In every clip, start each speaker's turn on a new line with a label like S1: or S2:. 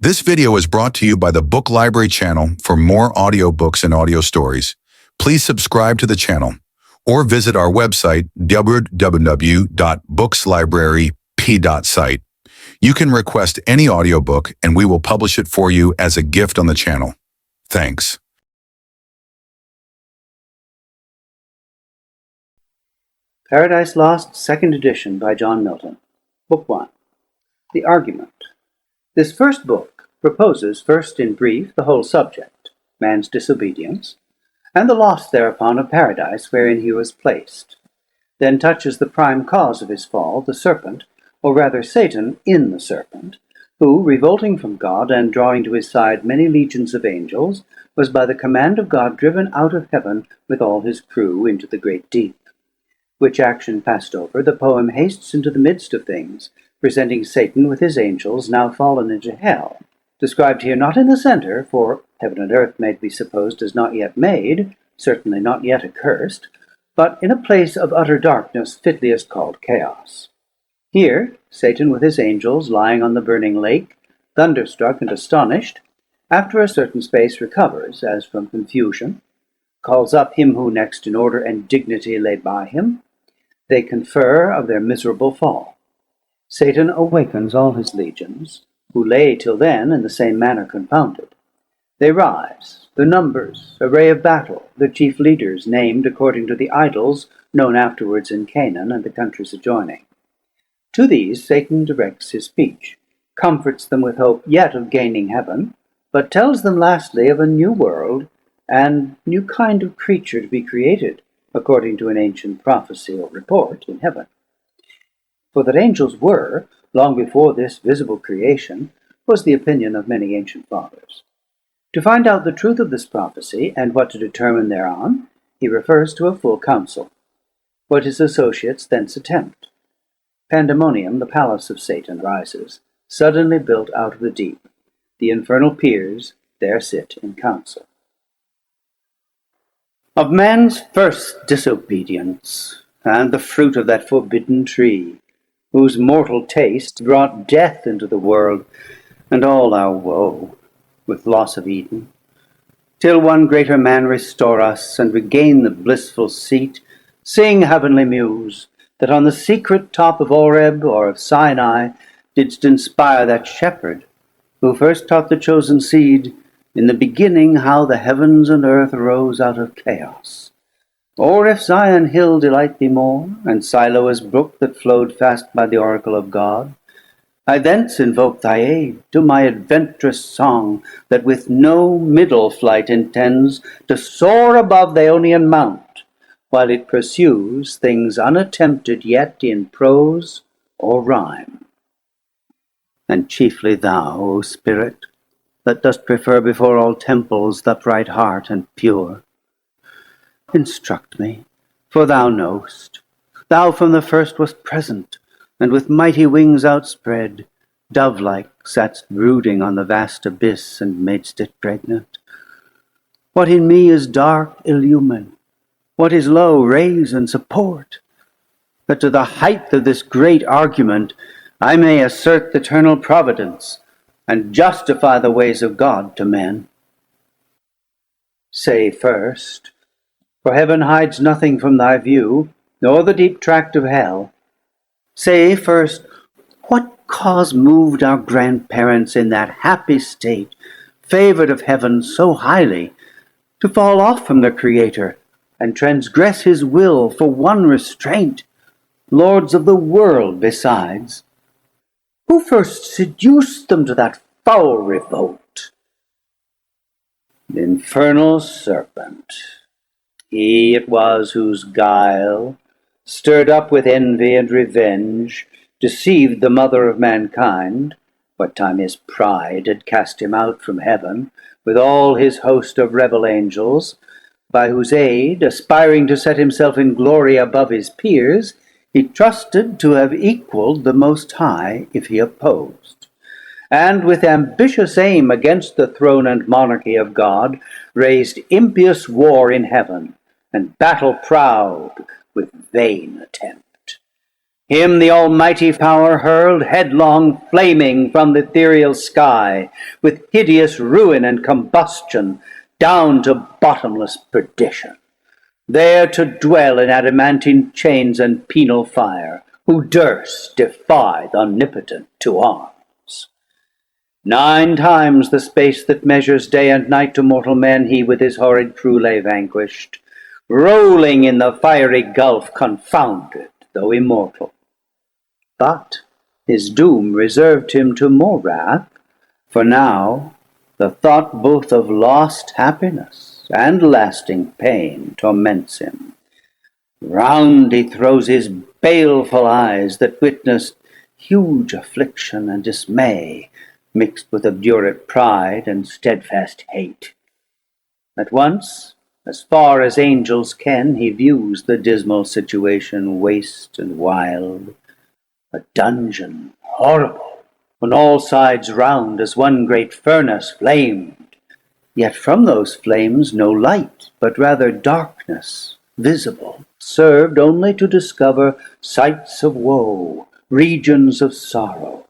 S1: This video is brought to you by the Book Library channel. For more audiobooks and audio stories, please subscribe to the channel or visit our website www.bookslibrary.p.site. You can request any audiobook and we will publish it for you as a gift on the channel. Thanks.
S2: Paradise Lost, 2nd edition by John Milton. Book 1. The Argument. This first book proposes first in brief the whole subject, man's disobedience, and the loss thereupon of paradise wherein he was placed, then touches the prime cause of his fall, the serpent, or rather Satan in the serpent, who, revolting from God and drawing to his side many legions of angels, was by the command of God driven out of heaven with all his crew into the great deep. Which action passed over, the poem hastes into the midst of things, presenting Satan with his angels now fallen into hell, described here not in the center, for heaven and earth may be supposed as not yet made, certainly not yet accursed, but in a place of utter darkness fitliest called chaos. Here Satan with his angels lying on the burning lake, thunderstruck and astonished, after a certain space recovers, as from confusion, calls up him who next in order and dignity lay by him. They confer of their miserable fall. Satan awakens all his legions, who lay till then in the same manner confounded. They rise, their numbers, array of battle, their chief leaders named according to the idols known afterwards in Canaan and the countries adjoining. To these Satan directs his speech, comforts them with hope yet of gaining heaven, but tells them lastly of a new world and new kind of creature to be created, according to an ancient prophecy or report in heaven. For that angels were, long before this visible creation, was the opinion of many ancient fathers. To find out the truth of this prophecy, and what to determine thereon, he refers to a full council. What his associates thence attempt. Pandemonium, the palace of Satan, rises, suddenly built out of the deep. The infernal peers there sit in council. Of man's first disobedience, and the fruit of that forbidden tree, whose mortal taste brought death into the world, and all our woe, with loss of Eden, till one greater man restore us, and regain the blissful seat, sing, heavenly muse, that on the secret top of Oreb or of Sinai didst inspire that shepherd, who first taught the chosen seed, in the beginning how the heavens and earth arose out of chaos. Or if Zion hill delight thee more, and Siloa's brook that flowed fast by the oracle of God, I thence invoke thy aid to my adventurous song, that with no middle flight intends to soar above the Aeonian mount, while it pursues things unattempted yet in prose or rhyme. And chiefly thou, O Spirit, that dost prefer before all temples the upright heart and pure, instruct me, for thou knowst, thou from the first wast present, and with mighty wings outspread, dove-like satst brooding on the vast abyss, and madest it pregnant. What in me is dark, illumine; what is low, raise and support, that to the height of this great argument I may assert the eternal providence, and justify the ways of God to men. Say first, for heaven hides nothing from thy view, nor the deep tract of hell. Say first, what cause moved our grandparents in that happy state, favored of heaven so highly, to fall off from their Creator, and transgress his will for one restraint, lords of the world besides? Who first seduced them to that foul revolt? The infernal serpent. He it was whose guile, stirred up with envy and revenge, deceived the mother of mankind, what time his pride had cast him out from heaven, with all his host of rebel angels, by whose aid, aspiring to set himself in glory above his peers, he trusted to have equaled the Most High if he opposed, and with ambitious aim against the throne and monarchy of God, raised impious war in heaven, and battle proud with vain attempt. Him the almighty power hurled headlong, flaming from the ethereal sky, with hideous ruin and combustion, down to bottomless perdition, there to dwell in adamantine chains and penal fire, who durst defy the omnipotent to arms. 9 times the space that measures day and night to mortal men he with his horrid crew lay vanquished, rolling in the fiery gulf, confounded, though immortal. But his doom reserved him to more wrath, for now the thought both of lost happiness and lasting pain torments him. Round he throws his baleful eyes that witnessed huge affliction and dismay, mixed with obdurate pride and steadfast hate. At once, as far as angels can, he views the dismal situation, waste and wild, a dungeon horrible, on all sides round as one great furnace flamed, yet from those flames no light, but rather darkness visible, served only to discover sights of woe, regions of sorrow,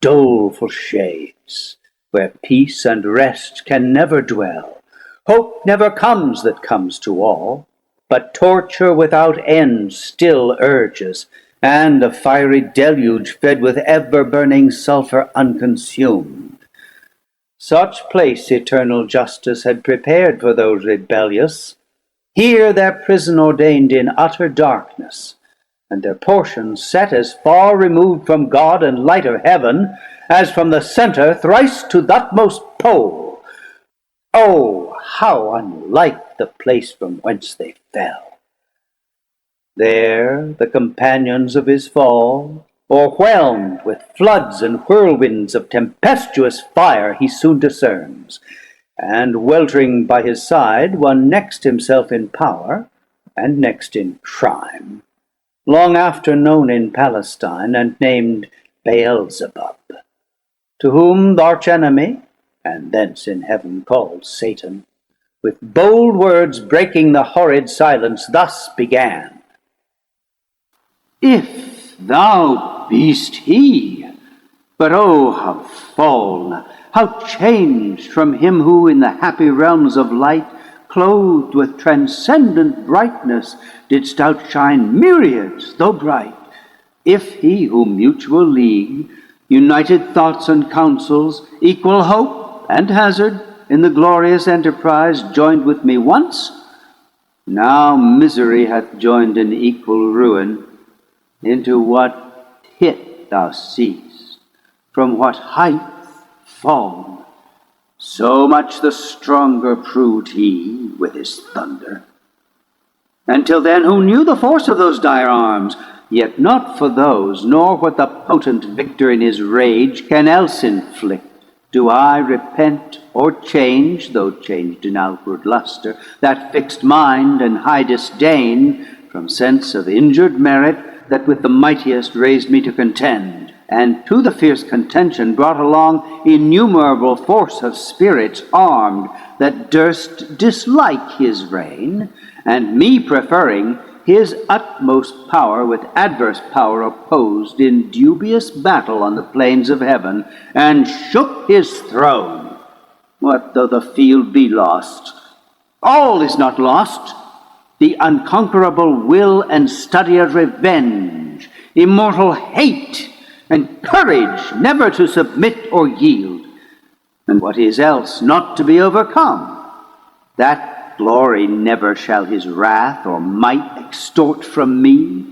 S2: doleful shades, where peace and rest can never dwell. Hope never comes that comes to all, but torture without end still urges, and a fiery deluge fed with ever-burning sulphur unconsumed. Such place eternal justice had prepared for those rebellious, here their prison ordained in utter darkness, and their portion set as far removed from God and light of heaven, as from the centre thrice to the utmost pole. Oh, how unlike the place from whence they fell! There the companions of his fall, o'erwhelmed with floods and whirlwinds of tempestuous fire, he soon discerns, and weltering by his side one next himself in power, and next in crime, long after known in Palestine, and named Beelzebub, to whom th' arch-enemy, and thence in heaven called Satan, with bold words breaking the horrid silence, thus began: If thou be'st he, but oh, how fall'n, how changed from him who in the happy realms of light, clothed with transcendent brightness, didst outshine myriads, though bright, if he who mutual league, united thoughts and counsels, equal hope and hazard, in the glorious enterprise joined with me once, now misery hath joined in equal ruin, into what pit thou seest, from what height fallen, so much the stronger proved he with his thunder. And till then who knew the force of those dire arms? Yet not for those, nor what the potent victor in his rage can else inflict, do I repent or change, though changed in outward lustre, that fixed mind and high disdain, from sense of injured merit, that with the mightiest raised me to contend, and to the fierce contention brought along innumerable force of spirits armed, that durst dislike his reign, and me preferring, his utmost power with adverse power opposed in dubious battle on the plains of heaven, and shook his throne. What though the field be lost? All is not lost. The unconquerable will and study of revenge, immortal hate, and courage never to submit or yield, and what is else not to be overcome, that glory never shall his wrath or might extort from me,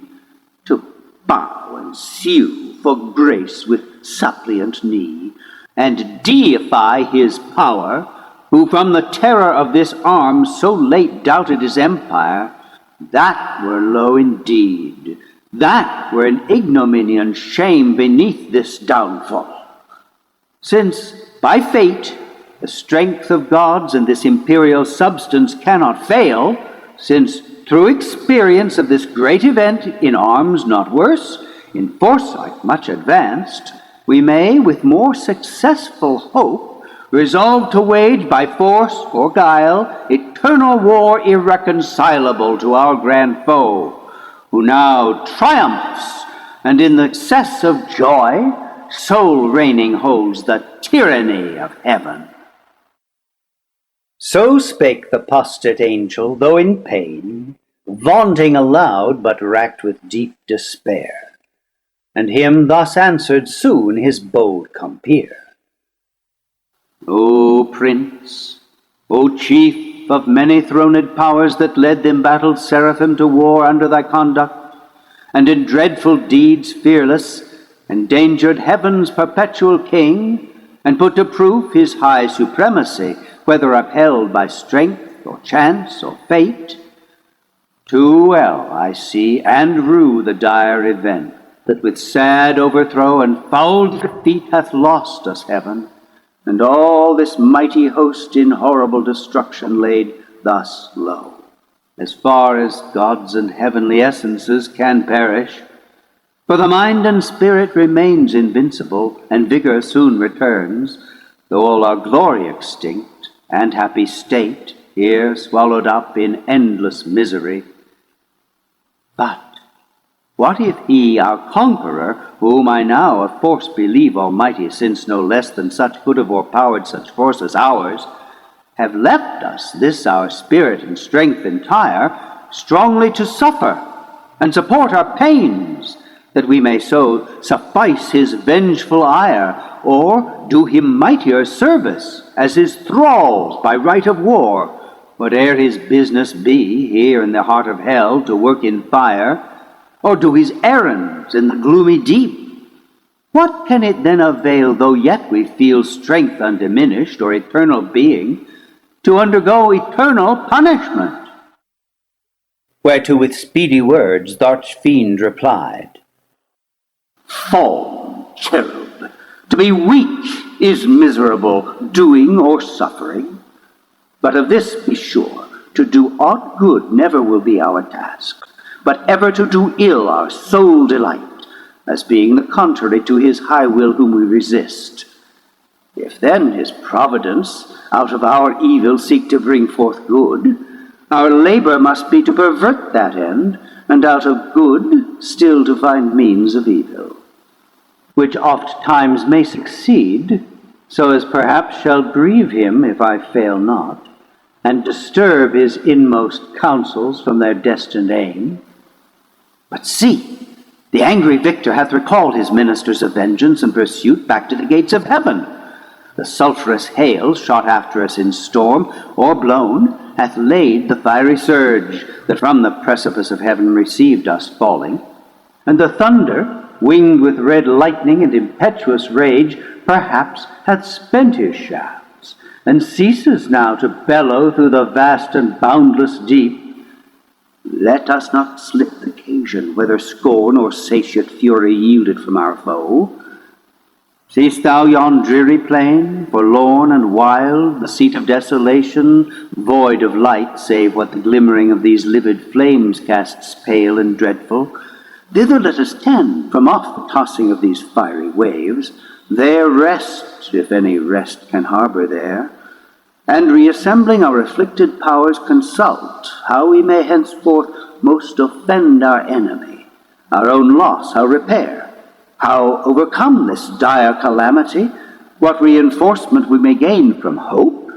S2: to bow and sue for grace with suppliant knee, and deify his power, who from the terror of this arm so late doubted his empire. That were low indeed, that were an ignominy and shame beneath this downfall. Since by fate the strength of gods and this imperial substance cannot fail, since through experience of this great event, in arms not worse, in foresight much advanced, we may with more successful hope resolve to wage by force or guile eternal war irreconcilable to our grand foe, who now triumphs and in the excess of joy, sole reigning holds the tyranny of heaven. So spake the postate angel, though in pain, vaunting aloud, but racked with deep despair. And him thus answered soon his bold compeer: O Prince, O Chief of many-throned powers, that led the embattled seraphim to war under thy conduct, and in dreadful deeds fearless endangered heaven's perpetual King, and put to proof his high supremacy, whether upheld by strength or chance or fate. Too well I see and rue the dire event, that with sad overthrow and foul defeat hath lost us heaven, and all this mighty host in horrible destruction laid thus low. As far as gods and heavenly essences can perish, for the mind and spirit remains invincible, and vigor soon returns, though all our glory extinct, and happy state here swallowed up in endless misery. But what if he, our conqueror, whom I now of force believe almighty, since no less than such could have o'erpowered such force as ours, have left us this our spirit and strength entire, strongly to suffer and support our pains, that we may so suffice his vengeful ire, or do him mightier service as his thralls by right of war, whate'er his business be, here in the heart of hell to work in fire, or do his errands in the gloomy deep. What can it then avail, though yet we feel strength undiminished, or eternal being, to undergo eternal punishment? Whereto with speedy words the arch-fiend replied: Fallen cherub, to be weak is miserable, doing or suffering. But of this be sure, to do aught good never will be our task, but ever to do ill our sole delight, as being the contrary to his high will whom we resist. If then his providence out of our evil seek to bring forth good, our labor must be to pervert that end, and out of good still to find means of evil, which oft times may succeed, so as perhaps shall grieve him if I fail not, and disturb his inmost counsels from their destined aim. But see, the angry victor hath recalled his ministers of vengeance and pursuit back to the gates of heaven. The sulphurous hail, shot after us in storm, or blown, hath laid the fiery surge that from the precipice of heaven received us falling, and the thunder, winged with red lightning and impetuous rage, perhaps hath spent his shafts, and ceases now to bellow through the vast and boundless deep. Let us not slip the occasion, whether scorn or satiate fury yielded from our foe. Seest thou yon dreary plain, forlorn and wild, the seat of desolation, void of light, save what the glimmering of these livid flames casts pale and dreadful? Thither let us tend, from off the tossing of these fiery waves, there rest, if any rest can harbor there, and reassembling our afflicted powers consult how we may henceforth most offend our enemy, our own loss, how repair, how overcome this dire calamity, what reinforcement we may gain from hope,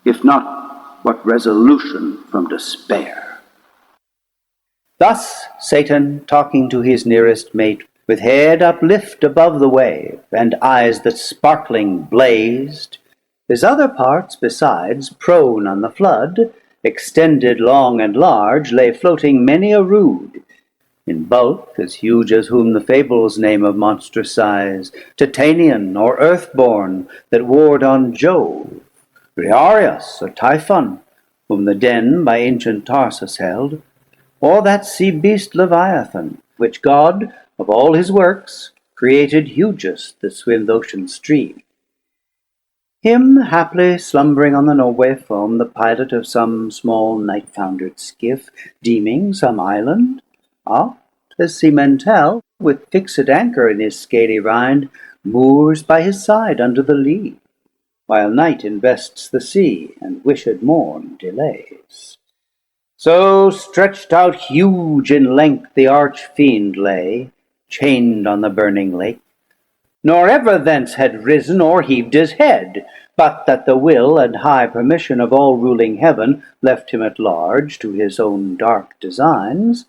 S2: if not what resolution from despair. Thus Satan, talking to his nearest mate, with head uplift above the wave, and eyes that sparkling blazed, his other parts besides, prone on the flood, extended long and large, lay floating many a rood, in bulk as huge as whom the fables name of monstrous size, Titanian or earthborn, that warred on Jove, Briareus or Typhon, whom the den by ancient Tarsus held, or that sea beast Leviathan, which God, of all his works, created hugest that swim the ocean stream. Him haply slumbering on the Norway foam, the pilot of some small night-foundered skiff, deeming some island, oft, as seamen tell, with fixed anchor in his scaly rind, moors by his side under the lee, while night invests the sea, and wished morn delays. So stretched out huge in length the arch-fiend lay, chained on the burning lake, nor ever thence had risen or heaved his head, but that the will and high permission of all ruling heaven left him at large to his own dark designs,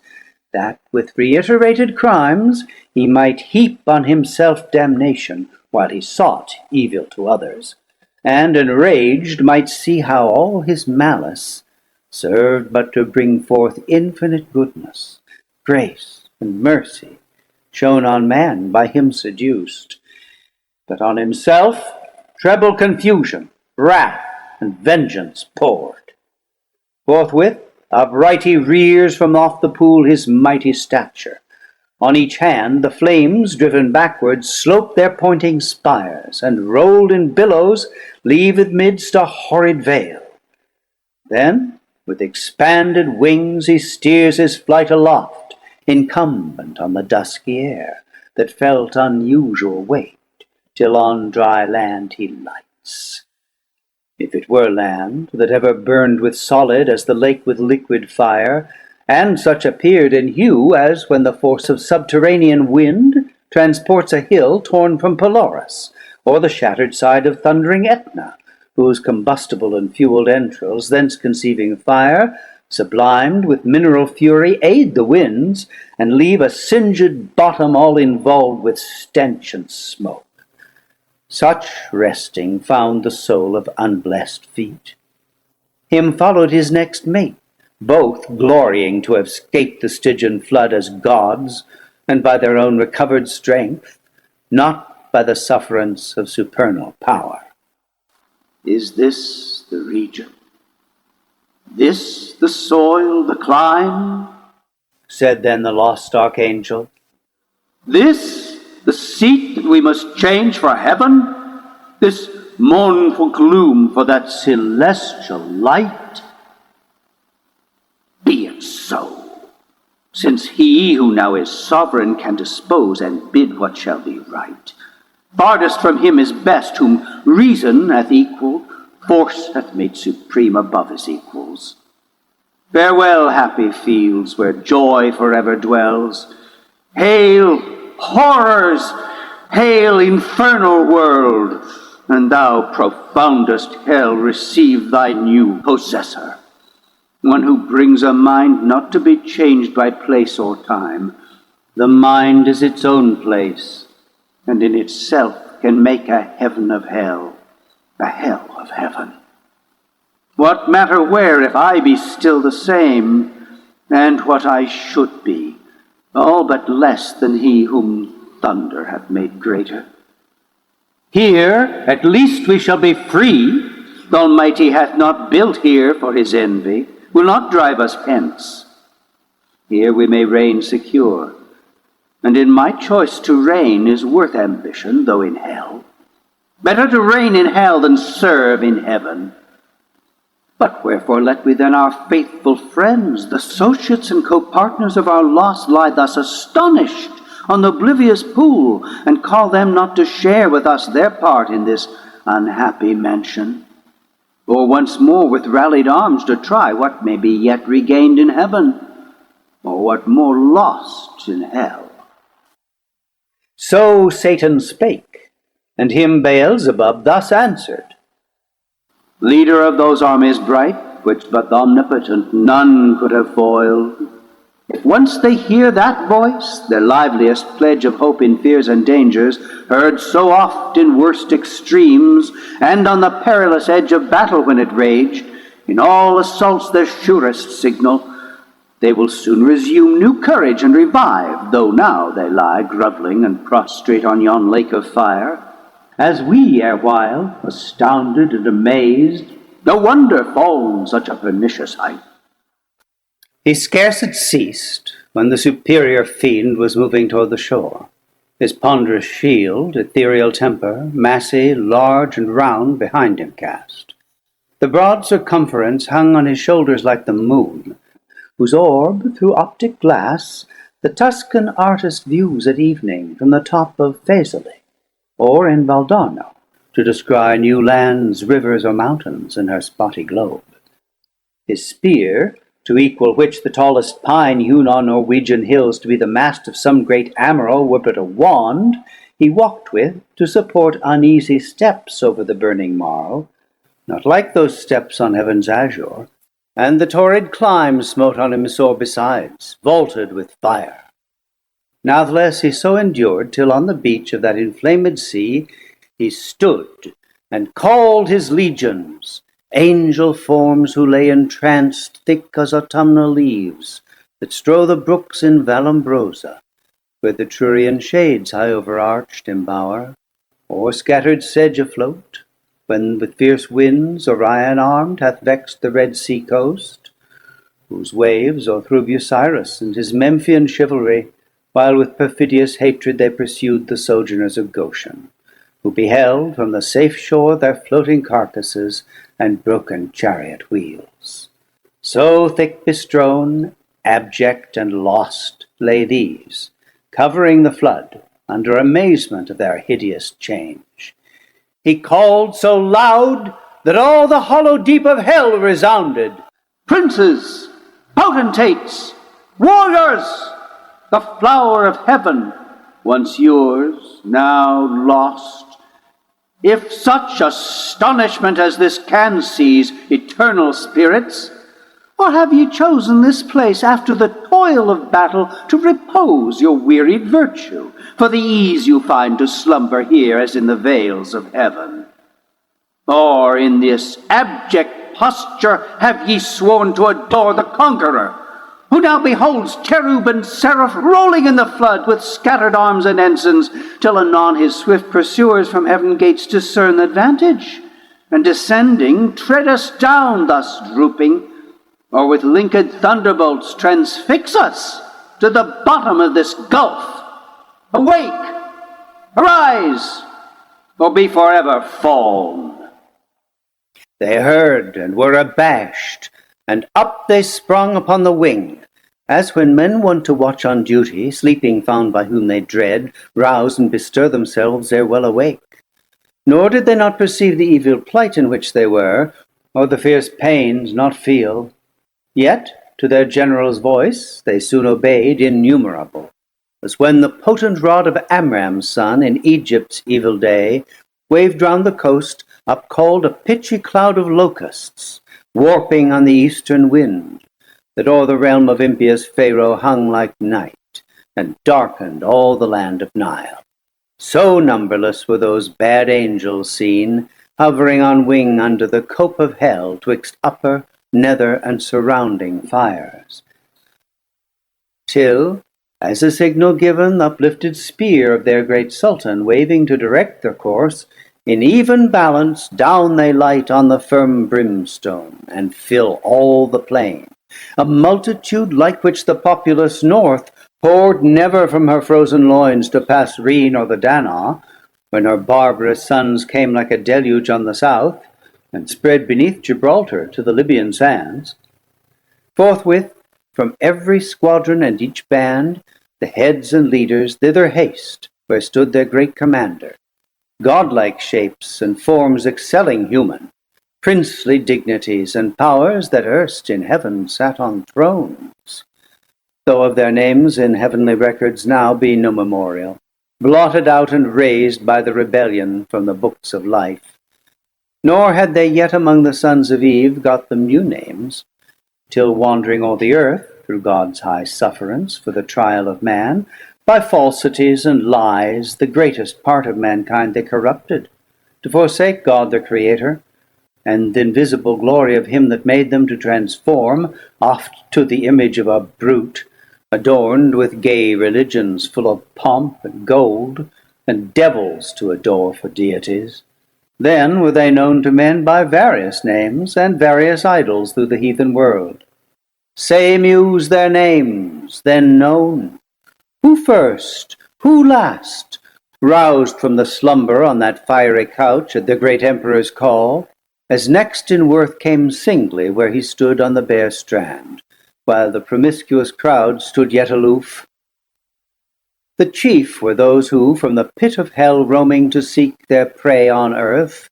S2: that with reiterated crimes he might heap on himself damnation, while he sought evil to others, and enraged might see how all his malice served but to bring forth infinite goodness, grace, and mercy, shown on man by him seduced, but on himself treble confusion, wrath, and vengeance poured. Forthwith upright he rears from off the pool his mighty stature. On each hand the flames, driven backwards, slope their pointing spires, and rolled in billows leave amidst a horrid veil. Then with expanded wings he steers his flight aloft, incumbent on the dusky air, that felt unusual weight, till on dry land he lights. If it were land that ever burned with solid as the lake with liquid fire, and such appeared in hue as when the force of subterranean wind transports a hill torn from Pelorus, or the shattered side of thundering Etna, whose combustible and fueled entrails, thence conceiving fire, sublimed with mineral fury, aid the winds, and leave a singed bottom all involved with stench and smoke. Such resting found the soul of unblessed feet. Him followed his next mate, both glorying to have scaped the Stygian flood as gods, and by their own recovered strength, not by the sufferance of supernal power.
S3: Is this the region? This the soil, the clime?
S2: Said then the lost archangel.
S3: This the seat that we must change for heaven? This mournful gloom for that celestial light? Be it so, since he who now is sovereign can dispose and bid what shall be right. Farthest from him is best, whom reason hath equaled, force hath made supreme above his equals. Farewell, happy fields, where joy forever dwells. Hail, horrors! Hail, infernal world! And thou, profoundest hell, receive thy new possessor, one who brings a mind not to be changed by place or time. The mind is its own place, and in itself can make a heaven of hell, a hell of heaven. What matter where, if I be still the same, and what I should be, all but less than he whom thunder hath made greater? Here at least we shall be free. The Almighty hath not built here for his envy, will not drive us hence. Here we may reign secure, and in my choice to reign is worth ambition, though in hell. Better to reign in hell than serve in heaven. But wherefore let we then our faithful friends, the associates and co-partners of our loss, lie thus astonished on the oblivious pool, and call them not to share with us their part in this unhappy mansion? Or once more with rallied arms to try what may be yet regained in heaven, or what more lost in hell?
S2: So Satan spake, and him Beelzebub thus answered.
S3: Leader of those armies bright, which but the omnipotent none could have foiled, if once they hear that voice, their liveliest pledge of hope in fears and dangers, heard so oft in worst extremes, and on the perilous edge of battle when it raged, in all assaults their surest signal, they will soon resume new courage and revive, though now they lie groveling and prostrate on yon lake of fire. As we erewhile, astounded and amazed, no wonder fallen such a pernicious height.
S2: He scarce had ceased when the superior fiend was moving toward the shore, his ponderous shield, ethereal temper, massy, large, and round, behind him cast. The broad circumference hung on his shoulders like the moon, whose orb, through optic glass, the Tuscan artist views at evening from the top of Faesulae, or in Valdarno, to descry new lands, rivers, or mountains in her spotty globe. His spear, to equal which the tallest pine hewn on Norwegian hills to be the mast of some great admiral were but a wand he walked with to support uneasy steps over the burning marl, not like those steps on heaven's azure, and the torrid clime smote on him sore besides, vaulted with fire. Natheless he so endured, till on the beach of that inflamed sea he stood, and called his legions, angel forms who lay entranced thick as autumnal leaves that strow the brooks in Vallombrosa, where the Trurian shades high overarched embower, or scattered sedge afloat, when with fierce winds Orion armed hath vexed the Red Sea coast, whose waves o'erthrew Busiris and his Memphian chivalry, while with perfidious hatred they pursued the sojourners of Goshen, who beheld from the safe shore their floating carcasses and broken chariot wheels. So thick bestrown, abject and lost lay these, covering the flood under amazement of their hideous change. He called so loud that all the hollow deep of hell resounded.
S3: Princes, potentates, warriors, the flower of heaven, once yours, now lost. If such astonishment as this can seize eternal spirits, or have ye chosen this place after the toil of battle to repose your wearied virtue, for the ease you find to slumber here as in the vales of heaven? Or in this abject posture have ye sworn to adore the conqueror, who now beholds cherub and seraph rolling in the flood with scattered arms and ensigns, till anon his swift pursuers from heaven gates discern advantage, and descending tread us down thus drooping, or with linked thunderbolts transfix us to the bottom of this gulf? Awake, arise, or be forever fallen.
S2: They heard and were abashed, and up they sprung upon the wing, as when men wont to watch on duty, sleeping found by whom they dread, rouse and bestir themselves ere well awake. Nor did they not perceive the evil plight in which they were, or the fierce pains not feel. Yet to their general's voice they soon obeyed innumerable, as when the potent rod of Amram's son in Egypt's evil day waved round the coast, upcalled a pitchy cloud of locusts, warping on the eastern wind, that o'er the realm of impious Pharaoh hung like night, and darkened all the land of Nile. So numberless were those bad angels seen, hovering on wing under the cope of hell, twixt upper, nether, and surrounding fires. Till, as a signal given, the uplifted spear of their great Sultan, waving to direct their course, in even balance down they light on the firm brimstone, and fill all the plain. A multitude like which the populous north poured never from her frozen loins to pass Rhine or the Danaa, when her barbarous sons came like a deluge on the south, and spread beneath Gibraltar to the Libyan sands. Forthwith, from every squadron and each band, the heads and leaders thither haste, where stood their great commander, godlike shapes and forms excelling human, princely dignities and powers that erst in heaven sat on thrones, though of their names in heavenly records now be no memorial, blotted out and razed by the rebellion from the books of life. Nor had they yet among the sons of Eve got them new names, till wandering o'er the earth through God's high sufferance for the trial of man, by falsities and lies the greatest part of mankind they corrupted, to forsake God their Creator, and the invisible glory of him that made them, to transform oft to the image of a brute, adorned with gay religions full of pomp and gold, and devils to adore for deities. Then were they known to men by various names, and various idols through the heathen world. Say, Muse, their names, then known. Who first, who last, roused from the slumber on that fiery couch at the great emperor's call, as next in worth came singly where he stood on the bare strand, while the promiscuous crowd stood yet aloof? The chief were those who, from the pit of hell roaming to seek their prey on earth,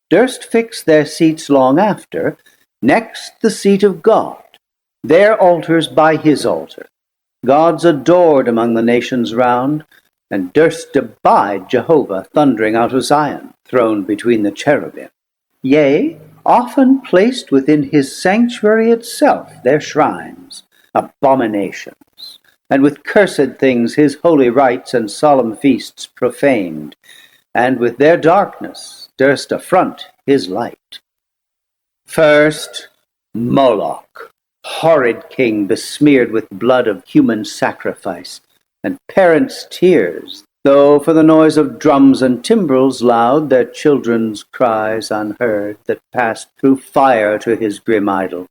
S2: durst fix their seats long after, next the seat of God, Their altars by his altar, gods adored among the nations round, and durst abide Jehovah thundering out of Zion, throned between the cherubim. Yea, often placed within his sanctuary itself their shrines, abominations, and with cursed things his holy rites and solemn feasts profaned, and with their darkness durst affront his light. First, Moloch, horrid king besmeared with blood of human sacrifice, and parents' tears, though for the noise of drums and timbrels loud, their children's cries unheard, that passed through fire to his grim idol.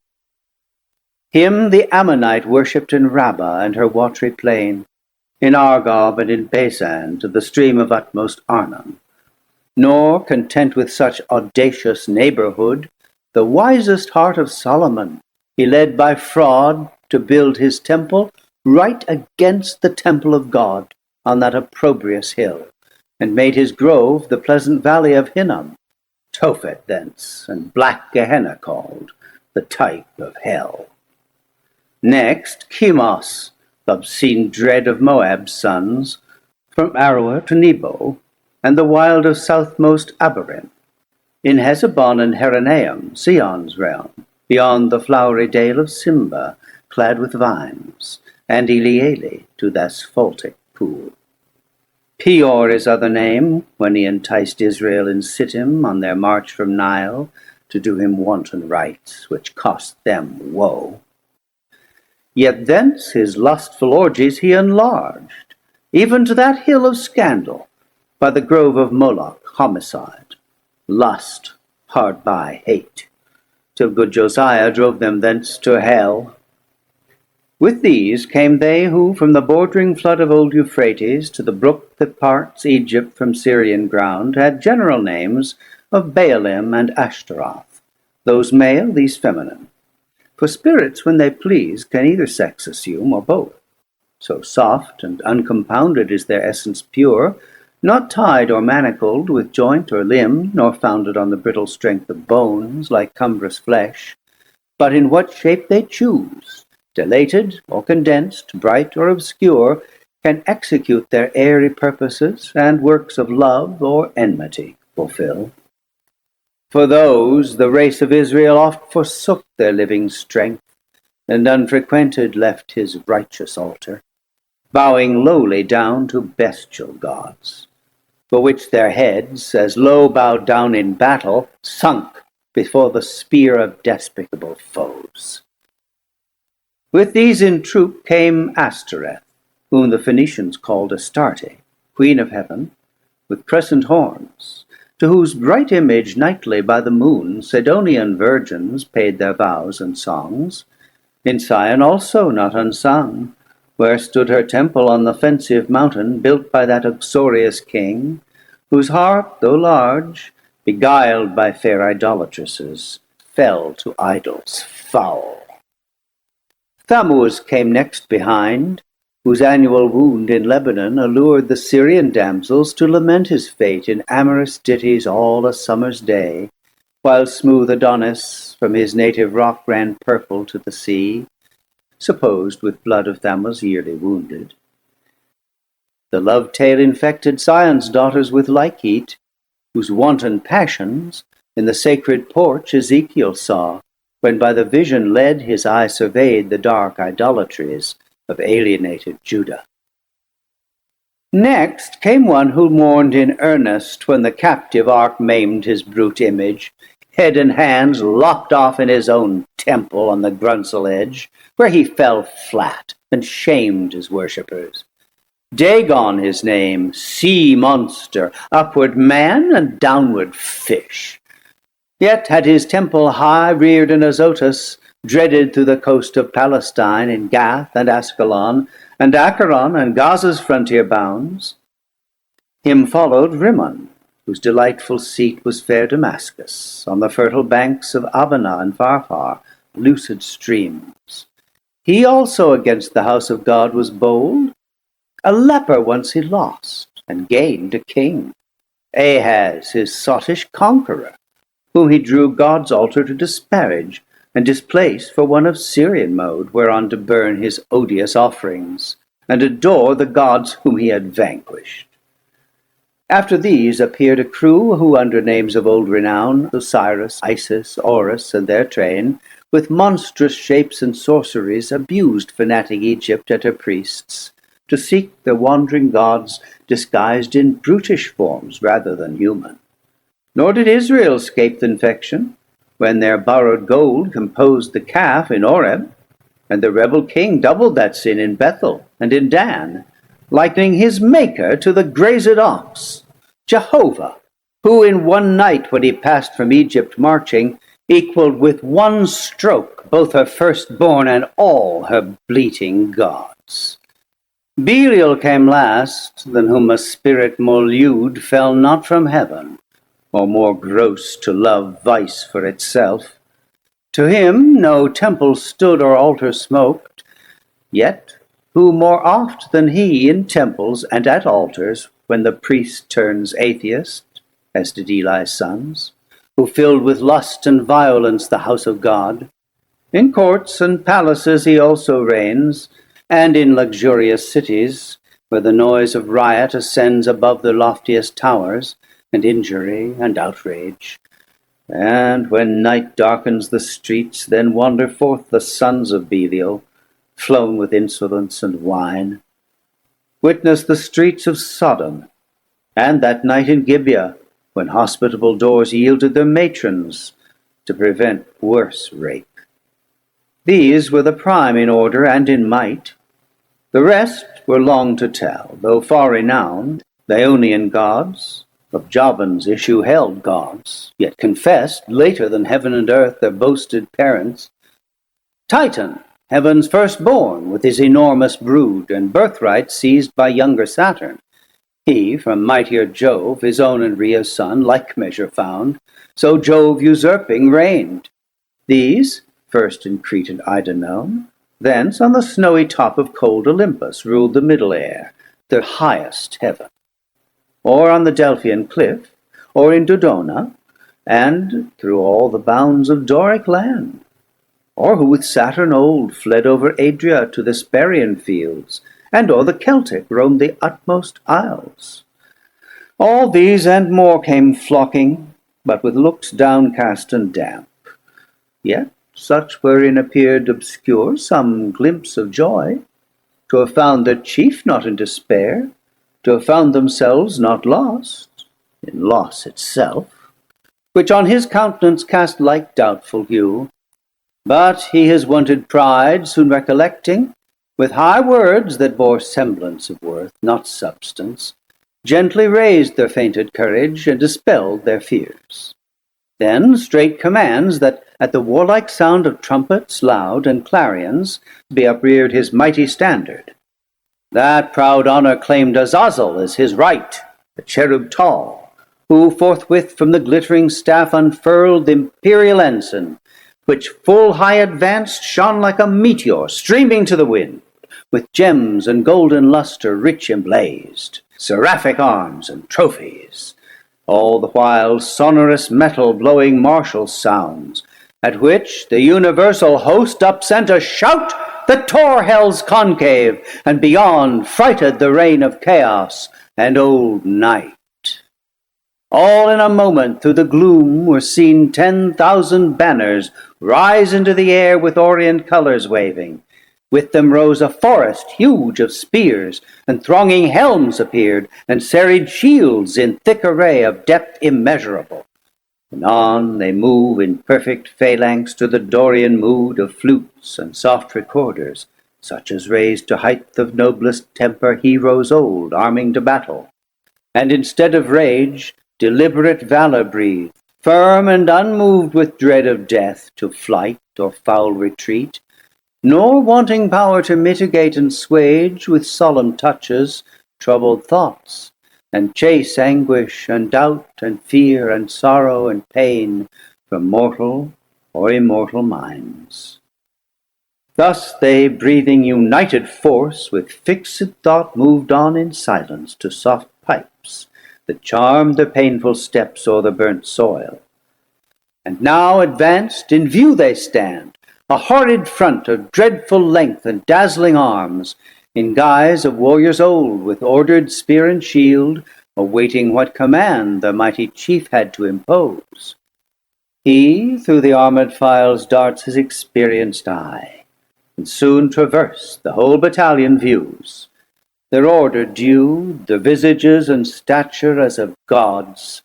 S2: Him the Ammonite worshipped in Rabbah and her watery plain, in Argob and in Bazan to the stream of utmost Arnon. Nor, content with such audacious neighborhood, the wisest heart of Solomon he led by fraud to build his temple right against the temple of God on that opprobrious hill, and made his grove the pleasant valley of Hinnom, Tophet thence, and black Gehenna called, the type of hell. Next, Chemos, the obscene dread of Moab's sons, from Aroer to Nebo, and the wild of southmost Abarim, in Hezebon and Heranaim, Sion's realm, beyond the flowery dale of Simba, clad with vines, and Eleale to the asphaltic pool. Peor his other name, when he enticed Israel in Sittim on their march from Nile to do him wanton rites, which cost them woe. Yet thence his lustful orgies he enlarged, even to that hill of scandal, by the grove of Moloch, homicide, lust, hard by hate, till good Josiah drove them thence to hell. With these came they who, from the bordering flood of old Euphrates to the brook that parts Egypt from Syrian ground, had general names of Baalim and Ashtaroth, those male, these feminine. For spirits, when they please, can either sex assume or both. So soft and uncompounded is their essence pure, not tied or manacled with joint or limb, nor founded on the brittle strength of bones, like cumbrous flesh, but in what shape they choose, dilated or condensed, bright or obscure, can execute their airy purposes, and works of love or enmity fulfill. For those the race of Israel oft forsook their living strength, and unfrequented left his righteous altar, bowing lowly down to bestial gods, for which their heads, as low bowed down in battle, sunk before the spear of despicable foes. With these in troop came Ashtoreth, whom the Phoenicians called Astarte, queen of heaven, with crescent horns, to whose bright image nightly by the moon Sidonian virgins paid their vows and songs, in Sion also not unsung, where stood her temple on the fensive mountain, built by that uxorious king, whose heart, though large, beguiled by fair idolatresses, fell to idols foul. Thammuz came next behind, whose annual wound in Lebanon allured the Syrian damsels to lament his fate in amorous ditties all a summer's day, while smooth Adonis from his native rock ran purple to the sea, supposed with blood of Thammuz yearly wounded. The love-tale infected Sion's daughters with like heat, whose wanton passions in the sacred porch Ezekiel saw, when by the vision led his eye surveyed the dark idolatries of alienated Judah. Next came one who mourned in earnest when the captive ark maimed his brute image, head and hands lopped off in his own temple on the Grunsel edge, where he fell flat and shamed his worshippers. Dagon his name, sea monster, upward man and downward fish. Yet had his temple high reared in Azotus, dreaded through the coast of Palestine, in Gath and Ascalon, and Acheron and Gaza's frontier bounds. Him followed Rimmon, whose delightful seat was fair Damascus, on the fertile banks of Abana and Pharphar, lucid streams. He also against the house of God was bold. A leper once he lost, and gained a king, Ahaz his sottish conqueror, whom he drew God's altar to disparage, and displace for one of Syrian mode, whereon to burn his odious offerings, and adore the gods whom he had vanquished. After these appeared a crew who, under names of old renown, Osiris, Isis, Horus, and their train, with monstrous shapes and sorceries, abused fanatic Egypt and her priests, to seek the wandering gods disguised in brutish forms rather than human. Nor did Israel escape the infection, when their borrowed gold composed the calf in Oreb, and the rebel king doubled that sin in Bethel and in Dan, likening his maker to the grazed ox, Jehovah, who in one night when he passed from Egypt marching, equaled with one stroke both her firstborn and all her bleating gods. Belial came last, than whom a spirit more lewd fell not from heaven, or more gross to love vice for itself. To him no temple stood or altar smoked, yet who more oft than he in temples and at altars, when the priest turns atheist, as did Eli's sons, who filled with lust and violence the house of God. In courts and palaces he also reigns, and in luxurious cities, where the noise of riot ascends above the loftiest towers, and injury and outrage. And when night darkens the streets, then wander forth the sons of Belial, flown with insolence and wine. Witness the streets of Sodom, and that night in Gibeah, when hospitable doors yielded their matrons to prevent worse rape. These were the prime in order and in might. The rest were long to tell, though far renowned, the Ionian gods, of Javan's issue held gods, yet confessed later than heaven and earth their boasted parents. Titan, heaven's firstborn, with his enormous brood, and birthright seized by younger Saturn. He, from mightier Jove, his own and Rhea's son, like measure found, so Jove usurping reigned. These, first in Crete and Ida known, thence on the snowy top of cold Olympus ruled the middle air, the highest heaven. Or on the Delphian cliff, or in Dodona, and through all the bounds of Doric land. Or who with Saturn old fled over Adria to the Sparian fields, and o'er the Celtic roamed the utmost isles. All these and more came flocking, but with looks downcast and damp. Yet such wherein appeared obscure some glimpse of joy, to have found their chief not in despair, to have found themselves not lost, in loss itself, which on his countenance cast like doubtful hue. But he his wonted pride soon recollecting, with high words that bore semblance of worth, not substance, gently raised their fainted courage, and dispelled their fears. Then straight commands that at the warlike sound of trumpets loud and clarions be upreared his mighty standard. That proud honor claimed Azazel as his right, the cherub tall, who forthwith from the glittering staff unfurled the imperial ensign, which full high advanced shone like a meteor streaming to the wind, with gems and golden lustre rich emblazed, seraphic arms and trophies, all the while sonorous metal blowing martial sounds, at which the universal host upsent a shout that tore hell's concave, and beyond frighted the reign of chaos and old night. All in a moment through the gloom were seen 10,000 banners rise into the air with orient colors waving. With them rose a forest huge of spears, and thronging helms appeared, and serried shields in thick array of depth immeasurable. And on they move in perfect phalanx to the Dorian mood of flutes and soft recorders, such as raised to height of noblest temper heroes old arming to battle. And instead of rage, deliberate valor breathe, firm and unmoved with dread of death to flight or foul retreat, nor wanting power to mitigate and swage with solemn touches troubled thoughts, and chase anguish and doubt and fear and sorrow and pain from mortal or immortal minds. Thus they, breathing united force, with fixed thought moved on in silence to soft pipes that charmed their painful steps o'er the burnt soil. And now advanced in view they stand, a horrid front of dreadful length and dazzling arms, in guise of warriors old, with ordered spear and shield, awaiting what command the mighty chief had to impose. He through the armored files darts his experienced eye, and soon traverse the whole battalion views. Their order due, their visages and stature as of gods,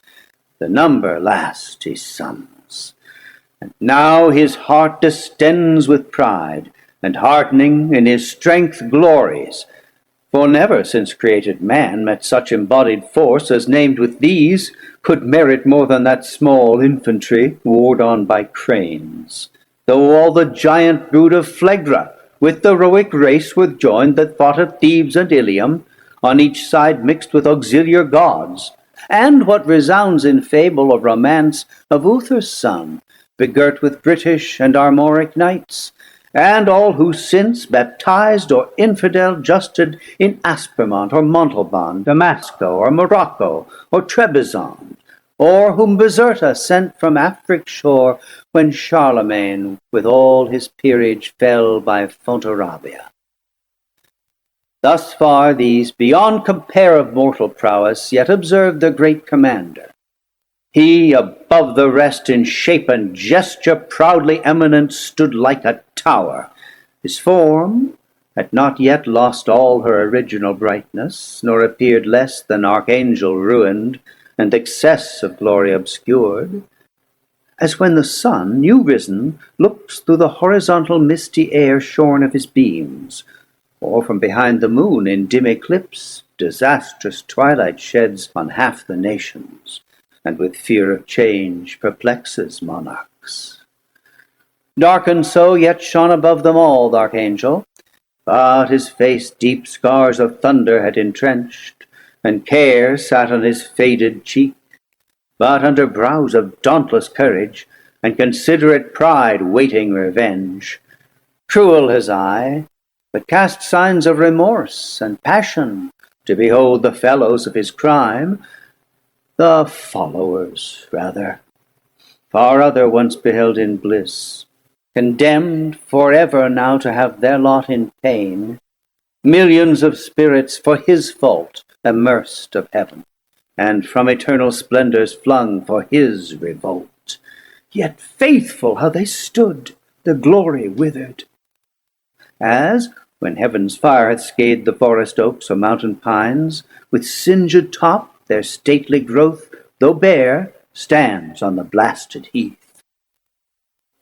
S2: the number last he sums. And now his heart distends with pride, and heartening in his strength glories. For never since created man met such embodied force as named with these could merit more than that small infantry warred on by cranes. Though all the giant brood of Phlegra with the heroic race were joined that fought at Thebes and Ilium, on each side mixed with auxiliar gods, and what resounds in fable or romance of Uther's son, begirt with British and Armoric knights, and all who since, baptized or infidel, justed in Aspermont or Montalban, Damasco or Morocco or Trebizond, or whom Bizerta sent from Afric's shore when Charlemagne with all his peerage fell by Fontarabia. Thus far these, beyond compare of mortal prowess, yet observed their great commander. He, above the rest, in shape and gesture proudly eminent, stood like a tower. His form had not yet lost all her original brightness, nor appeared less than archangel ruined, and excess of glory obscured, as when the sun, new risen, looks through the horizontal misty air shorn of his beams, or from behind the moon in dim eclipse disastrous twilight sheds on half the nations, and with fear of change perplexes monarchs. Darkened so, yet shone above them all the archangel, but his face deep scars of thunder had entrenched, and care sat on his faded cheek, but under brows of dauntless courage, and considerate pride waiting revenge. Cruel his eye, but cast signs of remorse and passion to behold the fellows of his crime, the followers rather, far other once beheld in bliss, condemned forever now to have their lot in pain, millions of spirits for his fault immersed of heaven, and from eternal splendors flung for his revolt. Yet faithful how they stood, the glory withered. As, when heaven's fire hath scathed the forest oaks or mountain pines, with singed top their stately growth, though bare, stands on the blasted heath.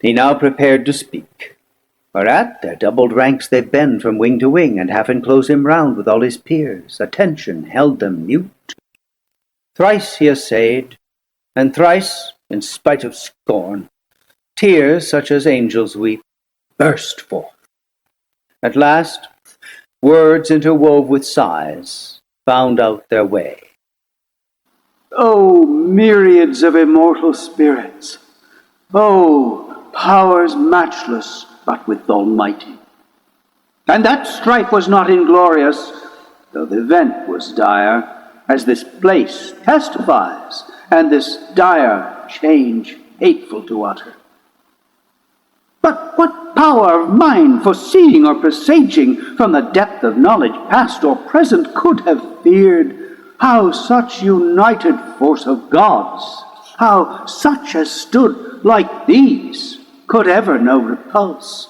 S2: He now prepared to speak, whereat their doubled ranks they bend from wing to wing, and half enclose him round with all his peers. Attention held them mute. Thrice he essayed, and thrice, in spite of scorn, tears such as angels weep burst forth. At last, words interwove with sighs found out their way. O myriads of immortal spirits! O powers matchless, but with Almighty! And that strife was not inglorious, though the event was dire, as this place testifies, and this dire change hateful to utter. But what power of mind, foreseeing or presaging from the depth of knowledge past or present, could have feared how such united force of gods, how such as stood like these, could ever know repulse?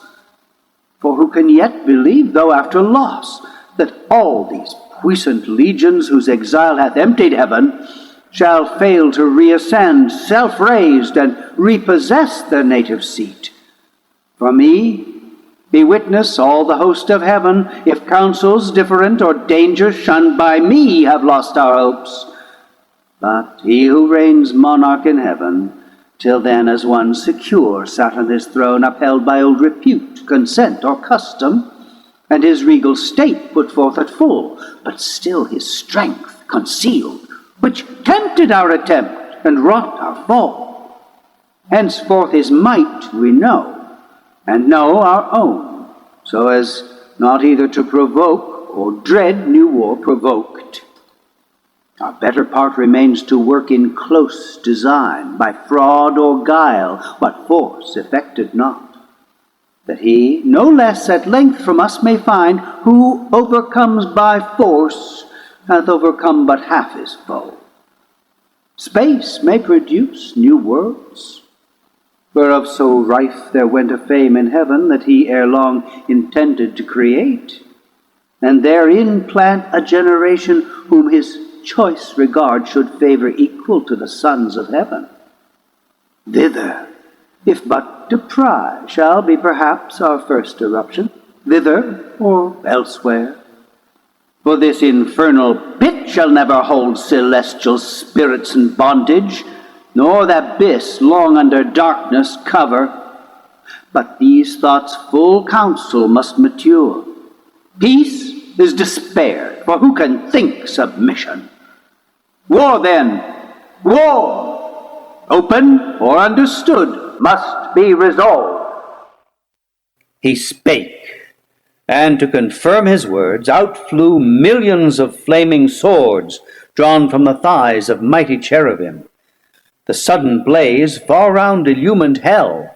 S2: For who can yet believe, though after loss, that all these puissant legions whose exile hath emptied heaven shall fail to reascend, self-raised, and repossess their native seat? For me, be witness all the host of heaven, if counsels different or dangers shunned by me have lost our hopes. But he who reigns monarch in heaven, till then as one secure sat on his throne, upheld by old repute, consent, or custom, and his regal state put forth at full, but still his strength concealed, which tempted our attempt and wrought our fall. Henceforth his might we know, and know our own, so as not either to provoke or dread new war provoked.
S3: Our better part remains to work in close design, by fraud or guile, what force effected not, that he no less at length from us may find, who overcomes by force hath overcome but half his foe. Space may produce new worlds, whereof so rife there went a fame in heaven, that he ere long intended to create, and therein plant a generation whom his choice regard should favor equal to the sons of heaven. Thither, if but to pry, shall be perhaps our first eruption, thither or elsewhere. For this infernal pit shall never hold celestial spirits in bondage, nor the abyss long under darkness cover. But these thoughts full counsel must mature. Peace is despaired, for who can think submission? War then, war, open or understood, must be resolved.
S2: He spake, and to confirm his words, out flew millions of flaming swords, drawn from the thighs of mighty cherubim. The sudden blaze far round illumined hell.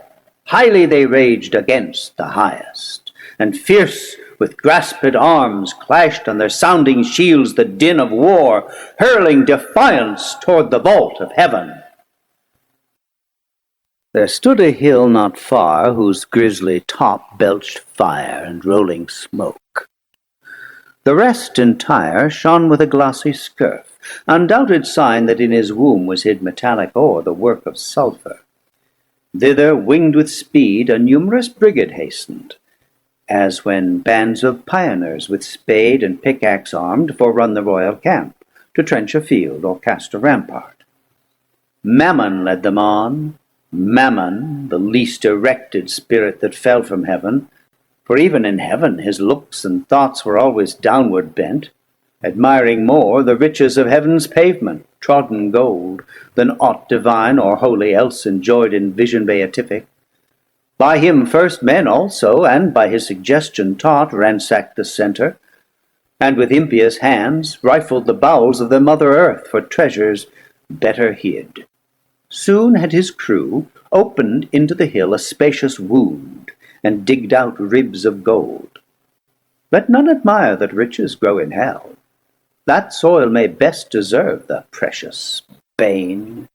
S2: Highly they raged against the highest, and fierce with grasped arms clashed on their sounding shields the din of war, hurling defiance toward the vault of heaven. There stood a hill not far, whose grisly top belched fire and rolling smoke. The rest entire shone with a glossy scurf, undoubted sign that in his womb was hid metallic ore, the work of sulphur. Thither, winged with speed, a numerous brigade hastened, as when bands of pioneers with spade and pickaxe armed forerun the royal camp, to trench a field or cast a rampart. Mammon led them on, Mammon, the least erected spirit that fell from heaven, for even in heaven his looks and thoughts were always downward bent, admiring more the riches of heaven's pavement, trodden gold, than aught divine or holy else enjoyed in vision beatific. By him first men also, and by his suggestion taught, ransacked the centre, and with impious hands rifled the bowels of their mother earth for treasures better hid. Soon had his crew opened into the hill a spacious wound, and digged out ribs of gold. Let none admire that riches grow in hell. That soil may best deserve the precious bane.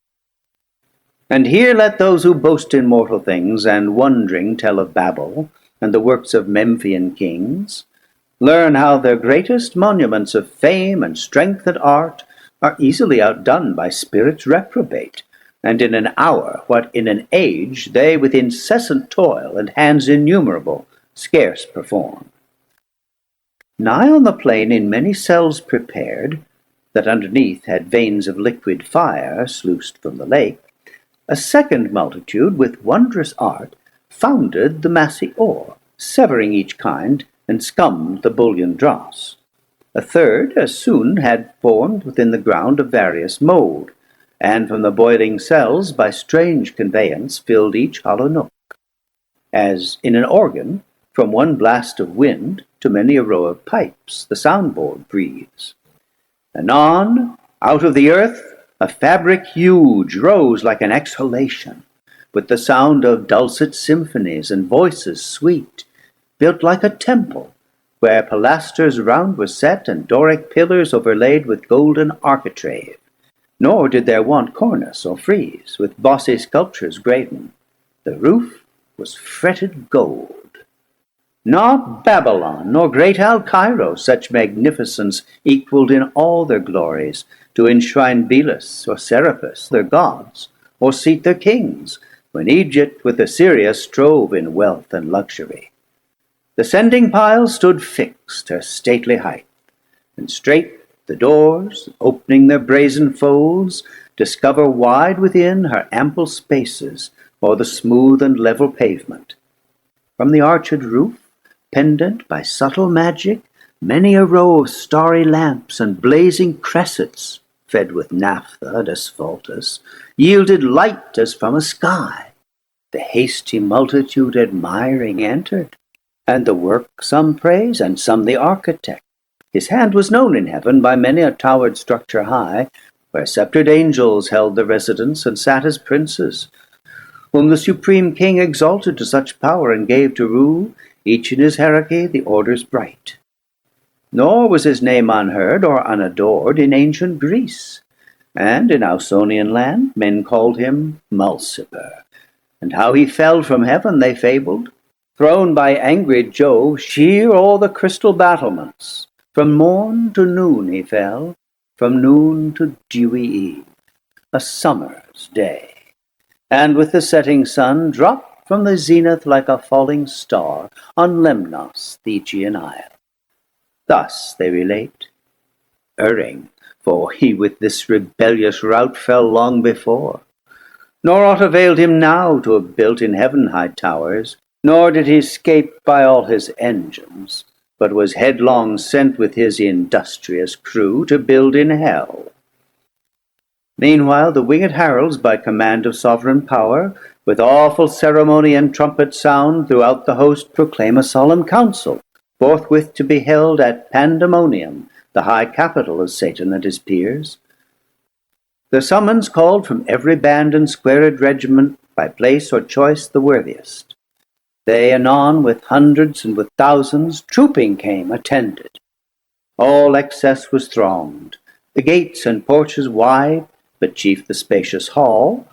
S2: And here let those who boast in mortal things, and wondering tell of Babel, and the works of Memphian kings, learn how their greatest monuments of fame and strength and art are easily outdone by spirits reprobate, and in an hour what in an age they with incessant toil and hands innumerable scarce perform. Nigh on the plain in many cells prepared, that underneath had veins of liquid fire sluiced from the lake, a second multitude with wondrous art founded the massy ore, severing each kind, and scummed the bullion dross. A third as soon had formed within the ground of various mould, and from the boiling cells by strange conveyance filled each hollow nook, as in an organ, from one blast of wind to many a row of pipes the sound-board breathes. Anon, out of the earth, a fabric huge rose like an exhalation, with the sound of dulcet symphonies and voices sweet, built like a temple, where pilasters round were set, and Doric pillars overlaid with golden architrave. Nor did there want cornice or frieze, with bossy sculptures graven. The roof was fretted gold. Not Babylon, nor great Al-Cairo such magnificence equalled in all their glories, to enshrine Belus or Serapis, their gods, or seat their kings, when Egypt with Assyria strove in wealth and luxury. The sending pile stood fixed her stately height, and straight the doors, opening their brazen folds, discover wide within her ample spaces, o'er the smooth and level pavement. From the arched roof, pendant by subtle magic, many a row of starry lamps and blazing cressets, fed with naphtha and asphaltus, yielded light as from a sky. The hasty multitude admiring entered, and the work some praise, and some the architect, His hand was known in heaven by many a towered structure high, where sceptred angels held their residence and sat as princes, whom the supreme king exalted to such power and gave to rule, each in his hierarchy, the orders bright. Nor was his name unheard or unadored in ancient Greece, and in Ausonian land men called him Lucifer. And how he fell from heaven they fabled, thrown by angry Jove sheer o'er the crystal battlements. From morn to noon he fell, from noon to dewy eve, a summer's day, and with the setting sun dropped from the zenith like a falling star on Lemnos, the Aegean isle. Thus they relate, erring, for he with this rebellious rout fell long before. Nor aught availed him now to have built in heaven high towers, nor did he scape by all his engines, but was headlong sent with his industrious crew to build in hell. Meanwhile the winged heralds, by command of sovereign power, with awful ceremony and trumpet sound, throughout the host proclaim a solemn council, forthwith to be held at Pandemonium, the high capital of Satan and his peers. The summons called from every band and squared regiment, by place or choice the worthiest. They anon with hundreds and with thousands trooping came, attended. All excess was thronged, the gates and porches wide, but chief the spacious hall,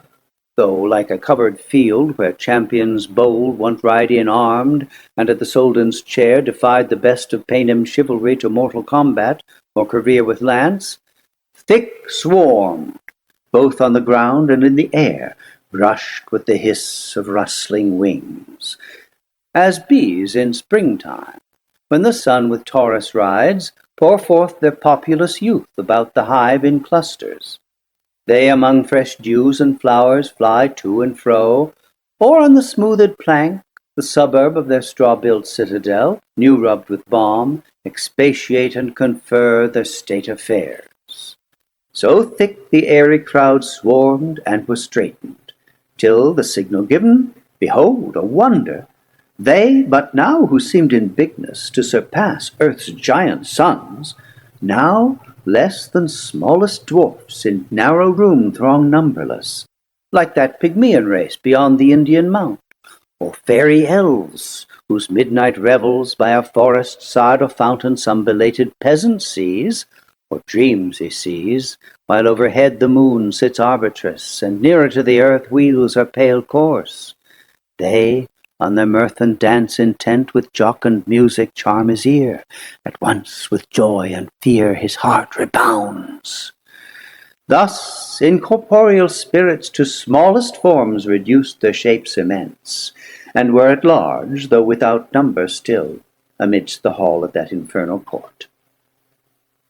S2: though like a covered field where champions bold wont ride in armed, and at the Soldan's chair defied the best of Paynim's chivalry to mortal combat, or career with lance, thick swarmed, both on the ground and in the air, brushed with the hiss of rustling wings, as bees in springtime, when the sun with Taurus rides, pour forth their populous youth about the hive in clusters. They among fresh dews and flowers fly to and fro, or on the smoothed plank, the suburb of their straw-built citadel, new rubbed with balm, expatiate and confer their state affairs. So thick the airy crowd swarmed and was straitened, till the signal given, behold, a wonder, they but now who seemed in bigness to surpass earth's giant sons, now less than smallest dwarfs in narrow room throng numberless, like that Pygmaean race beyond the Indian mount, or fairy elves, whose midnight revels by a forest side or fountain some belated peasant sees, or dreams he sees, while overhead the moon sits arbitress, and nearer to the earth wheels her pale course. They, on their mirth and dance intent, with jocund music charm his ear. At once with joy and fear his heart rebounds. Thus incorporeal spirits to smallest forms reduced their shapes immense, and were at large, though without number still, amidst the hall of that infernal court.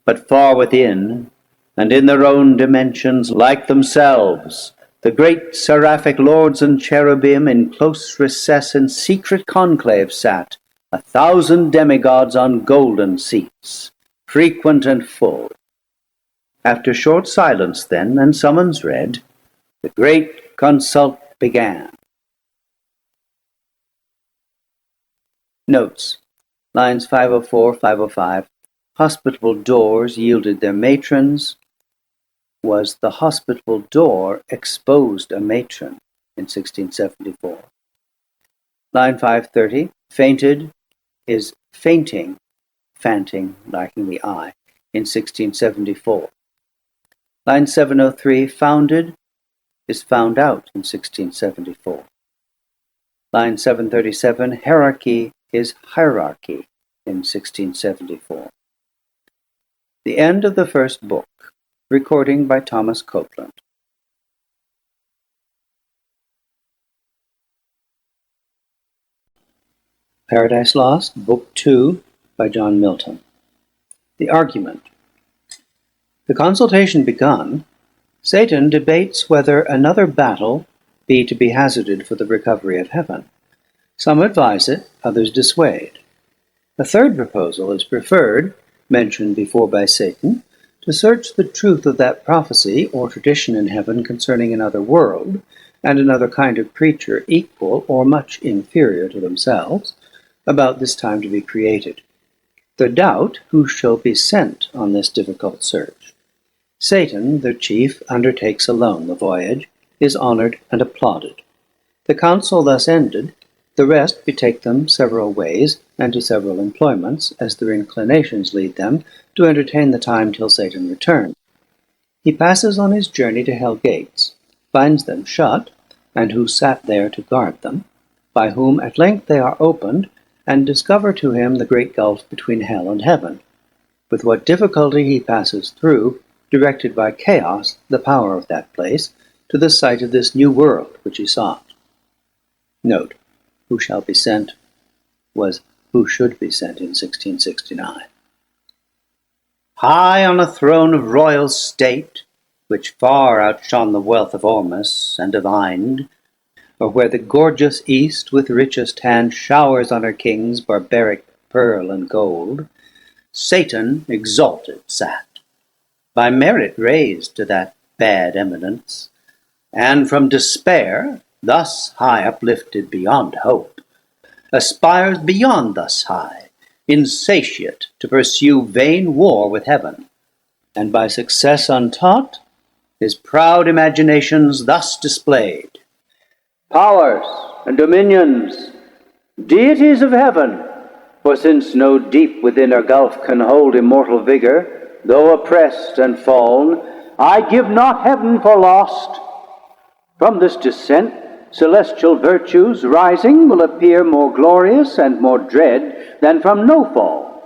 S2: But far within, and in their own dimensions, like themselves, the great seraphic lords and cherubim in close recess and secret conclave sat, 1,000 demigods on golden seats, frequent and full. After short silence then, and summons read, the great consult began. Notes, lines 504, 505. Hospitable doors yielded their matrons. Was the hospitable door exposed a matron in 1674. Line 530, fainted is fainting, fanting, lacking the I, in 1674. Line 703, founded is found out in 1674. Line 737, hierarchy is hierarchy in 1674. The end of the first book. Recording by Thomas Copeland. Paradise Lost, Book 2, by John Milton. The argument. The consultation begun, Satan debates whether another battle be to be hazarded for the recovery of heaven. Some advise it, others dissuade. A third proposal is preferred, mentioned before by Satan, to search the truth of that prophecy or tradition in heaven concerning another world, and another kind of creature equal or much inferior to themselves, about this time to be created. The doubt who shall be sent on this difficult search. Satan, their chief, undertakes alone the voyage, is honored and applauded. The council thus ended, the rest betake them several ways, and to several employments, as their inclinations lead them, to entertain the time till Satan return. He passes on his journey to hell gates, finds them shut, and who sat there to guard them, by whom at length they are opened, and discover to him the great gulf between hell and heaven. With what difficulty he passes through, directed by chaos, the power of that place, to the sight of this new world which he sought. Note, who shall be sent was who should be sent in 1669. High on a throne of royal state, which far outshone the wealth of Ormus and of Ind, or where the gorgeous East with richest hand showers on her kings barbaric pearl and gold, Satan exalted sat, by merit raised to that bad eminence, and from despair, thus high uplifted beyond hope, aspires beyond thus high, insatiate to pursue vain war with heaven, and by success untaught, his proud imaginations thus displayed. Powers and dominions, deities of heaven, for since no deep within her gulf can hold immortal vigor, though oppressed and fall'n, I give not heaven for lost. From this descent, celestial virtues rising will appear more glorious and more dread than from no fall,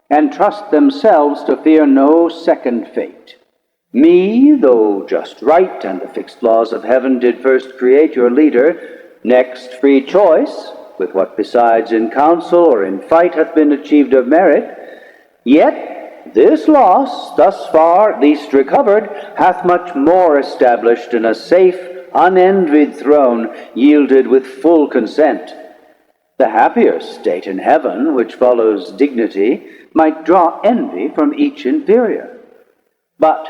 S2: and trust themselves to fear no second fate. Me, though just right and the fixed laws of heaven did first create your leader, next free choice, with what besides in council or in fight hath been achieved of merit, yet this loss, thus far at least recovered, hath much more established in a safe, unenvied throne, yielded with full consent. The happier state in heaven, which follows dignity, might draw envy from each inferior. But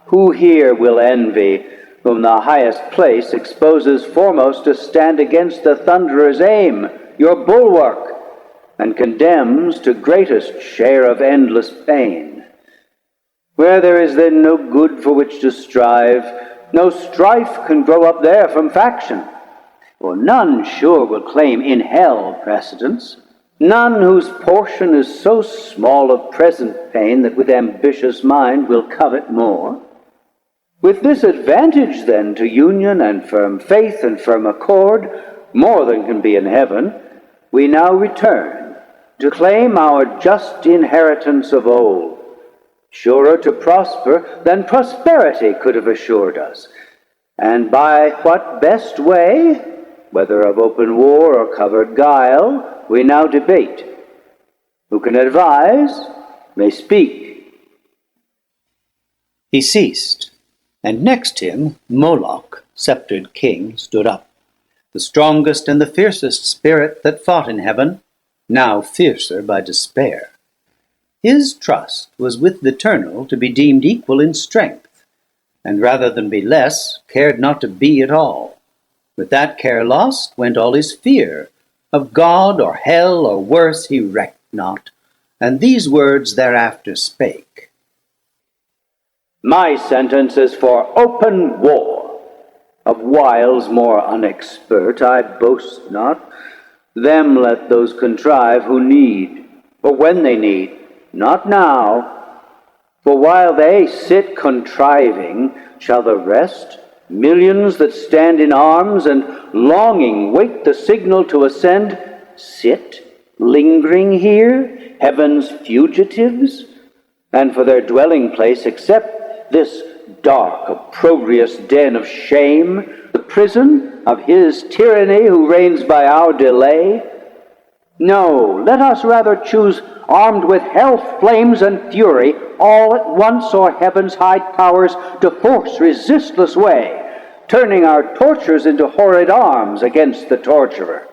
S2: who here will envy, whom the highest place exposes foremost to stand against the thunderer's aim, your bulwark, and condemns to greatest share of endless pain? Where there is then no good for which to strive, no strife can grow up there from faction, for none sure will claim in hell precedence, none whose portion is so small of present pain that with ambitious mind will covet more. With this advantage then to union and firm faith and firm accord, more than can be in heaven, we now return to claim our just inheritance of old, surer to prosper than prosperity could have assured us, and by what best way, whether of open war or covered guile, we now debate. Who can advise may speak. He ceased, and next him Moloch, sceptred king, stood up, the strongest and the fiercest spirit that fought in heaven, now fiercer by despair. His trust was with the eternal to be deemed equal in strength, and rather than be less, cared not to be at all. With that care lost went all his fear, of God or hell or worse he recked not, and these words thereafter spake. My sentence is for open war. Of wiles more unexpert I boast not. Them let those contrive who need, or when they need, not now. For while they sit contriving, shall the rest, millions that stand in arms and longing wait the signal to ascend, sit lingering here, heaven's fugitives, and for their dwelling place accept this dark, opprobrious den of shame, the prison of his tyranny who reigns by our delay? No, let us rather choose, armed with hell flames and fury, all at once o'er heaven's high towers to force resistless way, turning our tortures into horrid arms against the torturer.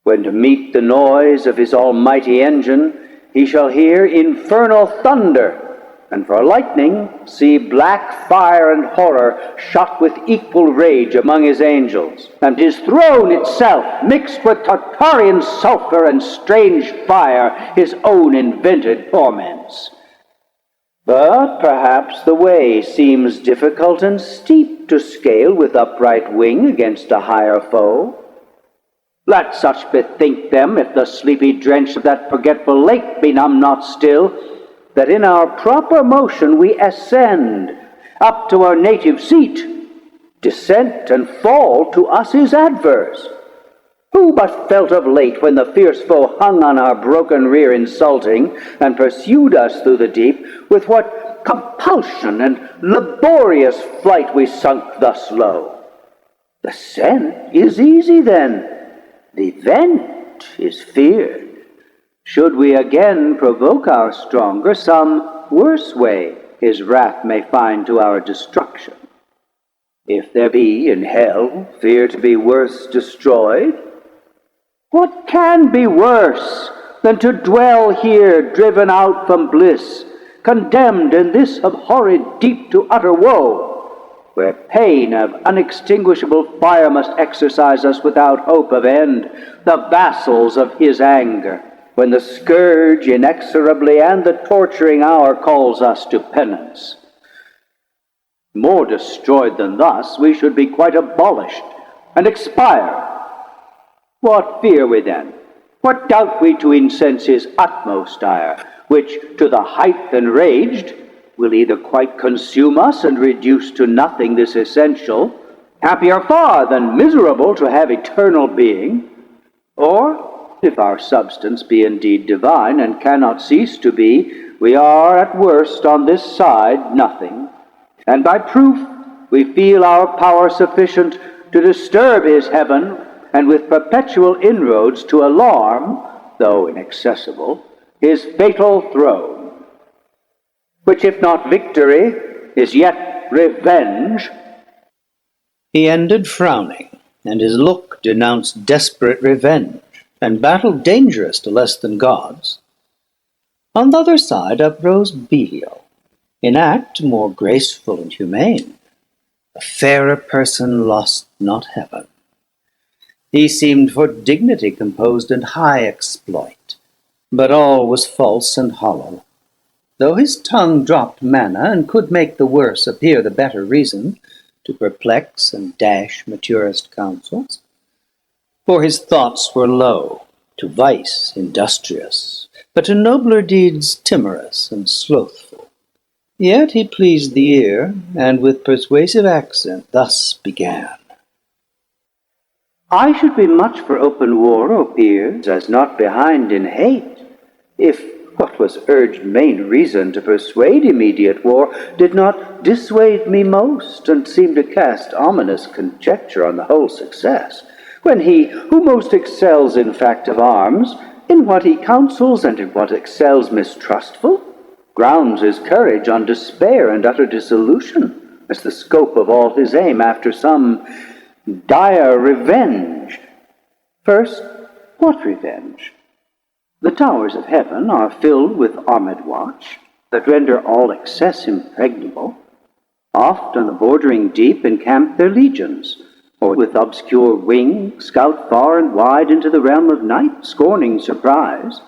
S2: When to meet the noise of his almighty engine, he shall hear infernal thunder,
S3: and for lightning see black fire and horror shot with equal rage among his angels, and his throne itself mixed with Tartarian sulphur and strange fire, his own invented torments. But perhaps the way seems difficult and steep to scale with upright wing against a higher foe. Let such bethink them, if the sleepy drench of that forgetful lake benumb not still, that in our proper motion we ascend up to our native seat. Descent and fall to us is adverse. Who but felt of late, when the fierce foe hung on our broken rear insulting, and pursued us through the deep, with what compulsion and laborious flight we sunk thus low? The scent is easy then, the vent is feared. Should we again provoke our stronger, some worse way his wrath may find to our destruction. If there be in hell fear to be worse destroyed, what can be worse than to dwell here driven out from bliss, condemned in this abhorred deep to utter woe, where pain of unextinguishable fire must exercise us without hope of end, the vassals of his anger, when the scourge inexorably and the torturing hour calls us to penance. More destroyed than thus, we should be quite abolished and expire. What fear we then? What doubt we to incense his utmost ire, which to the height enraged will either quite consume us and reduce to nothing this essential, happier far than miserable to have eternal being, or, if our substance be indeed divine and cannot cease to be, we are at worst on this side nothing, and by proof we feel our power sufficient to disturb his heaven, and with perpetual inroads to alarm, though inaccessible, his fatal throne, which if not victory, is yet revenge.
S2: He ended frowning, and his look denounced desperate revenge, and battle dangerous to less than gods. On the other side uprose Belial, in act more graceful and humane. A fairer person lost not heaven. He seemed for dignity composed and high exploit, but all was false and hollow. Though his tongue dropped manna, and could make the worse appear the better reason, to perplex and dash maturest counsels, for his thoughts were low, to vice industrious, but to nobler deeds timorous and slothful. Yet he pleased the ear, and with persuasive accent thus began.
S3: I should be much for open war, O peers, as not behind in hate, if what was urged main reason to persuade immediate war did not dissuade me most, and seem to cast ominous conjecture on the whole success, when he who most excels in fact of arms, in what he counsels and in what excels mistrustful, grounds his courage on despair and utter dissolution, as the scope of all his aim after some dire revenge. First, what revenge? The towers of heaven are filled with armed watch, that render all excess impregnable. Oft on the bordering deep encamp their legions, or with obscure wing scout far and wide into the realm of night, scorning surprise.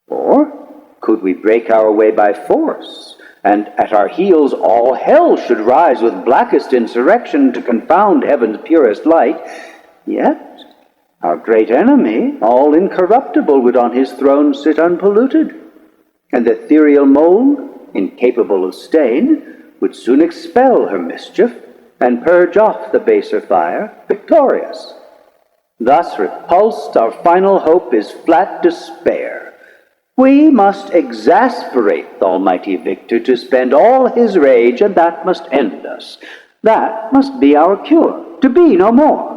S3: Or could we break our way by force, and at our heels all hell should rise with blackest insurrection to confound heaven's purest light, yet our great enemy, all incorruptible, would on his throne sit unpolluted, and the ethereal mold, incapable of stain, would soon expel her mischief, and purge off the baser fire, victorious. Thus repulsed, our final hope is flat despair. We must exasperate the almighty victor to spend all his rage, and that must end us. That must be our cure, to be no more.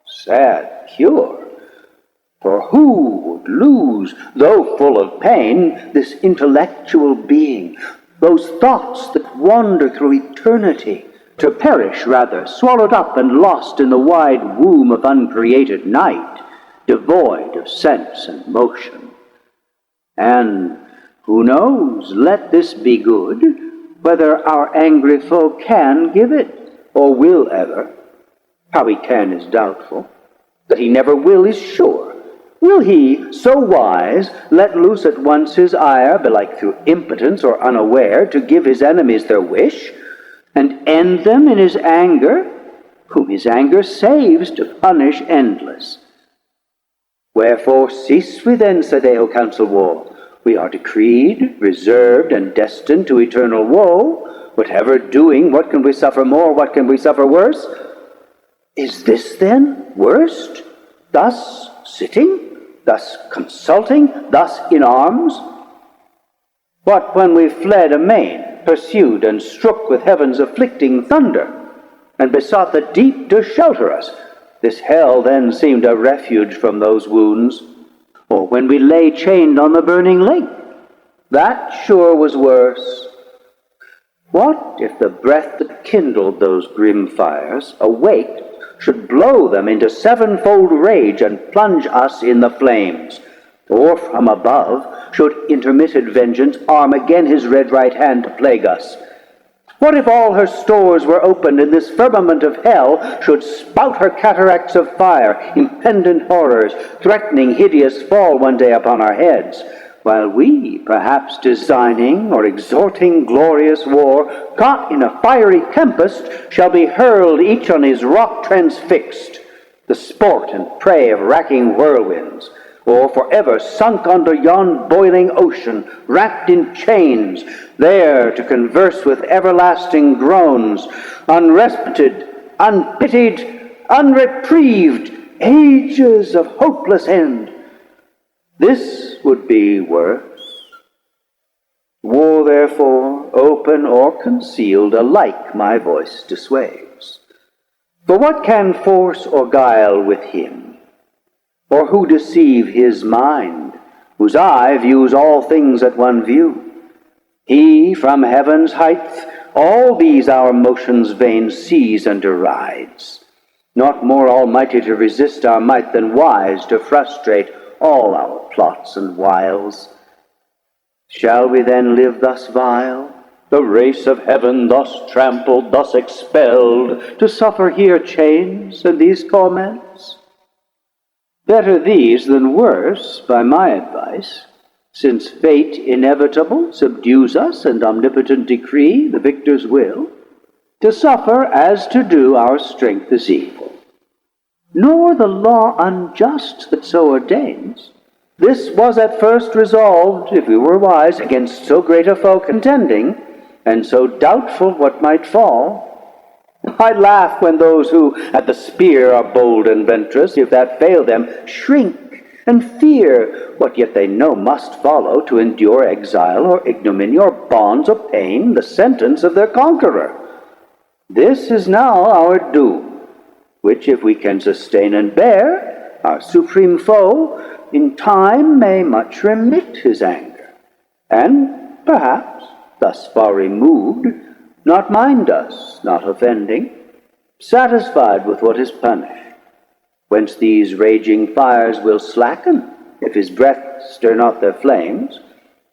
S3: Sad cure, for who would lose, though full of pain, this intellectual being, those thoughts that wander through eternity, to perish rather, swallowed up and lost in the wide womb of uncreated night, devoid of sense and motion? And Who knows, let this be good, whether our angry foe can give it, or will ever. How he can is doubtful. That he never will is sure. Will he, so wise, let loose at once his ire, belike through impotence or unaware, to give his enemies their wish, and end them in his anger, whom his anger saves to punish endless? Wherefore cease we then, said they who counsel war. We are decreed, reserved, and destined to eternal woe. Whatever doing, what can we suffer more, what can we suffer worse? Is this then worst? Thus sitting, thus consulting, thus in arms? What when we fled amain, pursued and struck with heaven's afflicting thunder, and besought the deep to shelter us? This hell then seemed a refuge from those wounds. Or when we lay chained on the burning lake, that sure was worse. What if the breath that kindled those grim fires, awaked, should blow them into sevenfold rage and plunge us in the flames? Or from above should intermitted vengeance arm again his red right hand to plague us? What if all her stores were opened, and this firmament of hell should spout her cataracts of fire, impendent horrors, threatening hideous fall one day upon our heads, while we, perhaps designing or exhorting glorious war, caught in a fiery tempest, shall be hurled each on his rock transfixed, the sport and prey of racking whirlwinds, or forever sunk under yon boiling ocean, wrapped in chains, there to converse with everlasting groans, unrespited, unpitied, unreprieved, ages of hopeless end. This would be worse. War, therefore, open or concealed, alike my voice dissuades. For what can force or guile with him? Or who deceive his mind, whose eye views all things at one view? He from heaven's height all these our motions vain sees and derides, not more almighty to resist our might than wise to frustrate all our plots and wiles. Shall we then live thus vile, the race of heaven thus trampled, thus expelled, to suffer here chains and these torments? Better these than worse, by my advice, since fate inevitable subdues us, and omnipotent decree, the victor's will, to suffer as to do our strength is equal. Nor the law unjust that so ordains. This was at first resolved, if we were wise, against so great a foe contending, and so doubtful what might fall. I laugh when those who at the spear are bold and venturous, if that fail them, shrink and fear what yet they know must follow, to endure exile or ignominy or bonds or pain, the sentence of their conqueror. This is now our doom, which if we can sustain and bear, our supreme foe in time may much remit his anger, and perhaps, thus far removed, not mind us, not offending, satisfied with what is punished, whence these raging fires will slacken, if his breath stir not their flames.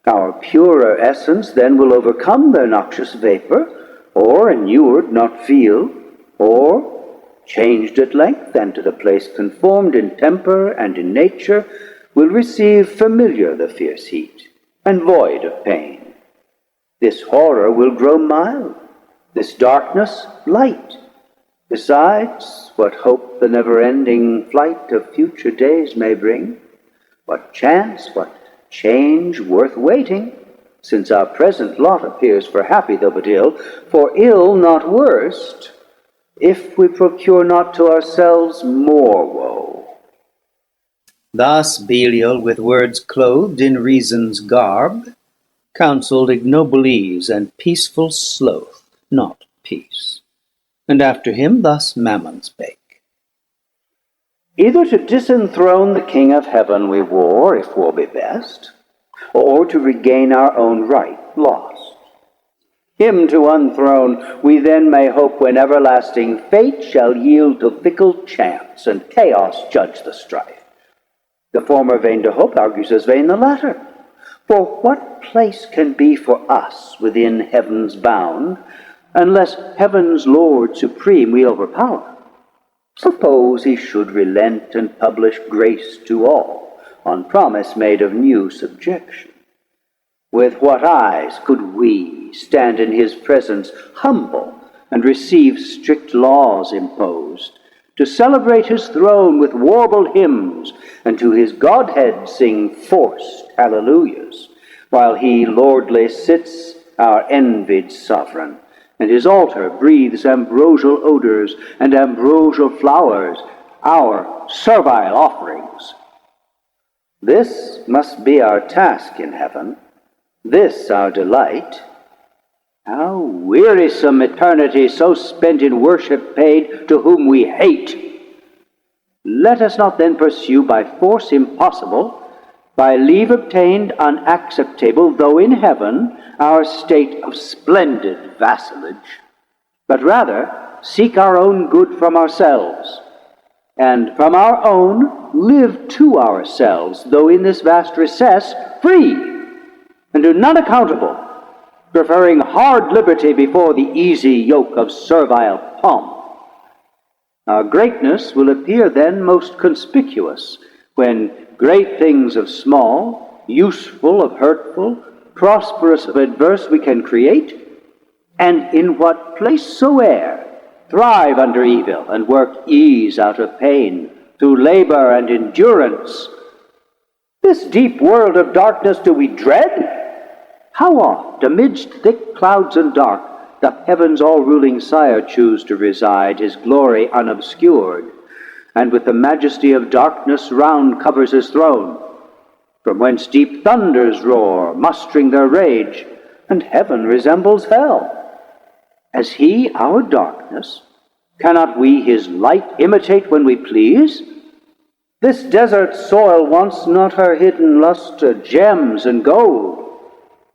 S3: Our purer essence then will overcome their noxious vapor, or inured not feel, or changed at length, and to the place conformed in temper and in nature, will receive familiar the fierce heat, and void of pain. This horror will grow mild, this darkness light. Besides, what hope the never-ending flight of future days may bring? What chance, what change worth waiting, since our present lot appears for happy though but ill, for ill not worst, if we procure not to ourselves more woe.
S2: Thus Belial, with words clothed in reason's garb, counselled ignoble ease and peaceful sloth, not peace. And after him thus Mammon spake.
S3: Either to disenthrone the King of heaven we war, if war be best, or to regain our own right lost. Him to unthrone we then may hope, when everlasting fate shall yield to fickle chance, and chaos judge the strife. The former vain to hope argues as vain the latter. For what place can be for us within heaven's bound, unless heaven's Lord supreme we overpower? Suppose he should relent and publish grace to all, on promise made of new subjection. With what eyes could we stand in his presence humble and receive strict laws imposed, to celebrate his throne with warbled hymns, and to his Godhead sing forced hallelujahs, while he lordly sits, our envied sovereign, and his altar breathes ambrosial odors and ambrosial flowers, our servile offerings? This must be our task in heaven, this our delight. How wearisome eternity so spent in worship paid to whom we hate! Let us not then pursue by force impossible, by leave obtained unacceptable, though in heaven our state of splendid vassalage, but rather seek our own good from ourselves, and from our own live to ourselves, though in this vast recess free, and to none accountable, preferring hard liberty before the easy yoke of servile pomp. Our greatness will appear then most conspicuous, when great things of small, useful of hurtful, prosperous of adverse we can create, and in what place soe'er thrive under evil, and work ease out of pain, through labor and endurance. This deep world of darkness do we dread? How oft, amidst thick clouds and dark, doth heaven's all-ruling Sire choose to reside, his glory unobscured, and with the majesty of darkness round covers his throne, from whence deep thunders roar, mustering their rage, and heaven resembles hell. As he our darkness, cannot we his light imitate when we please? This desert soil wants not her hidden lustre, gems and gold,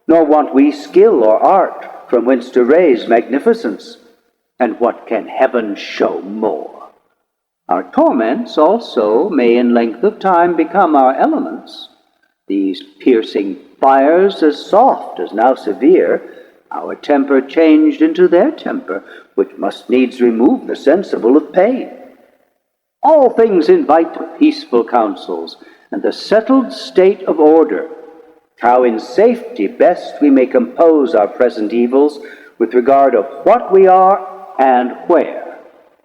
S3: nor want we skill or art from whence to raise magnificence. And what can heaven show more? Our torments also may in length of time become our elements, these piercing fires as soft as now severe, our temper changed into their temper, which must needs remove the sensible of pain. All things invite to peaceful counsels, and the settled state of order, how in safety best we may compose our present evils with regard of what we are and where,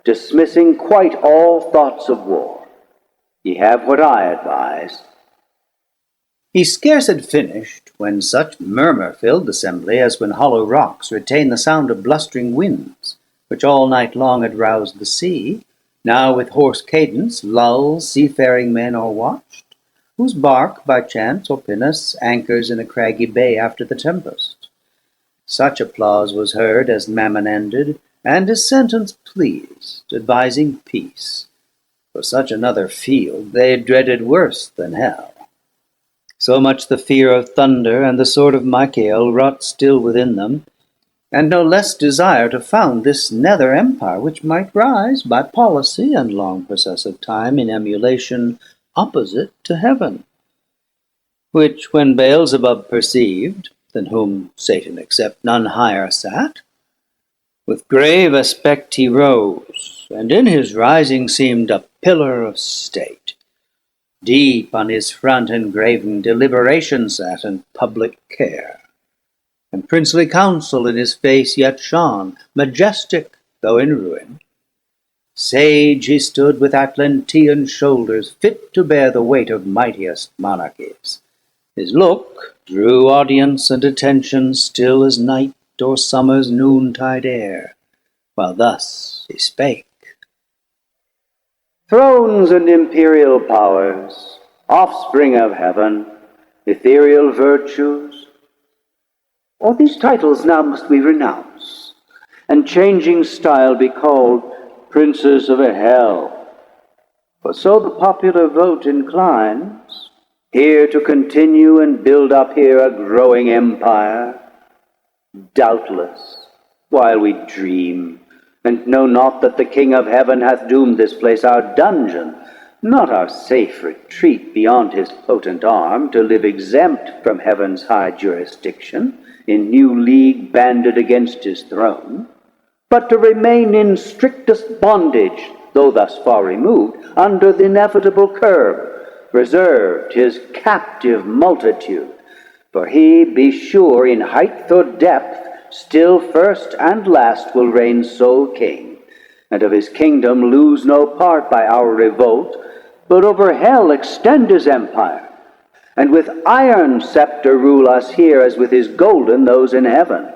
S3: dismissing quite all thoughts of war. Ye have what I advise.
S2: He scarce had finished, when such murmur filled assembly as when hollow rocks retain the sound of blustering winds, which all night long had roused the sea, now with hoarse cadence lulls seafaring men o'erwatched, whose bark by chance or pinnace anchors in a craggy bay after the tempest. Such applause was heard as Mammon ended, and his sentence pleased, advising peace. For such another field they dreaded worse than hell. So much the fear of thunder and the sword of Michael wrought still within them, and no less desire to found this nether empire, which might rise by policy and long process of time in emulation opposite to heaven, which when Beelzebub perceived, than whom Satan except none higher sat, with grave aspect he rose, and in his rising seemed a pillar of state. Deep on his front engraven deliberation sat and public care, and princely counsel in his face yet shone, majestic though in ruin. Sage he stood with Atlantean shoulders, fit to bear the weight of mightiest monarchies. His look drew audience and attention still as night or summer's noontide air, while thus he spake.
S3: Thrones and imperial powers, offspring of heaven, ethereal virtues, all these titles now must we renounce, and changing style be called princes of a hell. For so the popular vote inclines, here to continue and build up here a growing empire. Doubtless, while we dream, and know not that the King of heaven hath doomed this place our dungeon,
S2: not our safe retreat beyond his potent arm, to live exempt from heaven's high jurisdiction, in new league banded against his throne, but to remain in strictest bondage, though thus far removed, under the inevitable curb, reserved his captive multitude. For he, be sure, in height or depth, still first and last will reign sole king, and of his kingdom lose no part by our revolt, but over hell extend his empire, and with iron scepter rule us here as with his golden those in heaven.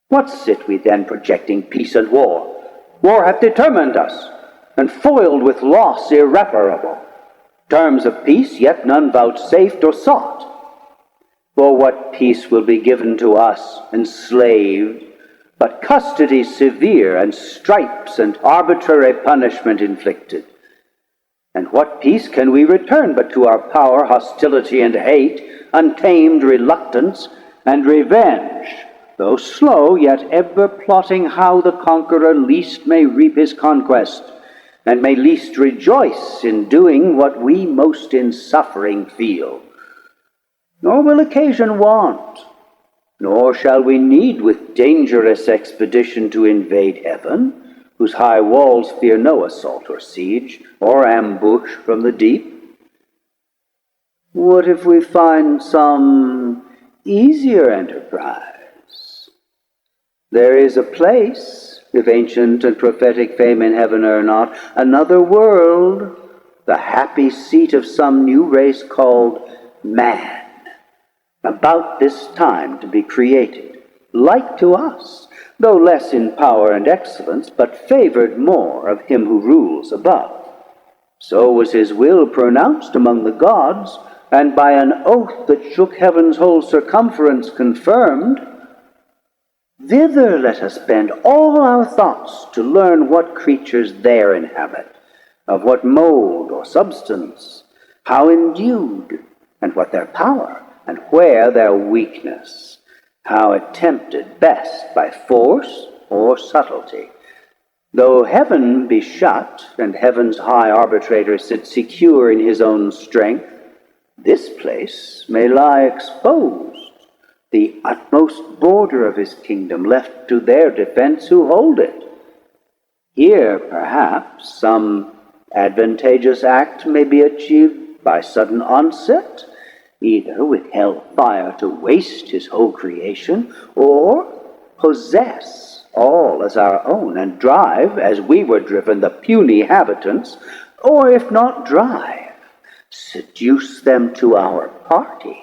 S2: What sit we then projecting peace and war? War hath determined us, and foiled with loss irreparable. Terms of peace yet none vouchsafed or sought. For what peace will be given to us, enslaved, but custody severe, and stripes and arbitrary punishment inflicted? And what peace can we return but to our power, hostility, and hate, untamed reluctance, and revenge, though slow, yet ever plotting how the conqueror least may reap his conquest, and may least rejoice in doing what we most in suffering feel? Nor will occasion want, nor shall we need with dangerous expedition to invade heaven, whose high walls fear no assault or siege, or ambush from the deep. What if we find some easier enterprise? There is a place, if ancient and prophetic fame in heaven err not, another world, the happy seat of some new race called man, about this time to be created, like to us, though less in power and excellence, but favored more of him who rules above. So was his will pronounced among the gods, and by an oath that shook heaven's whole circumference confirmed. Thither let us bend all our thoughts to learn what creatures there inhabit, of what mold or substance, how endued, and what their power, and where their weakness, how attempted best by force or subtlety. Though heaven be shut, and heaven's high arbitrator sit secure in his own strength, this place may lie exposed, the utmost border of his kingdom left to their defense who hold it. Here, perhaps, some advantageous act may be achieved by sudden onset, either with hell fire to waste his whole creation, or possess all as our own, and drive, as we were driven, the puny habitants, or if not drive, seduce them to our party,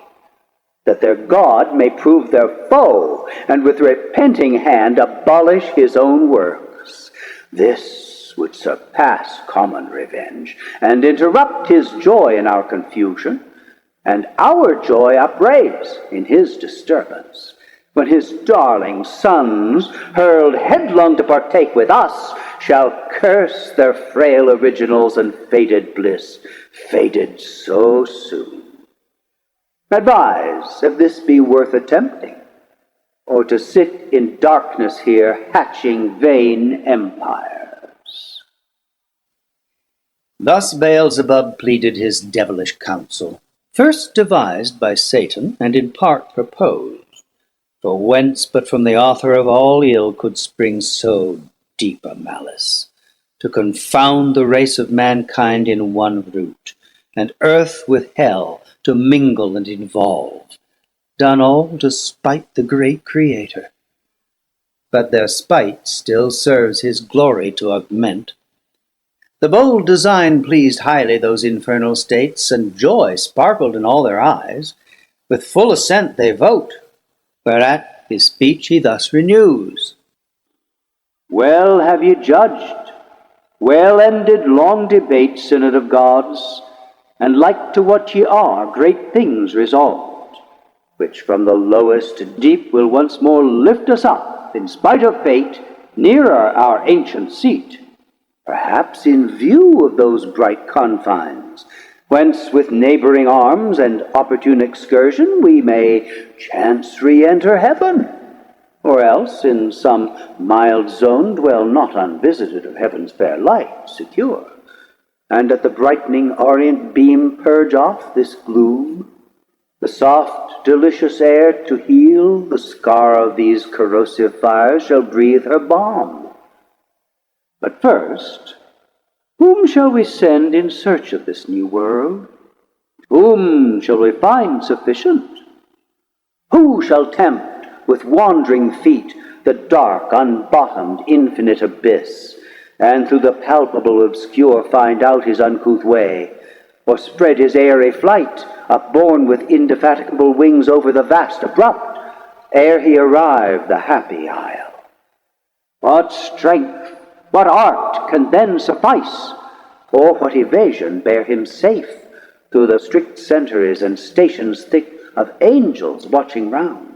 S2: that their God may prove their foe, and with repenting hand abolish his own works. This would surpass common revenge, and interrupt his joy in our confusion, and our joy upraise in his disturbance, when his darling sons, hurled headlong to partake with us, shall curse their frail originals and faded bliss, faded so soon. Advise if this be worth attempting, or to sit in darkness here, hatching vain empires.
S4: Thus Beelzebub pleaded his devilish counsel, first devised by Satan, and in part proposed. For whence but from the author of all ill could spring so deep a malice, to confound the race of mankind in one root, and earth with hell to mingle and involve, done all to spite the great Creator. But their spite still serves his glory to augment. The bold design pleased highly those infernal states, and joy sparkled in all their eyes. With full assent they vote, whereat his speech he thus renews.
S3: Well have ye judged, well ended long debate, synod of gods, and like to what ye are, great things resolved, which from the lowest to deep will once more lift us up, in spite of fate, nearer our ancient seat, perhaps in view of those bright confines, whence with neighboring arms and opportune excursion we may chance re-enter heaven, or else in some mild zone dwell not unvisited of heaven's fair light, secure, and at the brightening orient beam purge off this gloom, the soft, delicious air to heal the scar of these corrosive fires shall breathe her balm. But first, whom shall we send in search of this new world? Whom shall we find sufficient? Who shall tempt with wandering feet the dark, unbottomed, infinite abyss, and through the palpable obscure find out his uncouth way, or spread his airy flight, upborne with indefatigable wings over the vast abrupt, ere he arrive the happy isle? What strength, what art can then suffice, or what evasion bear him safe through the strict centuries and stations thick of angels watching round?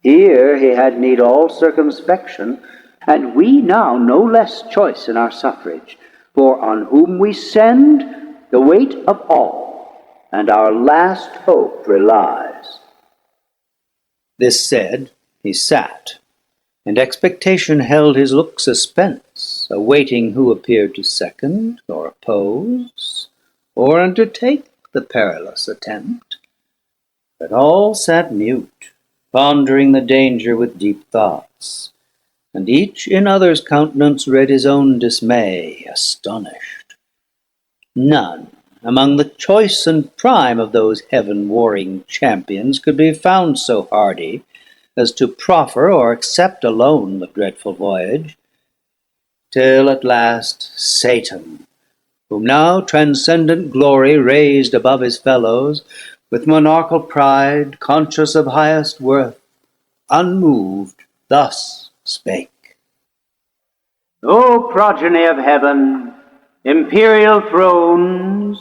S3: Here he had need all circumspection, and we now no less choice in our suffrage, for on whom we send the weight of all, and our last hope relies.
S4: This said, he sat, and expectation held his look suspense, awaiting who appeared to second, or oppose, or undertake the perilous attempt. But all sat mute, pondering the danger with deep thoughts, and each in other's countenance read his own dismay, astonished. None among the choice and prime of those heaven-warring champions could be found so hardy as to proffer or accept alone the dreadful voyage, till at last Satan, whom now transcendent glory raised above his fellows, with monarchal pride, conscious of highest worth, unmoved, thus spake.
S3: O progeny of heaven, imperial thrones,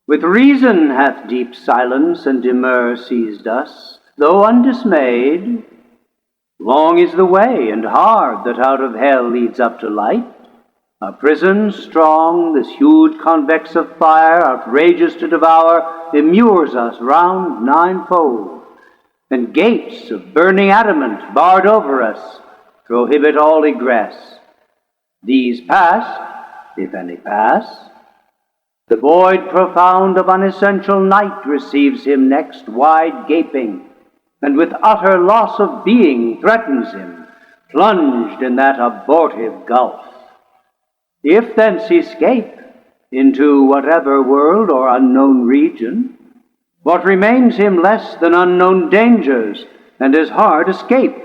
S3: with reason hath deep silence and demur seized us, though undismayed. Long is the way and hard that out of hell leads up to light. A prison strong, this huge convex of fire, outrageous to devour, immures us round ninefold, and gates of burning adamant, barred over us, prohibit all egress. These passed, if any pass, the void profound of unessential night receives him next, wide gaping, and with utter loss of being threatens him, plunged in that abortive gulf. If thence he escape into whatever world or unknown region, what remains him less than unknown dangers, and as hard escape?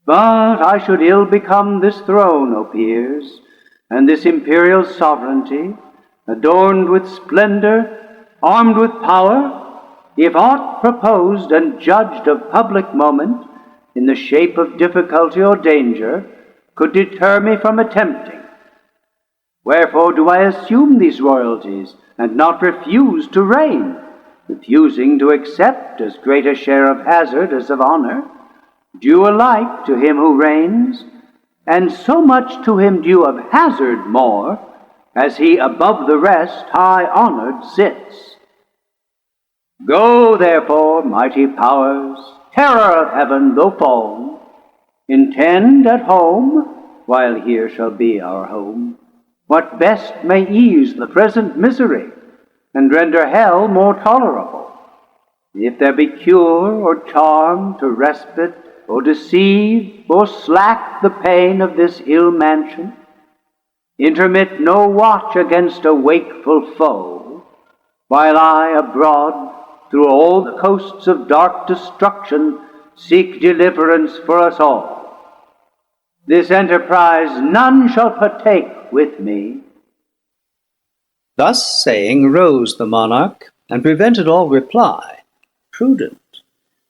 S3: But I should ill become this throne, O peers, and this imperial sovereignty, adorned with splendor, armed with power, if aught proposed and judged of public moment, in the shape of difficulty or danger, could deter me from attempting. Wherefore do I assume these royalties, and not refuse to reign, refusing to accept as great a share of hazard as of honor, due alike to him who reigns, and so much to him due of hazard more, as he above the rest high honored sits. Go therefore, mighty powers, terror of heaven though fallen, intend at home, while here shall be our home, what best may ease the present misery, and render hell more tolerable. If there be cure or charm to respite, or deceive, or slack the pain of this ill mansion, intermit no watch against a wakeful foe, while I abroad through all the coasts of dark destruction seek deliverance for us all. This enterprise none shall partake with me.
S4: Thus saying rose the monarch, and prevented all reply, prudent,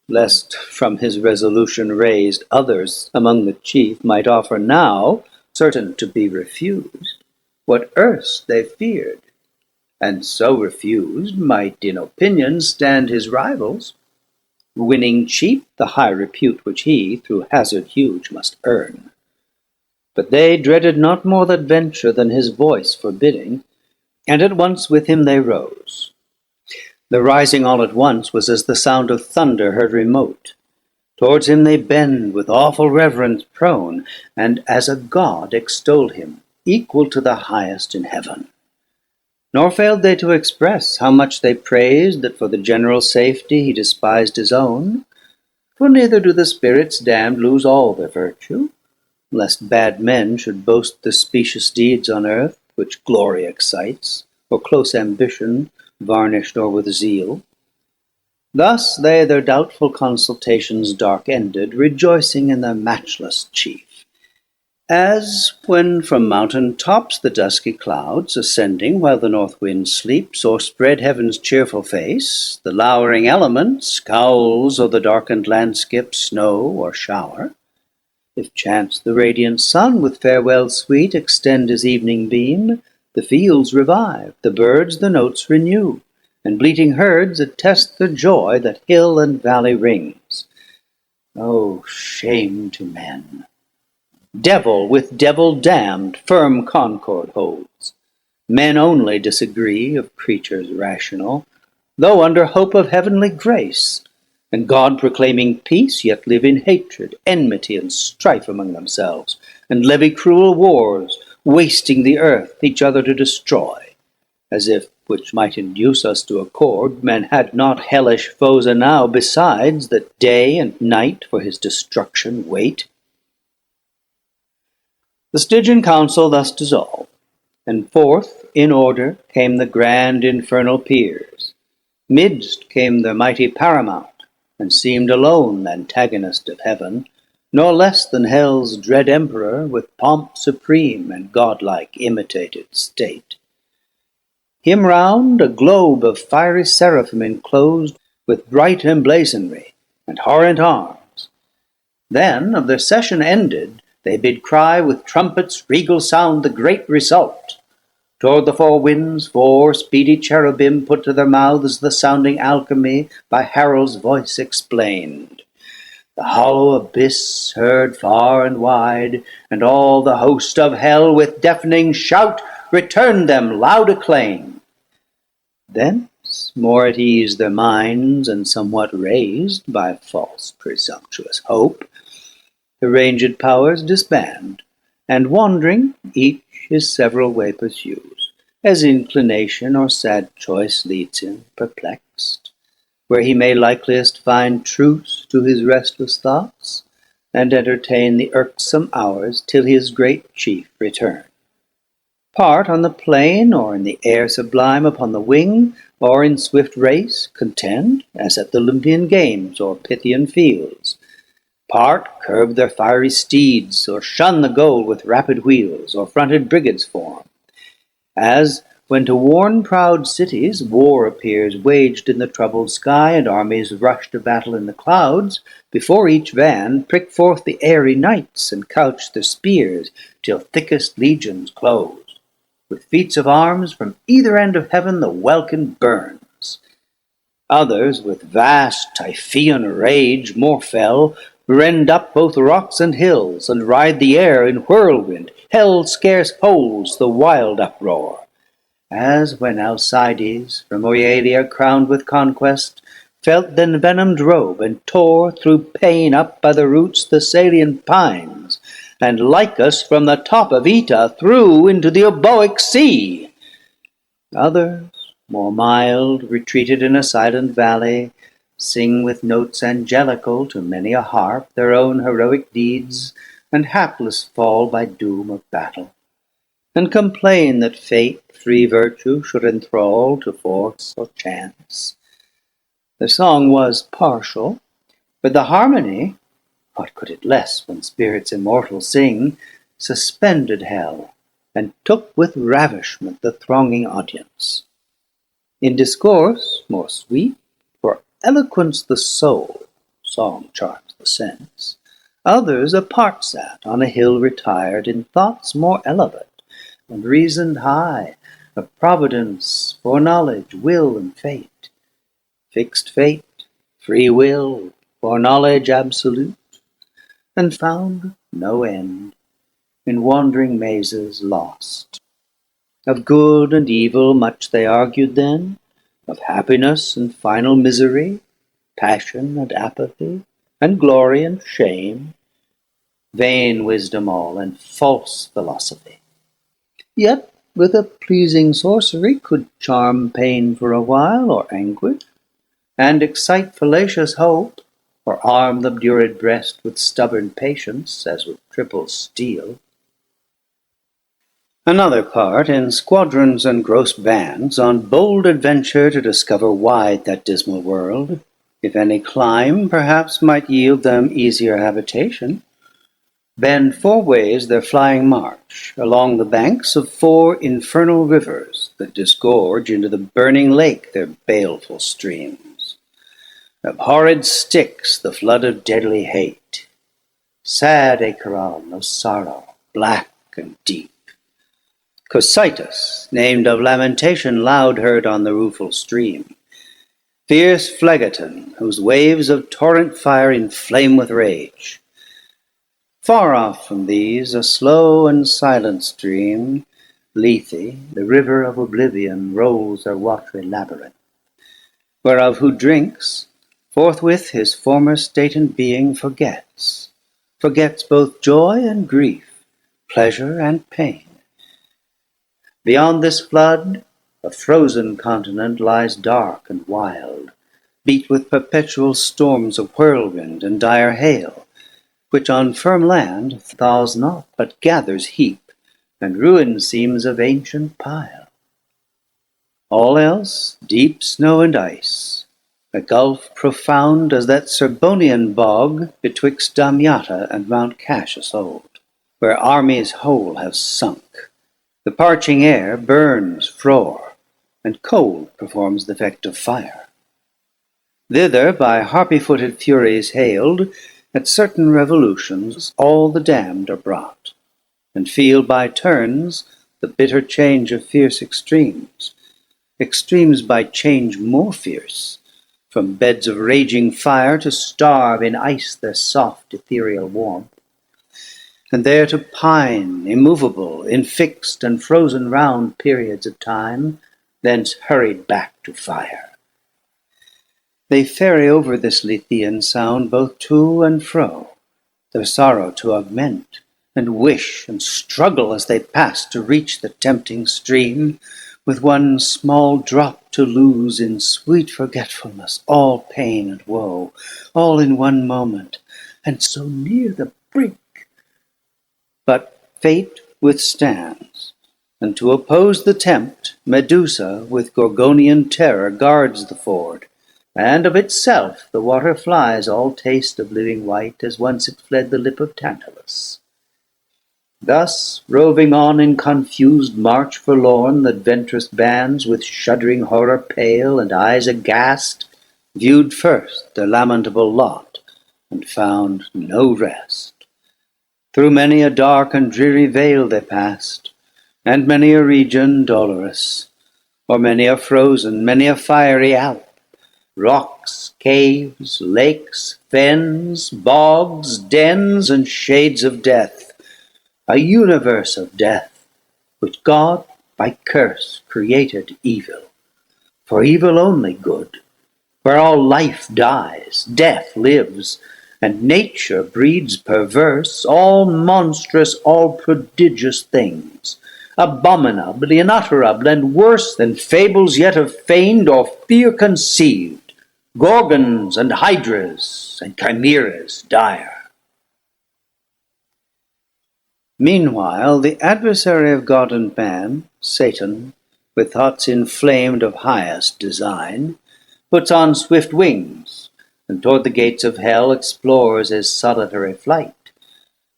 S4: lest from his resolution raised others among the chief might offer now, certain to be refused, what erst they feared, and so refused might in opinion stand his rivals, winning cheap the high repute which he through hazard huge must earn. But they dreaded not more that venture than his voice forbidding, and at once with him they rose. The rising all at once was as the sound of thunder heard remote. Towards him they bend with awful reverence prone, and as a god extol him, equal to the highest in heaven. Nor failed they to express how much they praised that for the general safety he despised his own. For neither do the spirits damned lose all their virtue, lest bad men should boast the specious deeds on earth, which glory excites, or close ambition, varnished o'er with zeal. Thus they their doubtful consultations dark ended, rejoicing in their matchless chief. As when from mountain tops the dusky clouds, ascending while the north wind sleeps, o'erspread heaven's cheerful face, the lowering element scowls o'er the darkened landscape, snow or shower. If chance the radiant sun with farewell sweet extend his evening beam, the fields revive, the birds the notes renew, and bleating herds attest the joy that hill and valley rings. O shame to men! Devil with devil damned firm concord holds. Men only disagree of creatures rational, though under hope of heavenly grace, and God proclaiming peace, yet live in hatred, enmity, and strife among themselves, and levy cruel wars, wasting the earth, each other to destroy, as if, which might induce us to accord, man had not hellish foes enow besides, that day and night for his destruction wait. The Stygian council thus dissolved, and forth in order came the grand infernal peers. Midst came their mighty paramount, and seemed alone antagonist of heaven, nor less than hell's dread emperor, with pomp supreme and godlike imitated state. Him round a globe of fiery seraphim enclosed, with bright emblazonry and horrent arms. Then, of their session ended, they bid cry with trumpets' regal sound the great result. Toward the four winds 4 speedy cherubim put to their mouths the sounding alchemy by herald's voice explained. The hollow abyss heard far and wide, and all the host of hell with deafening shout returned them loud acclaim. Thence, more at ease their minds, and somewhat raised by false presumptuous hope, the ranged powers disband, and wandering, each his several way pursues, as inclination or sad choice leads him, perplexed, where he may likeliest find truce to his restless thoughts, and entertain the irksome hours till his great chief return. Part on the plain, or in the air sublime upon the wing, or in swift race contend, as at the Olympian games or Pythian fields. Part curb their fiery steeds, or shun the goal with rapid wheels, or fronted brigads form. As when to warn proud cities war appears waged in the troubled sky, and armies rush to battle in the clouds, before each van prick forth the airy knights, and couch their spears till thickest legions close. With feats of arms from either end of heaven the welkin burns. Others with vast Typhoean rage more fell, rend up both rocks and hills, and ride the air in whirlwind. Hell scarce holds the wild uproar. As when Alcides, from Oealia crowned with conquest, felt th' envenomed robe, and tore through pain up by the roots Thessalian pines, and Lycus from the top of Oeta threw into the Euboic sea. Others, more mild, retreated in a silent valley, sing with notes angelical to many a harp their own heroic deeds, and hapless fall by doom of battle, and complain that fate free virtue should enthrall to force or chance. The song was partial, but the harmony, what could it less when spirits immortal sing, suspended hell, and took with ravishment the thronging audience. In discourse more sweet, for eloquence the soul, song charms the sense, others apart sat, on a hill retired, in thoughts more elevate, and reasoned high, of providence, foreknowledge, will, and fate. Fixed fate, free will, foreknowledge absolute, and found no end, in wandering mazes lost. Of good and evil much they argued then, of happiness and final misery, passion and apathy, and glory and shame, vain wisdom all, and false philosophy. Yet with a pleasing sorcery could charm pain for a while, or anguish, and excite fallacious hope, or arm the obdurate breast with stubborn patience, as with triple steel. Another part, in squadrons and gross bands, on bold adventure to discover wide that dismal world, if any clime perhaps might yield them easier habitation, bend 4 ways their flying march, along the banks of 4 infernal rivers that disgorge into the burning lake their baleful streams. Abhorred Styx, the flood of deadly hate, sad Acheron of sorrow, black and deep, Cocytus, named of lamentation loud heard on the rueful stream, fierce Phlegethon, whose waves of torrent fire inflame with rage. Far off from these, a slow and silent stream, Lethe, the river of oblivion, rolls her watery labyrinth, whereof who drinks, forthwith his former state and being forgets both joy and grief, pleasure and pain. Beyond this flood, a frozen continent lies dark and wild, beat with perpetual storms of whirlwind and dire hail, which on firm land thaws not, but gathers heap, and ruin seems of ancient pile. All else, deep snow and ice, a gulf profound as that Serbonian bog betwixt Damiata and Mount Cassius old, where armies whole have sunk. The parching air burns frore, and cold performs the effect of fire. Thither by harpy-footed furies hailed, at certain revolutions all the damned are brought, and feel by turns the bitter change of fierce extremes by change more fierce, from beds of raging fire to starve in ice their soft ethereal warmth, and there to pine, immovable, in fixed and frozen round periods of time, thence hurried back to fire. They ferry over this Lethean sound both to and fro, their sorrow to augment, and wish and struggle as they pass to reach the tempting stream, with one small drop to lose in sweet forgetfulness all pain and woe, all in one moment, and so near the brink. But fate withstands, and to oppose the tempt, Medusa with Gorgonian terror guards the ford, and of itself the water flies all taste of living white, as once it fled the lip of Tantalus. Thus, roving on in confused march forlorn, the adventurous bands, with shuddering horror pale and eyes aghast, viewed first their lamentable lot, and found no rest. Through many a dark and dreary vale they passed, and many a region dolorous, or many a frozen, many a fiery Alp, rocks, caves, lakes, fens, bogs, dens, and shades of death, a universe of death, which God by curse created evil, for evil only good, where all life dies, death lives, and nature breeds perverse, all monstrous, all prodigious things, abominable, unutterable, and worse than fables yet have feigned or fear conceived, gorgons and hydras and chimeras dire. Meanwhile, the adversary of God and man, Satan, with thoughts inflamed of highest design, puts on swift wings, and toward the gates of hell explores his solitary flight.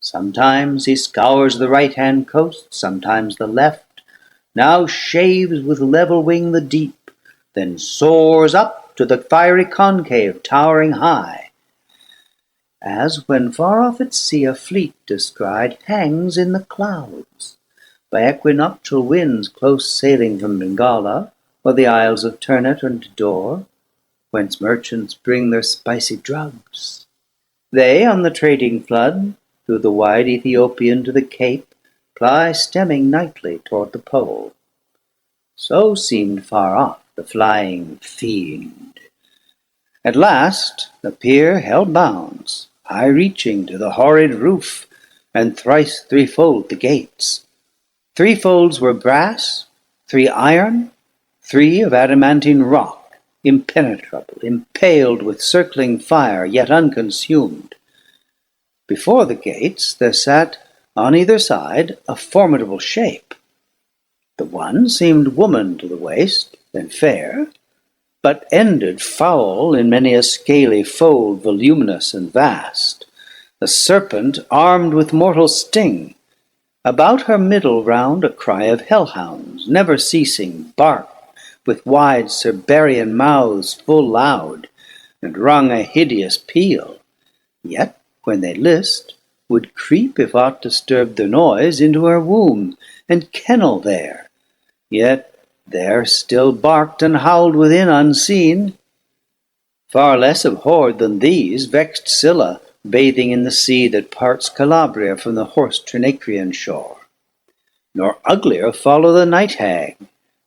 S4: Sometimes he scours the right-hand coast, sometimes the left, now shaves with level wing the deep, then soars up to the fiery concave, towering high, as when far off at sea a fleet descried hangs in the clouds, by equinoctial winds close sailing from Bengala, or the isles of Ternate and Tidor, whence merchants bring their spicy drugs. They on the trading flood, through the wide Ethiopian to the Cape, ply stemming nightly toward the pole. So seemed far off the flying fiend. At last the pier held bounds, high reaching to the horrid roof, and thrice threefold the gates. 3 folds were brass, 3 iron, 3 of adamantine rock, impenetrable, impaled with circling fire, yet unconsumed. Before the gates there sat, on either side, a formidable shape. The one seemed woman to the waist, and fair, but ended foul in many a scaly fold, voluminous and vast. A serpent armed with mortal sting. About her middle round a cry of hellhounds, never ceasing, barked, with wide Cerberian mouths full loud, and rung a hideous peal. Yet, when they list, would creep, if aught disturbed their noise, into her womb, and kennel there. Yet there still barked and howled within unseen. Far less abhorred than these vexed Scylla, bathing in the sea that parts Calabria from the hoarse Trinacrian shore. Nor uglier follow the night hag,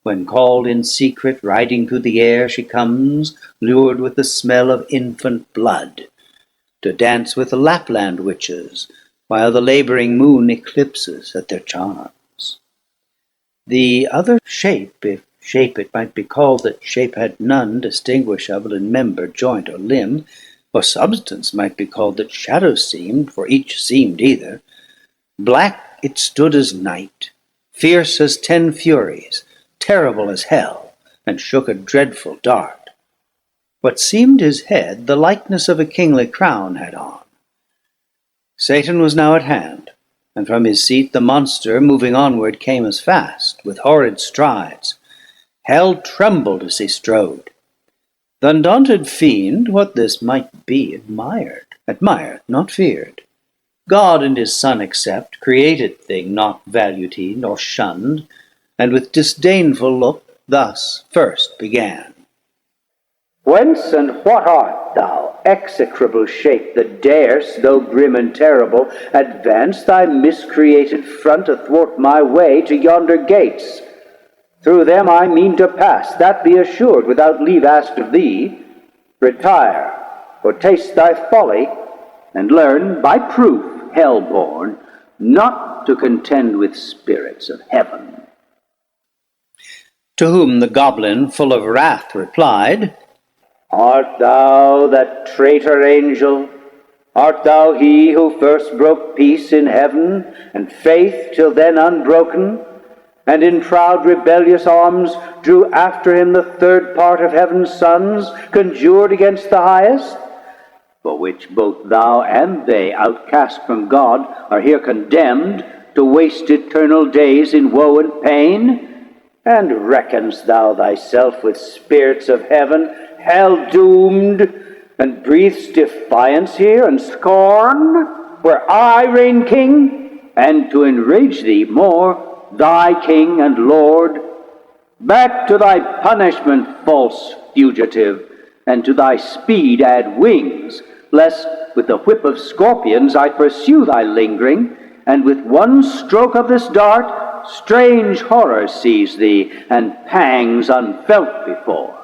S4: when called in secret, riding through the air she comes, lured with the smell of infant blood, to dance with the Lapland witches, while the labouring moon eclipses at their charms. The other shape, if shape it might be called that shape had none distinguishable in member, joint, or limb, or substance might be called that shadow seemed, for each seemed either. Black it stood as night, fierce as 10 furies, terrible as hell, and shook a dreadful dart. What seemed his head the likeness of a kingly crown had on. Satan was now at hand, and from his seat the monster, moving onward, came as fast, with horrid strides. Hell trembled as he strode. The undaunted fiend, what this might be, admired, not feared. God and his Son except, created thing not valued he, nor shunned, and with disdainful look thus first began.
S3: Whence and what art thou, execrable shape, that darest, though grim and terrible, advance thy miscreated front athwart my way to yonder gates? Through them I mean to pass, that be assured, without leave asked of thee. Retire, or taste thy folly, and learn, by proof, hell-born, not to contend with spirits of heaven.
S4: To whom the goblin, full of wrath, replied,
S3: Art thou that traitor angel? Art thou he who first broke peace in heaven, and faith till then unbroken, and in proud rebellious arms drew after him the 3rd part of heaven's sons, conjured against the highest? For which both thou and they, outcast from God, are here condemned to waste eternal days in woe and pain? And reckons thou thyself with spirits of heaven, hell-doomed, and breathest defiance here and scorn, where I reign king, and to enrage thee more, thy king and lord? Back to thy punishment, false fugitive, and to thy speed add wings, lest with the whip of scorpions I pursue thy lingering, and with one stroke of this dart strange horror seize thee, and pangs unfelt before.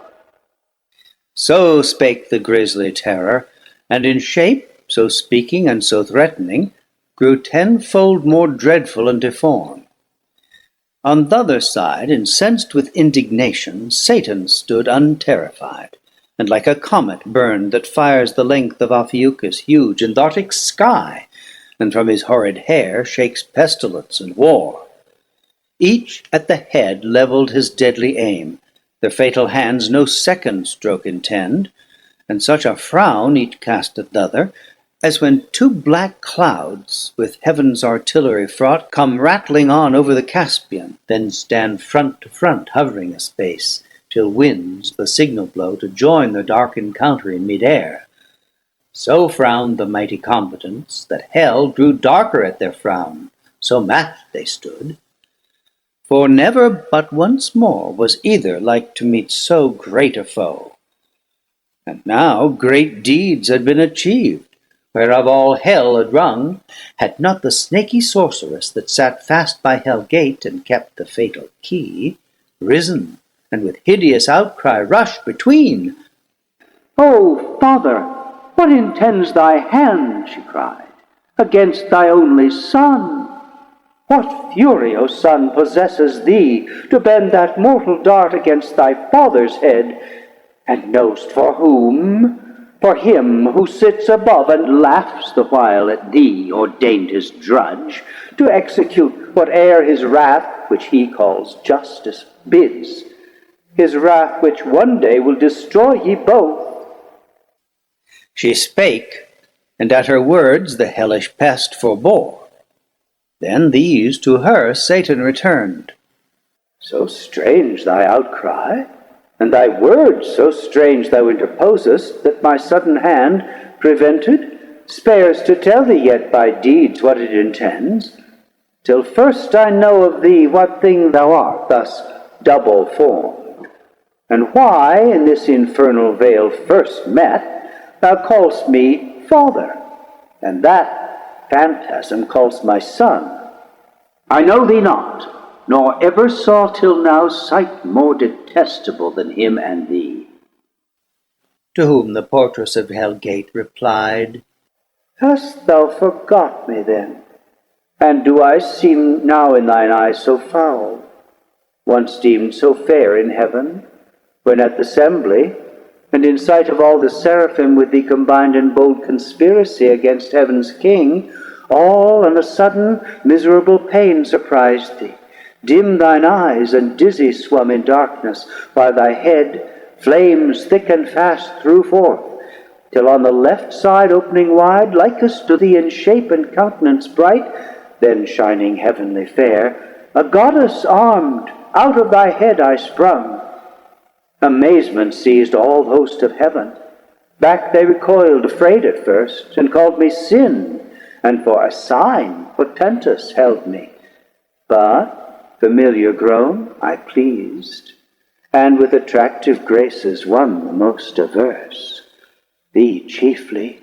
S4: So spake the grisly terror, and in shape, so speaking and so threatening, grew 10-fold more dreadful and deformed. On th' other side, incensed with indignation, Satan stood unterrified, and like a comet burned that fires the length of Ophiuchus huge and the Arctic sky, and from his horrid hair shakes pestilence and war. Each at the head levelled his deadly aim, their fatal hands no second stroke intend, and such a frown each cast at t'other, as when 2 black clouds, with heaven's artillery fraught, come rattling on over the Caspian, then stand front to front, hovering a space, till winds the signal blow to join their dark encounter in mid-air. So frowned the mighty combatants, that hell grew darker at their frown, so matched they stood. For never but once more was either like to meet so great a foe. And now great deeds had been achieved, whereof all hell had rung, had not the snaky sorceress that sat fast by hell gate and kept the fatal key, risen, and with hideous outcry rushed between.
S3: O Father, what intends thy hand, she cried, against thy only Son? What fury, O son, possesses thee to bend that mortal dart against thy father's head? And know'st for whom? For him who sits above and laughs the while at thee, ordained his drudge, to execute whate'er his wrath, which he calls justice, bids, his wrath which one day will destroy ye both.
S4: She spake, and at her words the hellish pest forbore. Then these to her Satan returned.
S3: So strange thy outcry, and thy words so strange thou interposest, that my sudden hand, prevented, spares to tell thee yet by deeds what it intends, till first I know of thee what thing thou art, thus double formed, and why in this infernal vale first met thou call'st me father, and that phantasm call'st my son. I know thee not, nor ever saw till now sight more detestable than him and thee.
S4: To whom the portress of Hellgate replied,
S3: Hast thou forgot me then? And do I seem now in thine eyes so foul, once deemed so fair in heaven, when at the assembly, and in sight of all the seraphim with thee combined in bold conspiracy against heaven's king, all on a sudden miserable pain surprised thee, dim thine eyes, and dizzy swum in darkness, while thy head flames thick and fast threw forth, till on the left side opening wide, likest to thee in shape and countenance bright, then shining heavenly fair, a goddess armed, out of thy head I sprung. Amazement seized all host of heaven. Back they recoiled, afraid at first, and called me sin, and for a sign portentous held me. But, familiar grown, I pleased, and with attractive graces won the most averse. Thee chiefly,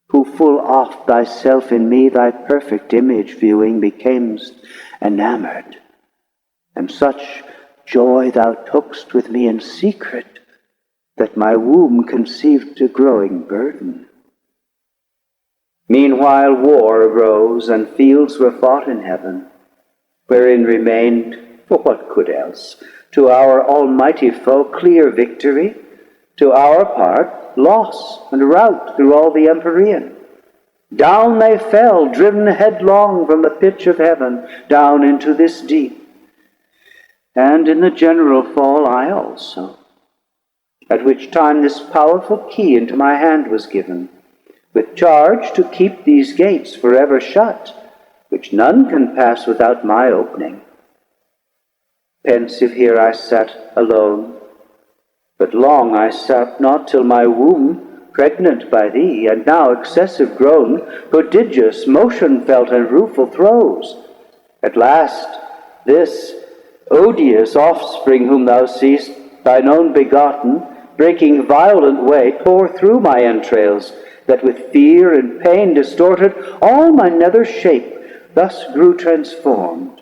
S3: who full oft thyself in me thy perfect image viewing becamest enamored, and such joy thou took'st with me in secret, that my womb conceived a growing burden. Meanwhile war arose, and fields were fought in heaven, wherein remained, for what could else, to our almighty foe clear victory, to our part loss and rout through all the Empyrean. Down they fell, driven headlong from the pitch of heaven, down into this deep. And in the general fall I also, at which time this powerful key into my hand was given, with charge to keep these gates forever shut, which none can pass without my opening. Pensive here I sat alone, but long I sat not, till my womb, pregnant by thee, and now excessive grown, prodigious motion felt and rueful throes. At last this odious offspring whom thou seest, thine own begotten, breaking violent way, tore through my entrails, that with fear and pain distorted, all my nether shape thus grew transformed.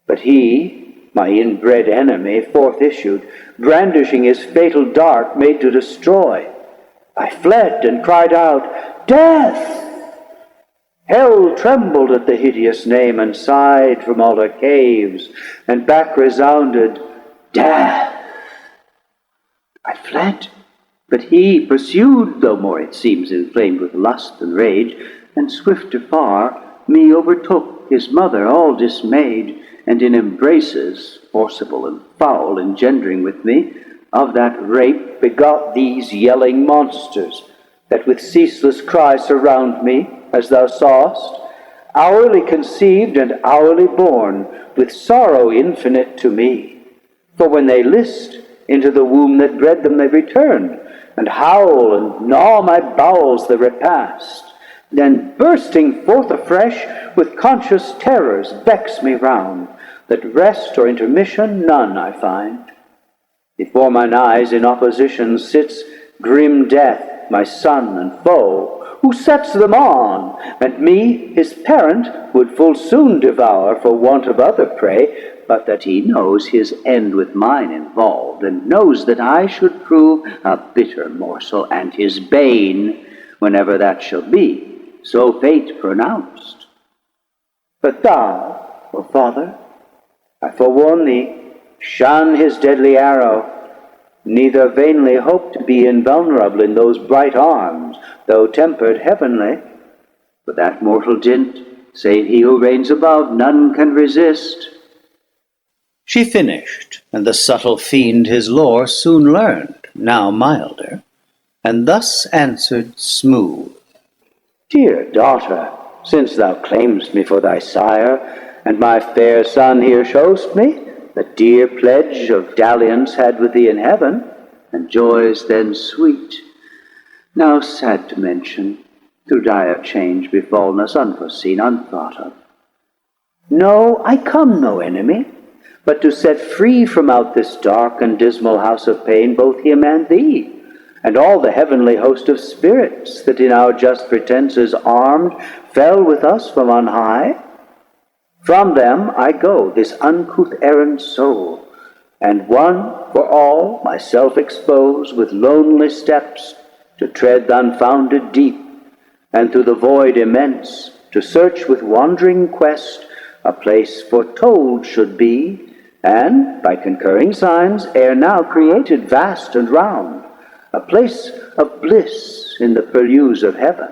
S3: But he, my inbred enemy, forth issued, brandishing his fatal dart made to destroy. I fled and cried out, Death! Hell trembled at the hideous name, and sighed from all her caves, and back resounded, Death! I fled, but he pursued, though more it seems inflamed with lust and rage, and swifter far me overtook his mother, all dismayed, and in embraces, forcible and foul, engendering with me, of that rape begot these yelling monsters, that with ceaseless cry surround me, as thou sawest, hourly conceived and hourly born, with sorrow infinite to me. For when they list, into the womb that bred them they return, and howl and gnaw my bowels the repast. Then bursting forth afresh, with conscious terrors vex me round, that rest or intermission none I find. Before mine eyes in opposition sits grim death, my son and foe, who sets them on, and me, his parent, would full soon devour for want of other prey, but that he knows his end with mine involved, and knows that I should prove a bitter morsel, and his bane, whenever that shall be, so fate pronounced. But thou, O Father, I forewarn thee, shun his deadly arrow, neither vainly hope to be invulnerable in those bright arms, though tempered heavenly. For that mortal dint, save he who reigns above, none can resist.
S4: She finished, and the subtle fiend his lore soon learned, now milder, and thus answered smooth.
S3: Dear daughter, since thou claim'st me for thy sire, and my fair son here show'st me, the dear pledge of dalliance had with thee in heaven, and joys then sweet, now sad to mention, through dire change befallen us, unforeseen, unthought of. No, I come no enemy, but to set free from out this dark and dismal house of pain both him and thee, and all the heavenly host of spirits that in our just pretenses armed fell with us from on high. From them I go, this uncouth errant soul, and one for all myself expose with lonely steps to tread the unfounded deep, and through the void immense to search with wandering quest a place foretold should be, and by concurring signs ere now created vast and round, a place of bliss in the purlieus of heaven,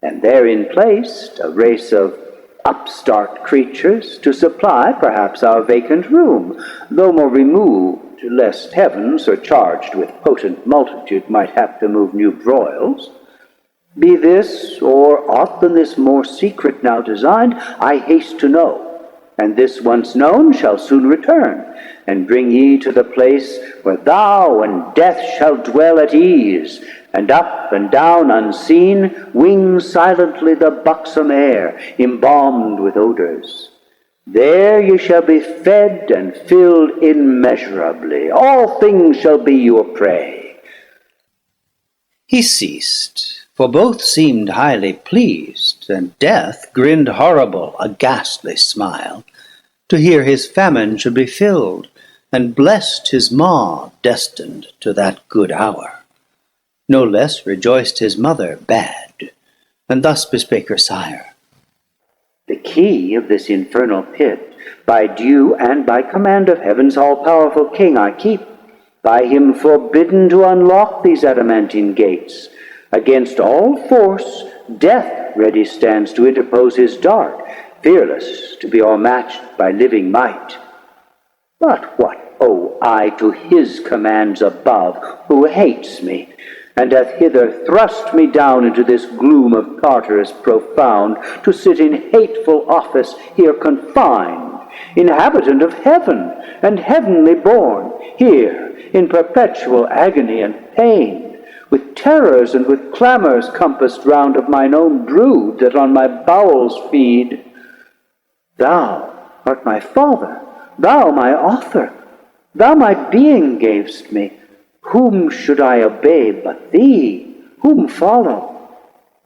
S3: and therein placed a race of upstart creatures to supply perhaps our vacant room, though more removed, lest heaven, surcharged with potent multitude, might have to move new broils. Be this or aught than this more secret now designed, I haste to know, and this once known shall soon return, and bring ye to the place where thou and death shall dwell at ease, and up and down unseen wing silently the buxom air, embalmed with odors. There ye shall be fed and filled immeasurably. All things shall be your prey.
S4: He ceased, for both seemed highly pleased, and Death grinned horrible, a ghastly smile, to hear his famine should be filled, and blessed his maw destined to that good hour. No less rejoiced his mother bad, and thus bespake her sire.
S3: The key of this infernal pit, by due and by command of heaven's all-powerful King I keep, by him forbidden to unlock these adamantine gates. Against all force, death ready stands to interpose his dart, fearless to be o'ermatched by living might. But what owe I to his commands above, who hates me, and hath hither thrust me down into this gloom of Tartarus profound, to sit in hateful office here confined, inhabitant of heaven, and heavenly born, here in perpetual agony and pain, with terrors and with clamours compassed round of mine own brood that on my bowels feed? Thou art my father, thou my author, thou my being gavest me. Whom should I obey but thee? Whom follow?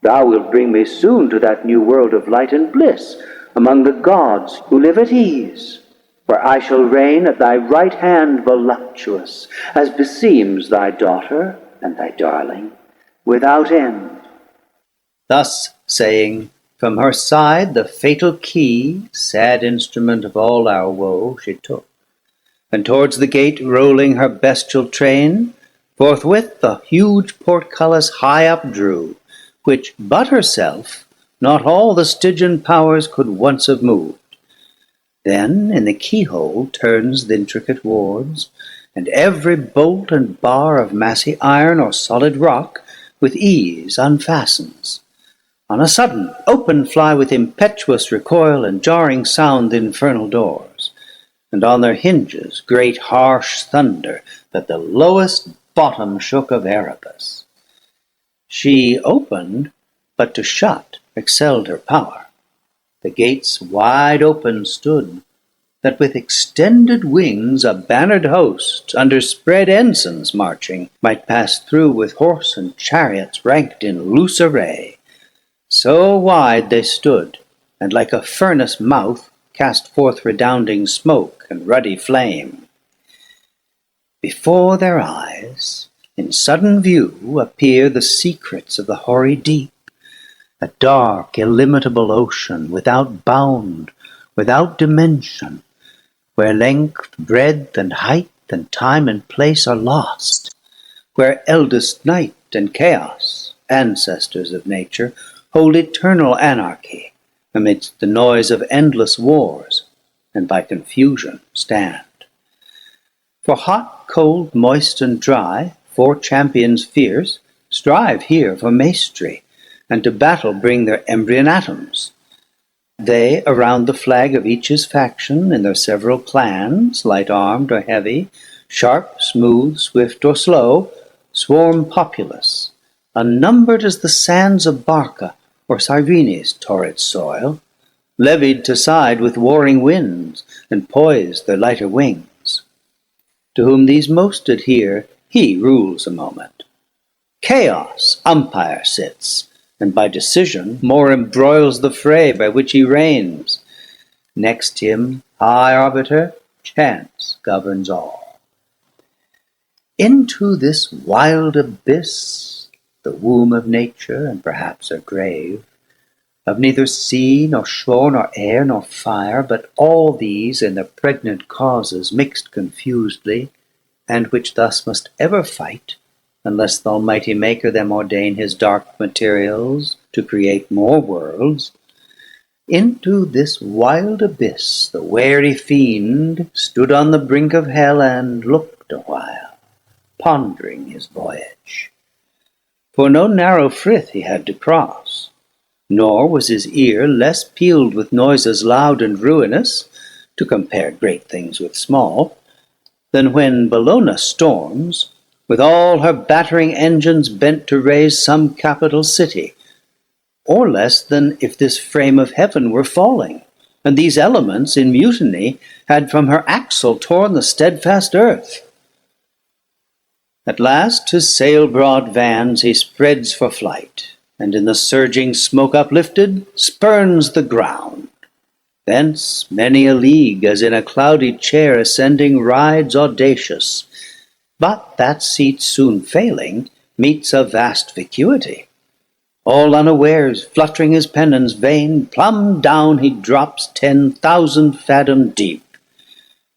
S3: Thou wilt bring me soon to that new world of light and bliss, among the gods who live at ease, where I shall reign at thy right hand voluptuous, as beseems thy daughter and thy darling, without end.
S4: Thus saying, from her side the fatal key, sad instrument of all our woe, she took, and towards the gate rolling her bestial train, forthwith the huge portcullis high up drew, which but herself not all the Stygian powers could once have moved. Then in the keyhole turns th' intricate wards, and every bolt and bar of massy iron or solid rock with ease unfastens. On a sudden open fly with impetuous recoil and jarring sound the infernal doors, and on their hinges great harsh thunder, that the lowest bottom shook of Erebus. She opened, but to shut excelled her power. The gates wide open stood, that with extended wings a bannered host, under spread ensigns marching, might pass through with horse and chariots ranked in loose array. So wide they stood, and like a furnace mouth cast forth redounding smoke and ruddy flame. Before their eyes, in sudden view, appear the secrets of the hoary deep, a dark, illimitable ocean without bound, without dimension, where length, breadth, and height, and time and place are lost, where eldest night and chaos, ancestors of nature, hold eternal anarchy amidst the noise of endless wars, and by confusion stand. For hot, cold, moist, and dry, 4 champions fierce strive here for mastery, and to battle bring their embryon atoms. They around the flag of each his faction, in their several clans, light-armed or heavy, sharp, smooth, swift, or slow, swarm populous, unnumbered as the sands of Barca or Cyrene's torrid soil, levied to side with warring winds, and poise their lighter wings. To whom these most adhere, he rules a moment. Chaos umpire sits, and by decision more embroils the fray by which he reigns. Next him, high arbiter, chance governs all. Into this wild abyss, the womb of nature, and perhaps her grave, of neither sea, nor shore, nor air, nor fire, but all these and their pregnant causes mixed confusedly, and which thus must ever fight, unless the Almighty Maker them ordain his dark materials to create more worlds. Into this wild abyss the wary fiend stood on the brink of hell, and looked a while, pondering his voyage. For no narrow frith he had to cross, nor was his ear less peeled with noises loud and ruinous, to compare great things with small, than when Bellona storms, with all her battering engines bent to raise some capital city, or less than if this frame of heaven were falling, and these elements in mutiny had from her axle torn the steadfast earth. At last his sail-broad vans he spreads for flight, and in the surging smoke uplifted, spurns the ground. Thence many a league, as in a cloudy chair ascending, rides audacious, but that seat soon failing, meets a vast vacuity. All unawares, fluttering his pennons vain, plumb down he drops 10,000 fathom deep.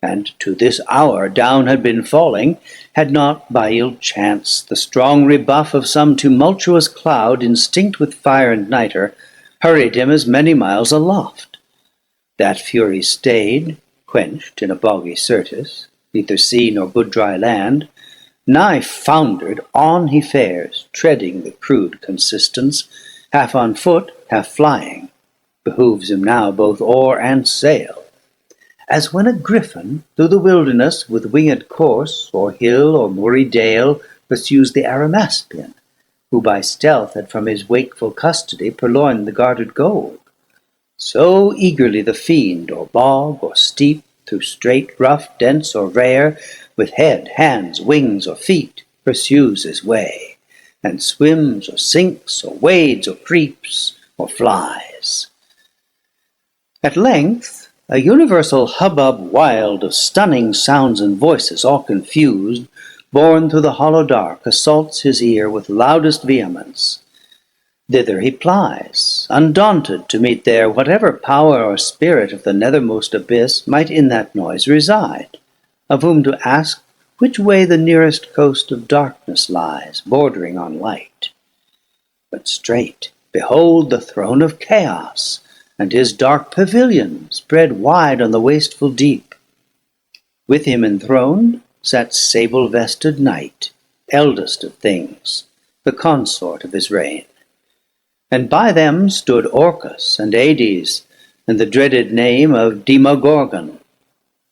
S4: And to this hour down had been falling, had not by ill chance the strong rebuff of some tumultuous cloud, instinct with fire and nitre, hurried him as many miles aloft. That fury stayed, quenched in a boggy Syrtis, neither sea nor good dry land. Nigh foundered, on he fares, treading the crude consistence, half on foot, half flying. Behooves him now both oar and sail. As when a griffin through the wilderness with winged course, or hill or moory dale, pursues the Arimaspian, who by stealth had from his wakeful custody purloined the guarded gold. So eagerly the fiend, or bog, or steep, through strait, rough, dense, or rare, with head, hands, wings, or feet, pursues his way, and swims, or sinks, or wades, or creeps, or flies. At length, a universal hubbub wild of stunning sounds and voices, all confused, borne through the hollow dark, assaults his ear with loudest vehemence. Thither he plies, undaunted to meet there whatever power or spirit of the nethermost abyss might in that noise reside, of whom to ask which way the nearest coast of darkness lies, bordering on light. But straight, behold the throne of chaos, and his dark pavilion spread wide on the wasteful deep. With him enthroned sat sable-vested Night, eldest of things, the consort of his reign. And by them stood Orcus and Hades, and the dreaded name of Demogorgon.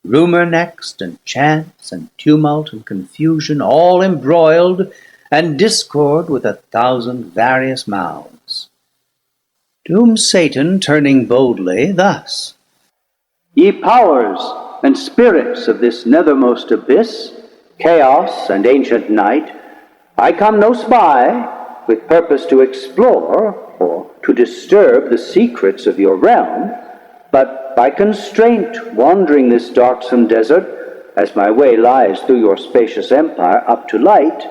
S4: Rumor next, and chance, and tumult, and confusion, all embroiled, and discord with 1,000 various mouths. To whom Satan, turning boldly, thus:
S3: Ye powers and spirits of this nethermost abyss, chaos and ancient night, I come no spy, with purpose to explore, or to disturb the secrets of your realm, but by constraint wandering this darksome desert, as my way lies through your spacious empire up to light,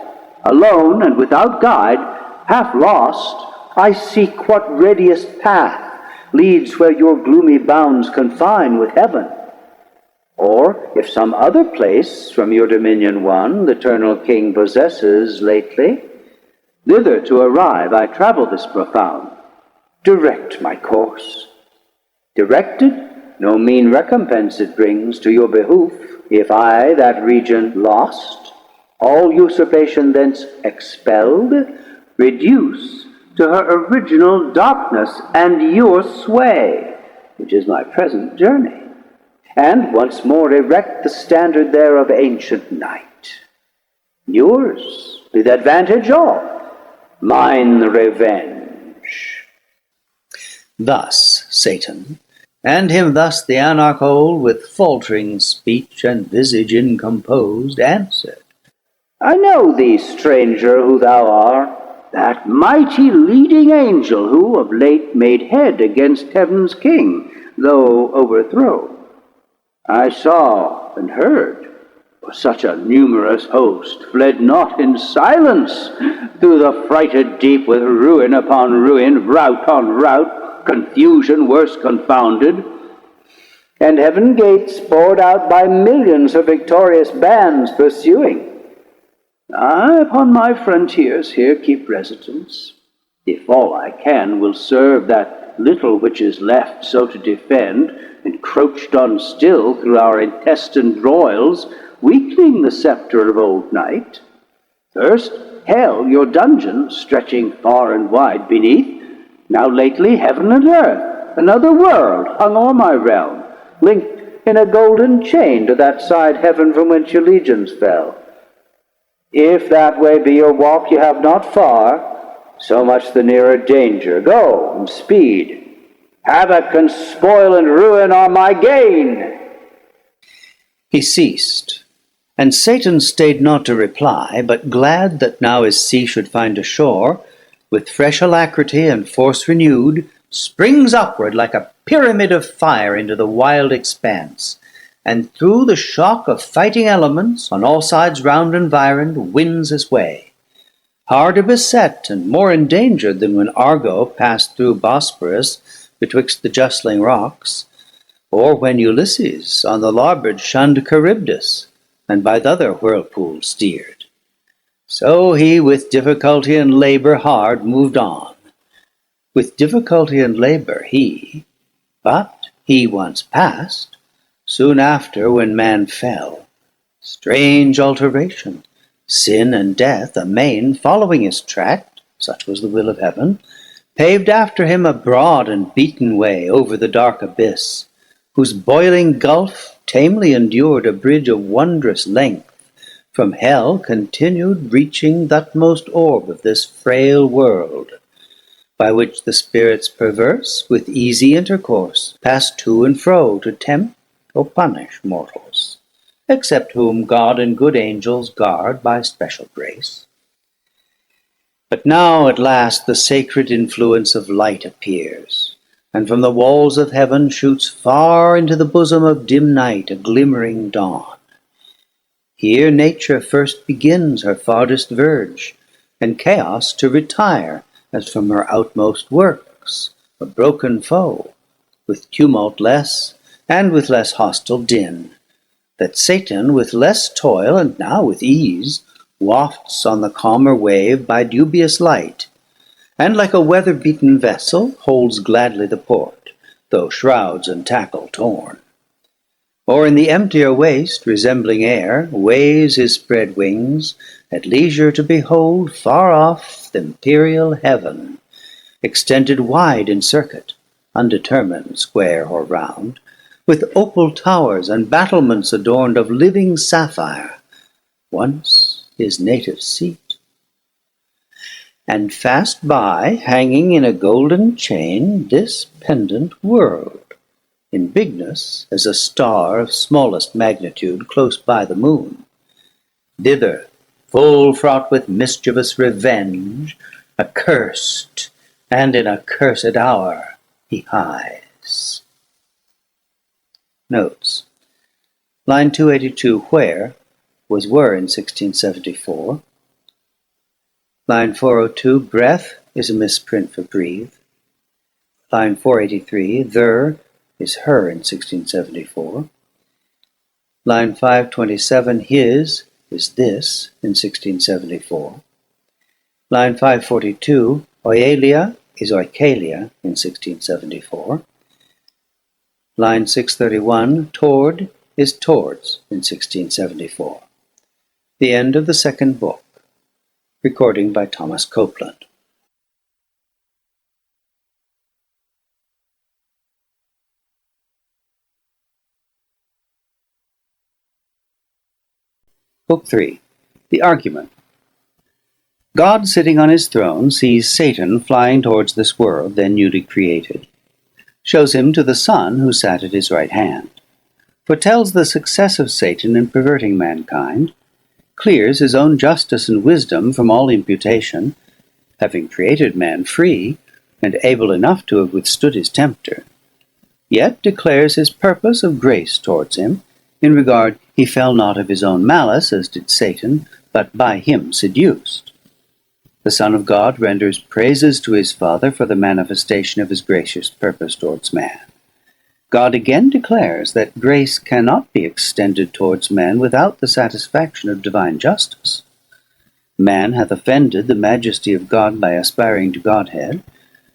S3: alone and without guide, half lost, I seek what readiest path leads where your gloomy bounds confine with heaven. Or if some other place from your dominion won the eternal king possesses lately, thither to arrive I travel this profound. Direct my course. Directed, no mean recompense it brings to your behoof, if I that region lost, all usurpation thence expelled, reduce to her original darkness and your sway, which is my present journey, and once more erect the standard there of ancient night. Yours be the advantage all, mine the revenge.
S4: Thus Satan, and him thus the anarch old, with faltering speech and visage incomposed, answered,
S3: I know thee, stranger, who thou art, that mighty leading angel who of late made head against heaven's king, though overthrown. I saw and heard, for such a numerous host fled not in silence through the frighted deep, with ruin upon ruin, rout on rout, confusion worse confounded, and heaven gates poured out by millions of victorious bands pursuing. I upon my frontiers here keep residence, if all I can will serve that little which is left so to defend, encroached on still through our intestine broils, weakling the sceptre of old night. First, hell, your dungeon, stretching far and wide beneath, now lately heaven and earth, another world hung o'er my realm, linked in a golden chain to that side heaven from whence your legions fell. If that way be your walk, you have not far, so much the nearer danger. Go and speed. Havoc and spoil and ruin are my gain.
S4: He ceased, and Satan stayed not to reply, but glad that now his sea should find a shore, with fresh alacrity and force renewed, springs upward like a pyramid of fire into the wild expanse, and through the shock of fighting elements, on all sides round environed, wins his way. Harder beset and more endangered than when Argo passed through Bosporus betwixt the justling rocks, or when Ulysses on the larboard shunned Charybdis, and by the other whirlpool steered. So he with difficulty and labour hard moved on. With difficulty and labour but he once passed, soon after, when man fell, strange alteration, sin and death amain following his track, such was the will of heaven, paved after him a broad and beaten way over the dark abyss, whose boiling gulf tamely endured a bridge of wondrous length, from hell continued, reaching the utmost orb of this frail world, by which the spirits perverse, with easy intercourse, pass to and fro to tempt or punish mortals, except whom God and good angels guard by special grace. But now at last the sacred influence of light appears, and from the walls of heaven shoots far into the bosom of dim night a glimmering dawn. Here nature first begins her farthest verge, and chaos to retire as from her outmost works, a broken foe, with tumult less, and with less hostile din, that Satan with less toil, and now with ease, wafts on the calmer wave by dubious light, and like a weather-beaten vessel holds gladly the port, though shrouds and tackle torn. Or in the emptier waste, resembling air, waves his spread wings, at leisure to behold far off th' imperial heaven, extended wide in circuit, undetermined square or round, with opal towers and battlements adorned of living sapphire, once his native seat. And fast by, hanging in a golden chain, this pendant world, in bigness as a star of smallest magnitude close by the moon. Thither, full fraught with mischievous revenge, accursed, and in a cursed hour he hies. Notes. Line 282, where, was were in 1674. Line 402, breath, is a misprint for breathe. Line 483, "There" is "her" in 1674. Line 527, "his" is "this" in 1674. Line 542, "oelia" is "oikalia" in 1674. Line 631, "toward" is "towards" in 1674. The end of the second book. Recording by Thomas Copeland. Book 3. The Argument. God, sitting on his throne, sees Satan flying towards this world, then newly created, shows him to the Son who sat at his right hand, foretells the success of Satan in perverting mankind, clears his own justice and wisdom from all imputation, having created man free and able enough to have withstood his tempter, yet declares his purpose of grace towards him, in regard he fell not of his own malice, as did Satan, but by him seduced. The Son of God renders praises to his Father for the manifestation of his gracious purpose towards man. God again declares that grace cannot be extended towards man without the satisfaction of divine justice. Man hath offended the majesty of God by aspiring to Godhead,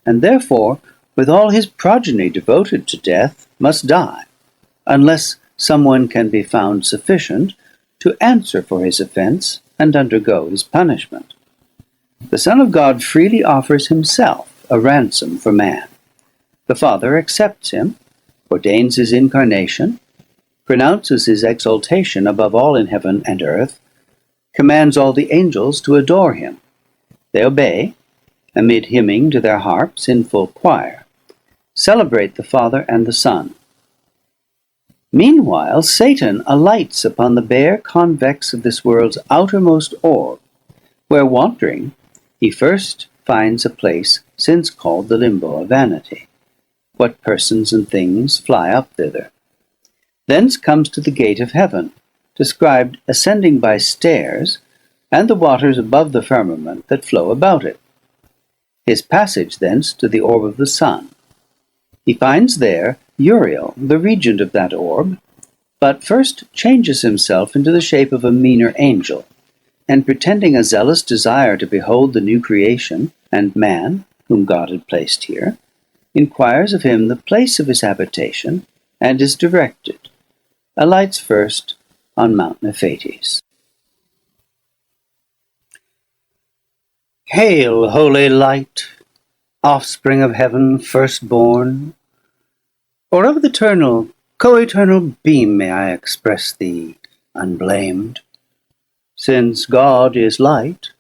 S4: and therefore, with all his progeny devoted to death, must die, unless someone can be found sufficient to answer for his offense and undergo his punishment. The Son of God freely offers himself a ransom for man. The Father accepts him, ordains his incarnation, pronounces his exaltation above all in heaven and earth, commands all the angels to adore him. They obey, amid hymning to their harps in full choir, celebrate the Father and the Son. Meanwhile, Satan alights upon the bare convex of this world's outermost orb, where, wandering, he first finds a place since called the limbo of vanity. What persons and things fly up thither? Thence comes to the gate of heaven, described ascending by stairs, and the waters above the firmament that flow about it. His passage thence to the orb of the sun. He finds there Uriel, the regent of that orb, but first changes himself into the shape of a meaner angel, and pretending a zealous desire to behold the new creation and man whom God had placed here, inquires of him the place of his habitation, and is directed. Alights first on Mount Nephates. Hail, holy light, offspring of heaven, firstborn, or of the eternal, co-eternal beam may I express thee, unblamed. Since God is light,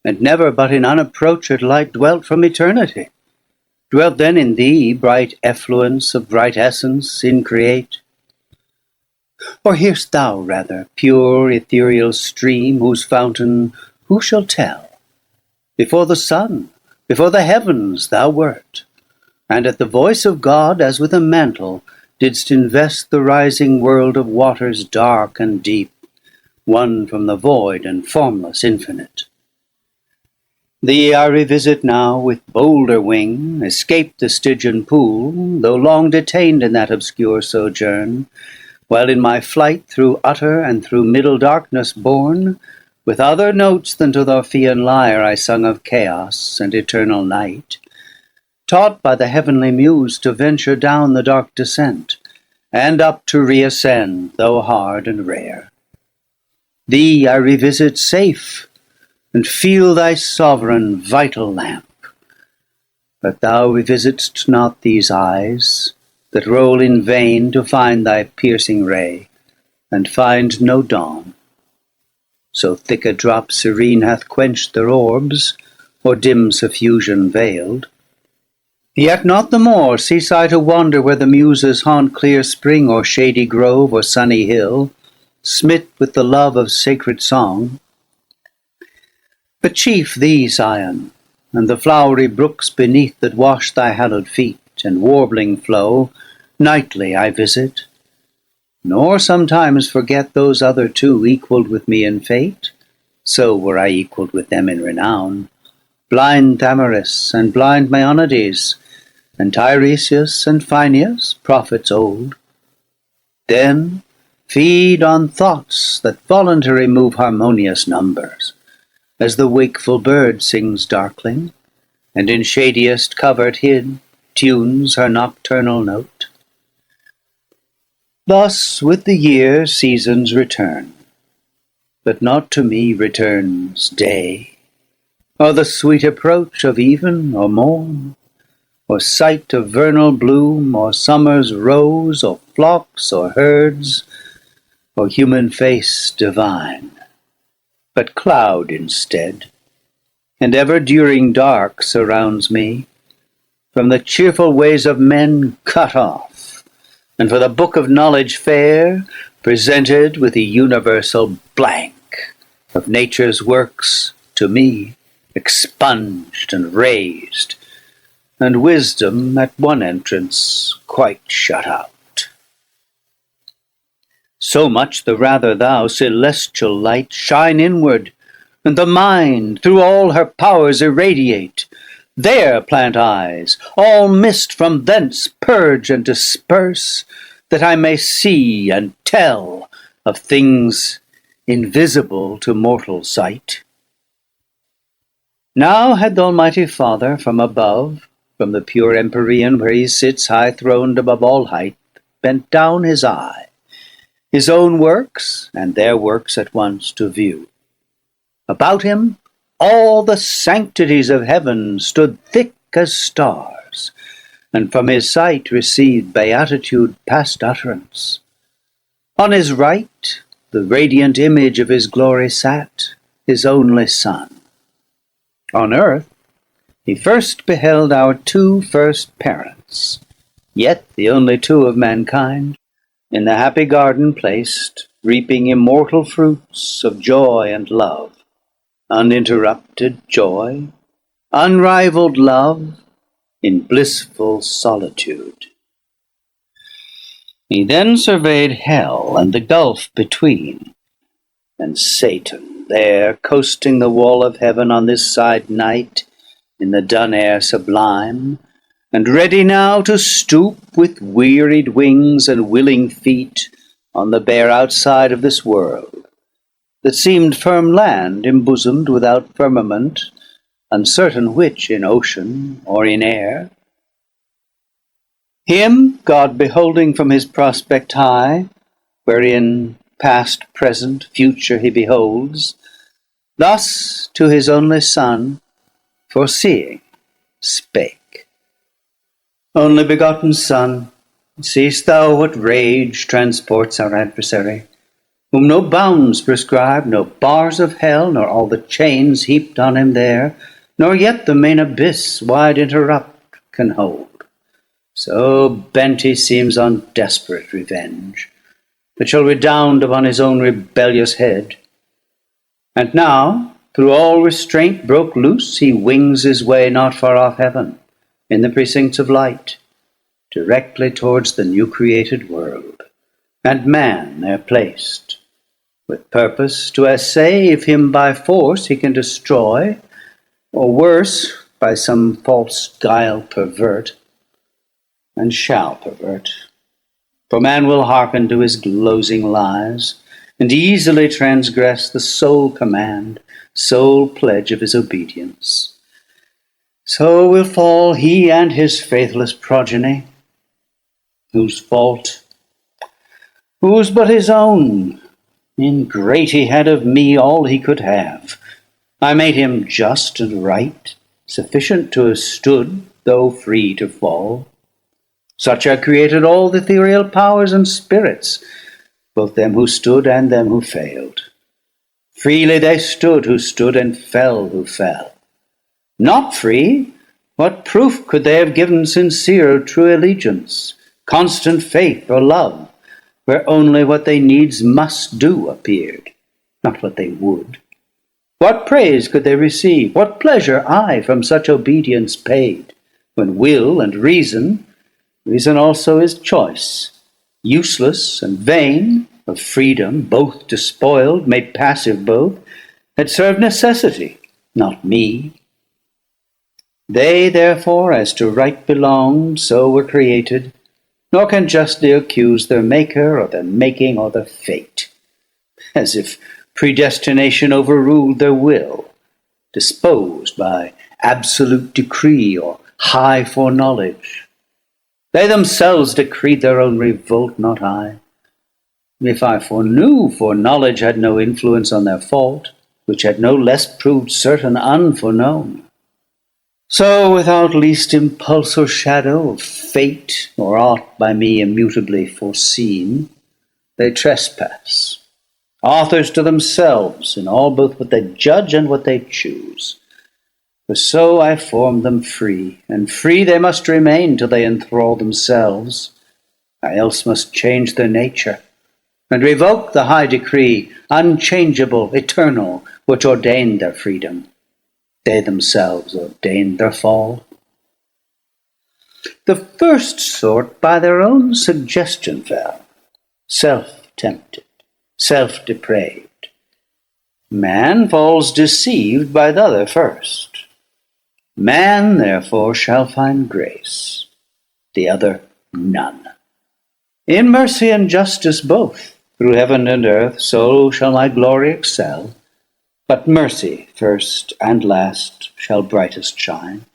S4: and never but in unapproached light dwelt from eternity, dwelt then in thee bright effluence of bright essence increate? Or hear'st thou rather pure ethereal stream, whose fountain who shall tell? Before the sun, before the heavens thou wert, and at the voice of God, as with a mantle, didst invest the rising world of waters dark and deep, one from the void and formless infinite. Thee I revisit now with bolder wing, escape the Stygian pool, though long detained in that obscure sojourn, while in my flight through utter and through middle darkness borne, with other notes than to the Orphean lyre I sung of chaos and eternal night, taught by the heavenly muse to venture down the dark descent, and up to reascend, though hard and rare. Thee I revisit safe, and feel thy sovereign vital lamp. But thou revisit'st not these eyes, that roll in vain to find thy piercing ray, and find no dawn. So thick a drop serene hath quenched their orbs, or dim suffusion veiled. Yet not the more cease I to wander where the Muses haunt clear spring, or shady grove, or sunny hill, smit with the love of sacred song. But chief thee, Zion, and the flowery brooks beneath that wash thy hallowed feet, and warbling flow, nightly I visit, nor sometimes forget those other two equalled with me in fate, so were I equalled with them in renown, blind Thamyris and blind Maeonides,
S2: and Tiresias and Phineas, prophets old. Then feed on thoughts that voluntary move harmonious numbers, as the wakeful bird sings darkling, and in shadiest covert hid tunes her nocturnal note. Thus with the year seasons return, but not to me returns day, or the sweet approach of even or morn, or sight of vernal bloom, or summer's rose, or flocks, or herds, or human face divine, but cloud instead, and ever-during dark surrounds me, from the cheerful ways of men cut off, and for the book of knowledge fair, presented with the universal blank of nature's works to me, expunged and raised, and wisdom at one entrance quite shut out. So much the rather thou, celestial light, shine inward, and the mind through all her powers irradiate. There plant eyes, all mist from thence purge and disperse, that I may see and tell of things invisible to mortal sight. Now had the Almighty Father from above, from the pure empyrean where he sits high-throned above all height, bent down his eye, his own works and their works at once to view. About him all the sanctities of heaven stood thick as stars, and from his sight received beatitude past utterance. On his right the radiant image of his glory sat, his only Son. On earth he first beheld our two first parents, yet the only two of mankind, in the happy garden placed, reaping immortal fruits of joy and love, uninterrupted joy, unrivaled love, in blissful solitude. He then surveyed hell and the gulf between, and Satan there coasting the wall of heaven on this side night, in the dun air sublime, and ready now to stoop with wearied wings and willing feet on the bare outside of this world, that seemed firm land embosomed without firmament, uncertain which in ocean or in air. Him God beholding from his prospect high, wherein past, present, future he beholds, thus to his only Son, foreseeing, spake. Only begotten Son, seest thou what rage transports our adversary, whom no bounds prescribe, no bars of hell, nor all the chains heaped on him there, nor yet the main abyss wide interrupt can hold. So bent he seems on desperate revenge, that shall redound upon his own rebellious head. And now, through all restraint broke loose, he wings his way not far off heaven, in the precincts of light, directly towards the new created world, and man there placed, with purpose to assay if him by force he can destroy, or worse, by some false guile pervert, and shall pervert. For man will hearken to his glozing lies, and easily transgress the sole command, sole pledge of his obedience. So will fall he and his faithless progeny, whose fault, whose but his own. Ingrate, he had of me all he could have. I made him just and right, sufficient to have stood, though free to fall. Such I created all the ethereal powers and spirits, both them who stood and them who failed. Freely they stood who stood, and fell who fell. Not free, what proof could they have given sincere or true allegiance, constant faith or love, where only what they needs must do appeared, not what they would? What praise could they receive, what pleasure I from such obedience paid, when will and reason also is choice, useless and vain, of freedom both despoiled, made passive both, had served necessity, not me.
S4: They, therefore, as to right belonged, so were created, nor can justly accuse their maker, or their making, or their fate, as if predestination overruled their will, disposed by absolute decree or high foreknowledge. They themselves decreed their own revolt, not I. If I foreknew, foreknowledge had no influence on their fault, which had no less proved certain unforeknown. So, without least impulse or shadow of fate, or aught by me immutably foreseen, they trespass, authors to themselves in all both what they judge and what they choose. For so I formed them free, and free they must remain till they enthrall themselves. I else must change their nature, and revoke the high decree, unchangeable, eternal, which ordained their freedom. They themselves ordained their fall. The first sort by their own suggestion fell, self-tempted, self-depraved. Man falls deceived by the other first. Man, therefore, shall find grace, the other none. In mercy and justice both, through heaven and earth, so shall my glory excel. But mercy, first and last, shall brightest shine.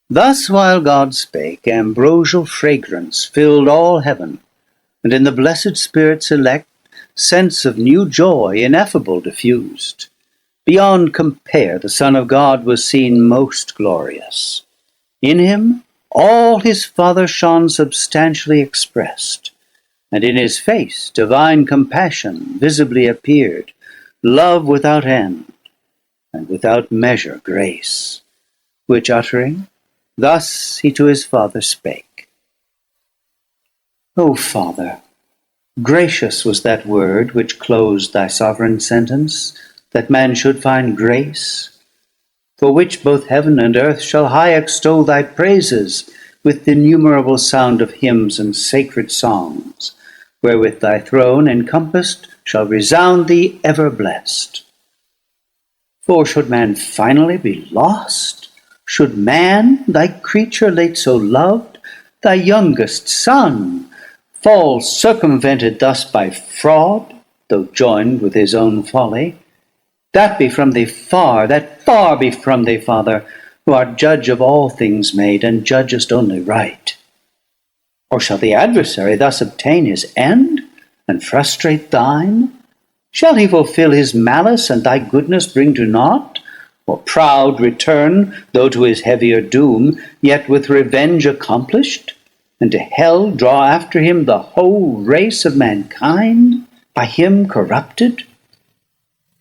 S4: Thus while God spake, ambrosial fragrance filled all heaven, and in the blessed spirits elect, sense of new joy ineffable diffused. Beyond compare the Son of God was seen most glorious. In him all his Father shone substantially expressed, and in his face divine compassion visibly appeared, love without end, and without measure grace, which uttering, thus he to his Father spake. O Father, gracious was that word which closed thy sovereign sentence, that man should find grace, for which both heaven and earth shall high extol thy praises with the innumerable sound of hymns and sacred songs, wherewith thy throne encompassed shall resound thee ever blessed. For should man finally be lost, should man, thy creature late so loved, thy youngest son, fall circumvented thus by fraud, though joined with his own folly, that be from thee far, that far be from thee, Father, who art judge of all things made, and judgest only right. Or shall the adversary thus obtain his end, and frustrate thine? Shall he fulfill his malice, and thy goodness bring to naught? Or proud return, though to his heavier doom, yet with revenge accomplished, and to hell draw after him the whole race of mankind, by him corrupted?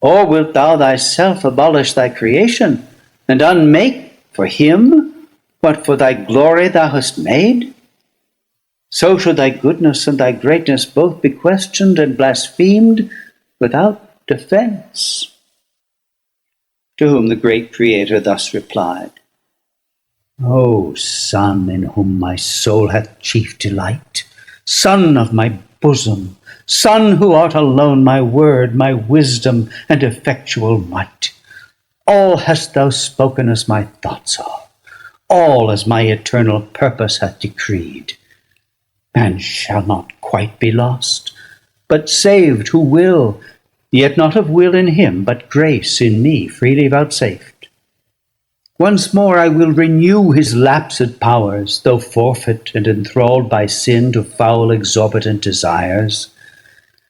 S4: Or wilt thou thyself abolish thy creation, and unmake for him what for thy glory thou hast made? So should thy goodness and thy greatness both be questioned and blasphemed without defense. To whom the great Creator thus replied, O Son, in whom my soul hath chief delight, Son of my bosom, Son, who art alone my word, my wisdom, and effectual might, all hast thou spoken as my thoughts are, all as my eternal purpose hath decreed. Man shall not quite be lost, but saved who will, yet not of will in him, but grace in me freely vouchsafed. Once more I will renew his lapsed powers, though forfeit and enthralled by sin to foul exorbitant desires.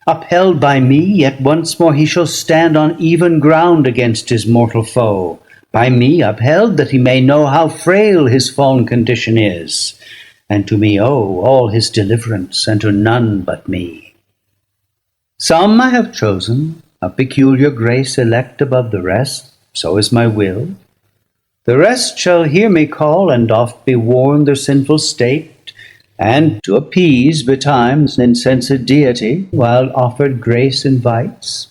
S4: Upheld by me, yet once more he shall stand on even ground against his mortal foe, by me upheld, that he may know how frail his fallen condition is, and to me owe all his deliverance, and to none but me. Some I have chosen, of peculiar grace elect above the rest, so is my will. The rest shall hear me call, and oft be warned their sinful state, and to appease betimes insensate deity, while offered grace invites.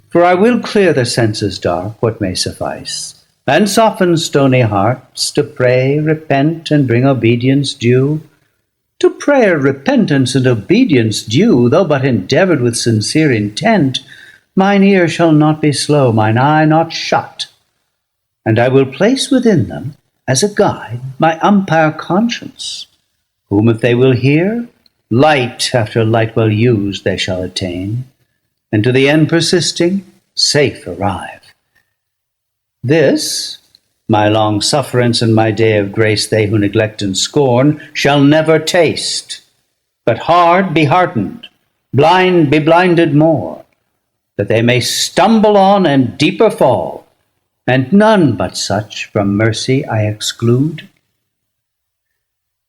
S4: For I will clear their senses dark, what may suffice, and soften stony hearts, to pray, repent, and bring obedience due. To prayer, repentance, and obedience due, though but endeavoured with sincere intent, mine ear shall not be slow, mine eye not shut.
S2: and I will place within them, as a guide, my umpire conscience, whom if they will hear, light after light well used they shall attain, and to the end persisting, safe arrive. This, my long sufferance and my day of grace, they who neglect and scorn shall never taste, but hard be heartened, blind be blinded more, that they may stumble on and deeper fall, and none but such from mercy I exclude.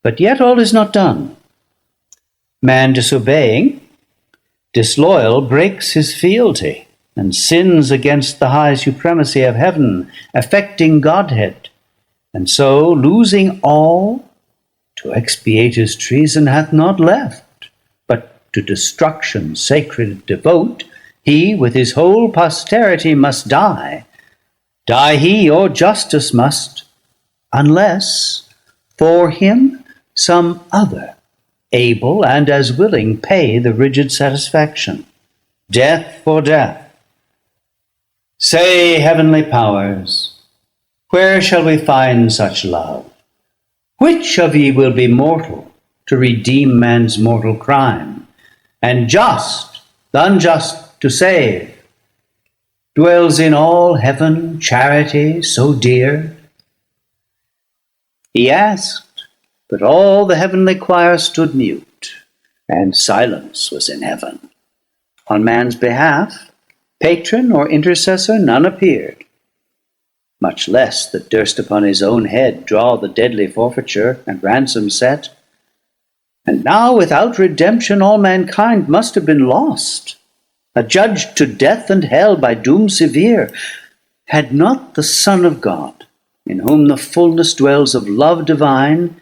S2: But yet all is not done. Man disobeying, disloyal, breaks his fealty, and sins against the high supremacy of heaven, affecting Godhead, and so, losing all, to expiate his treason hath not left, but to destruction sacred devote, he with his whole posterity must die. Die he, or justice must, unless for him some other, able and as willing, pay the rigid satisfaction. Death for death. Say, heavenly powers, where shall we find such love? Which of ye will be mortal to redeem man's mortal crime, and just the unjust to save? Dwells in all heaven charity so dear? He asked, but all the heavenly choir stood mute, and silence was in heaven. On man's behalf, patron or intercessor none appeared, much less that durst upon his own head draw the deadly forfeiture and ransom set. And now without redemption all mankind must have been lost, adjudged to death and hell by doom severe, had not the Son of God, in whom the fullness dwells of love divine,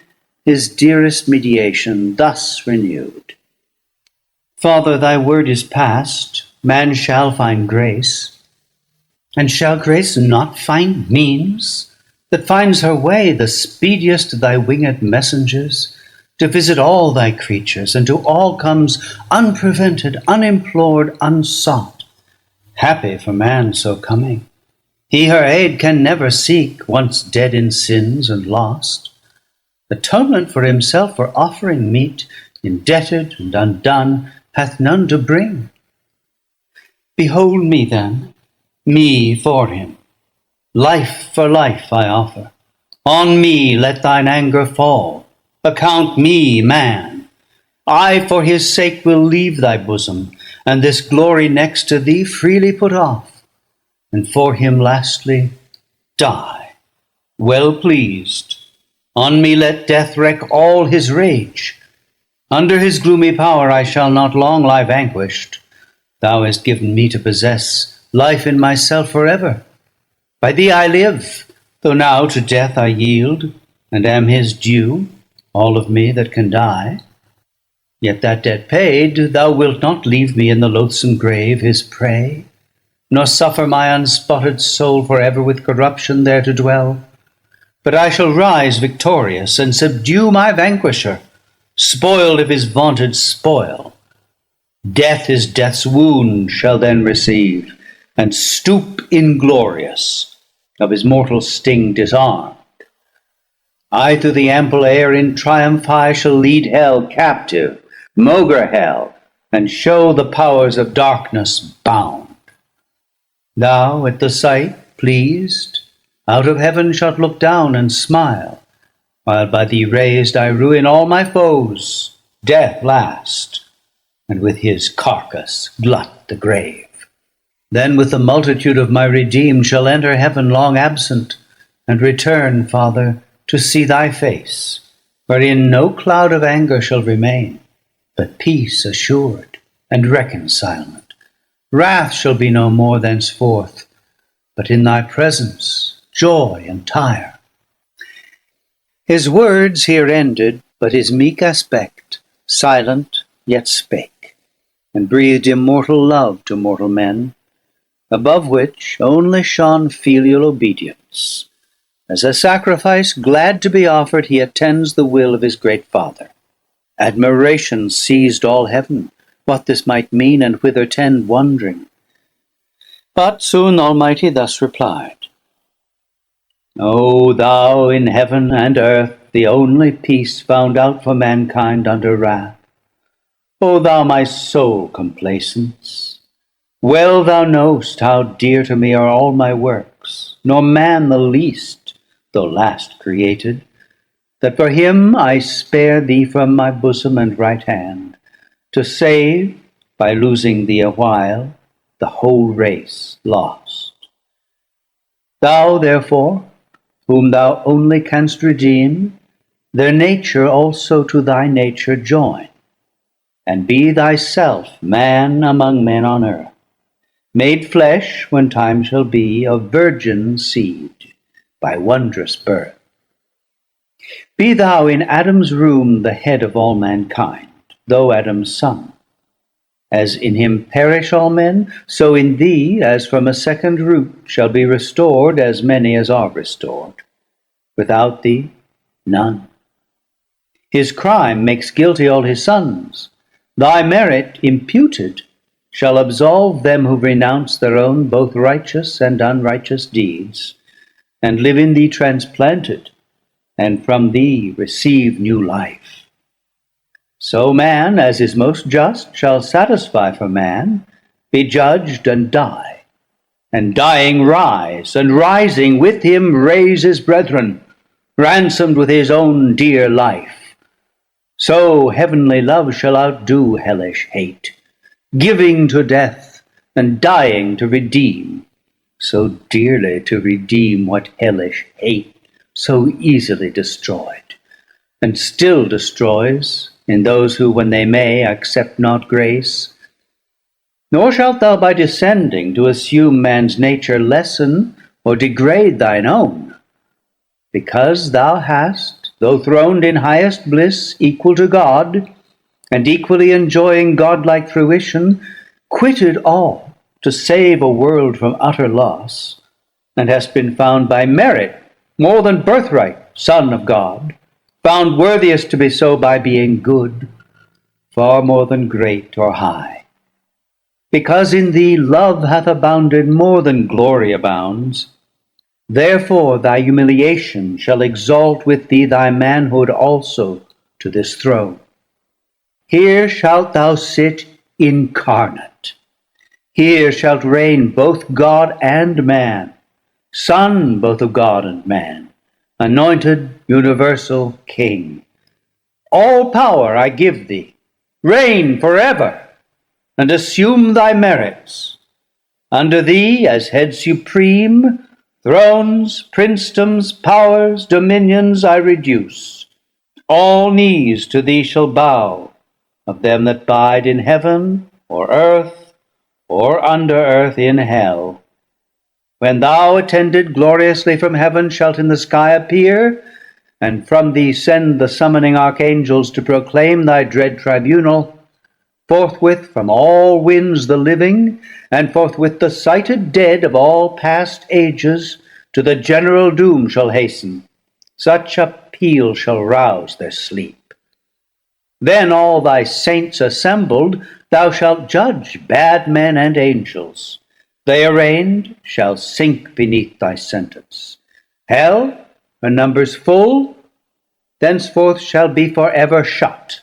S2: his dearest mediation thus renewed. Father, thy word is past, man shall find grace. And shall grace not find means, that finds her way the speediest of thy winged messengers, to visit all thy creatures, and to all comes unprevented, unimplored, unsought? Happy for man so coming. He her aid can never seek, once dead in sins and lost. Atonement for himself for offering meet, indebted and undone, hath none to bring. Behold me then, me for him. Life for life I offer. On me let thine anger fall. Account me man. I for his sake will leave thy bosom, and this glory next to thee freely put off, and for him lastly die, well pleased. On me let death wreak all his rage. Under his gloomy power I shall not long lie vanquished. Thou hast given me to possess life in myself forever. By thee I live, though now to death I yield, and am his due, all of me that can die. Yet that debt paid, thou wilt not leave me in the loathsome grave his prey, nor suffer my unspotted soul forever with corruption there to dwell. But I shall rise victorious, and subdue my vanquisher, spoiled of his vaunted spoil. Death his death's wound shall then receive, and stoop inglorious, of his mortal sting disarmed. I through the ample air in triumph high shall lead hell captive, maugre hell, and show the powers of darkness bound. Thou at the sight pleased, out of heaven shalt look down and smile, while by thee raised I ruin all my foes, death last, and with his carcass glut the grave. Then with the multitude of my redeemed shall enter heaven long absent, and return, Father, to see thy face, wherein no cloud of anger shall remain, but peace assured and reconcilement. Wrath shall be no more thenceforth, but in thy presence joy entire. His words here ended, but his meek aspect, silent yet spake, and breathed immortal love to mortal men, above which only shone filial obedience. As a sacrifice glad to be offered, he attends the will of his great Father. Admiration seized all heaven, what this might mean and whither tend wondering. But soon the Almighty thus replied,
S4: O thou in heaven and earth, the only peace found out for mankind under wrath, O thou my sole complacence, well thou know'st how dear to me are all my works, nor man the least, though last created, that for him I spare thee from my bosom and right hand, to save, by losing thee awhile, the whole race lost. Thou, therefore, whom thou only canst redeem, their nature also to thy nature join, and be thyself man among men on earth, made flesh when time shall be of virgin seed, by wondrous birth. Be thou in Adam's room the head of all mankind, though Adam's son. As in him perish all men, so in thee, as from a second root, shall be restored as many as are restored. Without thee, none. His crime makes guilty all his sons. Thy merit, imputed, shall absolve them who renounce their own both righteous and unrighteous deeds, and live in thee transplanted, and from thee receive new life. So man, as is most just, shall satisfy for man, be judged and die, and dying rise, and rising with him raise his brethren, ransomed with his own dear life. So heavenly love shall outdo hellish hate, giving to death, and dying to redeem, so dearly to redeem what hellish hate so easily destroyed, and still destroys in those who, when they may, accept not grace. Nor shalt thou by descending to assume man's nature lessen or degrade thine own, because thou hast, though throned in highest bliss equal to God, and equally enjoying godlike fruition, quitted all to save a world from utter loss, and hast been found by merit more than birthright Son of God, found worthiest to be so by being good, far more than great or high. Because in thee love hath abounded more than glory abounds, therefore thy humiliation shall exalt with thee thy manhood also to this throne. Here shalt thou sit incarnate. Here shalt reign both God and man, Son both of God and man, anointed universal King. All power I give thee, reign forever, and assume thy merits. Under thee, as head supreme, thrones, princedoms, powers, dominions I reduce. All knees to thee shall bow, of them that bide in heaven or earth, or under earth in hell. When thou, attended gloriously from heaven, shalt in the sky appear, and from thee send the summoning archangels to proclaim thy dread tribunal, forthwith from all winds the living, and forthwith the sighted dead of all past ages, to the general doom shall hasten. Such a peal shall rouse their sleep. Then all thy saints assembled, thou shalt judge bad men and angels. They arraigned shall sink beneath thy sentence. Hell, her numbers full, thenceforth shall be forever shut.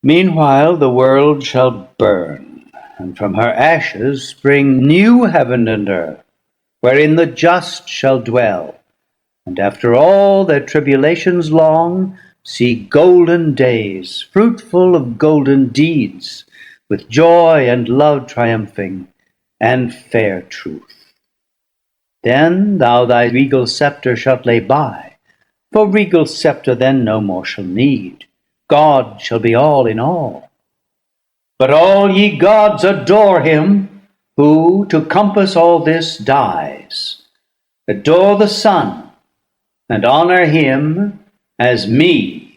S4: Meanwhile the world shall burn, and from her ashes spring new heaven and earth, wherein the just shall dwell, and after all their tribulations long, see golden days, fruitful of golden deeds, with joy and love triumphing, and fair truth. Then thou thy regal scepter shalt lay by, for regal scepter then no more shall need. God shall be all in all. But all ye gods adore him, who to compass all this dies. Adore the Son, and honor him as me.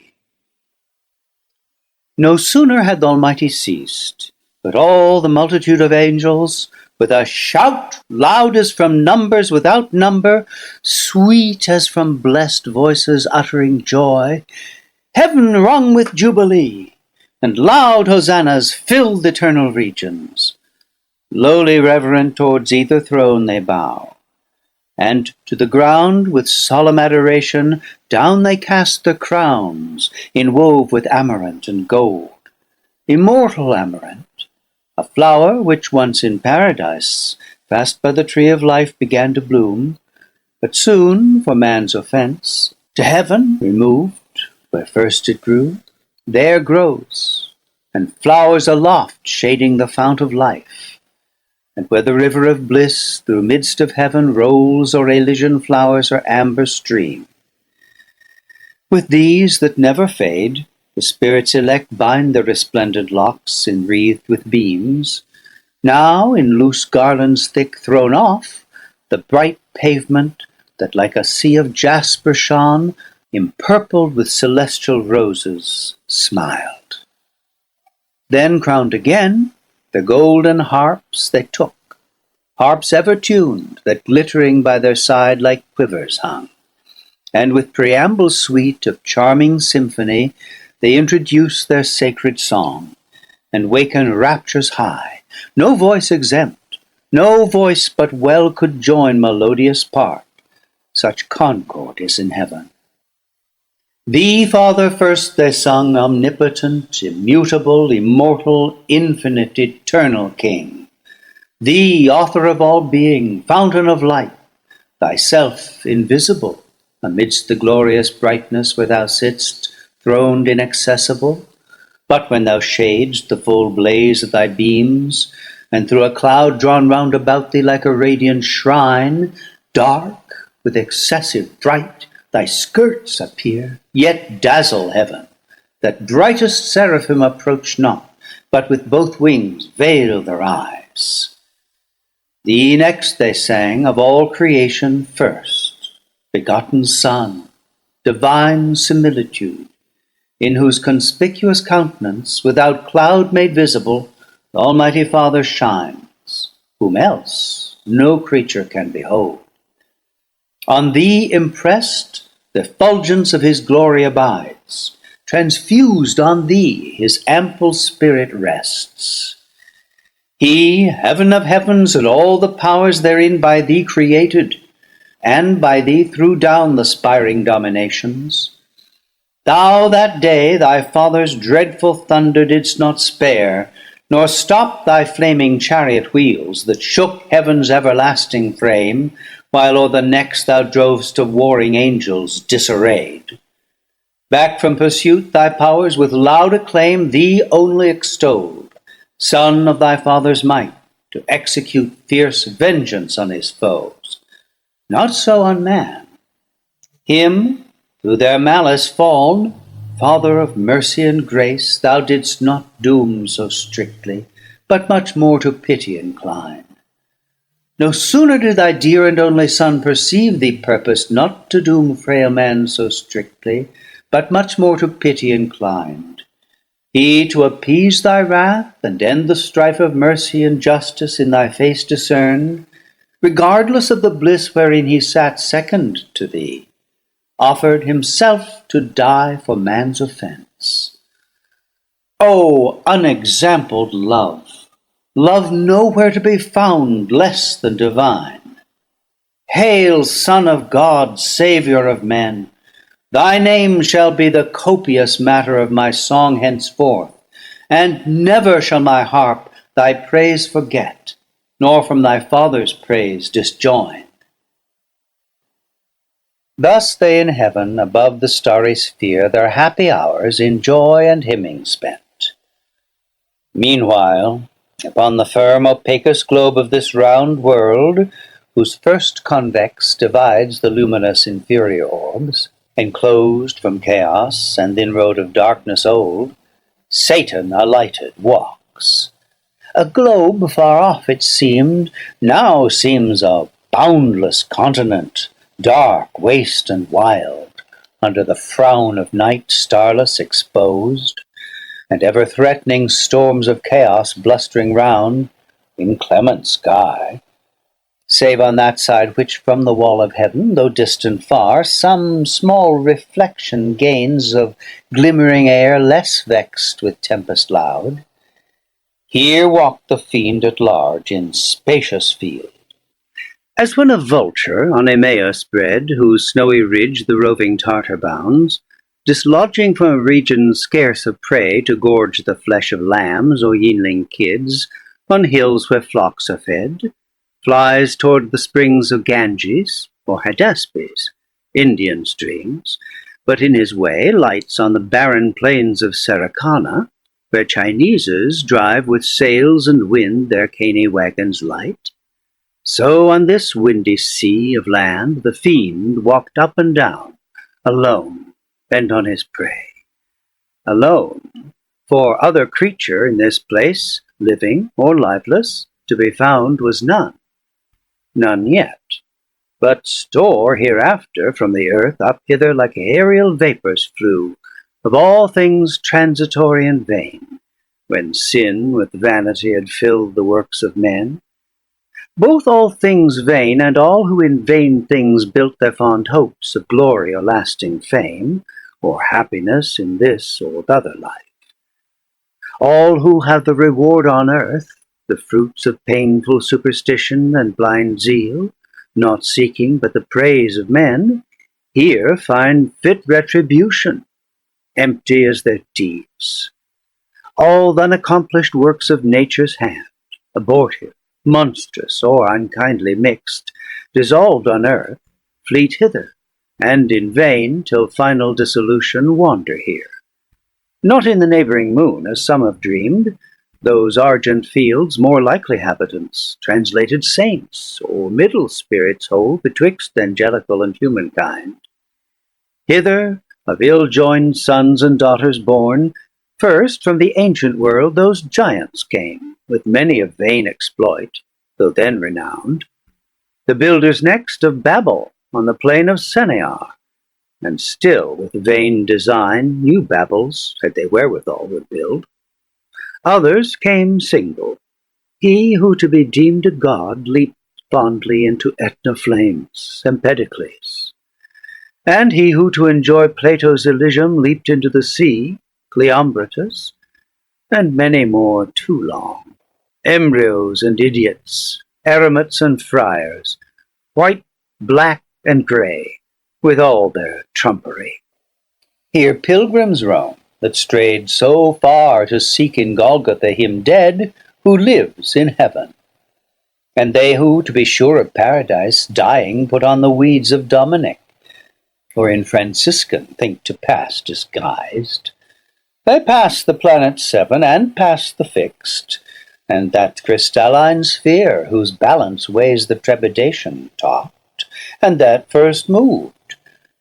S4: No sooner had the Almighty ceased, but all the multitude of angels, with a shout loud as from numbers without number, sweet as from blessed voices uttering joy, heaven rung with jubilee, and loud hosannas filled the eternal regions. Lowly reverent towards either throne they bow, And to the ground with solemn adoration down they cast their crowns, inwove with amaranth and gold. Immortal amaranth, a flower which once in paradise, fast by the tree of life, began to bloom, but soon, for man's offence, to heaven removed, where first it grew, there grows, and flowers aloft shading the fount of life. And where the river of bliss through midst of heaven rolls, or Elysian flowers her amber stream. With these that never fade, the spirits elect bind their resplendent locks enwreathed with beams. Now in loose garlands thick thrown off, the bright pavement that like a sea of jasper shone, empurpled with celestial roses, smiled. Then crowned again, the golden harps they took, harps ever tuned, that glittering by their side like quivers hung. And with preamble sweet of charming symphony, they introduce their sacred song, and waken raptures high, no voice exempt, no voice but well could join melodious part, such concord is in heaven. Thee, Father, first they sung, omnipotent, immutable, immortal, infinite, eternal King. Thee, author of all being, fountain of light, thyself invisible, amidst the glorious brightness where thou sitt'st, throned inaccessible. But when thou shadest the full blaze of thy beams, and through a cloud drawn round about thee like a radiant shrine, dark with excessive fright, thy skirts appear, yet dazzle heaven, that brightest seraphim approach not, but with both wings veil their eyes. Thee next they sang, of all creation first, begotten Son, divine similitude, in whose conspicuous countenance, without cloud made visible, the Almighty Father shines, whom else no creature can behold. On thee impressed, the effulgence of his glory abides, transfused on thee his ample spirit rests. He, heaven of heavens, and all the powers therein by thee created, and by thee threw down the spiring dominations. Thou that day thy Father's dreadful thunder didst not spare, nor stop thy flaming chariot wheels that shook heaven's everlasting frame, while o'er the necks thou drovest of warring angels disarrayed. Back from pursuit thy powers with loud acclaim thee only extolled, Son of thy Father's might, to execute fierce vengeance on his foes. Not so on man. Him, through their malice fall'n, Father of mercy and grace, thou didst not doom so strictly, but much more to pity incline. No sooner did thy dear and only Son perceive thee purposed not to doom frail man so strictly, but much more to pity inclined. He, to appease thy wrath, and end the strife of mercy and justice in thy face discerned, regardless of the bliss wherein he sat second to thee, offered himself to die for man's offense. O unexampled love! Love nowhere to be found less than divine. Hail, Son of God, Saviour of men! Thy name shall be the copious matter of my song henceforth, and never shall my harp thy praise forget, nor from thy Father's praise disjoin. Thus they in heaven, above the starry sphere, their happy hours in joy and hymning spent. Meanwhile, upon the firm opacous globe of this round world, whose first convex divides the luminous inferior orbs, enclosed from chaos and inroad of darkness old, Satan alighted walks. A globe far off it seemed, now seems a boundless continent, dark, waste, and wild, under the frown of night starless exposed, and ever-threatening storms of chaos blustering round, inclement sky, save on that side which from the wall of heaven, though distant far, some small reflection gains of glimmering air less vexed with tempest loud. Here walked the fiend at large in spacious field,
S2: As when a vulture on Emmaus bred, whose snowy ridge the roving Tartar bounds, dislodging from a region scarce of prey to gorge the flesh of lambs or yeanling kids, on hills where flocks are fed, flies toward the springs of Ganges or Hydaspes, Indian streams, but in his way lights on the barren plains of Saracana, where Chineses drive with sails and wind their caney wagons light. So on this windy sea of land the fiend walked up and down, alone, bent on his prey. Alone, for other creature in this place, living or lifeless, to be found was none. None yet, but store hereafter from the earth up hither like aerial vapours flew, of all things transitory and vain, when sin with vanity had filled the works of men. Both all things vain, and all who in vain things built their fond hopes of glory or lasting fame, or happiness in this or t'other life. All who have the reward on earth, the fruits of painful superstition and blind zeal, not seeking but the praise of men, here find fit retribution, empty as their deeds. All the unaccomplished works of nature's hand, abortive, monstrous, or unkindly mixed, dissolved on earth, fleet hither, and in vain, till final dissolution, wander here. Not in the neighbouring moon, as some have dreamed, those argent fields more likely habitants, translated saints, or middle spirits hold betwixt angelical and humankind. Hither, of ill-joined sons and daughters born, first from the ancient world those giants came, with many a vain exploit, though then renowned. The builders next of Babel on the plain of Sennaar, and still with vain design new Babels, had they wherewithal, would build. Others came single. He who to be deemed a god leaped fondly into Etna flames, Empedocles. And he who to enjoy Plato's Elysium leaped into the sea, Cleombrotus, and many more too long. Embryos and idiots, eremites and friars, white, black, and grey, with all their trumpery. Here pilgrims roam, that strayed so far to seek in Golgotha him dead who lives in heaven. And they who, to be sure of paradise, dying put on the weeds of Dominic, or in Franciscan think to pass disguised. They pass the planet 7 and pass the fixed, and that crystalline sphere whose balance weighs the trepidation topped, and that first moved.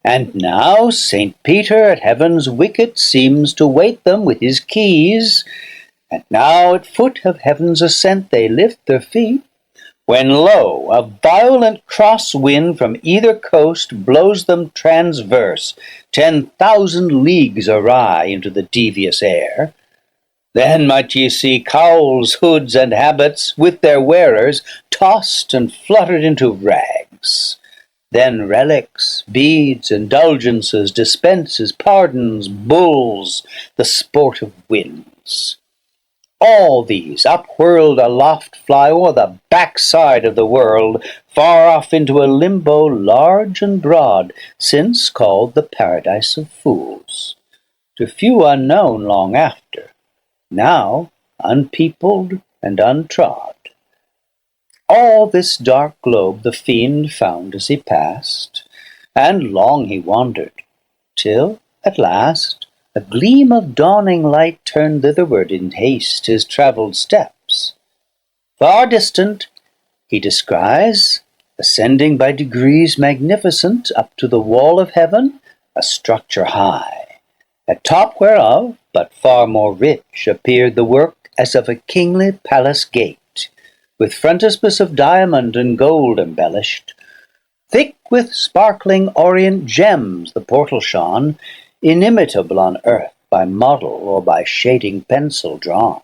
S2: And now St. Peter at heaven's wicket seems to wait them with his keys, and now at foot of heaven's ascent they lift their feet, when lo, a violent cross wind from either coast blows them transverse 10,000 leagues awry into the devious air. Then might ye see cowls, hoods, and habits, with their wearers, tossed and fluttered into rags. Then relics, beads, indulgences, dispenses, pardons, bulls, the sport of winds. All these, upwhirled aloft, fly o'er the backside of the world, far off into a limbo large and broad, since called the paradise of fools, to few unknown long after, now unpeopled and untrod. All this dark globe the fiend found as he passed, and long he wandered, till at last a gleam of dawning light turned thitherward in haste his travelled steps. Far distant he descries, ascending by degrees magnificent, up to the wall of heaven, a structure high, at top whereof, but far more rich, appeared the work as of a kingly palace gate, with frontispice of diamond and gold embellished. Thick with sparkling orient gems the portal shone, inimitable on earth by model or by shading pencil drawn.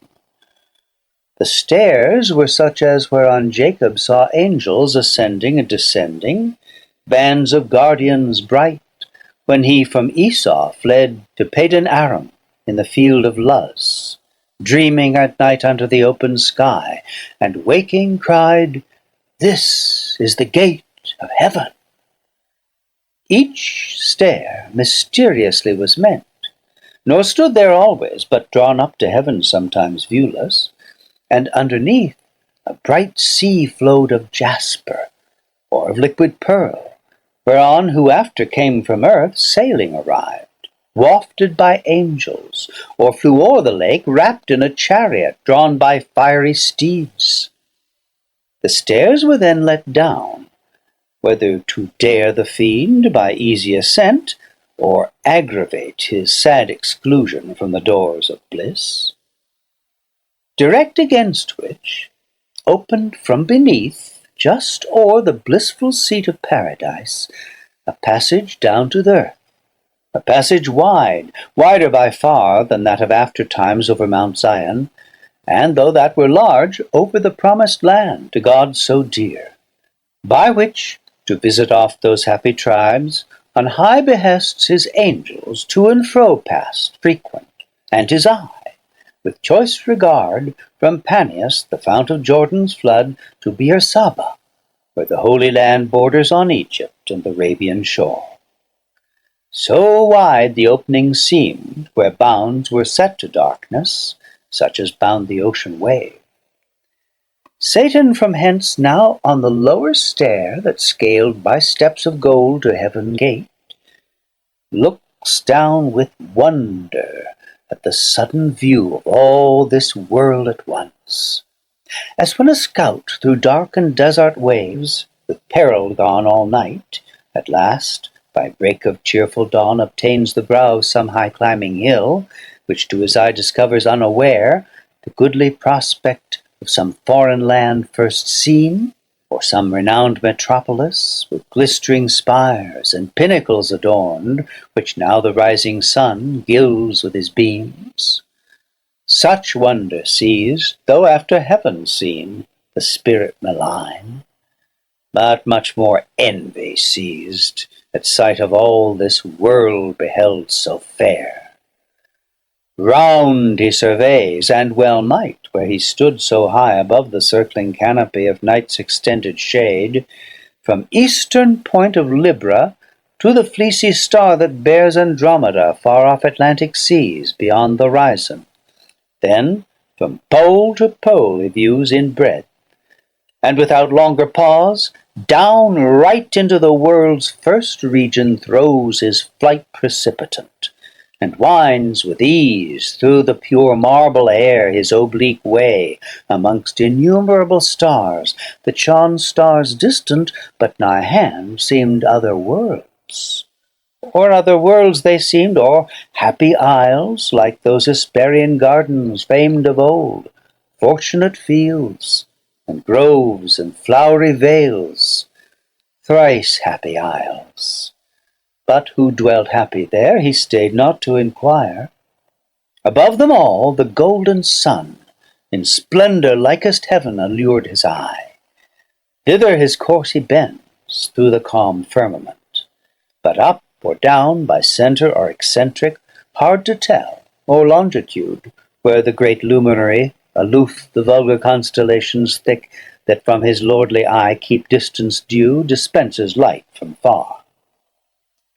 S2: The stairs were such as whereon Jacob saw angels ascending and descending, bands of guardians bright, when he from Esau fled to Padan Aram in the field of Luz, dreaming at night under the open sky, and waking cried,
S4: This is the gate of heaven. Each stair mysteriously was meant, nor stood there always, but drawn up to heaven sometimes viewless, and underneath a bright sea flowed of jasper, or of liquid pearl, whereon who after came from earth sailing arrived, wafted by angels, or flew o'er the lake, wrapped in a chariot drawn by fiery steeds. The stairs were then let down, whether to dare the fiend by easy ascent, or aggravate his sad exclusion from the doors of bliss. Direct against which, opened from beneath, just o'er the blissful seat of paradise, a passage down to the earth, a passage wide, wider by far than that of after times over Mount Zion, and, though that were large, over the promised land to God so dear, by which, to visit oft those happy tribes, on high behests his angels to and fro passed frequent, and his eye, with choice regard, from Panias, the fount of Jordan's flood, to Beersaba, where the Holy Land borders on Egypt and the Arabian shore. So wide the opening seemed, where bounds were set to darkness, such as bound the ocean wave. Satan from hence now on the lower stair, that scaled by steps of gold to heaven gate, looks down with wonder at the sudden view of all this world at once, as when a scout through darkened desert waves, with peril gone all night, at last, by break of cheerful dawn, obtains the brow of some high climbing hill, which to his eye discovers unaware the goodly prospect of some foreign land first seen, or some renowned metropolis, with glistering spires and pinnacles adorned, which now the rising sun gilds with his beams. Such wonder sees, though after heaven seen, the spirit malign, but much more envy seized at sight of all this world beheld so fair. Round he surveys, and well might, where he stood so high above the circling canopy of night's extended shade, from eastern point of Libra to the fleecy star that bears Andromeda far off Atlantic seas beyond the horizon. Then from pole to pole he views in breadth, and without longer pause, down right into the world's first region throws his flight precipitant, and winds with ease through the pure marble air his oblique way amongst innumerable stars, that shone stars distant, but nigh hand seemed other worlds. Or other worlds they seemed, or happy isles, like those Hesperian gardens famed of old, fortunate fields, and groves, and flowery vales, thrice happy isles. But who dwelt happy there, he stayed not to inquire. Above them all the golden sun, in splendor likest heaven, allured his eye. Thither his course he bends, through the calm firmament, but up or down, by centre or eccentric, hard to tell, or longitude, where the great luminary, aloof the vulgar constellations thick, that from his lordly eye keep distance due, dispenses light from far.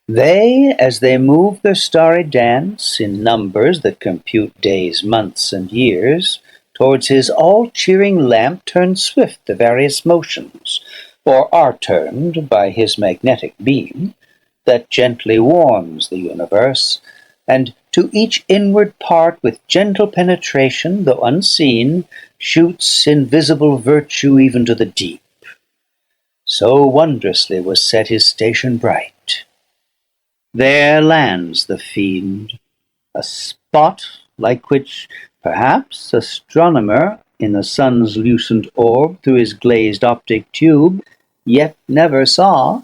S4: They, as they move their starry dance, in numbers that compute days, months, and years, towards his all-cheering lamp turn swift the various motions, or are turned by his magnetic beam, that gently warms the universe, and to each inward part with gentle penetration, though unseen, shoots invisible virtue even to the deep. So wondrously was set his station bright. There lands the fiend, a spot like which perhaps astronomer in the sun's lucent orb through his glazed optic tube yet never saw.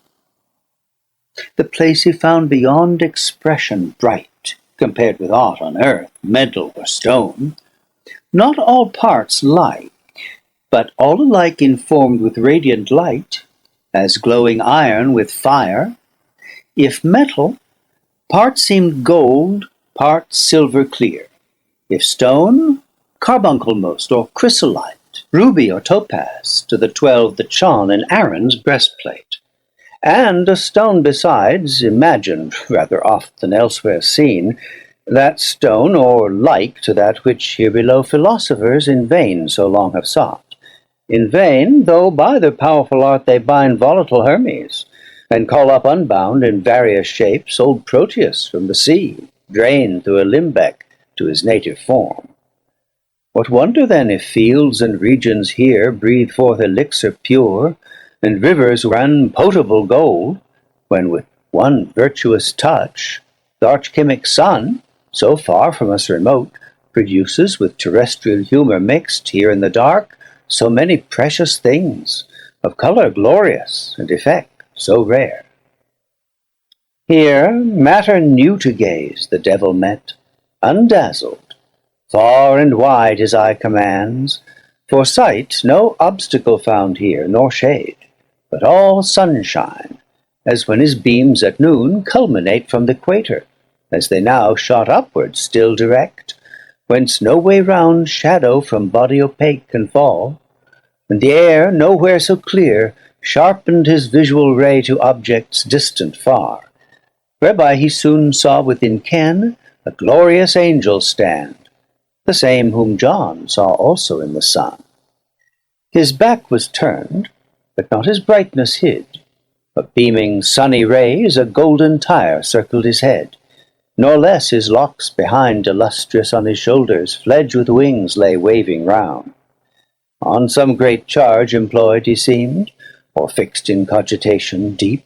S4: The place he found beyond expression bright, compared with aught on earth, metal or stone. Not all parts like, but all alike informed with radiant light, as glowing iron with fire. If metal, part seemed gold, part silver clear. If stone, carbuncle most, or chrysolite, ruby or topaz to the 12 that shone in Aaron's breastplate, and a stone besides, imagined rather oft than elsewhere seen, that stone or like to that which here below philosophers in vain so long have sought. In vain, though by their powerful art they bind volatile Hermes, and call up unbound in various shapes old Proteus from the sea, drained through a limbeck to his native form. What wonder then if fields and regions here breathe forth elixir pure, and rivers run potable gold, when with one virtuous touch the archchimic sun, so far from us remote, produces with terrestrial humour mixed here in the dark so many precious things, of colour glorious and effect so rare. Here matter new to gaze the devil met, undazzled. Far and wide his eye commands, for sight no obstacle found here, nor shade, but all sunshine, as when his beams at noon culminate from the equator, as they now shot upward still direct, whence no way round shadow from body opaque can fall, and the air nowhere so clear sharpened his visual ray to objects distant far, whereby he soon saw within ken a glorious angel stand, the same whom John saw also in the sun. His back was turned, but not his brightness hid, but beaming sunny rays a golden tire circled his head, nor less his locks behind illustrious on his shoulders fledged with wings lay waving round. On some great charge employed he seemed, or fixed in cogitation deep.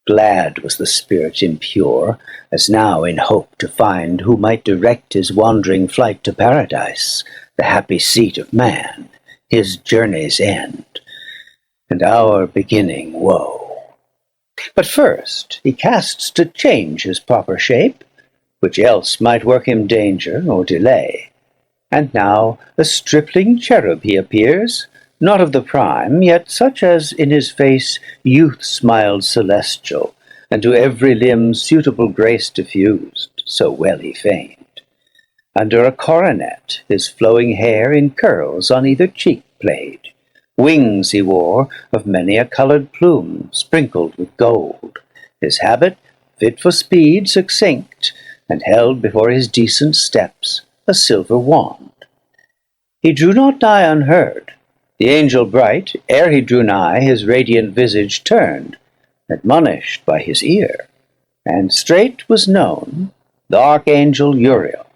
S4: Glad was the spirit impure, as now in hope to find who might direct his wandering flight to paradise, the happy seat of man, his journey's end, and our beginning woe. But first he casts to change his proper shape, which else might work him danger or delay. And now a stripling cherub he appears, not of the prime, yet such as in his face youth smiled celestial, and to every limb suitable grace diffused, so well he feigned. Under a coronet his flowing hair in curls on either cheek played. Wings he wore of many a coloured plume, sprinkled with gold. His habit, fit for speed, succinct, and held before his decent steps a silver wand. He drew not nigh unheard. The angel bright, ere he drew nigh, his radiant visage turned, admonished by his ear, and straight was known the archangel Uriel,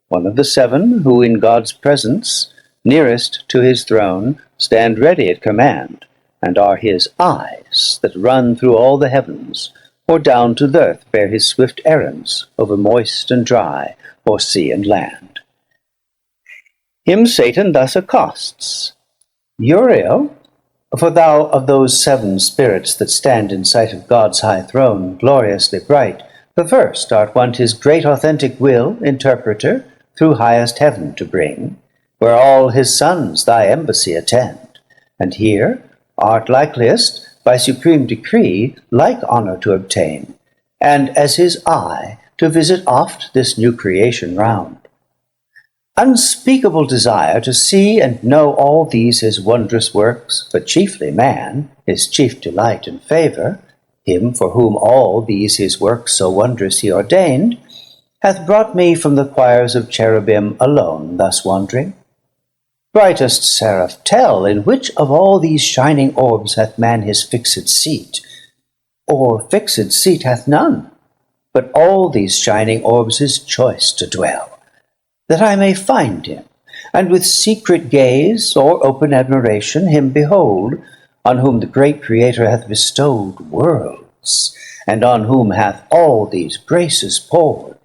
S4: one of the 7 who in God's presence, nearest to his throne, stand ready at command, and are his eyes that run through all the heavens, or down to the earth bear his swift errands over moist and dry, or sea and land. Him Satan thus accosts: Uriel, for thou of those 7 spirits that stand in sight of God's high throne, gloriously bright, the first art wont his great authentic will, interpreter, through highest heaven to bring, where all his sons thy embassy attend, and here art likeliest by supreme decree like honour to obtain, and as his eye to visit oft this new creation round. Unspeakable desire to see and know all these his wondrous works, but chiefly man, his chief delight and favour, him for whom all these his works so wondrous he ordained, hath brought me from the choirs of cherubim alone thus wandering. Brightest seraph, tell, in which of all these shining orbs hath man his fixed seat? Or fixed seat hath none, but all these shining orbs his choice to dwell, that I may find him, and with secret gaze or open admiration him behold, on whom the great Creator hath bestowed worlds, and on whom hath all these graces poured,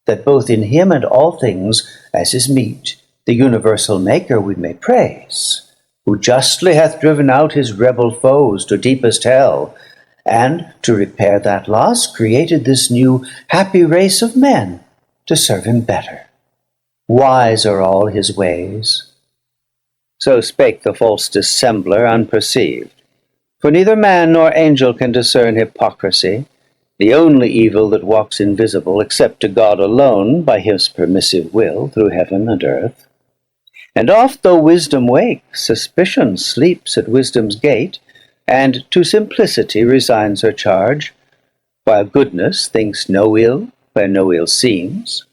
S4: that both in him and all things, as is meet, the universal Maker we may praise, who justly hath driven out his rebel foes to deepest hell, and, to repair that loss, created this new happy race of men to serve him better. Wise are all his ways. So spake the false dissembler unperceived. For neither man nor angel can discern hypocrisy, the only evil that walks invisible, except to God alone, by his permissive will through heaven and earth. And oft though wisdom wakes, suspicion sleeps at wisdom's gate, and to simplicity resigns her charge, while goodness thinks no ill where no ill seems,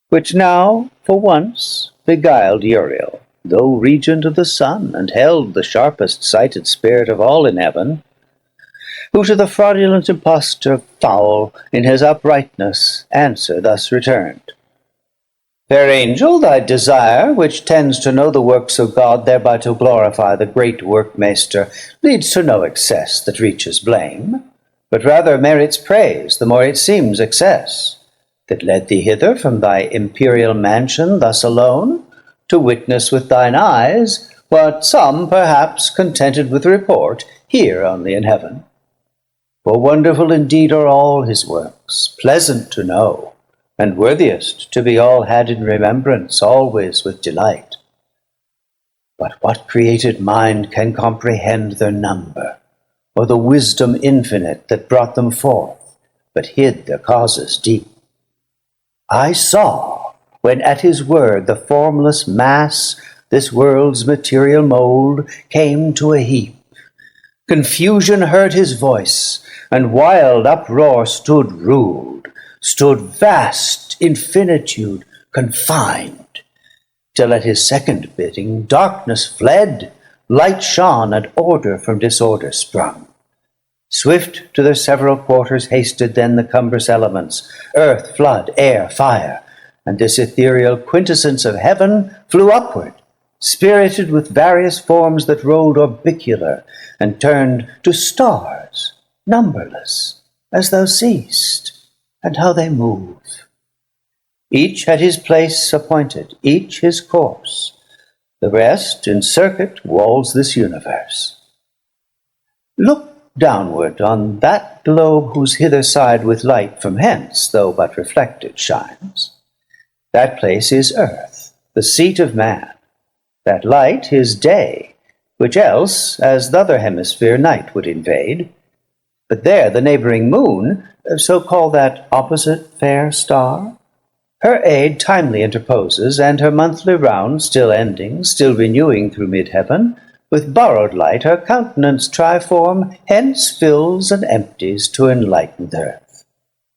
S4: which now, for once, beguiled Uriel, though regent of the sun, and held the sharpest sighted spirit of all in heaven, who to the fraudulent impostor foul in his uprightness answer thus returned: Fair angel, thy desire, which tends to know the works of God, thereby to glorify the great workmaster, leads to no excess that reaches blame, but rather merits praise, the more it seems excess, that led thee hither from thy imperial mansion thus alone, to witness with thine eyes what some, perhaps, contented with report, hear only in heaven. For wonderful indeed are all his works, pleasant to know, and worthiest to be all had in remembrance always with delight. But what created mind can comprehend their number, or the wisdom infinite that brought them forth, but hid their causes deep? I saw, when at his word the formless mass, this world's material mould, came to a heap. Confusion heard his voice, and wild uproar stood ruled, stood vast infinitude confined, till at his second bidding darkness fled, light shone, and order from disorder sprung. Swift to their several quarters hasted then the cumbrous elements, earth, flood, air, fire, and this ethereal quintessence of heaven flew upward, spirited with various forms that rolled orbicular, and turned to stars, numberless, as thou seest, and how they move. Each had his place appointed, each his course, the rest in circuit walls this universe. Look downward on that globe whose hither side with light from hence, though but reflected, shines. That place is earth, the seat of man, that light his day, which else, as th' other hemisphere, night would invade. But there the neighbouring moon, so call that opposite fair star, her aid timely interposes, and her monthly round still ending, still renewing through mid-heaven, with borrowed light her countenance triform hence fills and empties to enlighten the earth,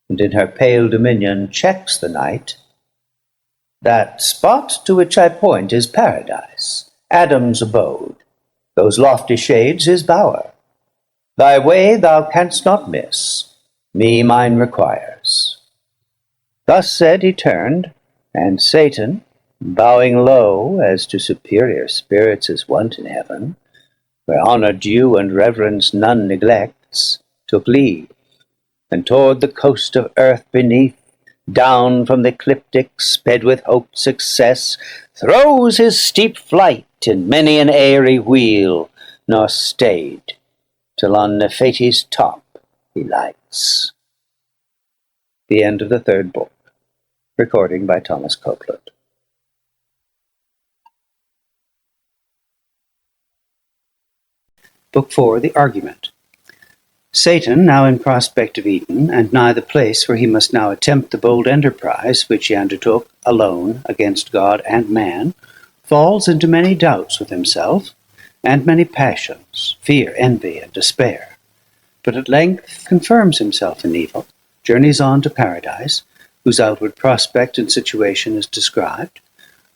S4: and in her pale dominion checks the night. That spot to which I point is paradise, Adam's abode, those lofty shades his bower. Thy way thou canst not miss, me mine requires. Thus said he turned, and Satan, bowing low, as to superior spirits is wont in heaven, where honour due and reverence none neglects, took leave, and toward the coast of earth beneath, down from the ecliptic, sped with hoped success, throws his steep flight in many an airy wheel, nor stayed, till on Nephates' top he lights. The end of the third book. Recording by Thomas Copeland. Book 4, The Argument. Satan, now in prospect of Eden, and nigh the place where he must now attempt the bold enterprise which he undertook alone against God and man, falls into many doubts with himself, and many passions, fear, envy, and despair, but at length confirms himself in evil, journeys on to paradise, whose outward prospect and situation is described,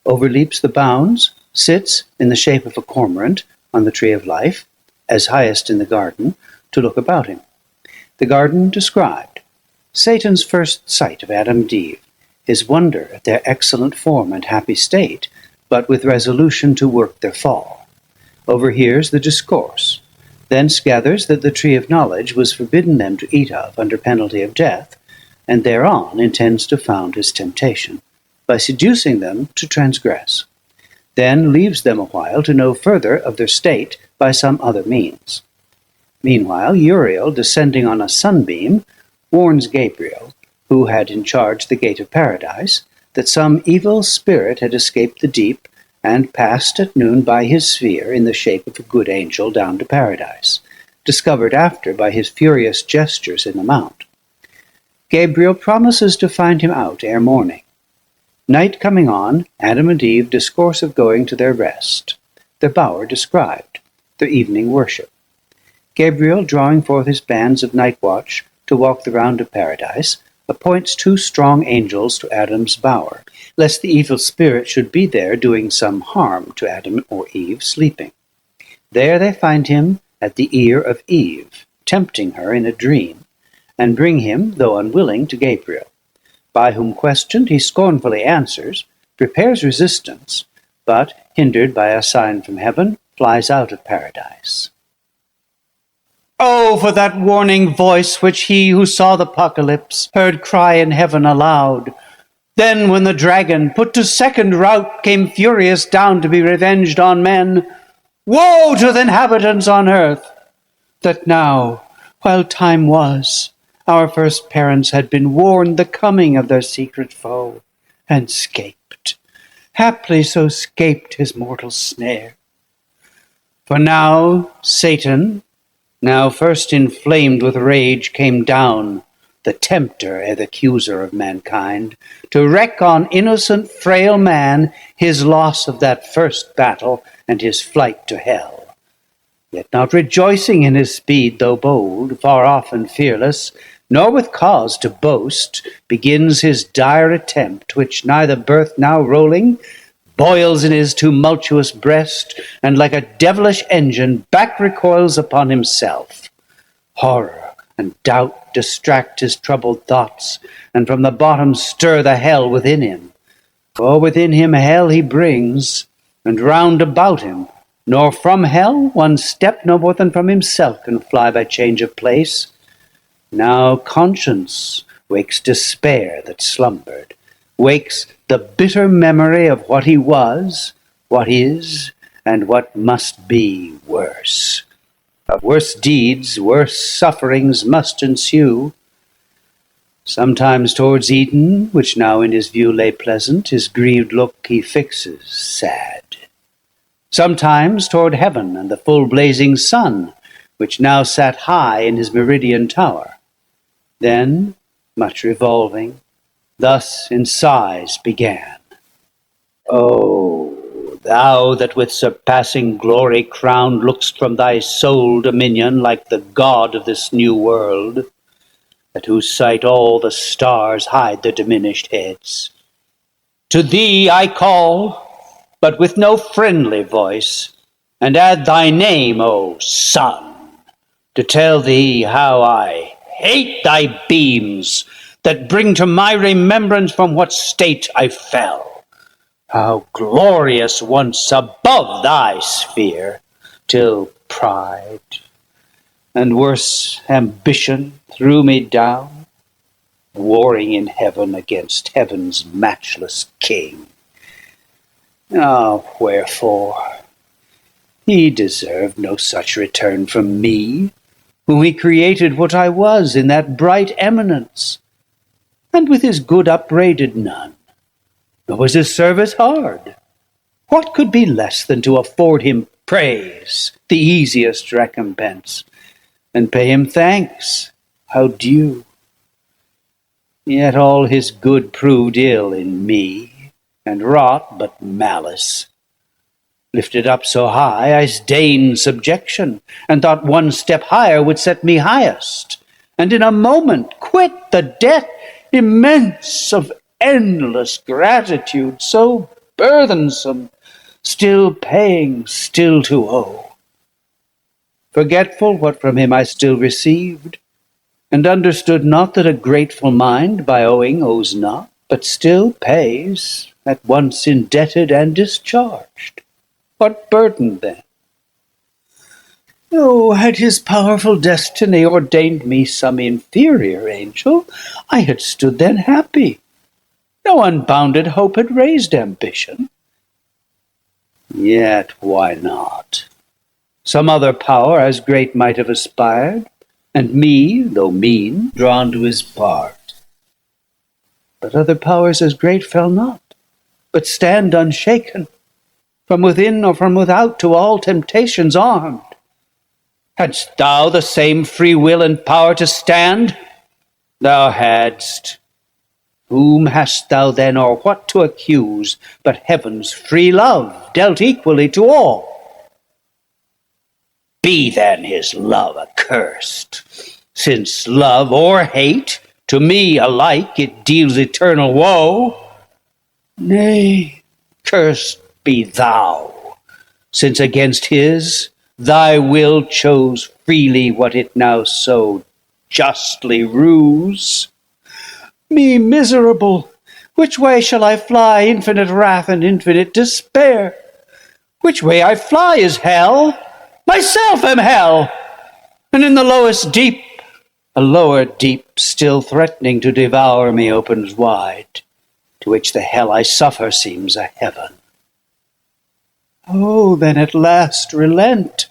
S4: overleaps the bounds, sits in the shape of a cormorant on the tree of life, as highest in the garden, to look about him. The garden described, Satan's first sight of Adam and Eve, his wonder at their excellent form and happy state, but with resolution to work their fall. Overhears the discourse, thence gathers that the tree of knowledge was forbidden them to eat of under penalty of death, and thereon intends to found his temptation, by seducing them to transgress. Then leaves them a while to know further of their state by some other means. Meanwhile, Uriel, descending on a sunbeam, warns Gabriel, who had in charge the gate of paradise, that some evil spirit had escaped the deep, and passed at noon by his sphere in the shape of a good angel down to paradise, discovered after by his furious gestures in the mount. Gabriel promises to find him out ere morning.
S2: Night coming on, Adam and Eve discourse of going to their rest, their bower described, their evening worship. Gabriel, drawing forth his bands of night watch to walk the round of paradise, appoints 2 strong angels to Adam's bower, lest the evil spirit should be there doing some harm to Adam or Eve sleeping. There they find him at the ear of Eve, tempting her in a dream, and bring him, though unwilling, to Gabriel, by whom questioned he scornfully answers, prepares resistance, but, hindered by a sign from heaven, flies out of paradise. Oh, for that warning voice which he who saw the apocalypse heard cry in heaven aloud! Then when the dragon, put to second rout, came furious down to be revenged on men, woe to the inhabitants on earth, that now, while time was, our first parents had been warned the coming of their secret foe, and scaped, haply so scaped his mortal snare. For now Satan, now first inflamed with rage, came down, the tempter and accuser of mankind, to wreak on innocent frail man his loss of that first battle and his flight to hell. Yet not rejoicing in his speed, though bold, far off and fearless, nor with cause to boast, begins his dire attempt, which neither birth now rolling, boils in his tumultuous breast, and like a devilish engine back recoils upon himself. Horror and doubt distract his troubled thoughts, and from the bottom stir the hell within him. For within him hell he brings, and round about him, nor from hell one step no more than from himself can fly by change of place. Now conscience wakes despair that slumbered, wakes the bitter memory of what he was, what is, and what must be worse. Of worse deeds, worse sufferings must ensue. Sometimes towards Eden, which now in his view lay pleasant, his grieved look he fixes, sad. Sometimes toward heaven and the full blazing sun, which now sat high in his meridian tower. Then, much revolving, thus in sighs began. O thou that with surpassing glory crowned look'st from thy sole dominion like the God of this new world, at whose sight all the stars hide their diminished heads. To thee I call, but with no friendly voice, and add thy name, O Sun, to tell thee how I hate thy beams that bring to my remembrance from what state I fell, how glorious once above thy sphere, till pride and worse ambition threw me down, warring in heaven against heaven's matchless king. Ah, wherefore? He deserved no such return from me, whom he created what I was in that bright eminence, and with his good upbraided none. Nor was his service hard. What could be less than to afford him praise, the easiest recompense, and pay him thanks, how due? Yet all his good proved ill in me, and wrought but malice. Lifted up so high, I disdained subjection, and thought one step higher would set me highest, and in a moment quit the debt immense of endless gratitude, so burthensome, still paying, still to owe. Forgetful what from him I still received, and understood not that a grateful mind by owing owes not, but still pays, at once indebted and discharged. What burden then? Oh, had his powerful destiny ordained me some inferior angel, I had stood then happy. No unbounded hope had raised ambition. Yet why not? Some other power as great might have aspired, and me, though mean, drawn to his part. But other powers as great fell not, but stand unshaken, from within or from without to all temptations armed. Hadst thou the same free will and power to stand? Thou hadst.
S4: Whom hast thou then, or what to accuse, but heaven's free love, dealt equally to all? Be then his love accursed, since love or hate, to me alike it deals eternal woe. Nay, cursed be thou, since against his thy will chose freely what it now so justly rues. Me miserable, which way shall I fly infinite wrath and infinite despair? Which way I fly is hell, myself am hell, and in the lowest deep, a lower deep still threatening to devour me opens wide, to which the hell I suffer seems a heaven. Oh, then at last relent.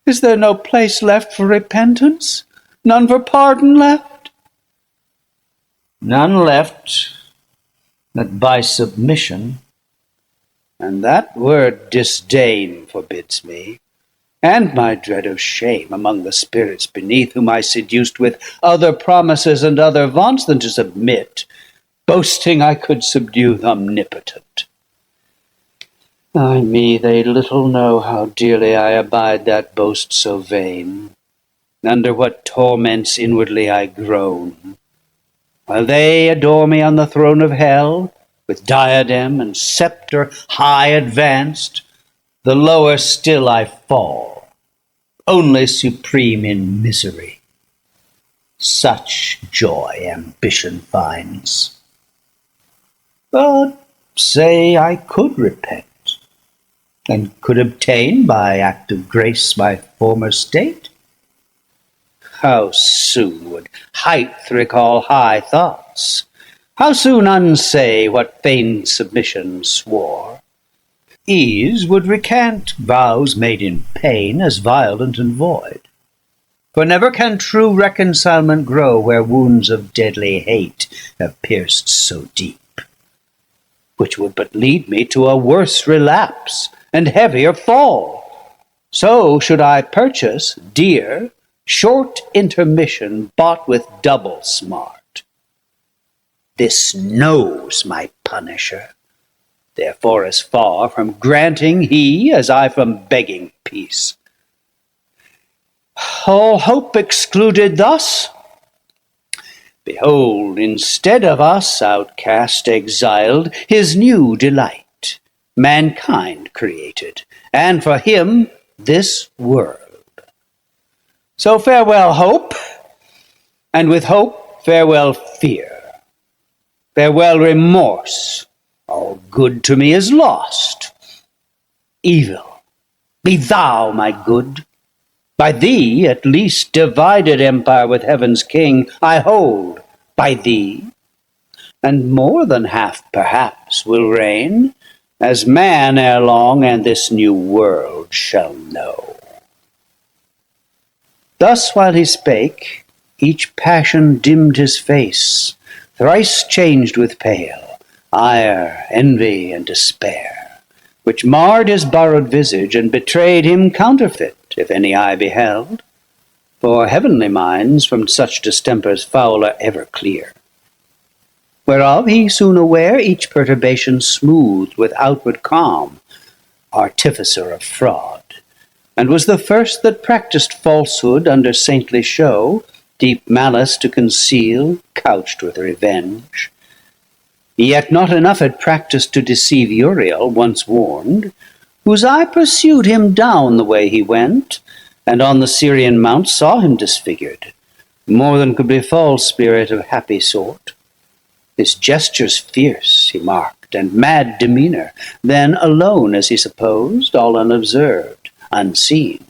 S4: Is there no place left for repentance? None for pardon left? None left, but by submission, and that word disdain forbids me, and my dread of shame among the spirits beneath, whom I seduced with other promises and other vaunts than to submit, boasting I could subdue the omnipotent. Ay me, they little know how dearly I abide that boast so vain, under what torments inwardly I groan, while they adore me on the throne of hell, with diadem and sceptre high advanced, the lower still I fall, only supreme in misery. Such joy ambition finds. But say I could repent, and could obtain by act of grace my former state, how soon would height recall high thoughts? How soon unsay what feigned submission swore? Ease would recant vows made in pain as violent and void. For never can true reconcilement grow where wounds of deadly hate have pierced so deep, which would but lead me to a worse relapse and heavier fall. So should I purchase dear short intermission bought with double smart. This knows my punisher, therefore as far from granting he as I from begging peace. All hope excluded thus, behold, instead of us outcast, exiled, his new delight, mankind created, and for him this world. So farewell hope, and with hope farewell fear. Farewell remorse, all good to me is lost. Evil, be thou my good. By thee, at least, divided empire with heaven's king I hold, by thee, and more than half perhaps will reign, as man ere long and this new world shall know. Thus while he spake, each passion dimmed his face, thrice changed with pale, ire, envy, and despair, which marred his borrowed visage, and betrayed him counterfeit, if any eye beheld. For heavenly minds from such distempers foul are ever clear. Whereof he soon aware, each perturbation smoothed with outward calm, artificer of fraud, and was the first that practised falsehood under saintly show, deep malice to conceal, couched with revenge. Yet not enough had practised to deceive Uriel, once warned, whose eye pursued him down the way he went, and on the Syrian mount saw him disfigured, more than could befall spirit of happy sort. His gestures fierce he marked, and mad demeanour, then alone, as he supposed, all unobserved, unseen.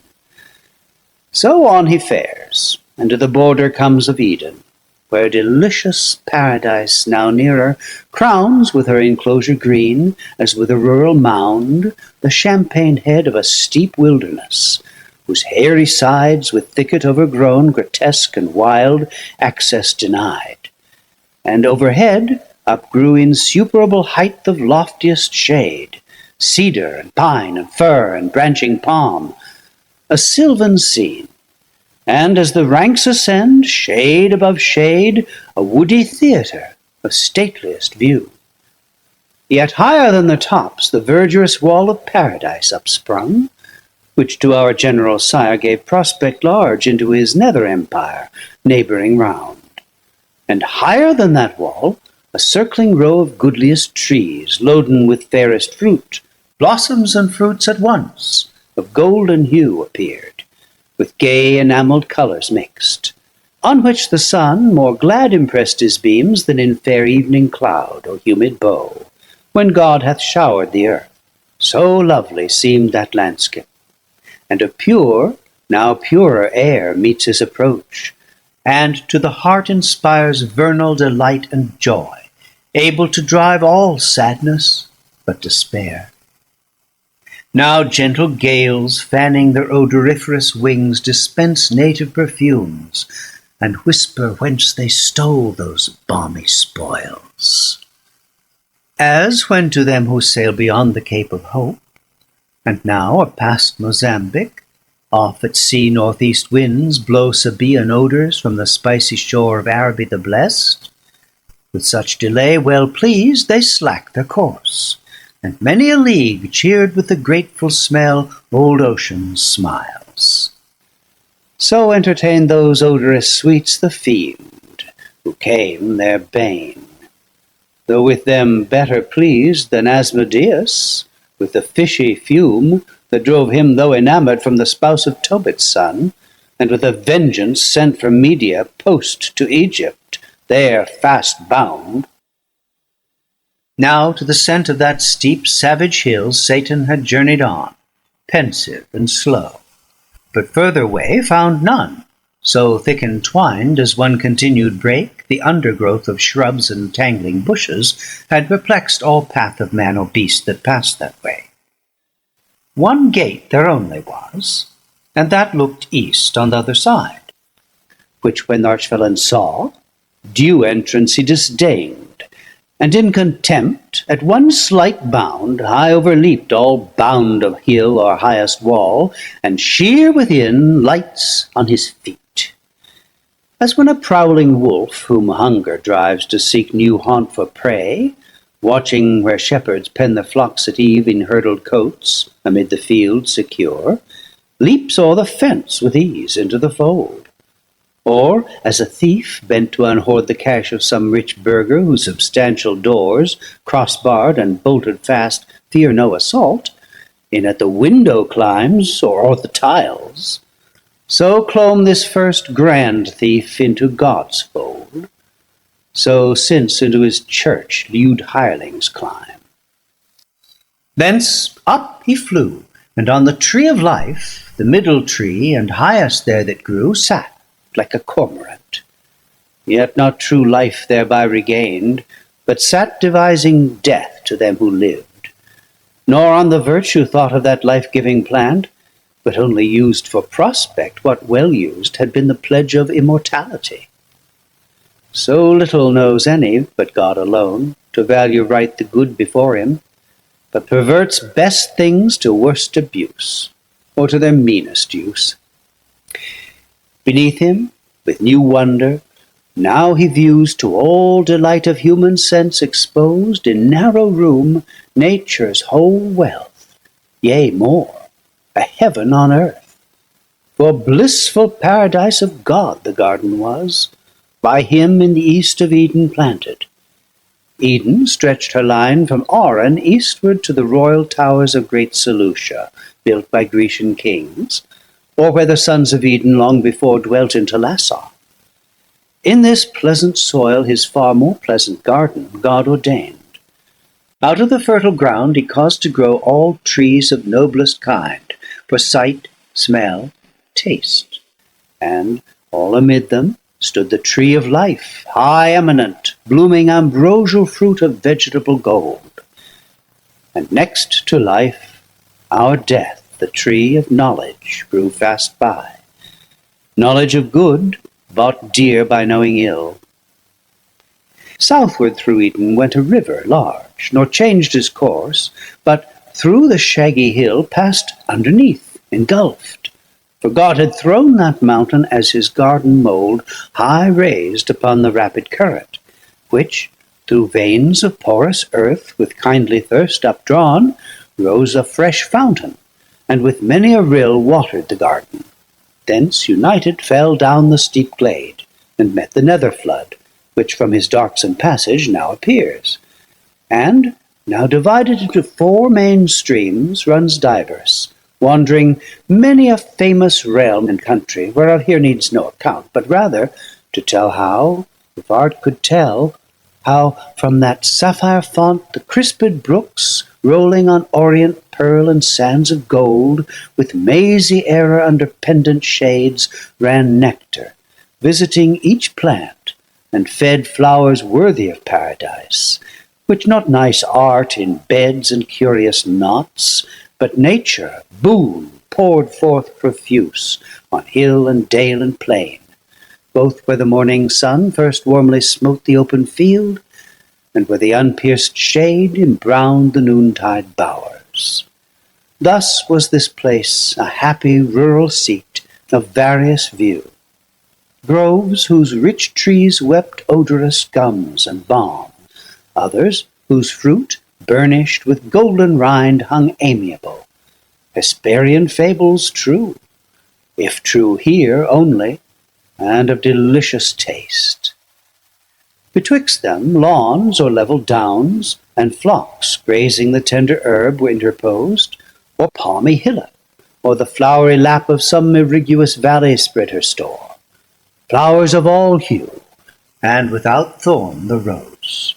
S4: So on he fares, and to the border comes of Eden, where delicious paradise, now nearer, crowns with her enclosure green, as with a rural mound, the champaign head of a steep wilderness, whose hairy sides, with thicket overgrown, grotesque and wild, access denied. And overhead upgrew insuperable height of loftiest shade, cedar and pine and fir and branching palm, a sylvan scene. And as the ranks ascend, shade above shade, a woody theatre, of stateliest view. Yet higher than the tops the verdurous wall of paradise upsprung, which to our general sire gave prospect large into his nether empire, neighbouring round. And higher than that wall, a circling row of goodliest trees, loaden with fairest fruit, blossoms and fruits at once, of golden hue appeared, with gay enamelled colours mixed, on which the sun more glad impressed his beams than in fair evening cloud or humid bow, when God hath showered the earth. So lovely seemed that landscape, and a pure, now purer air meets his approach, and to the heart inspires vernal delight and joy, able to drive all sadness but despair. Now gentle gales, fanning their odoriferous wings, dispense native perfumes, and whisper whence they stole those balmy spoils. As when to them who sail beyond the Cape of Hope, and now are past Mozambique, off at sea northeast winds blow Sabaean odours from the spicy shore of Araby the Blest, with such delay well pleased they slack their course, and many a league cheered with the grateful smell old ocean smiles. So entertained those odorous sweets the fiend, who came their bane, though with them better pleased than Asmodeus, with the fishy fume that drove him, though enamoured, from the spouse of Tobit's son, and with a vengeance sent from Media post to Egypt, there fast bound. Now to the scent of that steep savage hill Satan had journeyed on, pensive and slow, but further way found none, so thick entwined as one continued brake, the undergrowth of shrubs and tangling bushes had perplexed all path of man or beast that passed that way. One gate there only was, and that looked east on the other side, which when the archvillain saw, due entrance he disdained, and in contempt at one slight bound high overleaped all bound of hill or highest wall, and sheer within lights on his feet. As when a prowling wolf, whom hunger drives to seek new haunt for prey, watching where shepherds pen the flocks at eve in hurdled coats, amid the field secure, leaps o'er the fence with ease into the fold. Or, as a thief bent to unhoard the cash of some rich burgher, whose substantial doors, cross-barred and bolted fast, fear no assault, in at the window climbs, or o'er the tiles, so clomb this first grand thief into God's fold, so since into his church lewd hirelings climb. Thence up he flew, and on the tree of life, the middle tree and highest there that grew, sat like a cormorant, yet not true life thereby regained, but sat devising death to them who lived, nor on the virtue thought of that life-giving plant, but only used for prospect what well used had been the pledge of immortality. So little knows any, but God alone, to value right the good before him, but perverts best things to worst abuse, or to their meanest use. Beneath him, with new wonder, now he views to all delight of human sense exposed in narrow room nature's whole wealth, yea more, a heaven on earth. For blissful paradise of God the garden was, by him in the east of Eden planted. Eden stretched her line from Auran eastward to the royal towers of great Seleucia, built by Grecian kings, or where the sons of Eden long before dwelt in Telassar. In this pleasant soil his far more pleasant garden God ordained. Out of the fertile ground he caused to grow all trees of noblest kind, for sight, smell, taste, and all amid them stood the tree of life, high eminent, blooming ambrosial fruit of vegetable gold. And next to life, our death, the tree of knowledge, grew fast by. Knowledge of good, bought dear by knowing ill. Southward through Eden went a river large, nor changed his course, but through the shaggy hill passed underneath, engulfed. For God had thrown that mountain as his garden mould, high raised upon the rapid current, which,
S2: Through veins of porous earth, with kindly thirst updrawn, rose a fresh fountain, and with many a rill watered the garden. Thence united fell down the steep glade, and met the nether flood, which from his darksome passage now appears, and, now divided into 4 main streams, runs diverse, wandering many a famous realm and country, whereof here needs no account, but rather to tell how, if art could tell, how from that sapphire font the crisped brooks, rolling on orient pearl and sands of gold, with mazy error under pendant shades, ran nectar, visiting each plant, and fed flowers worthy of paradise, which not nice art in beds and curious knots, but nature, boon, poured forth profuse on hill and dale and plain, both where the morning sun first warmly smote the open field, and where the unpierced shade embrowned the noontide bowers. Thus was this place a happy rural seat of various view, groves whose rich trees wept odorous gums and balm, others whose fruit, burnished with golden rind, hung amiable, Hesperian fables true, if true here only, and of delicious taste. Betwixt them lawns or level downs, and flocks grazing the tender herb were interposed, or palmy hillock, or the flowery lap of some irriguous valley spread her store, flowers of all hue, and without thorn the rose.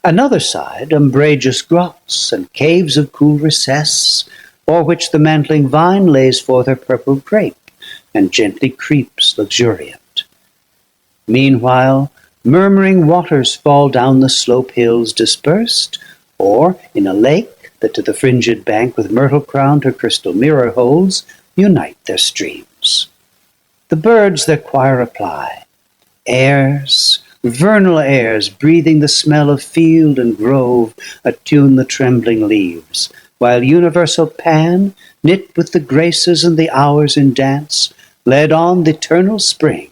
S2: Another side umbrageous grots, and caves of cool recess, o'er which the mantling vine lays forth her purple grape, and gently creeps luxuriant. Meanwhile murmuring waters fall down the slope hills dispersed, or in a lake that to the fringed bank with myrtle crowned her crystal mirror holds, unite their streams. The birds their choir apply, airs, vernal airs, breathing the smell of field and grove, attune the trembling leaves, while universal Pan, knit with the graces and the hours in dance, led on the eternal spring.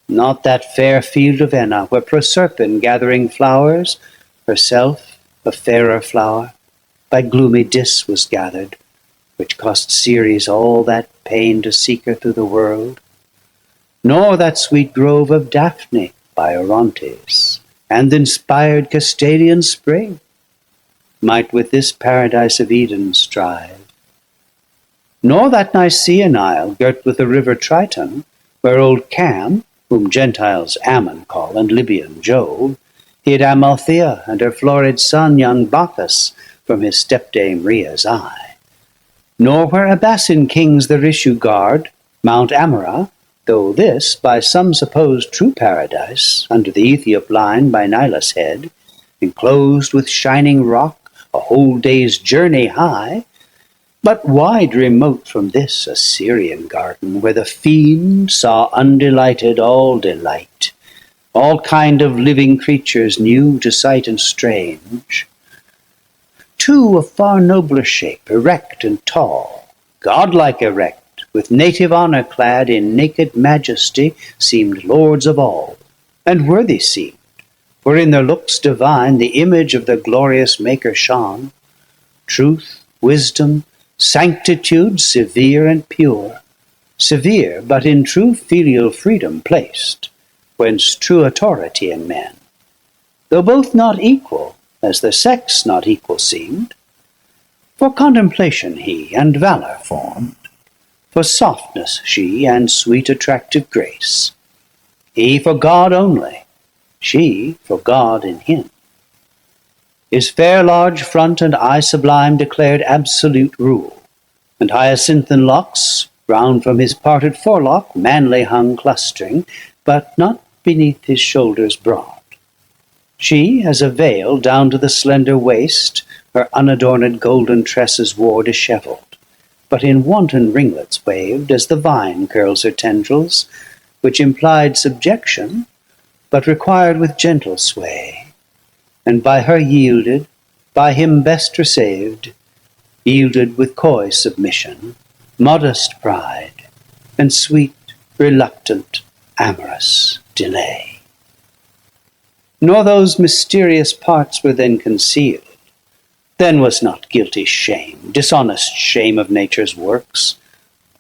S2: Not that fair field of Enna, where Proserpine, gathering flowers, herself a fairer flower, by gloomy Dis was gathered, which cost Ceres all that pain to seek her through the world, nor that sweet grove of Daphne by Orontes, and inspired Castalian spring, might with this paradise of Eden strive, nor that Nicaean isle, girt with the river Triton, where old Cam, whom Gentiles Ammon call, and Libyan Jove, hid Amalthea and her florid son, young Bacchus, from his stepdame Rhea's eye, nor where Abassin kings their issue guard, Mount Amora, though this by some supposed true paradise, under the Ethiop line by Nilus head, enclosed with shining rock, a whole day's journey high, but wide remote from this Assyrian garden, where the fiend saw undelighted all delight, all kind of living creatures new to sight and strange. Two of far nobler shape, erect and tall, godlike erect, with native honour clad in naked majesty, seemed lords of all, and worthy seemed, for in their looks divine the image of their glorious Maker shone, truth, wisdom, sanctitude severe and pure, severe but in true filial freedom placed, whence true authority in men, though both not equal, as their sex not equal seemed, for contemplation he and valour formed, for softness she and sweet attractive grace, he for God only, she for God in him. His fair large front and eye sublime declared absolute rule, and hyacinthan locks round from his parted forelock manly hung clustering, but not beneath his shoulders broad. She as a veil down to the slender waist her unadorned golden tresses wore dishevelled, but in wanton ringlets waved as the vine curls her tendrils, which implied subjection, but required with gentle sway, and by her yielded, by him best received, yielded with coy submission, modest pride, and sweet, reluctant, amorous delay.
S4: nor those mysterious parts were then concealed. Then was not guilty shame, dishonest shame of nature's works,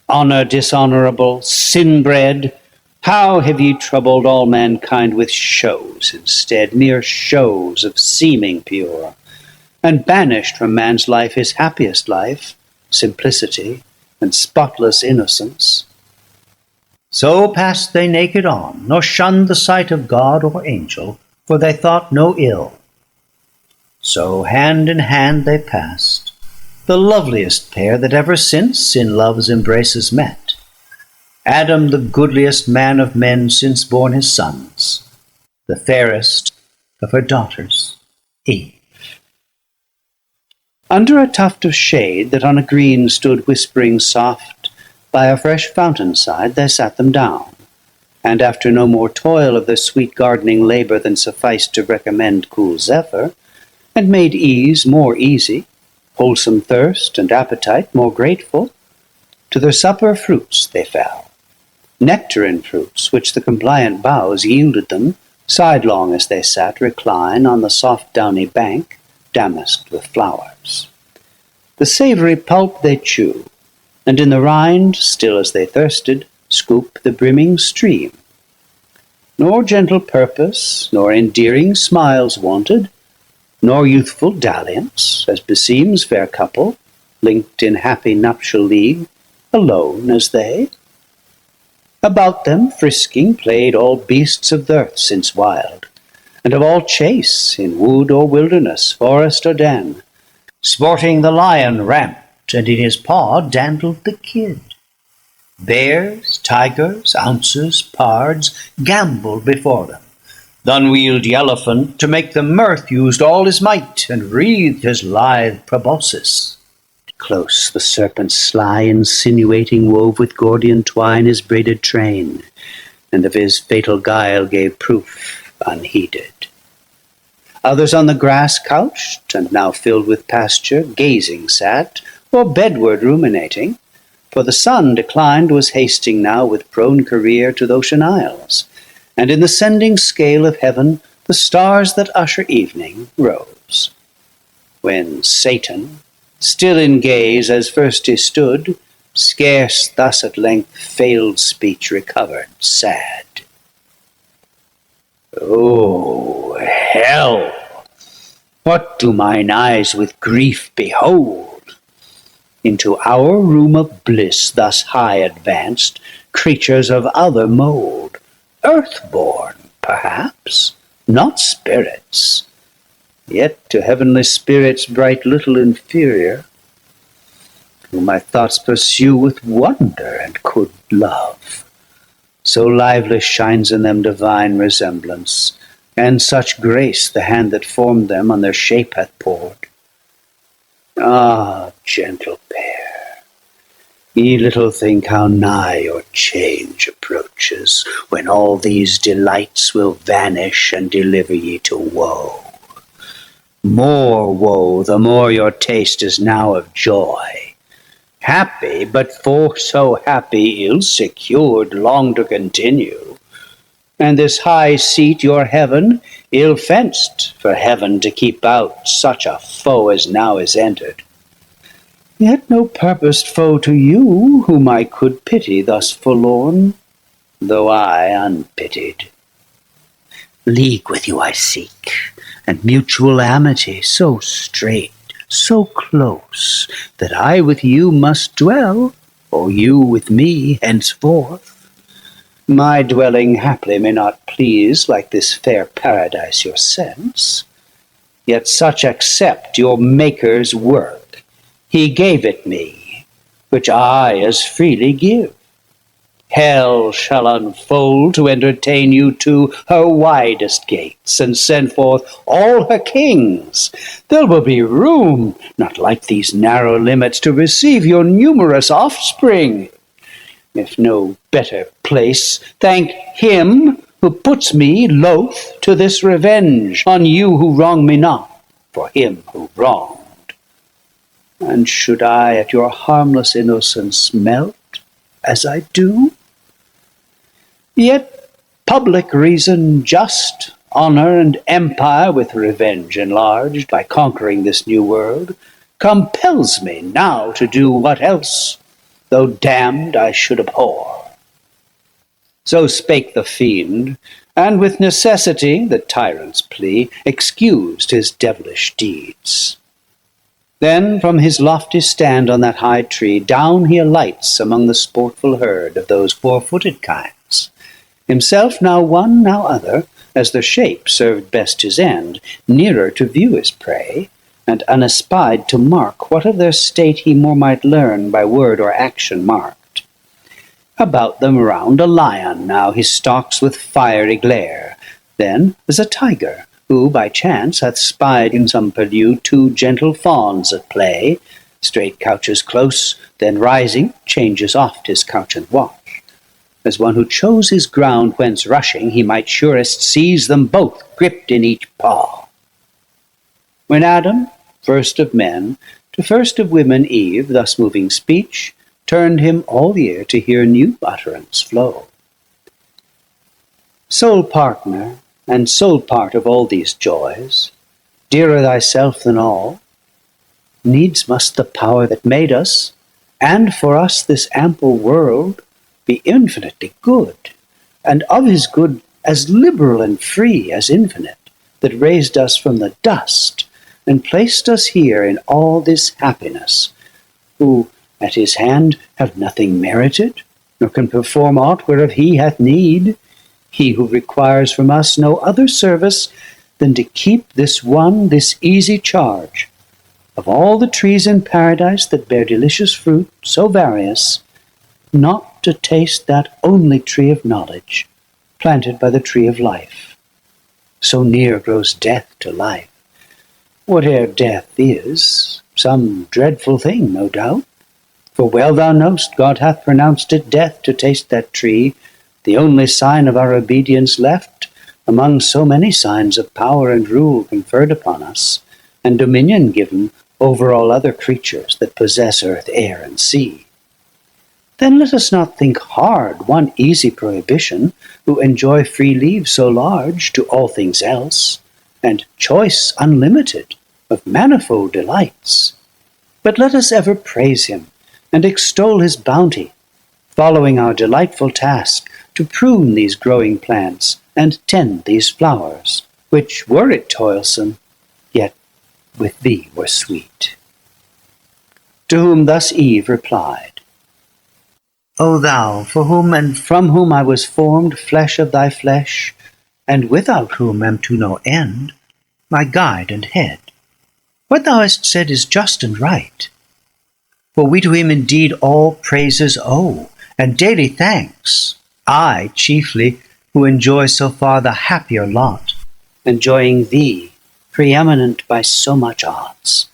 S4: honour dishonourable, sin-bred. How have ye troubled all mankind with shows instead, mere shows of seeming pure, and banished from man's life his happiest life, simplicity and spotless innocence?
S2: So passed they naked on, nor shunned the sight of God or angel, for they thought no ill. So hand in hand they passed, the loveliest pair that ever since in love's embraces met. Adam, the goodliest man of men since born his sons, the fairest of her daughters, Eve.
S4: Under a tuft of shade that on a green stood whispering soft, by a fresh fountain side they sat them down, and after no more toil of their sweet gardening labour than sufficed to recommend cool zephyr, and made ease more easy, wholesome thirst and appetite more grateful, to their supper fruits they fell, nectarine fruits which the compliant boughs yielded them, sidelong as they sat recline on the soft downy bank, damasked with flowers. The savoury pulp they chew, and in the rind, still as they thirsted, scoop the brimming stream. Nor gentle purpose, nor endearing smiles wanted, nor youthful dalliance, as beseems fair couple, linked in happy nuptial league, alone as they. About them, frisking, played all beasts of the earth since wild, and of all chase, in wood or wilderness, forest or den. Sporting the lion ramped, and in his paw dandled the kid. Bears, tigers, ounces, pards, gambolled before them. The unwieldy elephant, to make them mirth, used all his might, and wreathed his lithe proboscis. Close the serpent sly, insinuating, wove with Gordian twine his braided train, and of his fatal guile gave proof unheeded. Others on the grass couched, and now filled with pasture, gazing sat, or bedward ruminating, for the sun declined was hasting now with prone career to th' ocean isles, and in the sending scale of heaven the stars that usher evening rose. When Satan, still in gaze as first he stood, scarce thus at length failed speech recovered, sad. "O hell! What do mine eyes with grief behold? Into our room of bliss thus high advanced, creatures of other mould, earth-born, perhaps, not spirits, yet to heavenly spirits bright little inferior, whom my thoughts pursue with wonder and could love. So lively shines in them divine resemblance, and such grace the hand that formed them on their shape hath poured. Ah, gentle pair, ye little think how nigh your change approaches, when all these delights will vanish and deliver ye to woe. More woe, the more your taste is now of joy. Happy, but for so happy, ill secured long to continue. And this high seat your heaven, ill fenced for heaven to keep out such a foe as now is entered. Yet no purposed foe to you, whom I could pity thus forlorn, though I unpitied. League with you I seek, and mutual amity so strait, so close, that I with you must dwell, or you with me henceforth. My dwelling haply may not please like this fair paradise your sense, yet such accept your Maker's work. He gave it me, which I as freely give. Hell shall unfold to entertain you to her widest gates, and send forth all her kings. There will be room, not like these narrow limits, to receive your numerous offspring. If no better place, thank him who puts me loath to this revenge on you who wrong me not, for him who wronged. And should I at your harmless innocence melt, as I do? Yet public reason just honour and empire with revenge enlarged by conquering this new world, compels me now to do what else, though damned, I should abhor. So spake the fiend, and with necessity, the tyrant's plea, excused his devilish deeds. Then from his lofty stand on that high tree, down he alights among the sportful herd of those four-footed kinds. Himself now one, now other, as their shape served best his end, nearer to view his prey, and unespied to mark what of their state he more might learn by word or action marked. About them round a lion now he stalks with fiery glare, then as a tiger, who by chance hath spied in some purlieu two gentle fawns at play, straight couches close, then rising, changes oft his couch and watch, as one who chose his ground whence rushing he might surest seize them both gripped in each paw. When Adam, first of men, to first of women Eve, thus moving speech, turned him all ear to hear new utterance flow. Sole partner, and sole part of all these joys, dearer thyself than all, needs must the power that made us, and for us this ample world, be infinitely good, and of his good as liberal and free as infinite, that raised us from the dust, and placed us here in all this happiness, who at his hand have nothing merited, nor can perform aught whereof he hath need, he who requires from us no other service than to keep this one, this easy charge, of all the trees in paradise that bear delicious fruit, so various, not to taste that only tree of knowledge, planted by the tree of life. So near grows death to life. Whate'er death is, some dreadful thing, no doubt, for well thou know'st God hath pronounced it death to taste that tree, the only sign of our obedience left among so many signs of power and rule conferred upon us, and dominion given over all other creatures that possess earth, air, and sea. Then let us not think hard one easy prohibition, who enjoy free leave so large to all things else, and choice unlimited of manifold delights. But let us ever praise him, and extol his bounty, following our delightful task to prune these growing plants and tend these flowers, which, were it toilsome, yet with thee were sweet. To whom thus Eve replied, O thou, for whom and from whom I was formed, flesh of thy flesh, and without whom am to no end, my guide and head, what thou hast said is just and right. For we to him indeed all praises owe, and daily thanks, I chiefly, who enjoy so far the happier lot, enjoying thee, preeminent by so much odds,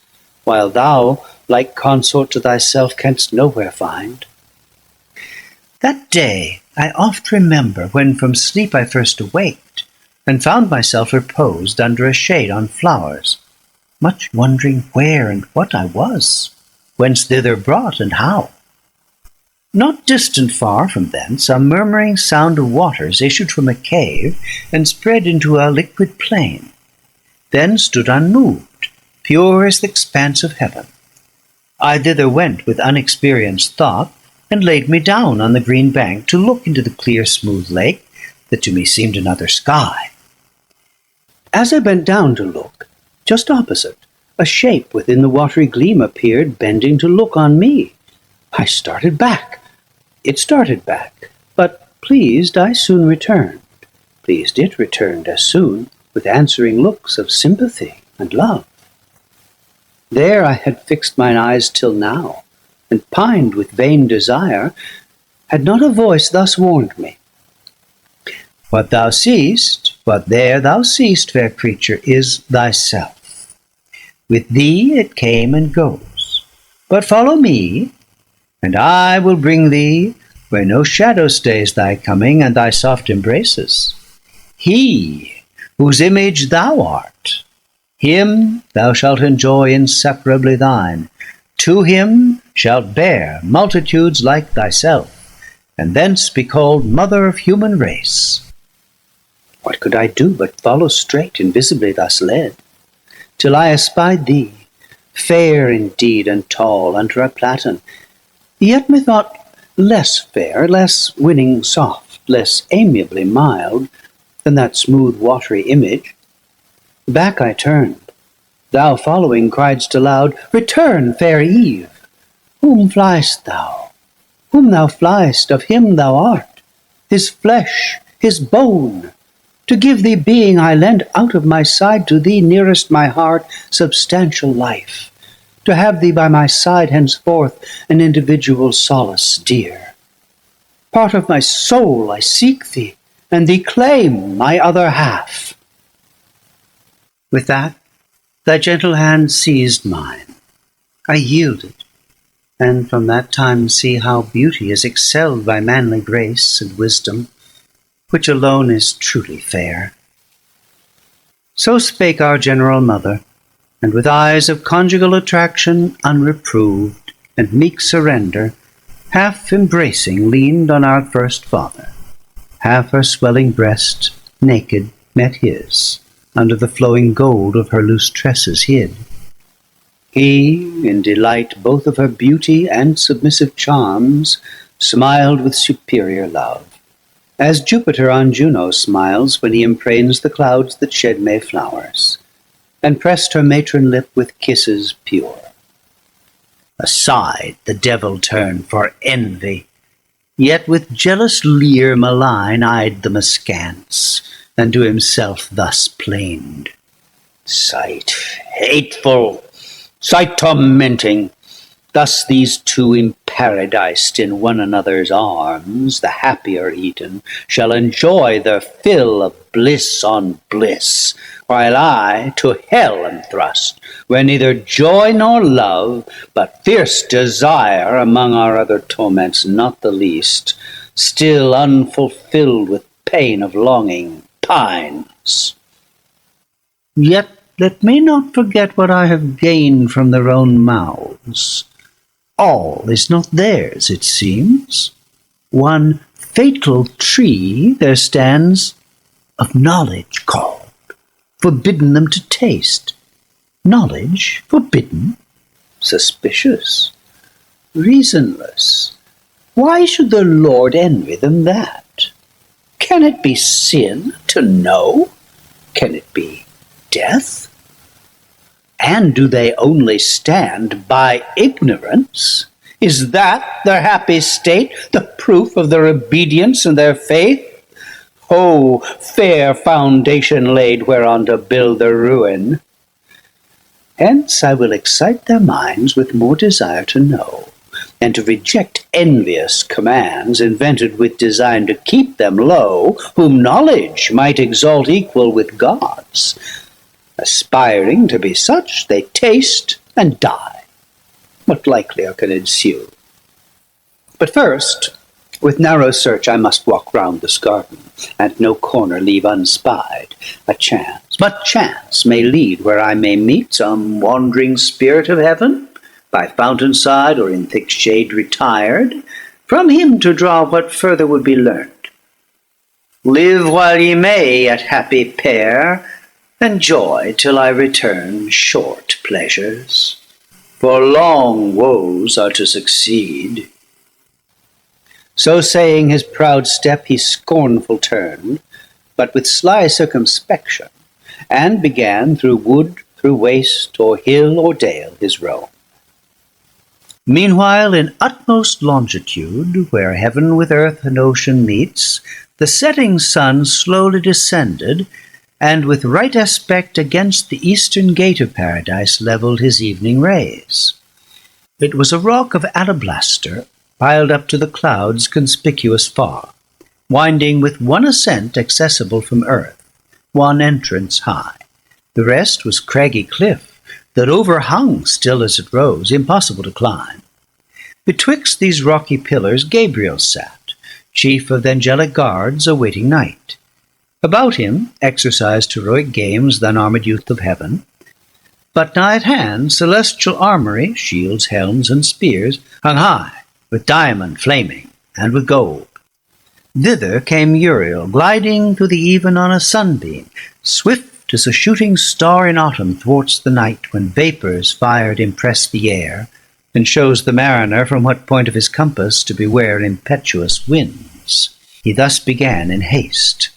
S4: while thou, like consort to thyself, canst nowhere find. That day I oft remember, when from sleep I first awaked, and found myself reposed under a shade on flowers, much wondering where and what I was, whence thither brought, and how. Not distant far from thence, a murmuring sound of waters issued from a cave, and spread into a liquid plain, then stood unmoved, pure as the expanse of heaven. I thither went with unexperienced thought, and laid me down on the green bank to look into the clear smooth lake, that to me seemed another sky. As I bent down to look, just opposite, a shape within the watery gleam appeared, bending to look on me. I started back. It started back, but pleased I soon returned. Pleased it returned as soon, with answering looks of sympathy and love. There I had fixed mine eyes till now, and pined with vain desire, had not a voice thus warned me. What thou seest, what there thou seest, fair creature, is thyself. With thee it came and goes. But follow me, and I will bring thee where no shadow stays thy coming and thy soft embraces. He, whose image thou art, him thou shalt enjoy inseparably thine. To him shalt bear multitudes like thyself, and thence be called mother of human race. What could I do but follow straight, invisibly thus led, till I espied thee, fair indeed and tall, under a platen, yet methought less fair, less winning soft, less amiably mild than that smooth watery image. Back I turned. Thou following criedst aloud, Return, fair Eve! Whom fliest thou? Whom thou fliest, of him thou art, his flesh, his bone. To give thee being I lend out of my side to thee nearest my heart substantial life, to have thee by my side henceforth an individual solace dear. Part of my soul I seek thee, and thee claim my other half. With that, thy gentle hand seized mine. I yielded, and from that time see how beauty is excelled by manly grace and wisdom, which alone is truly fair. So spake our general mother, and with eyes of conjugal attraction unreproved, and meek surrender, half embracing leaned on our first father. Half her swelling breast, naked, met his, under the flowing gold of her loose tresses hid. He, in delight both of her beauty and submissive charms, smiled with superior love, as Jupiter on Juno smiles when he emprains the clouds that shed May flowers, and pressed her matron lip with kisses pure. Aside the devil turned for envy, yet with jealous leer malign eyed them askance, and to himself thus plained, Sight hateful, sight tormenting, thus these two imparadised in one another's arms, the happier eaten, shall enjoy their fill of bliss on bliss, while I to hell am thrust, where neither joy nor love, but fierce desire among our other torments not the least, still unfulfilled with pain of longing, pines. Yet let me not forget what I have gained from their own mouths. All is not theirs, it seems. One fatal tree there stands, of knowledge called, forbidden them to taste. Knowledge forbidden, suspicious, reasonless. Why should their Lord envy them that? Can it be sin to know? Can it be death? And do they only stand by ignorance? Is that their happy state, the proof of their obedience and their faith? Oh, fair foundation laid whereon to build their ruin! Hence I will excite their minds with more desire to know, and to reject envious commands invented with design to keep them low, whom knowledge might exalt equal with gods. Aspiring to be such, they taste and die. What likelier can ensue? But first, with narrow search I must walk round this garden, and no corner leave unspied. But chance may lead where I may meet some wandering spirit of heaven, by fountain side or in thick shade retired, from him to draw what further would be learnt. Live while ye may, yet happy pair, enjoy till I return short pleasures, for long woes are to succeed. So saying, his proud step he scornful turned, but with sly circumspection, and began through wood, through waste, or hill, or dale his roam. Meanwhile, in utmost longitude, where heaven with earth and ocean meets, the setting sun slowly descended, and with right aspect against the eastern gate of paradise levelled his evening rays. It was a rock of alabaster, piled up to the clouds conspicuous far, winding with one ascent accessible from earth, one entrance high. The rest was craggy cliff, that overhung still as it rose, impossible to climb. Betwixt these rocky pillars Gabriel sat, chief of the angelic guards, awaiting night. About him exercised heroic games th' unarmed youth of heaven. But nigh at hand celestial armoury, shields, helms, and spears, hung high, with diamond flaming, and with gold. Thither came Uriel, gliding through the even on a sunbeam, swift as a shooting star in autumn thwarts the night, when vapours fired impress the air, and shows the mariner from what point of his compass to beware impetuous winds. He thus began in haste: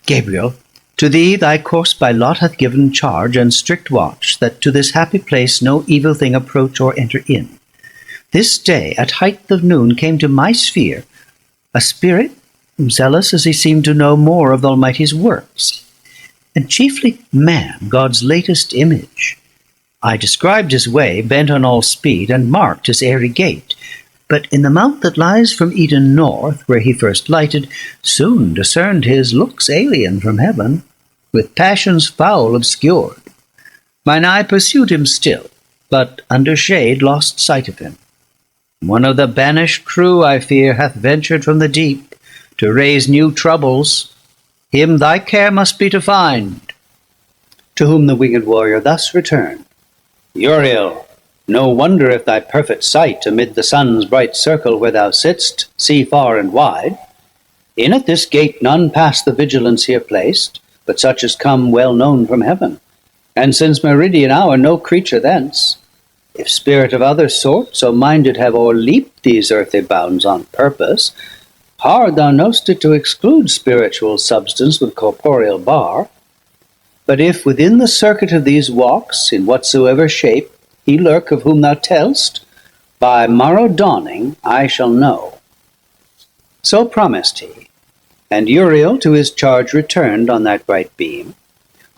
S4: Gabriel, to thee thy course by lot hath given charge and strict watch, that to this happy place no evil thing approach or enter in. This day at height of noon came to my sphere a spirit, zealous as he seemed to know more of the Almighty's works, and chiefly man, God's latest image. I described his way, bent on all speed, and marked his airy gait. But in the mount that lies from Eden north, where he first lighted, soon discerned his looks alien from heaven, with passions foul obscured. Mine eye pursued him still, but under shade lost sight of him. One of the banished crew, I fear, hath ventured from the deep to raise new troubles. Him thy care must be to find. To whom the winged warrior thus returned: Uriel, no wonder if thy perfect sight amid the sun's bright circle where thou sitt'st see far and wide. In at this gate none pass the vigilance here placed, but such as come well known from heaven, and since meridian hour no creature thence. If spirit of other sort so minded have o'erleaped these earthly bounds on purpose, hard thou know'st it to exclude spiritual substance with corporeal bar. But if within the circuit of these walks, in whatsoever shape, he lurk of whom thou tell'st, by morrow dawning I shall know. So promised he, and Uriel to his charge returned on that bright beam,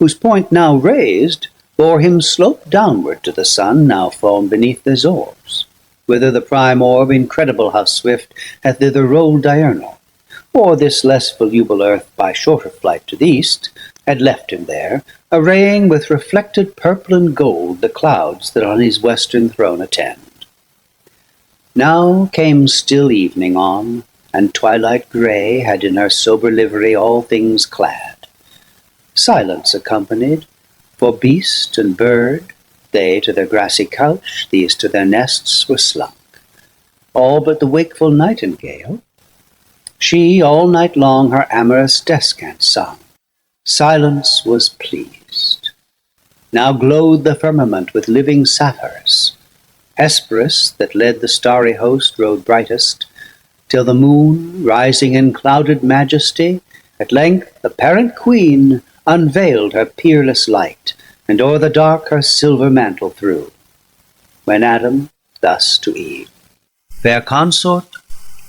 S4: whose point now raised bore him slope downward to the sun, now fallen beneath his orbs, whither the prime orb, incredible how swift, hath thither rolled diurnal, or this less voluble earth by shorter flight to the east had left him there, arraying with reflected purple and gold the clouds that on his western throne attend. Now came still evening on, and twilight grey had in her sober livery all things clad. Silence accompanied, for beast and bird, they to their grassy couch, these to their nests were slunk. All but the wakeful nightingale, she all night long her amorous descant sung. Silence was pleased. Now glowed the firmament with living sapphires. Hesperus, that led the starry host, rode brightest, till the moon, rising in clouded majesty, at length, apparent queen, unveiled her peerless light, and o'er the dark her silver mantle threw. When Adam thus to Eve: Fair consort,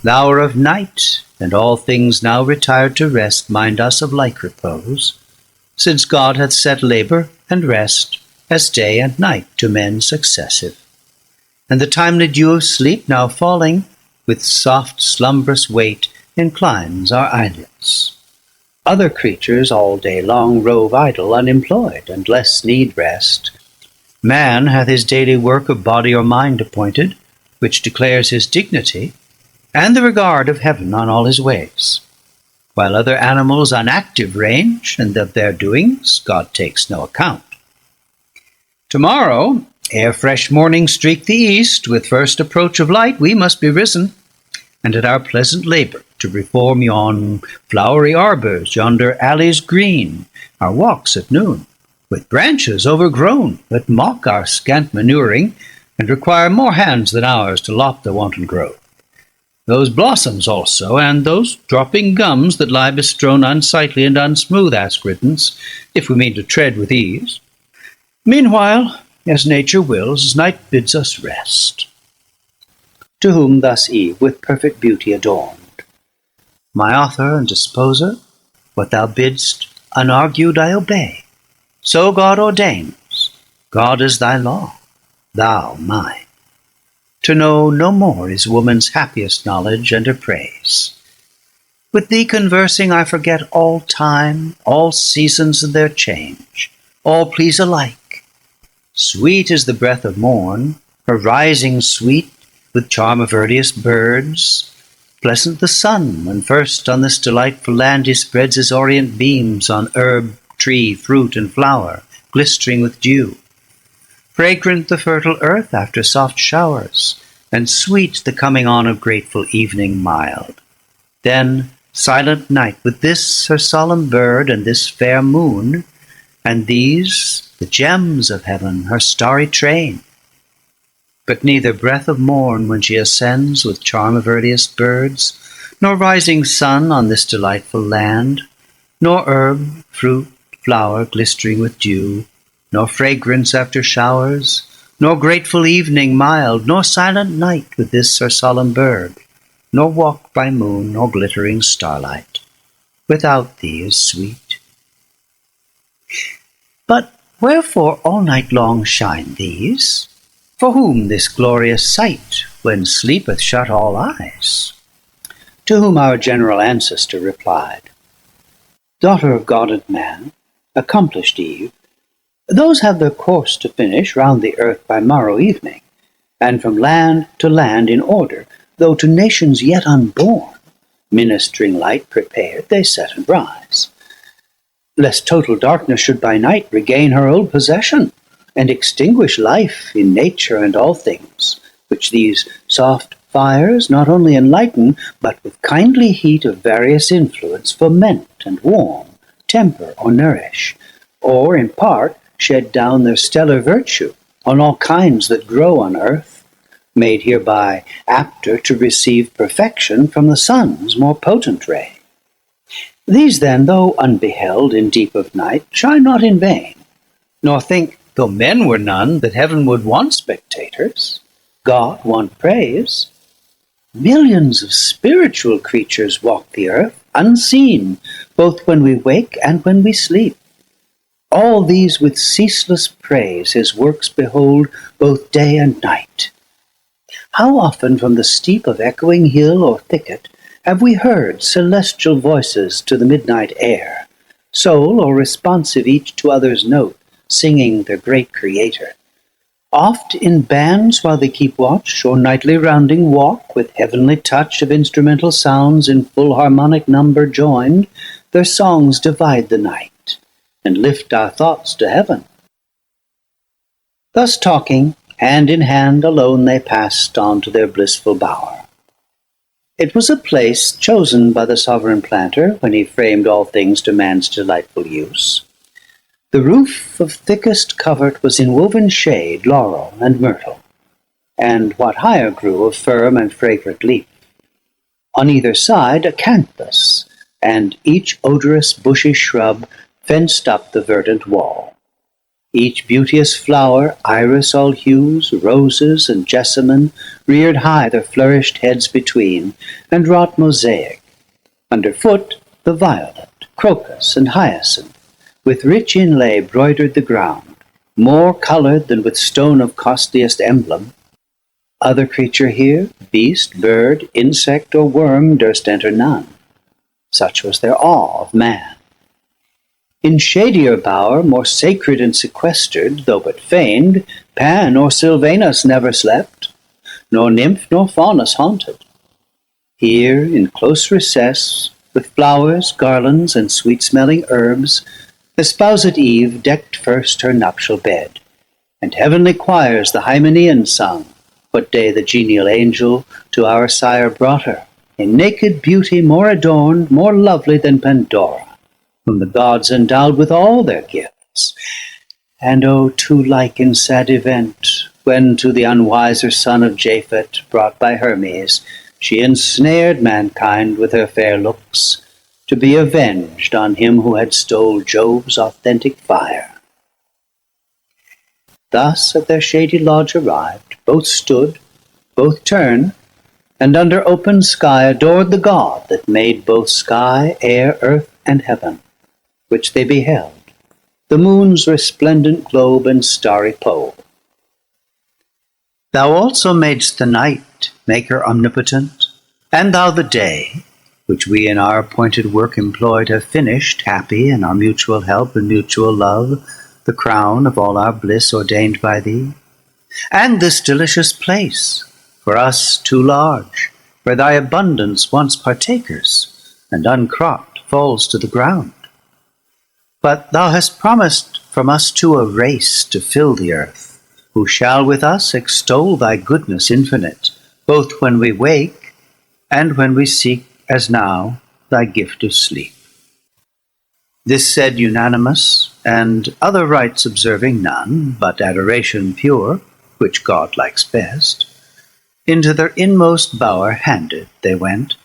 S4: thou are of night, and all things now retired to rest mind us of like repose, since God hath set labour and rest as day and night to men successive. And the timely dew of sleep now falling, with soft slumbrous weight inclines our eyelids. Other creatures all day long rove idle, unemployed, and less need rest. Man hath his daily work of body or mind appointed, which declares his dignity, and the regard of heaven on all his ways, while other animals on active range, and of their doings God takes no account. Tomorrow, ere fresh morning streak the east, with first approach of light we must be risen, and at our pleasant labour to reform yon flowery arbours, yonder alleys green, our walks at noon, with branches overgrown, that mock our scant manuring, and require more hands than ours to lop the wanton growth. Those blossoms also, and those dropping gums that lie bestrown unsightly and unsmooth ask riddance, if we mean to tread with ease. Meanwhile, as nature wills, as night bids us rest. To whom thus Eve, with perfect beauty adorned: My author and disposer, what thou bidst, unargued I obey. So God ordains. God is thy law, thou mine. To know no more is woman's happiest knowledge and her praise. With thee conversing I forget all time, all seasons and their change, all please alike. Sweet is the breath of morn, her rising sweet, with charm of earliest birds. Pleasant the sun, when first on this delightful land he spreads his orient beams on herb, tree, fruit, and flower, glistering with dew. Fragrant the fertile earth after soft showers, and sweet the coming on of grateful evening mild. Then silent night, with this her solemn bird, and this fair moon, and these the gems of heaven, her starry train. But neither breath of morn when she ascends with charm of earliest birds, nor rising sun on this delightful land, nor herb, fruit, flower glistering with dew, nor fragrance after showers, nor grateful evening mild, nor silent night with this her solemn bird, nor walk by moon, nor glittering starlight, without thee is sweet. But wherefore all night long shine these? For whom this glorious sight, when sleepeth shut all eyes? To whom our general ancestor replied, Daughter of God and man, accomplished Eve, those have their course to finish round the earth by morrow evening, and from land to land in order, though to nations yet unborn, ministering light prepared, they set and rise, lest total darkness should by night regain her old possession, and extinguish life in nature and all things, which these soft fires not only enlighten, but with kindly heat of various influence foment and warm, temper or nourish, or in part shed down their stellar virtue on all kinds that grow on earth, made hereby apter to receive perfection from the sun's more potent ray. These then, though unbeheld in deep of night, shine not in vain, nor think, though men were none, that heaven would want spectators, God want praise. Millions of spiritual creatures walk the earth, unseen, both when we wake and when we sleep. All these with ceaseless praise his works behold, both day and night. How often from the steep of echoing hill or thicket have we heard celestial voices to the midnight air, sole or responsive each to other's note, singing their great Creator. Oft in bands while they keep watch, or nightly rounding walk, with heavenly touch of instrumental sounds in full harmonic number joined, their songs divide the night, and lift our thoughts to heaven. Thus talking, hand in hand alone they passed on to their blissful bower. It was a place chosen by the sovereign planter when he framed all things to man's delightful use. The roof of thickest covert was in woven shade, laurel and myrtle, and what higher grew of firm and fragrant leaf. On either side acanthus, and each odorous bushy shrub fenced up the verdant wall. Each beauteous flower, iris all hues, roses and jessamine, reared high their flourished heads between, and wrought mosaic. Underfoot the violet, crocus, and hyacinth, with rich inlay broidered the ground, more coloured than with stone of costliest emblem. Other creature here, beast, bird, insect, or worm, durst enter none. Such was their awe of man. In shadier bower, more sacred and sequestered, though but feigned, Pan or Sylvanus never slept, nor nymph nor faunus haunted. Here, in close recess, with flowers, garlands, and sweet-smelling herbs, espoused Eve decked first her nuptial bed, and heavenly choirs the hymenean sung, what day the genial angel to our sire brought her, in naked beauty more adorned, more lovely than Pandora, whom the gods endowed with all their gifts. And oh, too like in sad event, when to the unwiser son of Japhet, brought by Hermes, she ensnared mankind with her fair looks, to be avenged on him who had stole Jove's authentic fire. Thus at their shady lodge arrived, both stood, both turned, and under open sky adored the God that made both sky, air, earth, and heaven, which they beheld, the moon's resplendent globe and starry pole. Thou also madest the night, Maker omnipotent, and thou the day, which we in our appointed work employed have finished, happy in our mutual help and mutual love, the crown of all our bliss ordained by thee. And this delicious place, for us too large, where thy abundance once partakers, and uncropped falls to the ground. But thou hast promised from us too a race to fill the earth, who shall with us extol thy goodness infinite, both when we wake and when we seek, as now,
S2: thy gift of sleep. This said unanimous, and other rites observing none, but adoration pure, which God likes best, into their inmost bower handed they went,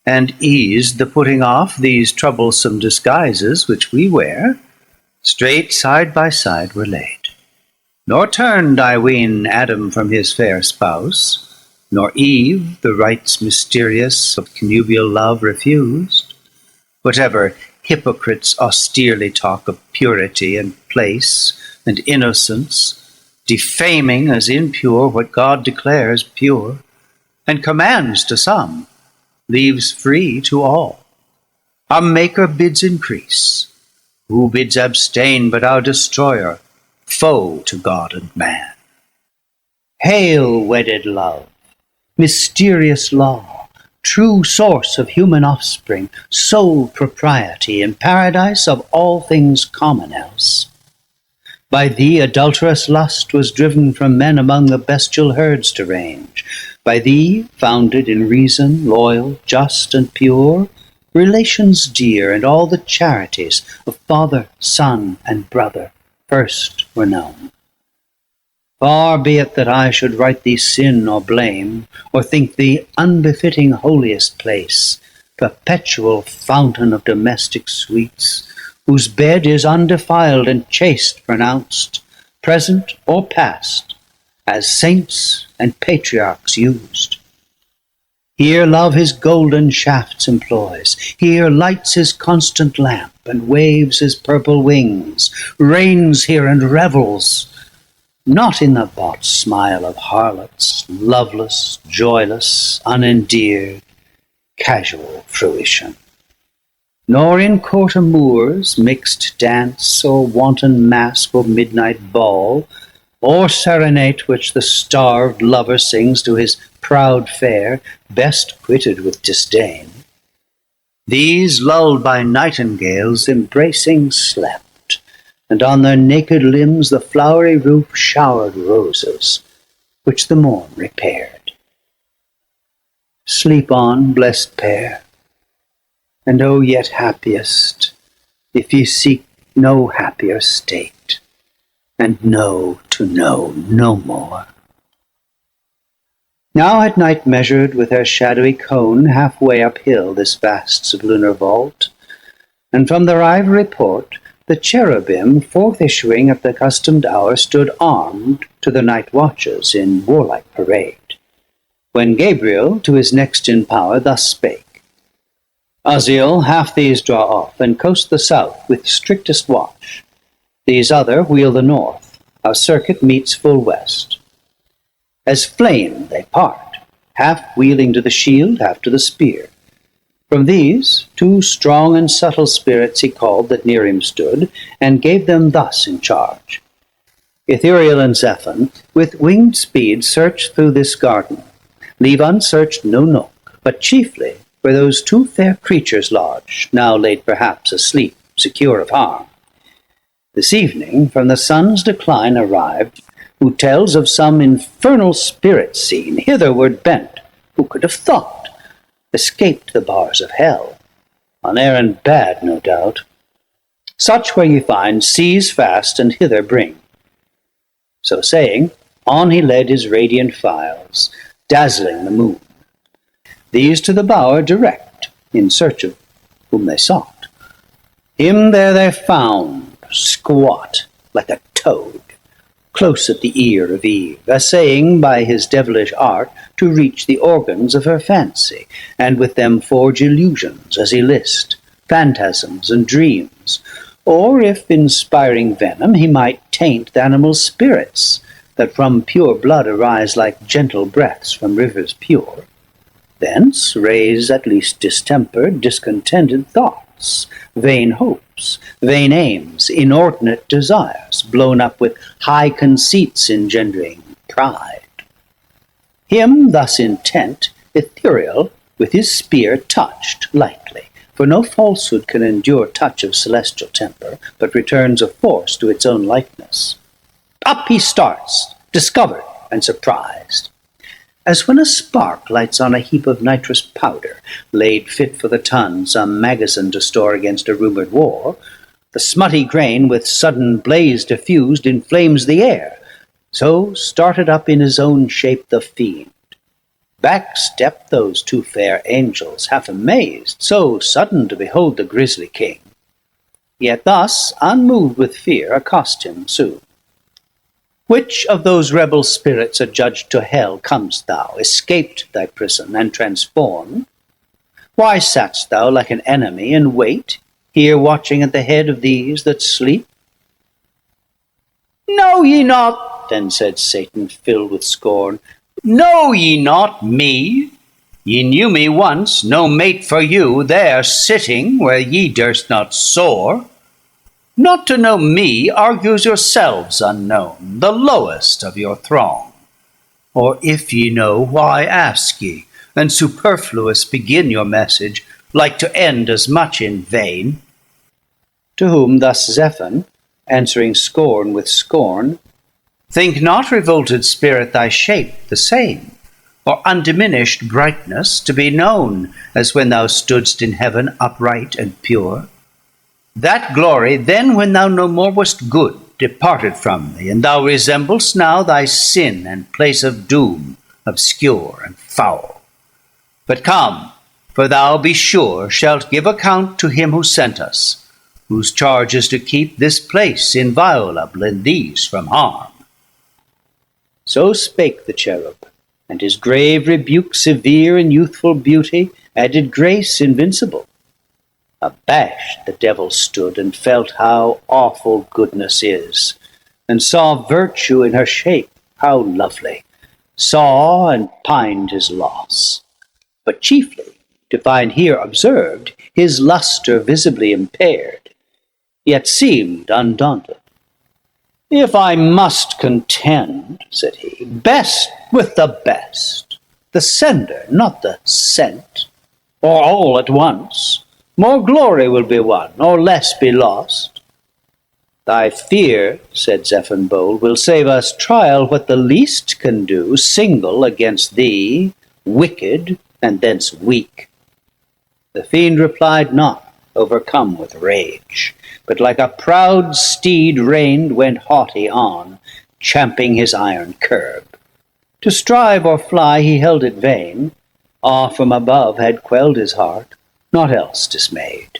S2: and eased the putting off these troublesome disguises which we wear, straight side by side were laid. Nor turned, I ween, Adam from his fair spouse, nor Eve the rites mysterious of connubial love refused. Whatever hypocrites austerely talk of purity and place and innocence, defaming as impure what God declares pure, and commands to some, leaves free to all. Our Maker bids increase. Who bids abstain but our destroyer, foe to God and man? Hail, wedded love, mysterious law, true source of human offspring, sole propriety in paradise of all things common else. By thee adulterous lust was driven from men among the bestial herds to range. By thee, founded in reason, loyal, just, and pure, relations dear and all the charities of father, son, and brother first were known. Far be it that I should write thee sin or blame, or think thee unbefitting holiest place, perpetual fountain of domestic sweets, whose bed is undefiled and chaste pronounced, present or past, as saints and patriarchs used. Here love his golden shafts employs, here lights his constant lamp, and waves his purple wings, reigns here and revels, not in the bought smile of harlots, loveless, joyless, unendeared, casual fruition, nor in court amours, mixed dance, or wanton mask, or midnight ball, or serenade which the starved lover sings to his proud fair, best quitted with disdain. These, lulled by nightingales, embracing slept, and on their naked limbs the flowery roof showered roses, which the morn repaired. Sleep on, blessed pair, and O yet happiest, if ye seek no happier state, and know to know no more. Now at night measured with her shadowy cone halfway uphill this vast sublunar vault, and from their ivory port the cherubim forth issuing at the accustomed hour stood armed to the night watches in warlike parade, when Gabriel to his next in power thus spake: Uzziel, half these draw off, and coast the south with strictest watch. These other wheel the north, our circuit meets full west. As flame they part, half wheeling to the shield, half to the spear. From these 2 strong and subtle spirits he called that near him stood, and gave them thus in charge: Ithuriel and Zephon, with winged speed search through this garden, leave unsearched no nook, but chiefly where those 2 fair creatures lodge, now laid perhaps asleep, secure of harm. This evening from the sun's decline arrived, who tells of some infernal spirit seen, hitherward bent, who could have thought, escaped the bars of hell, on errand bad, no doubt. Such where ye find, seize fast, and hither bring. So saying, on he led his radiant files, dazzling the moon. These to the bower direct, in search of whom they sought. Him there they found, squat like a toad, close at the ear of Eve, essaying by his devilish art to reach the organs of her fancy, and with them forge illusions as he list, phantasms and dreams, or if inspiring venom he might taint the animal spirits, that from pure blood arise like gentle breaths from rivers pure, thence raise at least distempered, discontented thoughts, vain hopes, vain aims, inordinate desires, blown up with high conceits engendering pride. Him thus intent Ithuriel with his spear touched lightly, for no falsehood can endure touch of celestial temper, but returns of force to its own likeness. Up he starts, discovered and surprised.
S4: as when a spark lights on a heap of nitrous powder, laid fit for the ton, some magazine to store against a rumoured war, the smutty grain with sudden blaze diffused inflames the air. So started up in his own shape the fiend. Back stepped those two fair angels, half amazed, so sudden to behold the grisly king. Yet thus, unmoved with fear, accost him soon. Which of those rebel spirits adjudged to hell comest thou, escaped thy prison, and transformed? Why satst thou like an enemy in wait, here watching at the head of these that sleep? Know ye not, then said Satan, filled with scorn, know ye not me? Ye knew me once, no mate for you, there sitting where ye durst not soar. Not to know me argues yourselves unknown, the lowest of your throng. Or if ye know, why ask ye, and superfluous begin your message, like to end as much in vain? To whom thus Zephon, answering scorn with scorn, think not, revolted spirit, thy shape the same, or undiminished brightness to be known, as when thou stoodst in heaven upright and pure. That glory then, when thou no more wast good, departed from thee, and thou resemblest now thy sin and place of doom, obscure and foul. But come, for thou, be sure, shalt give account to him who sent us, whose charge is to keep this place inviolable, and these from harm. So spake the cherub, and his grave rebuke, severe in youthful beauty, added grace invincible. Abashed the devil stood, and felt how awful goodness is, and saw virtue in her shape, how lovely, saw and pined his loss, but chiefly to find here observed his lustre visibly impaired, yet seemed undaunted. If I must contend, said he, best with the best, the sender, not the sent, or all at once, more glory will be won, or less be lost. Thy fear, said Zephon bold, will save us trial what the least can do, single against thee, wicked, and thence weak. The fiend replied not, overcome with rage, but like a proud steed reined went haughty on, champing his iron curb. To strive or fly he held it vain, awe from above had quelled his heart, naught else dismayed.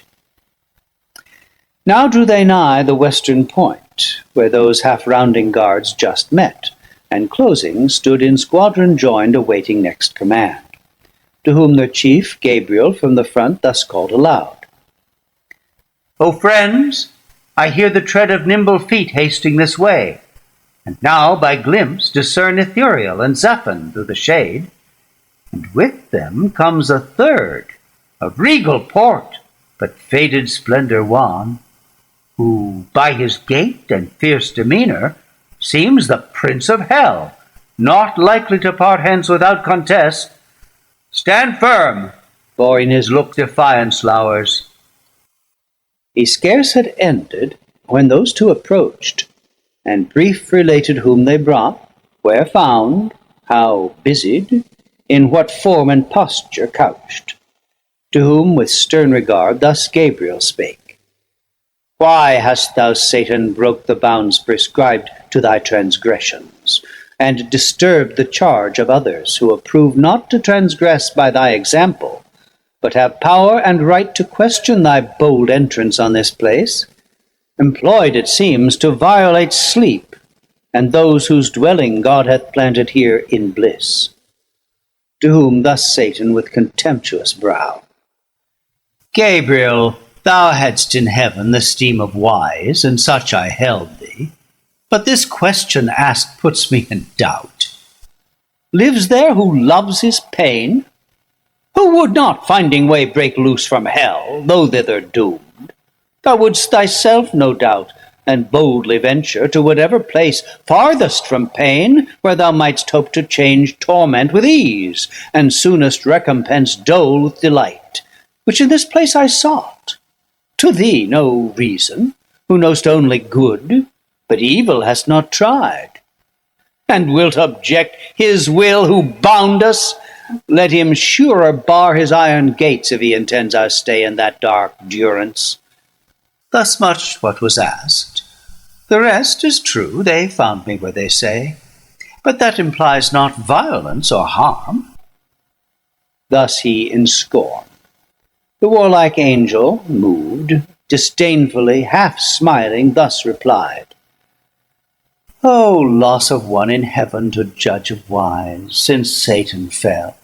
S4: Now drew they nigh the western point, where those half-rounding guards just met, and closing stood in squadron joined, awaiting next command. To whom their chief, Gabriel, from the front thus called aloud. O friends, I hear the tread of nimble feet hasting this way, and now by glimpse discern Ithuriel and Zephon through the shade, and with them comes a third, of regal port, but faded splendor wan, who by his gait and fierce demeanor seems the prince of hell, not likely to part hence without contest. Stand firm, for in his look defiance lowers. He scarce had ended when those two approached, and brief related whom they brought, where found, how busied, in what form and posture couched. To whom with stern regard thus Gabriel spake. Why hast thou, Satan, broke the bounds prescribed to thy transgressions, and disturbed the charge of others, who approve not to transgress by thy example, but have power and right to question thy bold entrance on this place, employed, it seems, to violate sleep, and those whose dwelling God hath planted here in bliss? To whom thus Satan with contemptuous brow. Gabriel, thou hadst in heaven the esteem of wise, and such I held thee. But this question asked puts me in doubt. Lives there who loves his pain? Who would not, finding way, break loose from hell, though thither doomed? Thou wouldst thyself, no doubt, and boldly venture to whatever place farthest from pain, where thou mightst hope to change torment with ease, and soonest recompense dole with delight, which in this place I sought. To thee no reason, who knowst only good, but evil hast not tried. And wilt object his will who bound us? Let him surer bar his iron gates if he intends our stay in that dark durance. Thus much what was asked. The rest is true, they found me where they say, but that implies not violence or harm. Thus he in scorn. The warlike angel, moved, disdainfully, half smiling, thus replied, O loss of one in heaven to judge of wise, since Satan fell,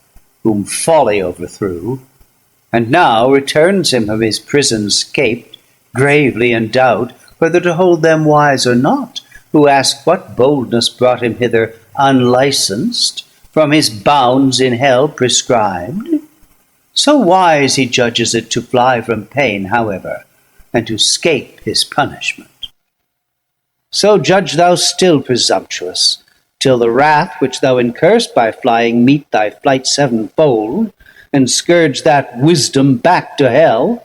S4: whom folly overthrew, and now returns him of his prison scaped, gravely in doubt whether to hold them wise or not, who ask what boldness brought him hither unlicensed, from his bounds in hell prescribed. So wise he judges it to fly from pain, however, and to scape his punishment. So judge thou still, presumptuous, till the wrath which thou incurst by flying meet thy flight sevenfold, and scourge that wisdom back to hell,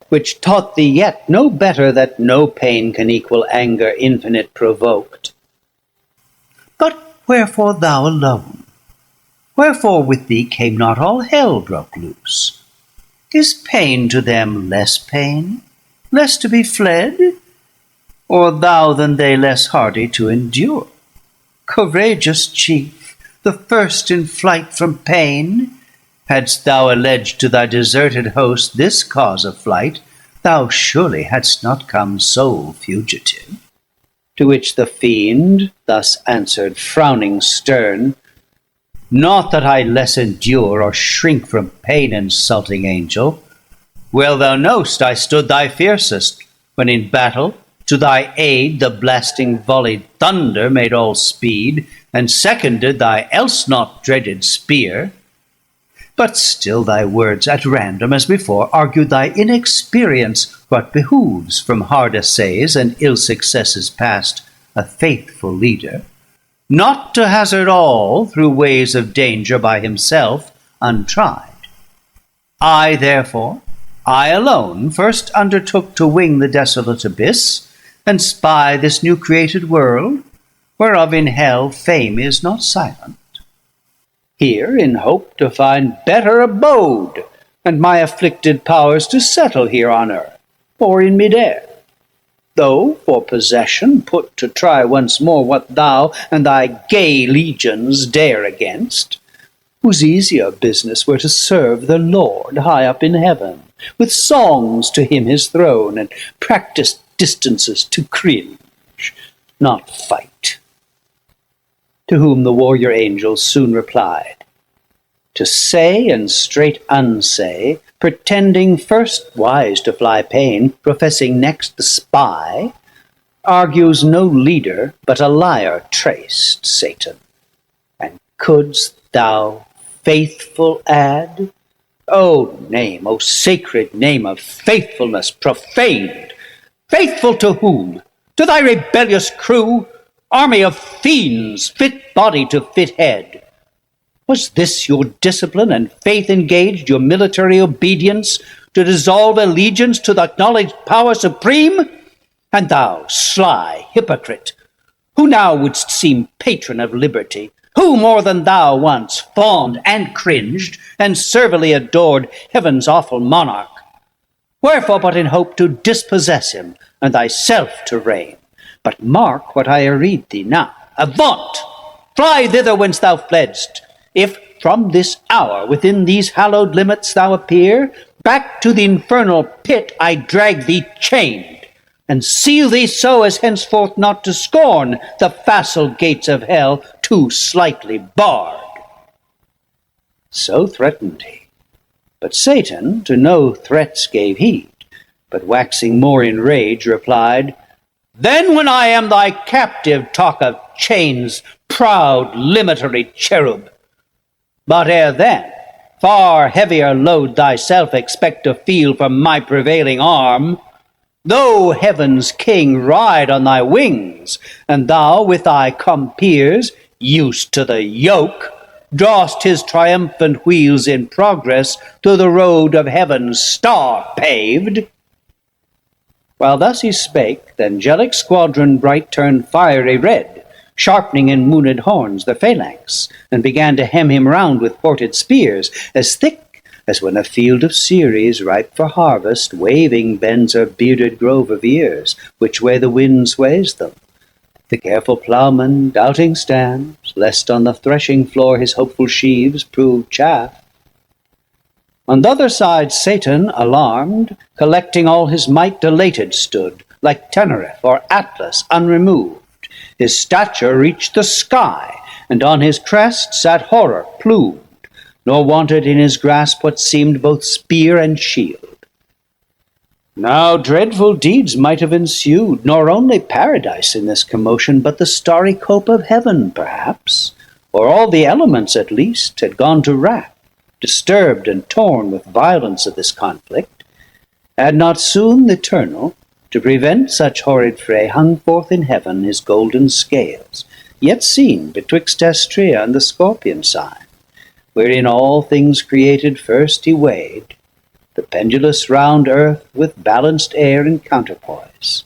S4: which taught thee yet no better that no pain can equal anger infinite provoked. But wherefore thou alone? Wherefore with thee came not all hell broke loose? Is pain to them less pain, less to be fled? Or thou than they less hardy to endure? Courageous chief, the first in flight from pain, hadst thou alleged to thy deserted host this cause of flight, thou surely hadst not come sole fugitive. To which the fiend thus answered, frowning stern, Not that I less endure or shrink from pain, insulting angel. Well thou know'st I stood thy fiercest, when in battle to thy aid the blasting volleyed thunder made all speed, and seconded thy else not dreaded spear. But still thy words at random, as before, argue thy inexperience, what behooves from hard essays and ill successes past a faithful leader, not to hazard all through ways of danger by himself untried. I, therefore, I alone first undertook to wing the desolate abyss, and spy this new created world, whereof in hell fame is not silent. Here in hope to find better abode, and my afflicted powers to settle here on earth, or in mid-air. Though for possession put to try once more what thou and thy gay legions dare against, whose easier business were to serve the Lord high up in heaven, with songs to him his throne, and practice distances to cringe, not fight. To whom the warrior angel soon replied, To say and straight unsay, pretending first wise to fly pain, professing next the spy, argues no leader but a liar traced, Satan. And couldst thou faithful add? O name, O sacred name of faithfulness profaned! Faithful to whom? To thy rebellious crew? Army of fiends, fit body to fit head. Was this your discipline and faith engaged, your military obedience, to dissolve allegiance to the acknowledged power supreme? And thou, sly hypocrite, who now wouldst seem patron of liberty, who more than thou once fawned and cringed, and servilely adored heaven's awful monarch, wherefore but in hope to dispossess him, and thyself to reign? But mark what I read thee now. Avaunt! Fly thither whence thou fledst. If from this hour within these hallowed limits thou appear, back to the infernal pit I drag thee chained, and seal thee so as henceforth not to scorn the facile gates of hell too slightly barred. So threatened he. But Satan to no threats gave heed, but waxing more in rage replied, Then when I am thy captive, talk of chains, proud limitary cherub. But ere then, far heavier load thyself expect to feel from my prevailing arm. Though heaven's king ride on thy wings, and thou with thy compeers, used to the yoke, drawst his triumphant wheels in progress to the road of heaven's star-paved. While thus he spake, th' angelic squadron bright turned fiery red, sharpening in mooned horns their phalanx, and began to hem him round with ported spears, as thick as when a field of Ceres, ripe for harvest, waving bends her bearded grove of ears, which way the wind sways them. The careful ploughman doubting stands, lest on the threshing floor his hopeful sheaves prove chaff. On the other side Satan, alarmed, collecting all his might, dilated stood, like Tenerife or Atlas unremoved. His stature reached the sky, and on his crest sat Horror plumed, nor wanted in his grasp what seemed both spear and shield. Now dreadful deeds might have ensued, nor only paradise in this commotion, but the starry cope of heaven, perhaps, or all the elements at least, had gone to wrack, disturbed and torn with violence of this conflict, had not soon the Eternal, to prevent such horrid fray, hung forth in heaven his golden scales, yet seen betwixt Astrea and the Scorpion sign, wherein all things created first he weighed, the pendulous round earth with balanced air in counterpoise.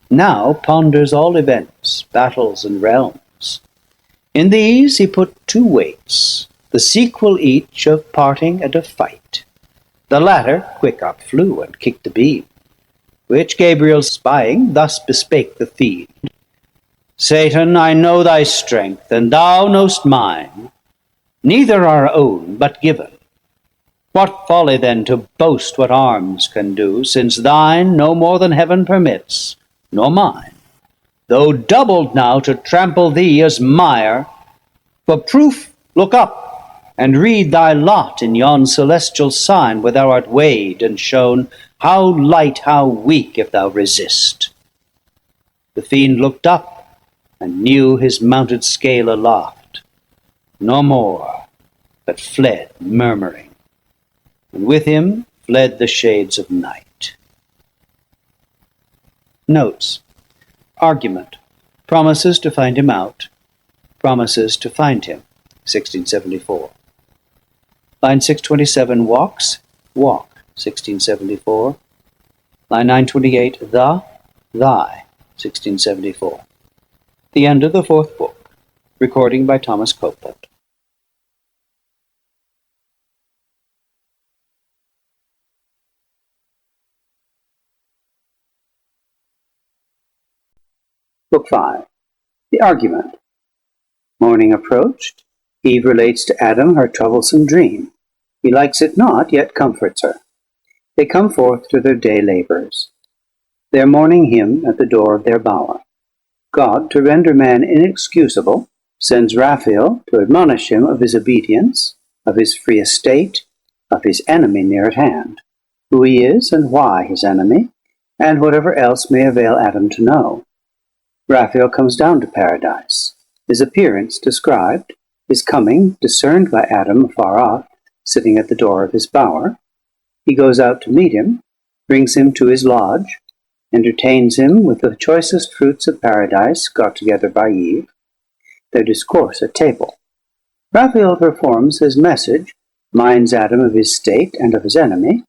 S4: Now ponders all events, battles, and realms. In these he put two weights, the sequel each of parting and of fight. The latter quick up flew and kicked the beam, which Gabriel spying thus bespake the fiend: Satan, I know thy strength, and thou know'st mine. Neither our own, but given. What folly then to boast what arms can do, since thine no more than heaven permits, nor mine, though doubled now, to trample thee as mire. For proof, look up, and read thy lot in yon celestial sign, where thou art weighed and shown how light, how weak, if thou resist. The fiend looked up, and knew his mounted scale aloft, no more, but fled murmuring, and with him fled the shades of night. Notes. Argument. Promises to find him out. Promises to find him. 1674. Line 627, walks, walk. 1674. Line 928, thy. 1674. The end of the fourth book. Recording by Thomas Copeland.
S2: Book 5. The Argument. Morning approached. Eve relates to Adam her troublesome dream. He likes it not, yet comforts her. They come forth to their day labours. Their morning hymn at the door of their bower. God, to render man inexcusable, sends Raphael to admonish him of his obedience, of his free estate, of his enemy near at hand, who he is and why his enemy, and whatever else may avail Adam to know. Raphael comes down to paradise, his appearance described, his coming discerned by Adam afar off, sitting at the door of his bower. He goes out to meet him, brings him to his lodge, entertains him with the choicest fruits of paradise got together by Eve. Their discourse at table. Raphael performs his message, minds Adam of his state and of his enemy,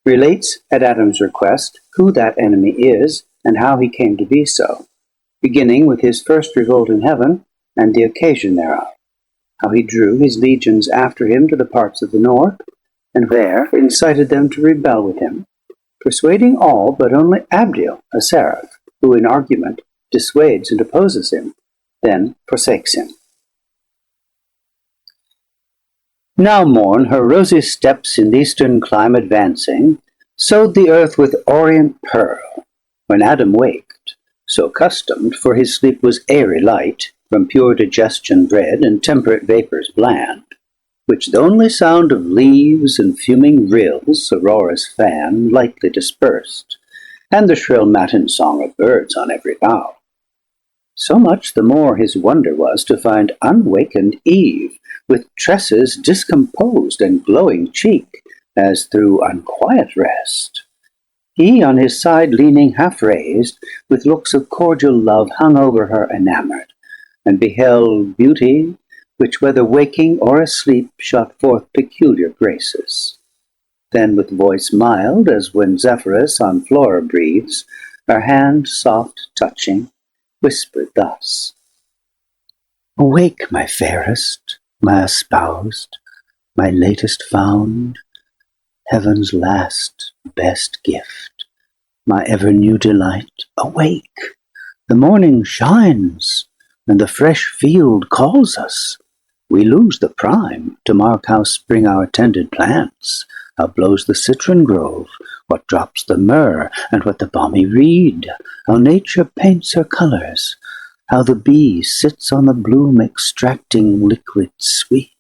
S2: relates at Adam's request who that enemy is and how he came to be so, beginning with his first revolt in heaven and the occasion thereof, how he drew his legions after him to the parts of the north, and there incited them to rebel with him, persuading all but only Abdiel, a seraph, who in argument dissuades and opposes him, then forsakes him. Now morn, her rosy steps in the eastern clime advancing, sowed the earth with orient pearl, when Adam waked, so accustomed, for his sleep was airy light, from pure digestion bred and temperate vapours bland, which the only sound of leaves and fuming rills Aurora's fan lightly dispersed, and the shrill matin song of birds on every bough. So much the more his wonder was to find unwakened Eve, with tresses discomposed and glowing cheek, as through unquiet rest. He on his side leaning half raised, with looks of cordial love hung over her enamoured, and beheld beauty, which whether waking or asleep shot forth peculiar graces. Then with voice mild, as when Zephyrus on Flora breathes, her hand soft touching, whispered thus: Awake, my fairest, my espoused, my latest found, heaven's last, best gift, my ever-new delight. Awake! The morning shines, and the fresh field calls us. We lose the prime to mark how spring our tended plants, how blows the citron grove, what drops the myrrh, and what the balmy reed, how nature paints her colours, how the bee sits on the bloom extracting liquid sweet.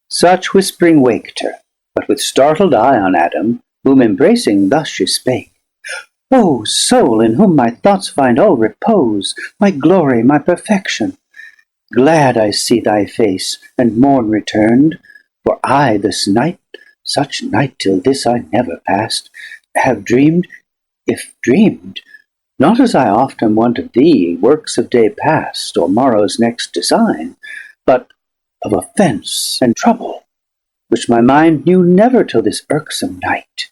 S2: Such whispering waked her, but with startled eye on Adam, whom embracing thus she spake. O soul, in whom my thoughts find all repose, my glory, my perfection! Glad I see thy face, and morn returned, for I this night, such night till this I never passed, have dreamed, if dreamed, not as I oft am wont of thee, works of day past, or morrow's next design, but of offence and trouble, which my mind knew never till this irksome night.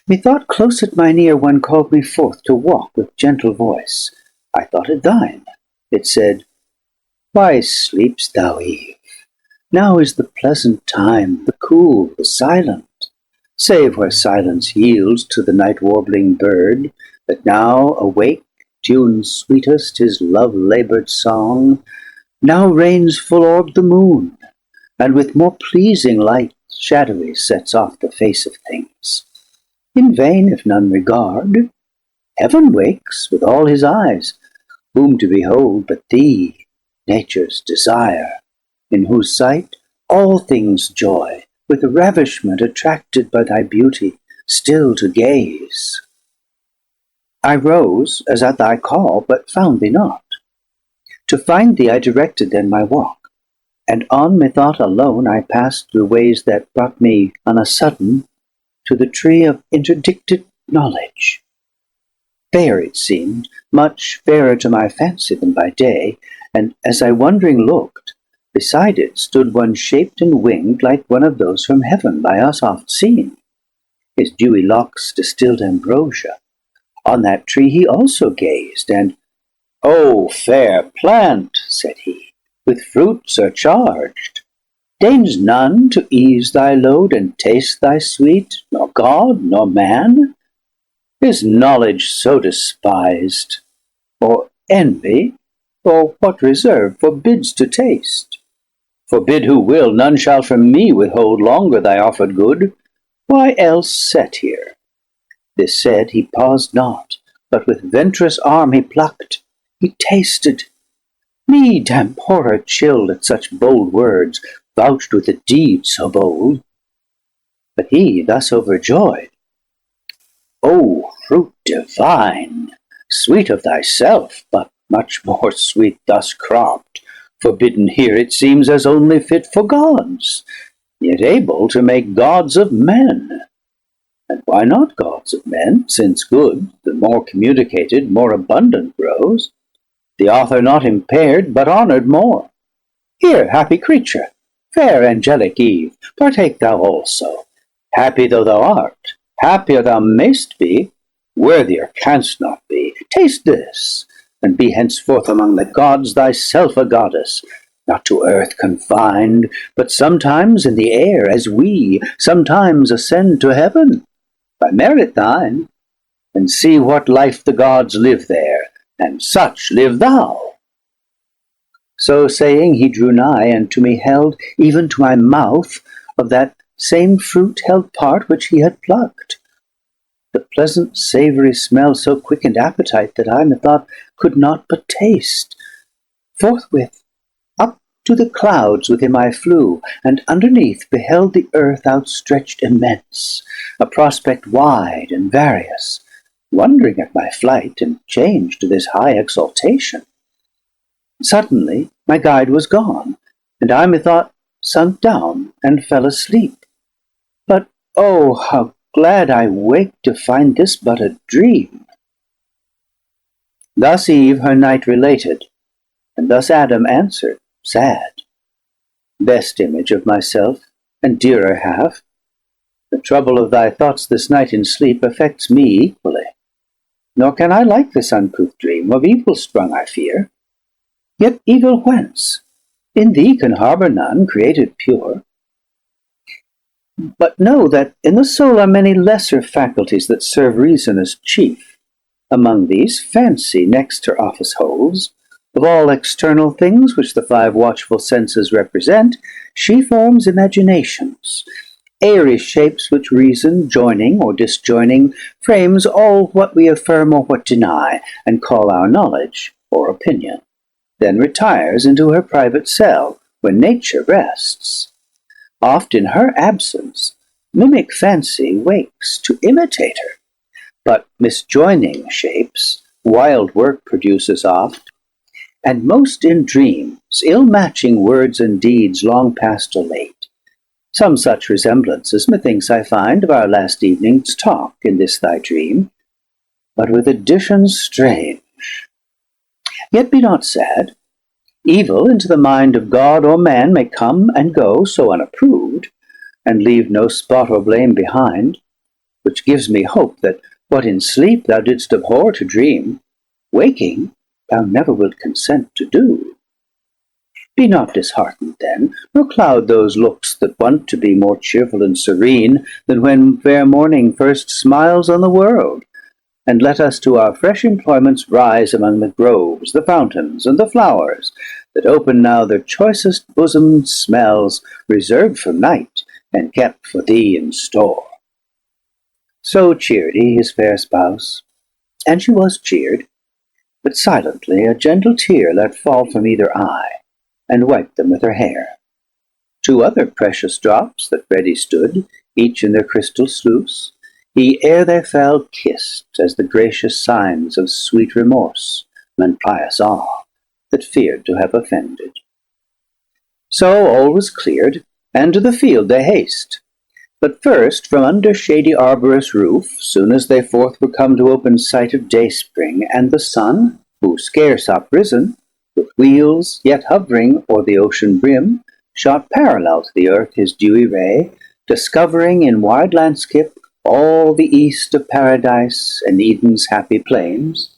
S2: Methought close at mine ear one called me forth to walk with gentle voice. I thought it thine. It said, Why sleep'st thou, Eve? Now is the pleasant time, the cool, the silent, save where silence yields to the night-warbling bird, that now, awake, tunes sweetest his love-laboured song. Now reigns full-orbed the moon, and with more pleasing light shadowy sets off the face of things. In vain if none regard, heaven wakes with all his eyes, whom to behold but thee, nature's desire, in whose sight all things joy, with ravishment attracted by thy beauty, still to gaze. I rose as at thy call, but found thee not. To find thee I directed then my walk, and on methought alone I passed through ways that brought me on a sudden to the tree of interdicted knowledge. Fair it seemed, much fairer to my fancy than by day, and as I wondering looked, beside it stood one shaped and winged like one of those from heaven by us oft seen. His dewy locks distilled ambrosia. On that tree he also gazed, and, O fair plant, said he, with fruit surcharged, deigns none to ease thy load and taste thy sweet, nor God, nor man? Is knowledge so despised, or envy, or what reserve forbids to taste? Forbid who will, none shall from me withhold longer thy offered good. Why else set here? This said, he paused not, but with venturous arm he plucked. He tasted. Me damp horror chilled at such bold words, vouched with a deed so bold. But he, thus overjoyed, O fruit divine, sweet of thyself, but much more sweet thus cropped, forbidden here it seems as only fit for gods, yet able to make gods of men. And why not gods of men, since good, the more communicated, more abundant grows, the author not impaired, but honoured more. Here, happy creature, fair angelic Eve, partake thou also. Happy though thou art, happier thou mayst be, worthier canst not be. Taste this, and be henceforth among the gods thyself a goddess, not to earth confined, but sometimes in the air, as we sometimes ascend to heaven, by merit thine, and see what life the gods live there, and such live thou. So saying, he drew nigh, and to me held, even to my mouth, of that same fruit held part which he had plucked. The pleasant savoury smell so quickened appetite that I methought could not but taste. Forthwith up to the clouds with him I flew, and underneath beheld the earth outstretched immense, a prospect wide and various, wondering at my flight, and changed to this high exaltation. Suddenly my guide was gone, and I methought sunk down and fell asleep. But oh, how glad I waked to find this but a dream. Thus Eve her night related, and thus Adam answered, sad. Best image of myself, and dearer half, the trouble of thy thoughts this night in sleep affects me equally. Nor can I like this uncouth dream, of evil sprung I fear. Yet evil whence? In thee can harbour none, created pure. But know that in the soul are many lesser faculties that serve reason as chief. Among these, fancy next her office holds. Of all external things which the 5 watchful senses represent, she forms imaginations, airy shapes which reason, joining or disjoining, frames all what we affirm or what deny, and call our knowledge or opinion, then retires into her private cell when nature rests. Oft in her absence mimic fancy wakes to imitate her, but misjoining shapes wild work produces oft, and most in dreams, ill-matching words and deeds long past or late. Some such resemblances methinks I find of our last evening's talk in this thy dream, but with additions strange. Yet be not sad. Evil into the mind of God or man may come and go so unapproved, and leave no spot or blame behind, which gives me hope that what in sleep thou didst abhor to dream, waking thou never wilt consent to do. Be not disheartened then, nor cloud those looks that want to be more cheerful and serene than when fair morning first smiles on the world, and let us to our fresh employments rise among the groves, the fountains, and the flowers, that open now their choicest bosomed smells, reserved for night, and kept for thee in store. So cheered he his fair spouse, and she was cheered, but silently a gentle tear let fall from either eye, and wiped them with her hair. 2 other precious drops that ready stood, each in their crystal sluice, he ere they fell kissed, as the gracious signs of sweet remorse and pious awe, that feared to have offended. So all was cleared, and to the field they haste. But first from under shady arborous roof, soon as they forth were come to open sight of dayspring, and the sun, who scarce uprisen, with wheels yet hovering o'er the ocean brim, shot parallel to the earth his dewy ray, discovering in wide landscape all the east of paradise and Eden's happy plains.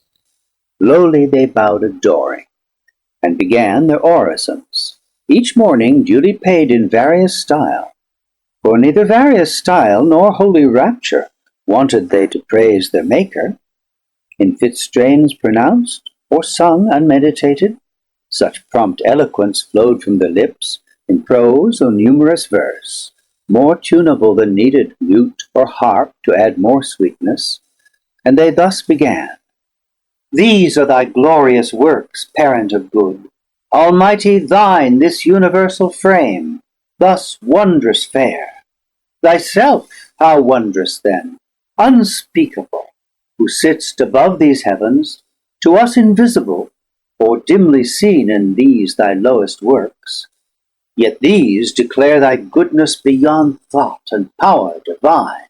S2: Lowly they bowed adoring, and began their orisons, each morning duly paid in various style. For neither various style nor holy rapture wanted they to praise their Maker. In fit strains pronounced, or sung unmeditated, such prompt eloquence flowed from their lips, in prose or numerous verse, more tunable than needed lute or harp to add more sweetness. And they thus began: These are thy glorious works, parent of good, Almighty, thine this universal frame, thus wondrous fair. Thyself how wondrous then, unspeakable, who sitt'st above these heavens, to us invisible, or dimly seen in these thy lowest works. Yet these declare thy goodness beyond thought and power divine.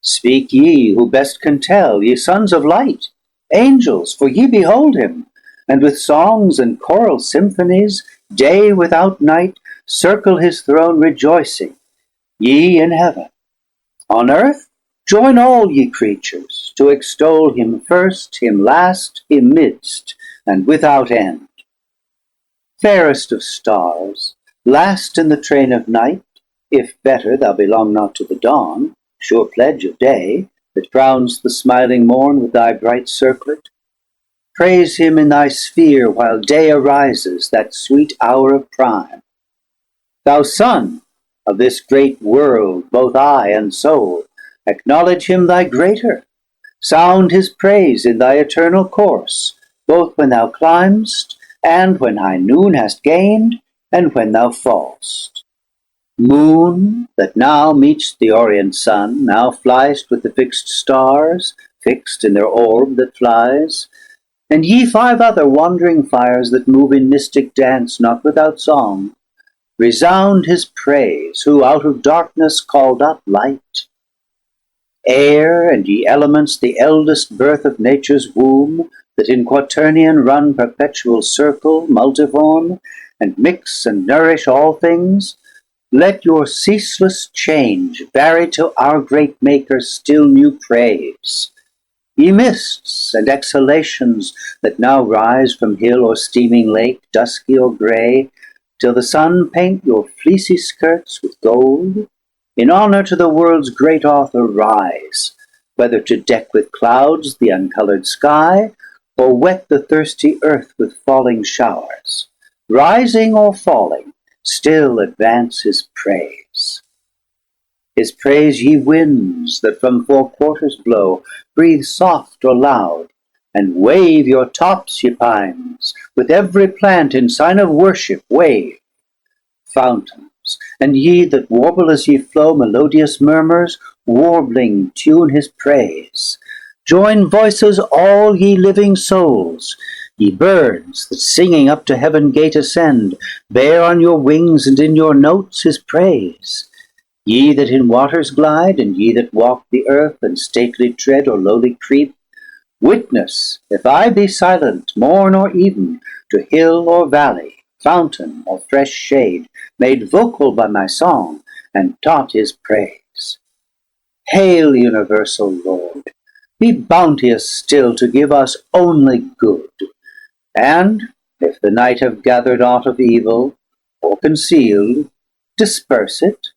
S2: Speak ye, who best can tell, ye sons of light, angels, for ye behold him, and with songs and choral symphonies, day without night, circle his throne rejoicing, ye in heaven. On earth join all ye creatures, to extol him first, him last, him midst, and without end. Fairest of stars, last in the train of night, if better thou belong not to the dawn, sure pledge of day, that crowns the smiling morn with thy bright circlet, praise him in thy sphere while day arises, that sweet hour of prime. Thou sun of this great world, both eye and soul, acknowledge him thy greater, sound his praise in thy eternal course, both when thou climbst, and when high noon hast gained, and when thou fallst. Moon, that now meet'st the orient sun, now fliest with the fixed stars, fixed in their orb that flies, and ye 5 other wandering fires that move in mystic dance, not without song, resound his praise, who out of darkness called up light. Air, and ye elements, the eldest birth of nature's womb, that in quaternion run perpetual circle, multiform, and mix and nourish all things, let your ceaseless change vary to our great Maker still new praise. Ye mists and exhalations that now rise from hill or steaming lake, dusky or grey, till the sun paint your fleecy skirts with gold, in honour to the world's great author rise, whether to deck with clouds the uncoloured sky, or wet the thirsty earth with falling showers. Rising or falling, still advance his praise. His praise, ye winds, that from four quarters blow, breathe soft or loud, and wave your tops, ye pines, with every plant in sign of worship wave. Fountains, and ye that warble as ye flow melodious murmurs, warbling tune his praise. Join voices all ye living souls, ye birds that singing up to heaven gate ascend, bear on your wings and in your notes his praise. Ye that in waters glide, and ye that walk the earth, and stately tread or lowly creep, witness, if I be silent, morn or even, to hill or valley, fountain or fresh shade, made vocal by my song, and taught his praise. Hail, universal Lord, be bounteous still to give us only good, and, if the night have gathered aught of evil, or concealed, disperse it,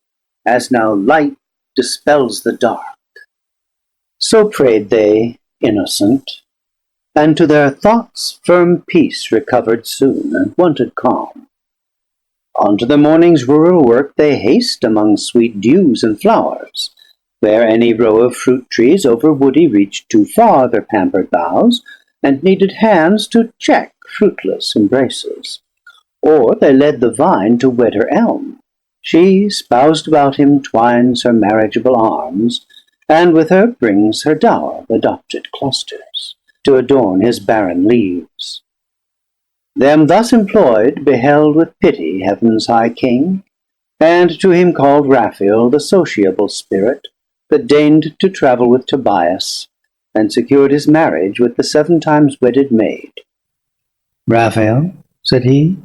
S2: as now light dispels the dark. So prayed they, innocent, and to their thoughts firm peace recovered soon, and wonted calm. On to the morning's rural work they haste among sweet dews and flowers, where any row of fruit trees over woody reached too far their pampered boughs, and needed hands to check fruitless embraces. Or they led the vine to wed her elm. She, spoused about him, twines her marriageable arms, and with her brings her dower, adopted clusters, to adorn his barren leaves. Them thus employed beheld with pity heaven's high king, and to him called Raphael, the sociable spirit, that deigned to travel with Tobias, and secured his marriage with the 7 times wedded maid. Raphael, said he,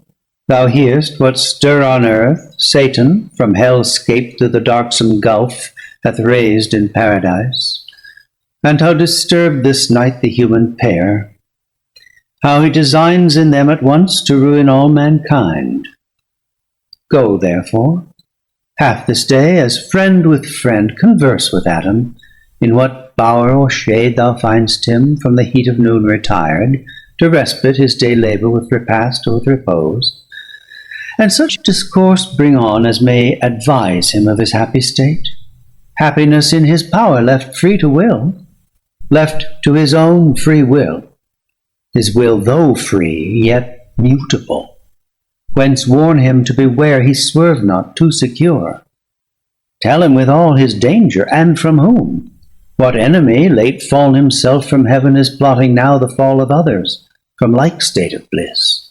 S2: thou hear'st what stir on earth Satan, from hell scaped through the darksome gulf, hath raised in paradise, and how disturbed this night the human pair, how he designs in them at once to ruin all mankind. Go, therefore, half this day, as friend with friend, converse with Adam, in what bower or shade thou find'st him, from the heat of noon retired, to respite his day labour with repast or with repose, and such discourse bring on as may advise him of his happy state, happiness in his power, left free to will, left to his own free will, his will though free, yet mutable, whence warn him to beware he swerve not too secure. Tell him withal his danger, and from whom. What enemy, late fall'n himself from heaven, is plotting now the fall of others from like state of bliss?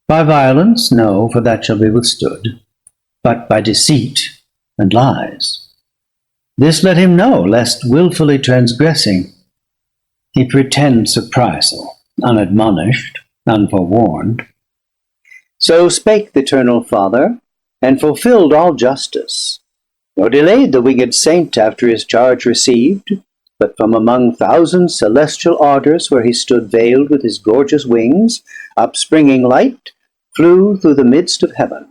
S2: By violence, no, for that shall be withstood, but by deceit and lies. This let him know, lest wilfully transgressing, he pretend surprisal, unadmonished, unforewarned. So spake the eternal Father, and fulfilled all justice, nor delayed the winged saint after his charge received, but from among 1,000 celestial ardours, where he stood veiled with his gorgeous wings, upspringing light, flew through the midst of heaven.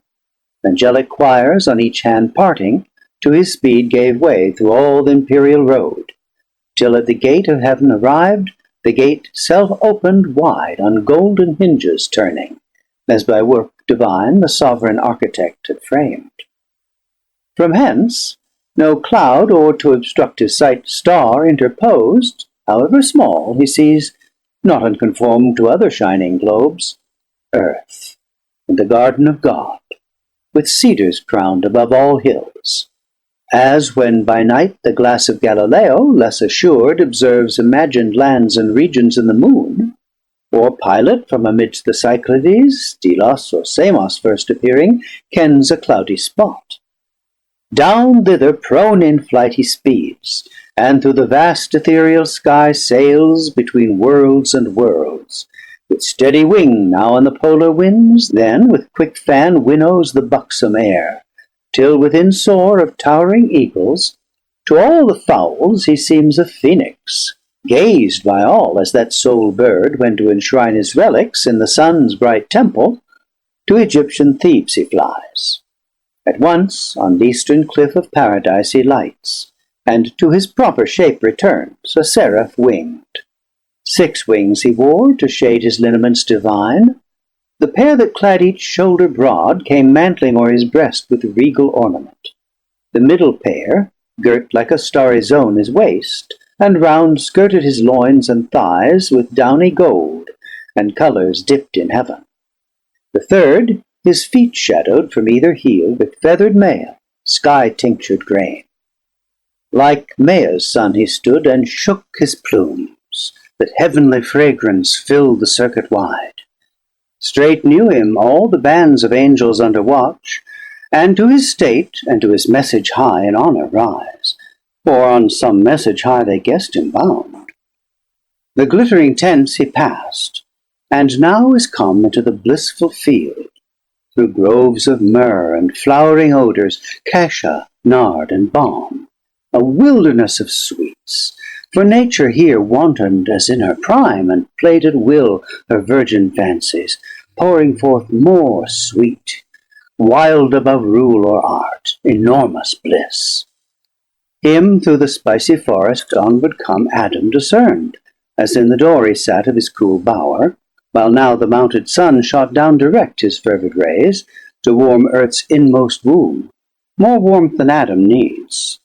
S2: Angelic choirs on each hand parting, to his speed gave way through all the imperial road, till at the gate of heaven arrived, the gate self opened wide, on golden hinges turning, as by work divine the sovereign architect had framed. From hence no cloud, or to obstruct his sight star interposed, however small, he sees, not unconformed to other shining globes, earth, and the garden of God, with cedars crowned above all hills. As when by night the glass of Galileo, less assured, observes imagined lands and regions in the moon, or Pilate from amidst the Cyclades, Delos or Samos first appearing, kens a cloudy spot. Down thither prone in flight he speeds, and through the vast ethereal sky sails between worlds and worlds, with steady wing now on the polar winds, then with quick fan winnows the buxom air, till within soar of towering eagles, to all the fowls he seems a phoenix, gazed by all as that sole bird, when to enshrine his relics in the sun's bright temple, to Egyptian Thebes he flies. At once on the eastern cliff of paradise he lights, and to his proper shape returns, a seraph winged. 6 wings he wore to shade his lineaments divine. The pair that clad each shoulder broad came mantling o'er his breast with regal ornament. The middle pair, girt like a starry zone his waist, and round skirted his loins and thighs with downy gold, and colours dipped in heaven. The third, his feet shadowed from either heel with feathered mail, sky-tinctured grain. Like Maia's son he stood, and shook his plumes, that heavenly fragrance filled the circuit wide. Straight knew him all the bands of angels under watch, and to his state and to his message high in honour rise, for on some message high they guessed him bound. The glittering tents he passed, and now is come into the blissful field, through groves of myrrh and flowering odours, cassia, nard, and balm, a wilderness of sweets. For nature here wantoned as in her prime, and played at will her virgin fancies, pouring forth more sweet, wild above rule or art, enormous bliss. Him through the spicy forest onward come Adam discerned, as in the door he sat of his cool bower, while now the mounted sun shot down direct his fervid rays, to warm earth's inmost womb, more warmth than Adam needs.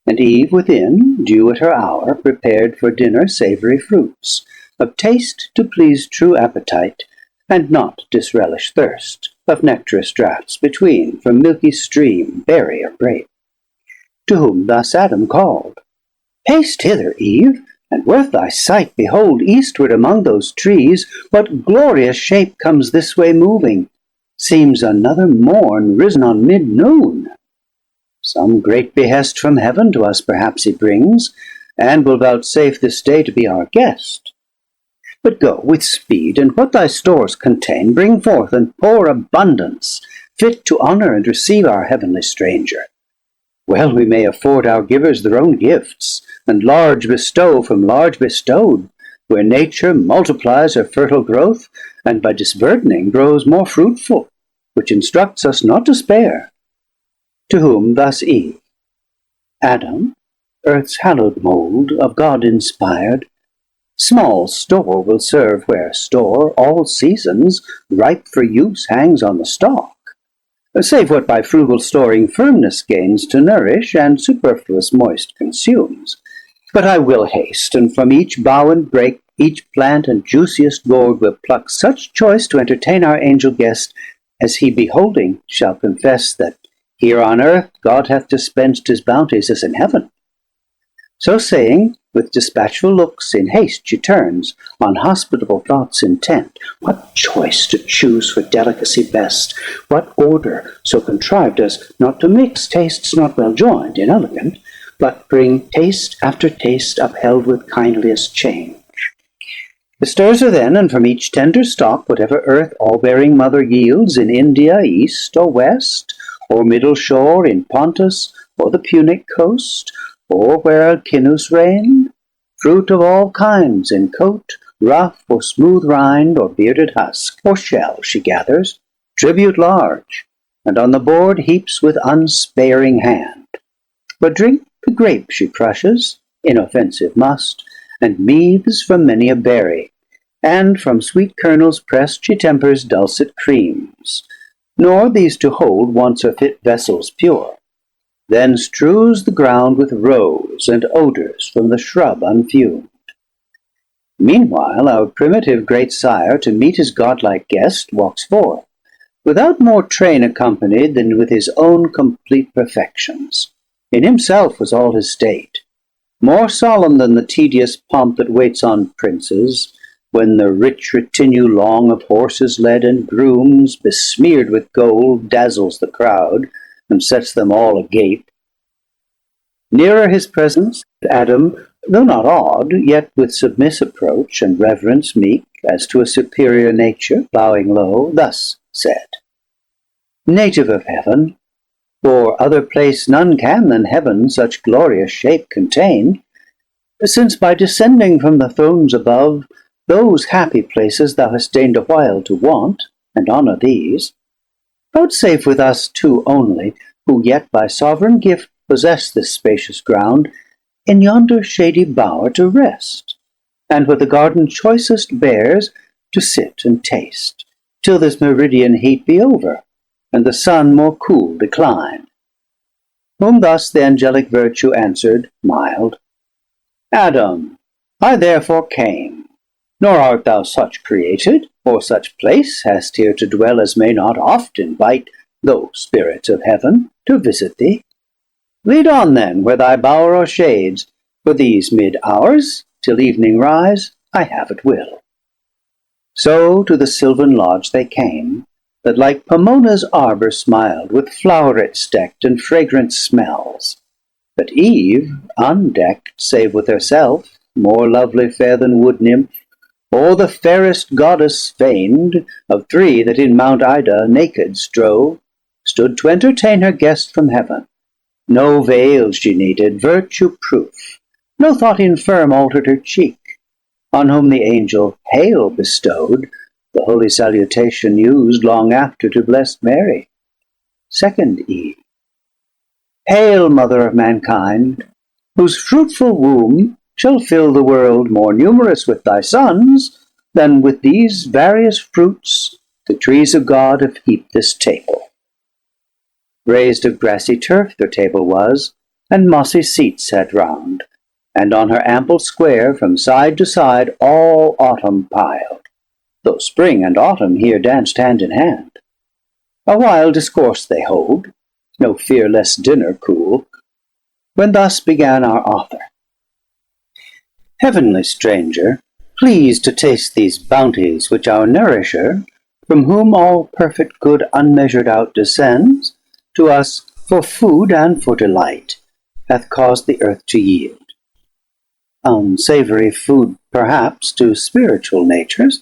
S2: And Eve within, due at her hour, prepared for dinner savoury fruits, of taste to please true appetite, and not disrelish thirst, of nectarous draughts between, from milky stream, berry, or grape. To whom thus Adam called, Haste hither, Eve, and worth thy sight behold eastward among those trees what glorious shape comes this way moving, seems another morn risen on mid-noon. Some great behest from heaven to us perhaps he brings, and will vouchsafe this day to be our guest. But go with speed, and what thy stores contain bring forth, and pour abundance, fit to honour and receive our heavenly stranger. Well we may afford our givers their own gifts, and large bestow from large bestowed, where nature multiplies her fertile growth, and by disburdening grows more fruitful, which instructs us not to spare. To whom thus Eve, Adam, earth's hallowed mould, of God inspired, small store will serve where store, all seasons, ripe for use, hangs on the stalk, save what by frugal storing firmness gains to nourish, and superfluous moist consumes. But I will haste, and from each bough and brake, each plant and juiciest gourd will pluck such choice to entertain our angel guest, as he beholding shall confess that here on earth God hath dispensed his bounties as in heaven. So saying, with dispatchful looks in haste she turns, on hospitable thoughts intent, what choice to choose for delicacy best, what order so contrived as not to mix tastes not well joined, inelegant, but bring taste after taste upheld with kindliest change. Bestirs her then, and from each tender stock whatever earth all-bearing mother yields, in India, east or west, or middle shore, in Pontus, or the Punic coast, or where Alcinous reigned, fruit of all kinds, in coat, rough, or smooth rind, or bearded husk, or shell she gathers, tribute large, and on the board heaps with unsparing hand. But drink the grape she crushes, inoffensive must, and meads from many a berry, and from sweet kernels pressed she tempers dulcet creams, nor these to hold wants her fit vessels pure. Then strews the ground with rose and odours from the shrub unfumed. Meanwhile our primitive great sire, to meet his godlike guest, walks forth, without more train accompanied than with his own complete perfections. In himself was all his state, more solemn than the tedious pomp that waits on princes, when the rich retinue long of horses led and grooms, besmeared with gold, dazzles the crowd, and sets them all agape. Nearer his presence, Adam, though not awed, yet with submiss approach and reverence meek, as to a superior nature, bowing low, thus said, Native of heaven, for other place none can than heaven such glorious shape contain, since by descending from the thrones above, those happy places thou hast deigned a while to want, and honour these, vouchsafe with us two only, who yet by sovereign gift possess this spacious ground, in yonder shady bower to rest, and what the garden choicest bears, to sit and taste, till this meridian heat be over, and the sun more cool decline. Whom thus the angelic virtue answered, mild, Adam, I therefore came, nor art thou such created, or such place hast here to dwell as may not oft invite, though spirits of heaven, to visit thee. Lead on then where thy bower or shades, for these mid-hours, till evening rise, I have at will. So to the sylvan lodge they came, that like Pomona's arbour smiled, with flowerets decked and fragrant smells. But Eve, undecked, save with herself, more lovely fair than wood nymph, or the fairest goddess feigned, of three that in Mount Ida naked strove, stood to entertain her guest from heaven. No veil she needed, virtue-proof, no thought infirm altered her cheek, on whom the angel hail bestowed, the holy salutation used long after to blessed Mary. Second Eve. Hail, mother of mankind, whose fruitful womb shall fill the world more numerous with thy sons, than with these various fruits the trees of God have heaped this table. Raised of grassy turf their table was, and mossy seats set round, and on her ample square from side to side all autumn piled, though spring and autumn here danced hand in hand. Awhile discourse they hold, no fear lest dinner cool, when thus began our author. Heavenly stranger, pleased to taste these bounties which our nourisher, from whom all perfect good unmeasured out descends, to us for food and for delight, hath caused the earth to yield. Unsavoury food perhaps to spiritual natures,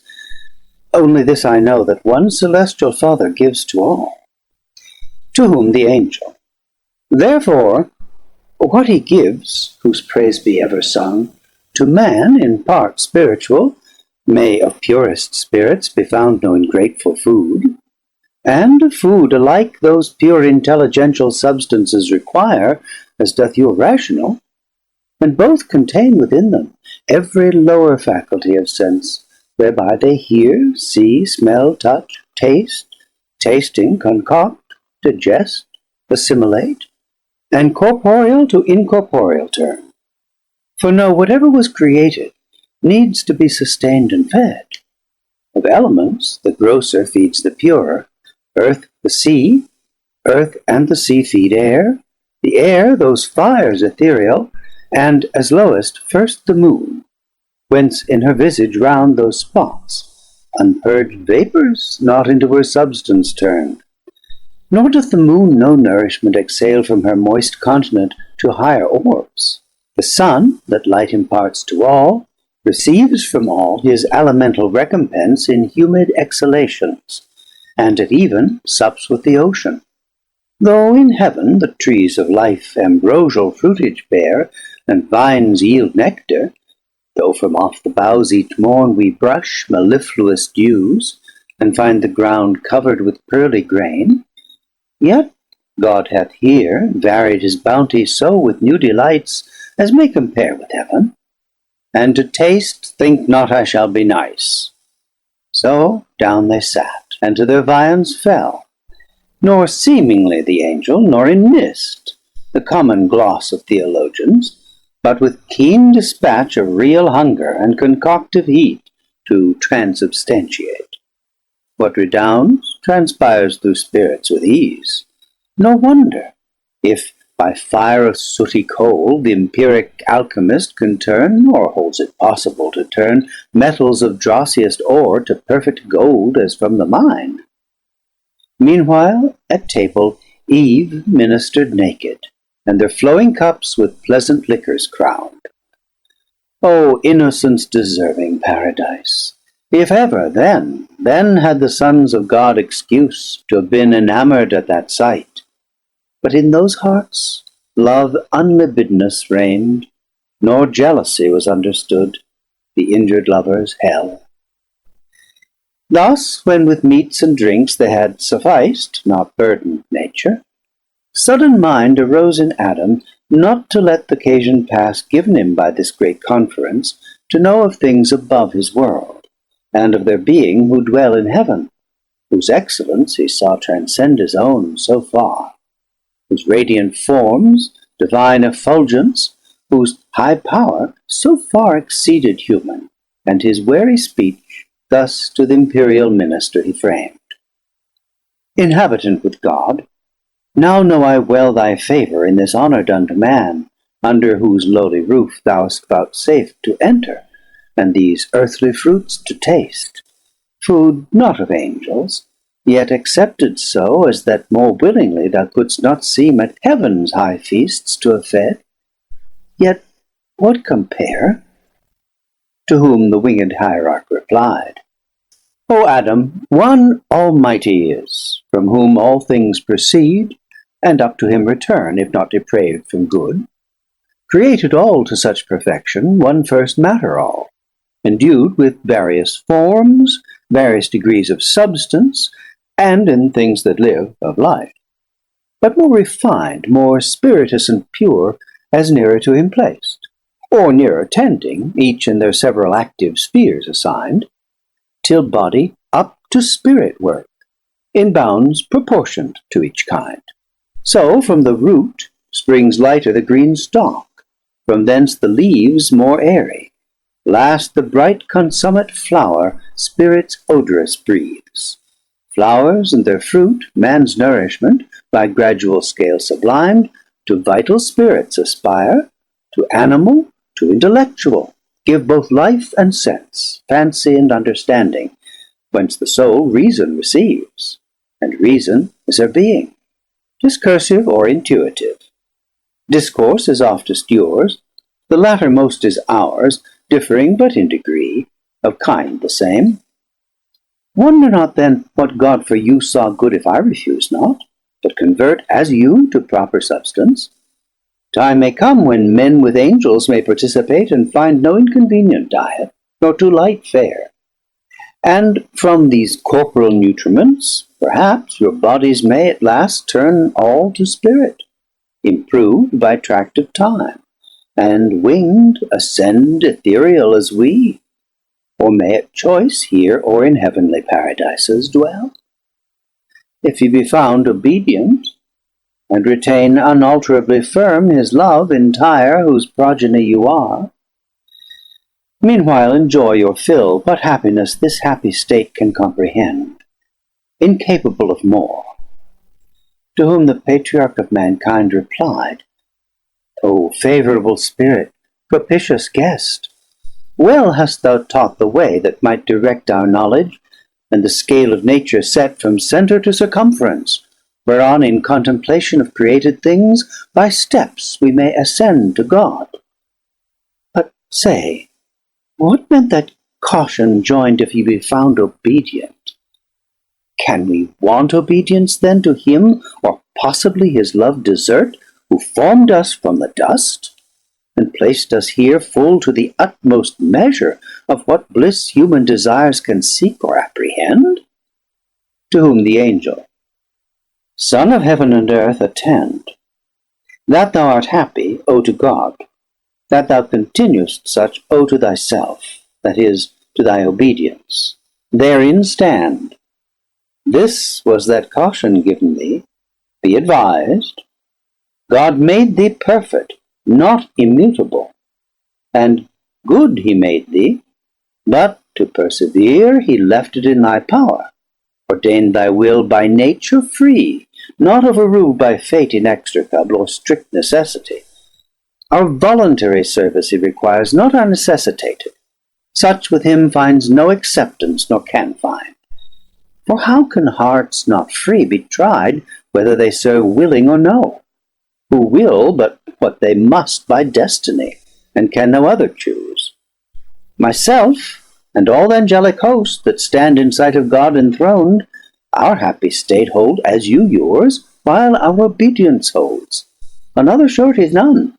S2: only this I know, that one celestial Father gives to all, to whom the angel. Therefore, what he gives, whose praise be ever sung, to man in part spiritual, may of purest spirits be found no ingrateful food, and food alike those pure intelligential substances require, as doth your rational, and both contain within them every lower faculty of sense, whereby they hear, see, smell, touch, taste, tasting, concoct, digest, assimilate, and corporeal to incorporeal turn. For know, whatever was created needs to be sustained and fed. Of elements, the grosser feeds the purer, earth and the sea feed air, the air those fires ethereal, and as lowest first the moon, whence in her visage round those spots, unpurged vapours not into her substance turned. Nor doth the moon no nourishment exhale from her moist continent to higher orbs. The sun, that light imparts to all, receives from all his elemental recompense in humid exhalations, and at even sups with the ocean. Though in heaven the trees of life ambrosial fruitage bear, and vines yield nectar, though from off the boughs each morn we brush mellifluous dews, and find the ground covered with pearly grain, yet God hath here varied his bounty so with new delights as may compare with heaven. And to taste, think not I shall be nice. So down they sat, and to their viands fell, nor seemingly the angel, nor in mist, the common gloss of theologians, but with keen dispatch of real hunger and concoctive heat to transubstantiate. What redounds transpires through spirits with ease. No wonder, if by fire of sooty coal the empiric alchemist can turn, or holds it possible to turn, metals of drossiest ore to perfect gold as from the mine. Meanwhile, at table, Eve ministered naked, and their flowing cups with pleasant liquors crowned. O innocence deserving paradise! If ever, then had the sons of God excuse to have been enamoured at that sight. But in those hearts love unlibidinous reigned, nor jealousy was understood, the injured lovers' hell. Thus, when with meats and drinks they had sufficed, not burdened nature, sudden mind arose in Adam not to let the occasion pass given him by this great conference to know of things above his world, and of their being who dwell in heaven, whose excellence he saw transcend his own so far, whose radiant forms, divine effulgence, whose high power so far exceeded human, and his wary speech thus to the imperial minister he framed: Inhabitant with God, now know I well thy favour in this honour done to man, under whose lowly roof thou hast vouchsafed to enter, and these earthly fruits to taste, food not of angels, yet accepted so, as that more willingly thou couldst not seem at heaven's high feasts to have fed. Yet what compare? To whom the winged hierarch replied, O Adam, one Almighty is, from whom all things proceed, and up to him return, if not depraved from good. Created all to such perfection, one first matter all, endued with various forms, various degrees of substance, and in things that live of life, but more refined, more spirituous and pure, as nearer to him placed, or nearer tending, each in their several active spheres assigned, till body up to spirit work, in bounds proportioned to each kind. So from the root springs lighter the green stalk, from thence the leaves more airy, last the bright consummate flower spirit's odorous breathes. Flowers and their fruit, man's nourishment, by gradual scale sublimed, to vital spirits aspire, to animal, to intellectual, give both life and sense, fancy and understanding, whence the soul reason receives, and reason is her being, discursive or intuitive. Discourse is oftest yours, the latter most is ours, differing but in degree, of kind the same. Wonder not then what God for you saw good if I refuse not, but convert as you to proper substance. Time may come when men with angels may participate, and find no inconvenient diet, nor too light fare. And from these corporal nutriments, perhaps your bodies may at last turn all to spirit, improved by tract of time, and winged ascend ethereal as we, or may at choice here or in heavenly paradises dwell. If ye be found obedient, and retain unalterably firm his love entire, whose progeny you are, meanwhile enjoy your fill, what happiness this happy state can comprehend, incapable of more. To whom the patriarch of mankind replied, O favourable spirit, propitious guest, well hast thou taught the way that might direct our knowledge, and the scale of nature set from centre to circumference, whereon in contemplation of created things by steps we may ascend to God. But say, what meant that caution joined, if ye be found obedient? Can we want obedience then to him, or possibly his love desert, who formed us from the dust, and placed us here full to the utmost measure of what bliss human desires can seek or apprehend? To whom the angel, Son of heaven and earth, attend. That thou art happy, owe to God. That thou continuest such, owe to thyself, that is, to thy obedience. Therein stand. This was that caution given thee. Be advised. God made thee perfect, not immutable, and good he made thee, but to persevere he left it in thy power, ordained thy will by nature free, not overruled by fate inextricable or strict necessity. Our voluntary service he requires, not our necessitated. Such with him finds no acceptance, nor can find. For how can hearts not free be tried, whether they serve willing or no? Who will but what they must by destiny, and can no other choose? Myself, and all the angelic host that stand in sight of God enthroned, our happy state hold as you yours, while our obedience holds. Another surety is none.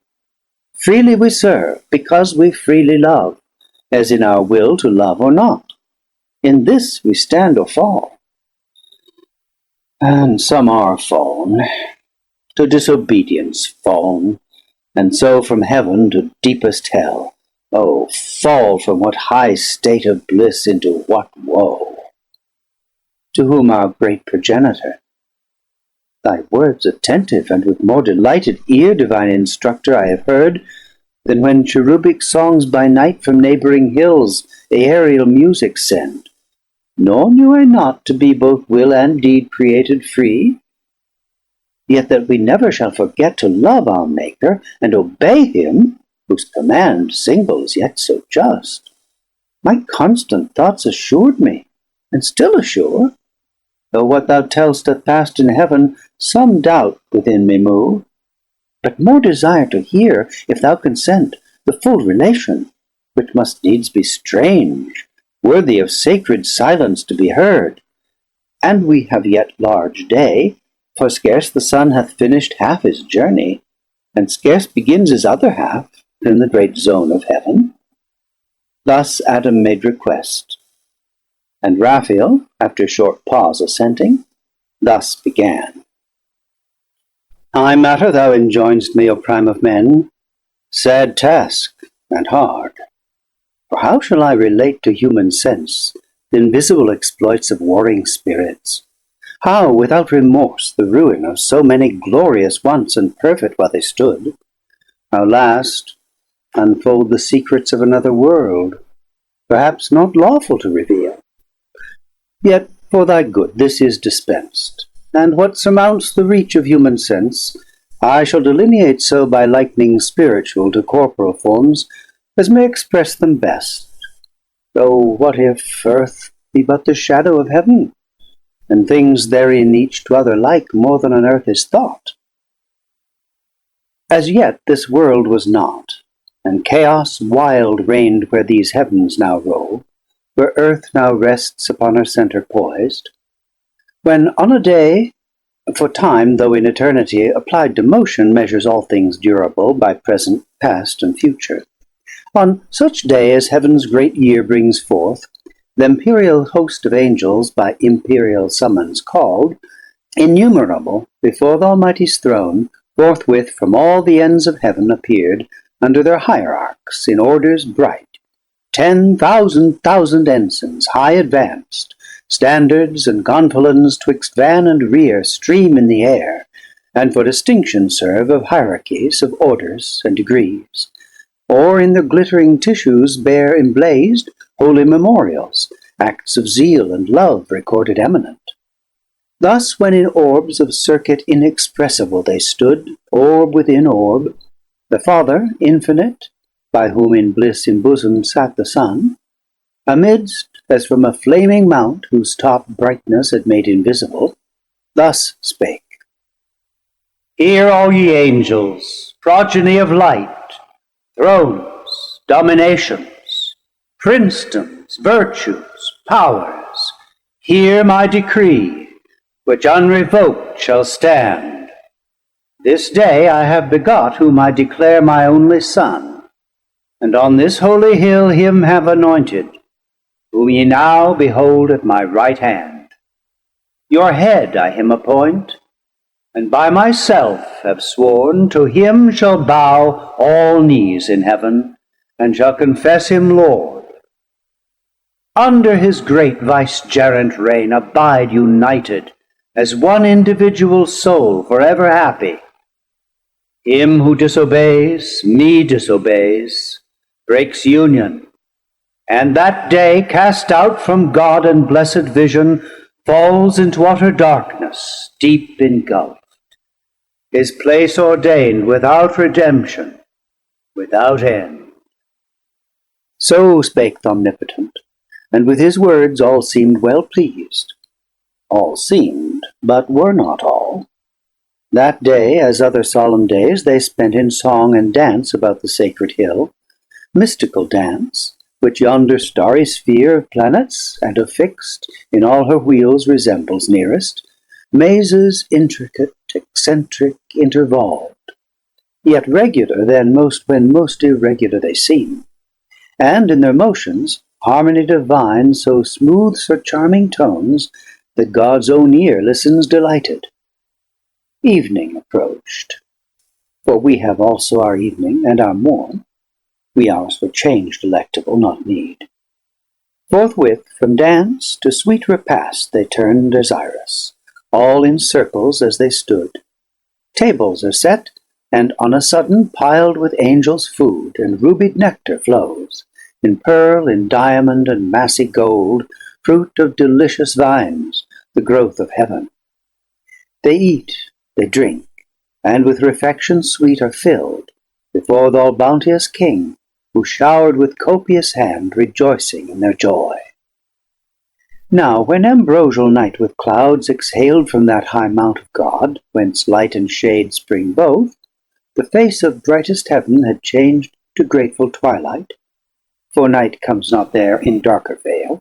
S4: Freely we serve, because we freely love, as in our will to love or not. In this we stand or fall. And some are fallen, to disobedience fallen, and so from heaven to deepest hell. Oh, fall from what high state of bliss into what woe! To whom our great progenitor, thy words attentive, and with more delighted ear, divine instructor, I have heard, than when cherubic songs by night from neighbouring hills aerial music send. Nor knew I not to be both will and deed created free, yet that we never shall forget to love our Maker, and obey him, whose command single is yet so just. My constant thoughts assured me, and still assure, though what thou tell'st hath passed in heaven, some doubt within me move, but more desire to hear, if thou consent, the full relation, which must needs be strange, worthy of sacred silence to be heard. And we have yet large day, for scarce the sun hath finished half his journey, and scarce begins his other half in the great zone of heaven. Thus Adam made request, and Raphael, after short pause assenting, thus began. High matter thou enjoin'st me, O prime of men, sad task and hard. For how shall I relate to human sense the invisible exploits of warring spirits? How, without remorse, the ruin of so many glorious once and perfect while they stood? How last unfold the secrets of another world, perhaps not lawful to reveal? Yet for thy good this is dispensed, and what surmounts the reach of human sense, I shall delineate so by likening spiritual to corporal forms, as may express them best. Though what if earth be but the shadow of heaven, and things therein each to other like more than on earth is thought? As yet this world was not, and chaos wild reigned where these heavens now roll, where earth now rests upon her centre poised, when on a day, for time, though in eternity applied to motion, measures all things durable by present, past, and future. On such day as heaven's great year brings forth, the imperial host of angels, by imperial summons called, innumerable, before the Almighty's throne, forthwith from all the ends of heaven appeared, under their hierarchs, in orders bright, 10,000 ensigns, high advanced, standards and gonfalons twixt van and rear stream in the air, and for distinction serve of hierarchies, of orders and degrees, or in their glittering tissues bear emblazed holy memorials, acts of zeal and love recorded eminent. Thus when in orbs of circuit inexpressible they stood, orb within orb, the Father infinite, by whom in bliss embosomed sat the Son, amidst, as from a flaming mount whose top brightness had made invisible, thus spake. Hear all ye angels, progeny of light, thrones, dominations, princedoms, virtues, powers, hear my decree, which unrevoked shall stand. This day I have begot whom I declare my only Son, and on this holy hill him have anointed, whom ye now behold at my right hand. Your head I him appoint, and by myself have sworn, to him shall bow all knees in heaven, and shall confess him Lord. Under his great vicegerent reign abide united, as one individual soul forever happy. Him who disobeys, me disobeys, breaks union, and that day, cast out from God and blessed vision, falls into utter darkness, deep engulfed, his place ordained without redemption, without end. So spake th' Omnipotent, and with his words all seemed well pleased. All seemed, but were not all. That day, as other solemn days, they spent in song and dance about the sacred hill, mystical dance, which yonder starry sphere of planets and of fixed in all her wheels resembles nearest, mazes intricate, eccentric, intervolved.
S2: yet regular then most when most irregular they seem, and in their motions harmony divine so smooths her charming tones that God's own ear listens delighted. Evening approached, for we have also our evening and our morn. We ours for change delectable, not need. Forthwith from dance to sweet repast they turned desirous, all in circles as they stood. Tables are set, and on a sudden piled with angels' food, and rubied nectar flows, in pearl, in diamond, and massy gold, fruit of delicious vines, the growth of heaven. They eat, they drink, and with refection sweet are filled, before th' all-bounteous King, who showered with copious hand, rejoicing in their joy. Now when ambrosial night with clouds exhaled from that high mount of God, whence light and shade spring both, the face of brightest heaven had changed to grateful twilight, for night comes not there in darker veil,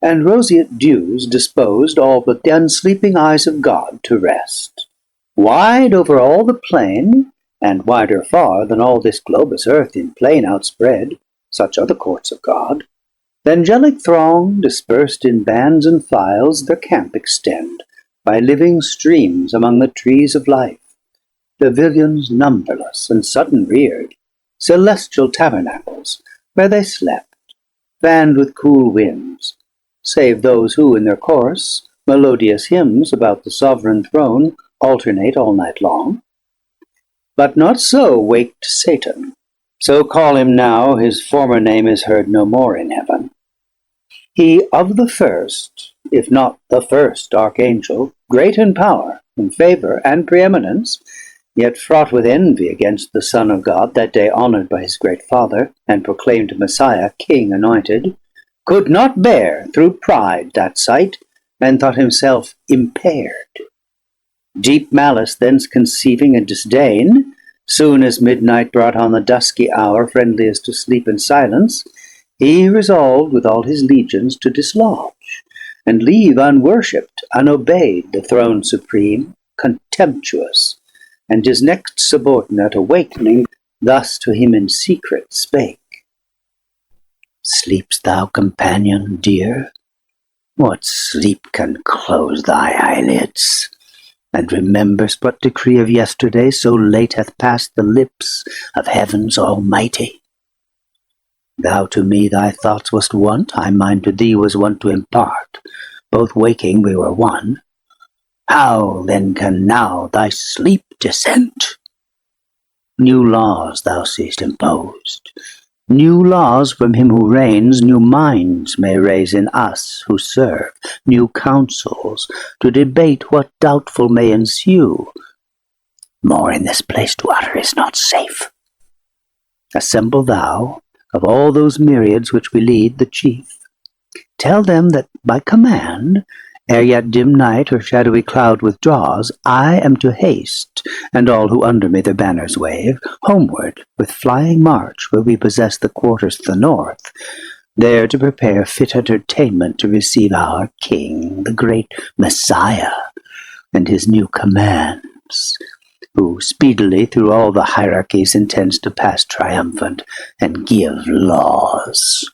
S2: and roseate dews disposed all but the unsleeping eyes of God to rest. Wide over all the plain, and wider far than all this globous earth in plain outspread, such are the courts of God, the angelic throng, dispersed in bands and files, their camp extend, by living streams among the trees of life, pavilions numberless and sudden reared, celestial tabernacles, where they slept, fanned with cool winds, save those who in their course melodious hymns about the sovereign throne alternate all night long. But not so waked Satan. So call him now, his former name is heard no more in heaven. He of the first, if not the first archangel, great in power, in favour, and preeminence, yet fraught with envy against the Son of God, that day honoured by his great Father, and proclaimed Messiah, King anointed, could not bear through pride that sight, and thought himself impaired. Deep malice thence conceiving and disdain, soon as midnight brought on the dusky hour friendliest to sleep and silence, he resolved with all his legions to dislodge, and leave unworshipped, unobeyed the throne supreme, contemptuous, and his next subordinate awakening, thus to him in secret spake. Sleep'st thou, companion dear? What sleep can close thy eyelids? And remember'st what decree of yesterday so late hath passed the lips of heaven's Almighty? Thou to me thy thoughts wast wont, I mine to thee was wont to impart, both waking we were one. How then can now thy sleep dissent? New laws thou seest imposed, new laws from him who reigns, new minds may raise in us who serve, new counsels to debate what doubtful may ensue. More in this place to utter is not safe. Assemble thou, of all those myriads which we lead, the chief. Tell them that by command, ere yet dim night or shadowy cloud withdraws, I am to haste, and all who under me their banners wave, homeward with flying march, where we possess the quarters to the north, there to prepare fit entertainment to receive our King, the great Messiah, and his new commands, who speedily through all the hierarchies intends to pass triumphant and give laws.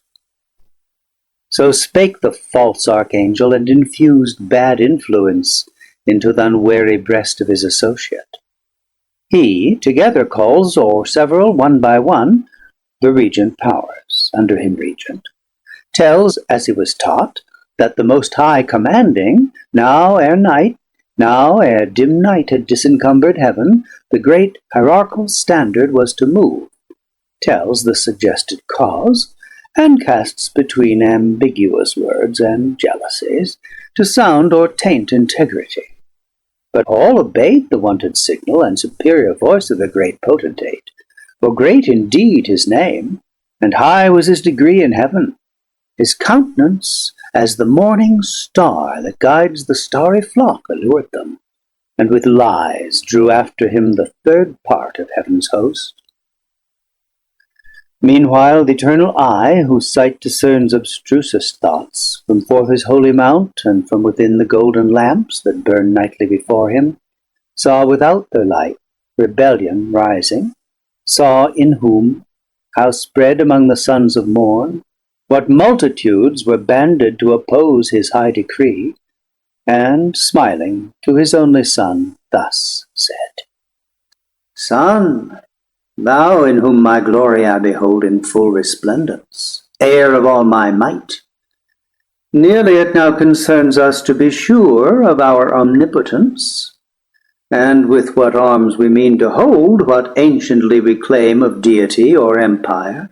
S2: So spake the false archangel, and infused bad influence into the unwary breast of his associate. He together calls, or several, one by one, the regent powers, under him regent, tells, as he was taught, that the Most High commanding, now ere night, now ere dim night had disencumbered heaven, the great hierarchical standard was to move, tells the suggested cause, and casts between ambiguous words and jealousies, to sound or taint integrity. But all obeyed the wonted signal and superior voice of the great potentate, for great indeed his name, and high was his degree in heaven, his countenance as the morning star that guides the starry flock allured them, and with lies drew after him the third part of heaven's host. Meanwhile the eternal eye, whose sight discerns abstrusest thoughts, from forth his holy mount, and from within the golden lamps that burn nightly before him, saw without their light rebellion rising, saw in whom, how spread among the sons of morn, what multitudes were banded to oppose his high decree, and, smiling to his only son, thus said, Son, thou in whom my glory I behold in full resplendence, heir of all my might, nearly it now concerns us to be sure of our omnipotence, and with what arms we mean to hold what anciently we claim of deity or empire.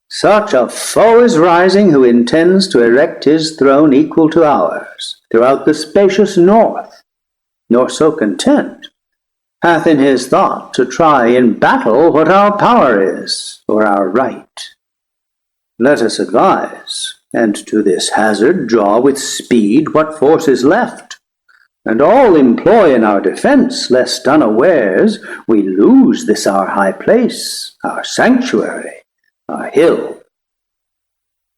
S2: Such a foe is rising who intends to erect his throne equal to ours throughout the spacious north, nor so content, hath in his thought to try in battle what our power is, or our right. Let us advise, and to this hazard draw with speed what force is left, and all employ in our defence, lest unawares we lose this our high place, our sanctuary, our hill.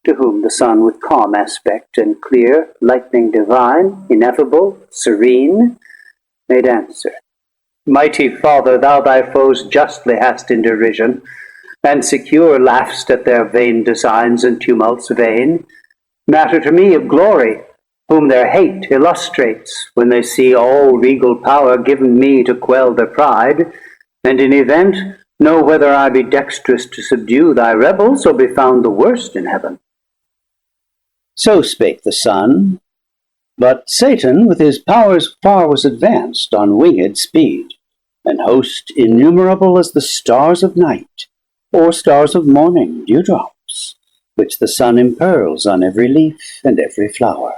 S2: To whom the son with calm aspect and clear, lightning divine, ineffable, serene, made answer, Mighty Father, thou thy foes justly hast in derision, and secure laughst at their vain designs and tumults vain. Matter to me of glory, whom their hate illustrates, when they see all regal power given me to quell their pride, and in event know whether I be dexterous to subdue thy rebels, or be found the worst in heaven. So spake the son, but Satan with his powers far was advanced on winged speed, and host innumerable as the stars of night, or stars of morning, dewdrops, which the sun impearls on every leaf and every flower.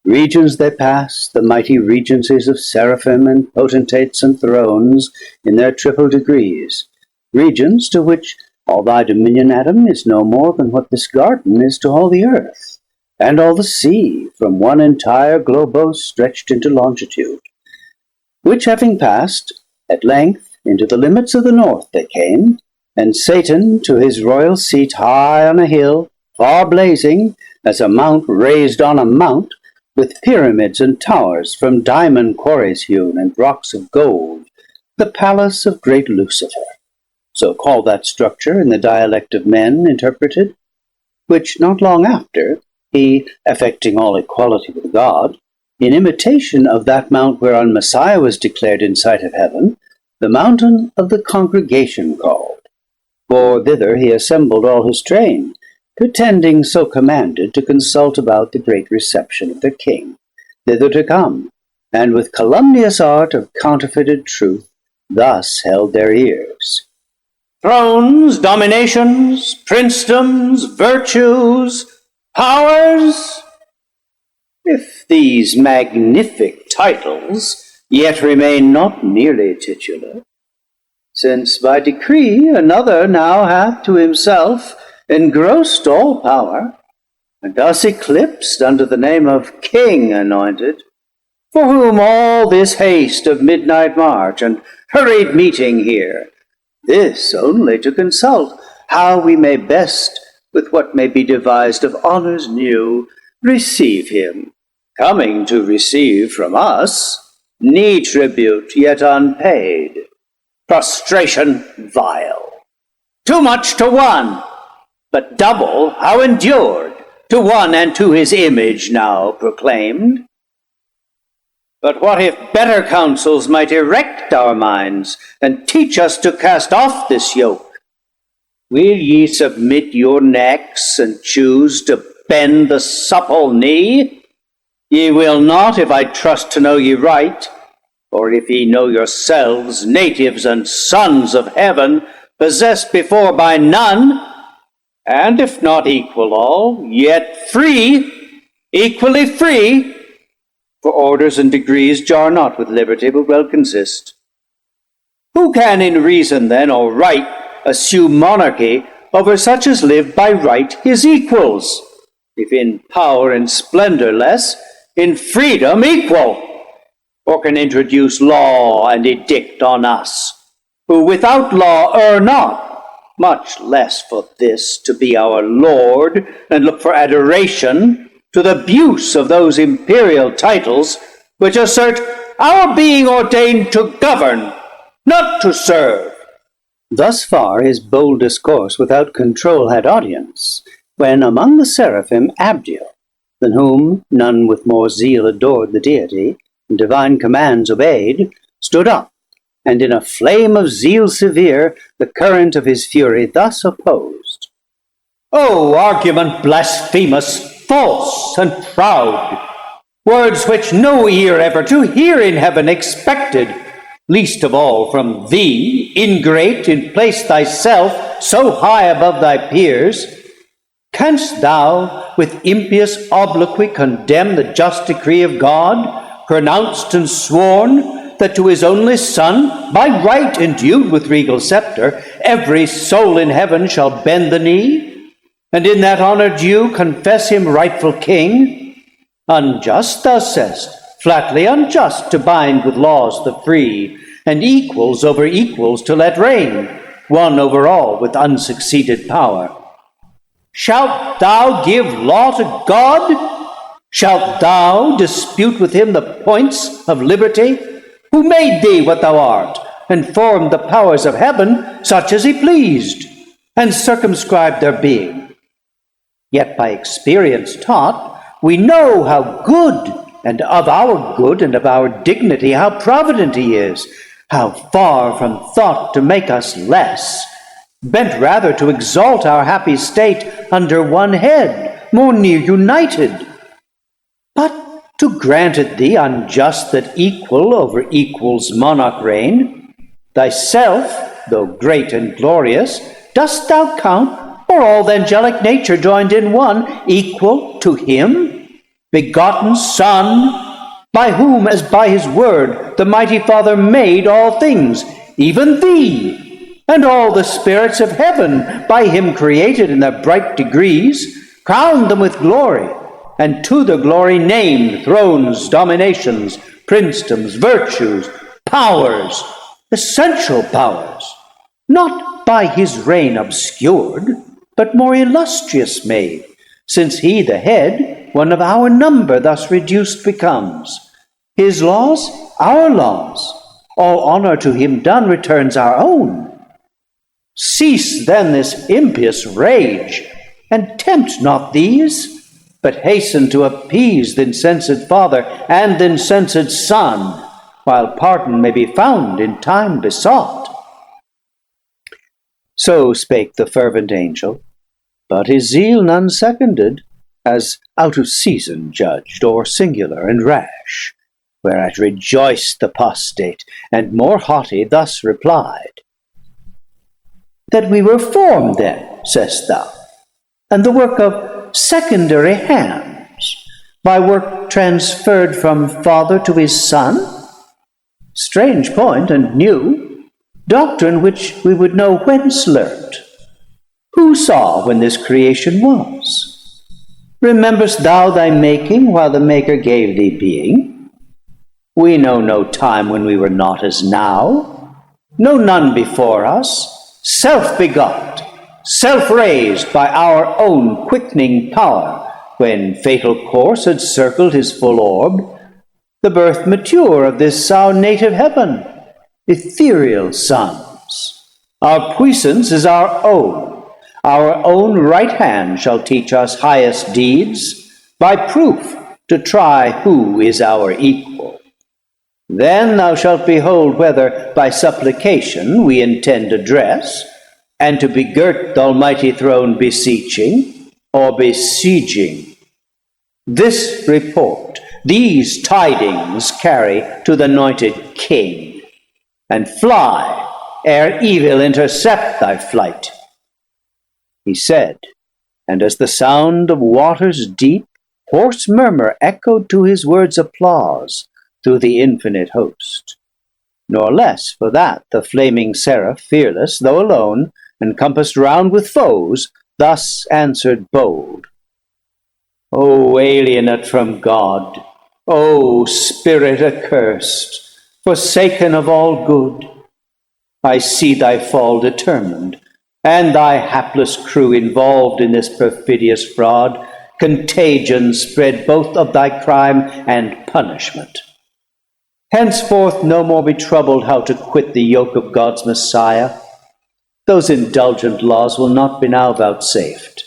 S2: Regions they pass, the mighty regencies of seraphim and potentates and thrones in their triple degrees, regions to which all thy dominion, Adam, is no more than what this garden is to all the earth, and all the sea from one entire globose stretched into longitude. Which having passed, at length into the limits of the north they came, and Satan to his royal seat high on a hill, far blazing, as a mount raised on a mount, with pyramids and towers from diamond quarries hewn and rocks of gold, the palace of great Lucifer, so called that structure in the dialect of men interpreted, which not long after he, affecting all equality with God, in imitation of that mount whereon Messiah was declared in sight of heaven, the mountain of the congregation called. For thither he assembled all his train, pretending so commanded to consult about the great reception of their king, thither to come, and with calumnious art of counterfeited truth thus held their ears. Thrones, dominations, princedoms, virtues, powers, if these magnific titles yet remain not nearly titular, since by decree another now hath to himself engrossed all power, and thus eclipsed under the name of King anointed, for whom all this haste of midnight march and hurried meeting here, this only to consult how we may best, with what may be devised of honours new, receive him, coming to receive from us knee tribute yet unpaid, prostration vile. Too much to one, but double how endured, to one and to his image now proclaimed. But what if better counsels might erect our minds, and teach us to cast off this yoke? Will ye submit your necks, and choose to bend the supple knee? Ye will not, if I trust to know ye right, or if ye know yourselves natives and sons of heaven, possessed before by none, and if not equal all, yet free, equally free, for orders and degrees jar not with liberty, but well consist. Who can in reason then, or right, assume monarchy over such as live by right his equals, if in power and splendor less, in freedom equal, or can introduce law and edict on us, who without law err not, much less for this to be our Lord, and look for adoration to the abuse of those imperial titles which assert our being ordained to govern, not to serve. Thus far his bold discourse without control had audience, when among the seraphim Abdiel, than whom none with more zeal adored the deity, and divine commands obeyed, stood up, and in a flame of zeal severe, the current of his fury thus opposed.
S4: O argument blasphemous, false, and proud! Words which no ear ever to hear in heaven expected, least of all from thee, ingrate, in place thyself so high above thy peers. Canst thou with impious obloquy condemn the just decree of God, pronounced and sworn, that to his only Son, by right endued with regal sceptre, every soul in heaven shall bend the knee, and in that honour due confess him rightful King? Unjust, thou sayest, flatly unjust, to bind with laws the free, and equals over equals to let reign, one over all with unsucceeded power. Shalt thou give law to God? Shalt thou dispute with him the points of liberty? Who made thee what thou art, and formed the powers of heaven such as he pleased, and circumscribed their being? Yet by experience taught, we know how good, and of our good and of our dignity, how provident he is, how far from thought to make us less, bent rather to exalt our happy state under one head, more near united. But to grant it thee unjust that equal over equals monarch reign, thyself, though great and glorious, dost thou count, or all the angelic nature joined in one, equal to him, begotten Son, by whom, as by his word, the mighty Father made all things, even thee, and all the spirits of heaven, by him created in their bright degrees, crowned them with glory, and to the glory named thrones, dominations, princedoms, virtues, powers, essential powers, not by his reign obscured, but more illustrious made, since he, the head, one of our number thus reduced becomes. His laws, our laws, all honor to him done returns our own. Cease then this impious rage, and tempt not these, but hasten to appease the incensed Father and the incensed Son, while pardon may be found in time besought. So spake the fervent angel, but his zeal none seconded, as out of season judged, or singular and rash, whereat rejoiced the apostate, and more haughty thus replied. That we were formed then, sayest thou, and the work of secondary hands, by work transferred from Father to his Son? Strange point and new, doctrine which we would know whence learnt. Who saw when this creation was? Rememberest thou thy making while the Maker gave thee being? We know no time when we were not as now, know none before us, self-begot, self-raised by our own quickening power, when fatal course had circled his full orb, the birth mature of this our native heaven, ethereal sons. Our puissance is our own right hand shall teach us highest deeds, by proof to try who is our equal. Then thou shalt behold whether by supplication we intend address, and to begirt th' almighty throne beseeching, or besieging. This report, these tidings carry to the anointed King, and fly, ere evil intercept thy flight. He said, and as the sound of waters deep, hoarse murmur echoed to his words' applause through the infinite host. Nor less for that the flaming seraph, fearless, though alone, encompassed round with foes, thus answered bold. O alienate from God, O spirit accursed, forsaken of all good, I see thy fall determined, and thy hapless crew involved in this perfidious fraud, contagion spread both of thy crime and punishment. Henceforth no more be troubled how to quit the yoke of God's Messiah. Those indulgent laws will not be now vouchsafed.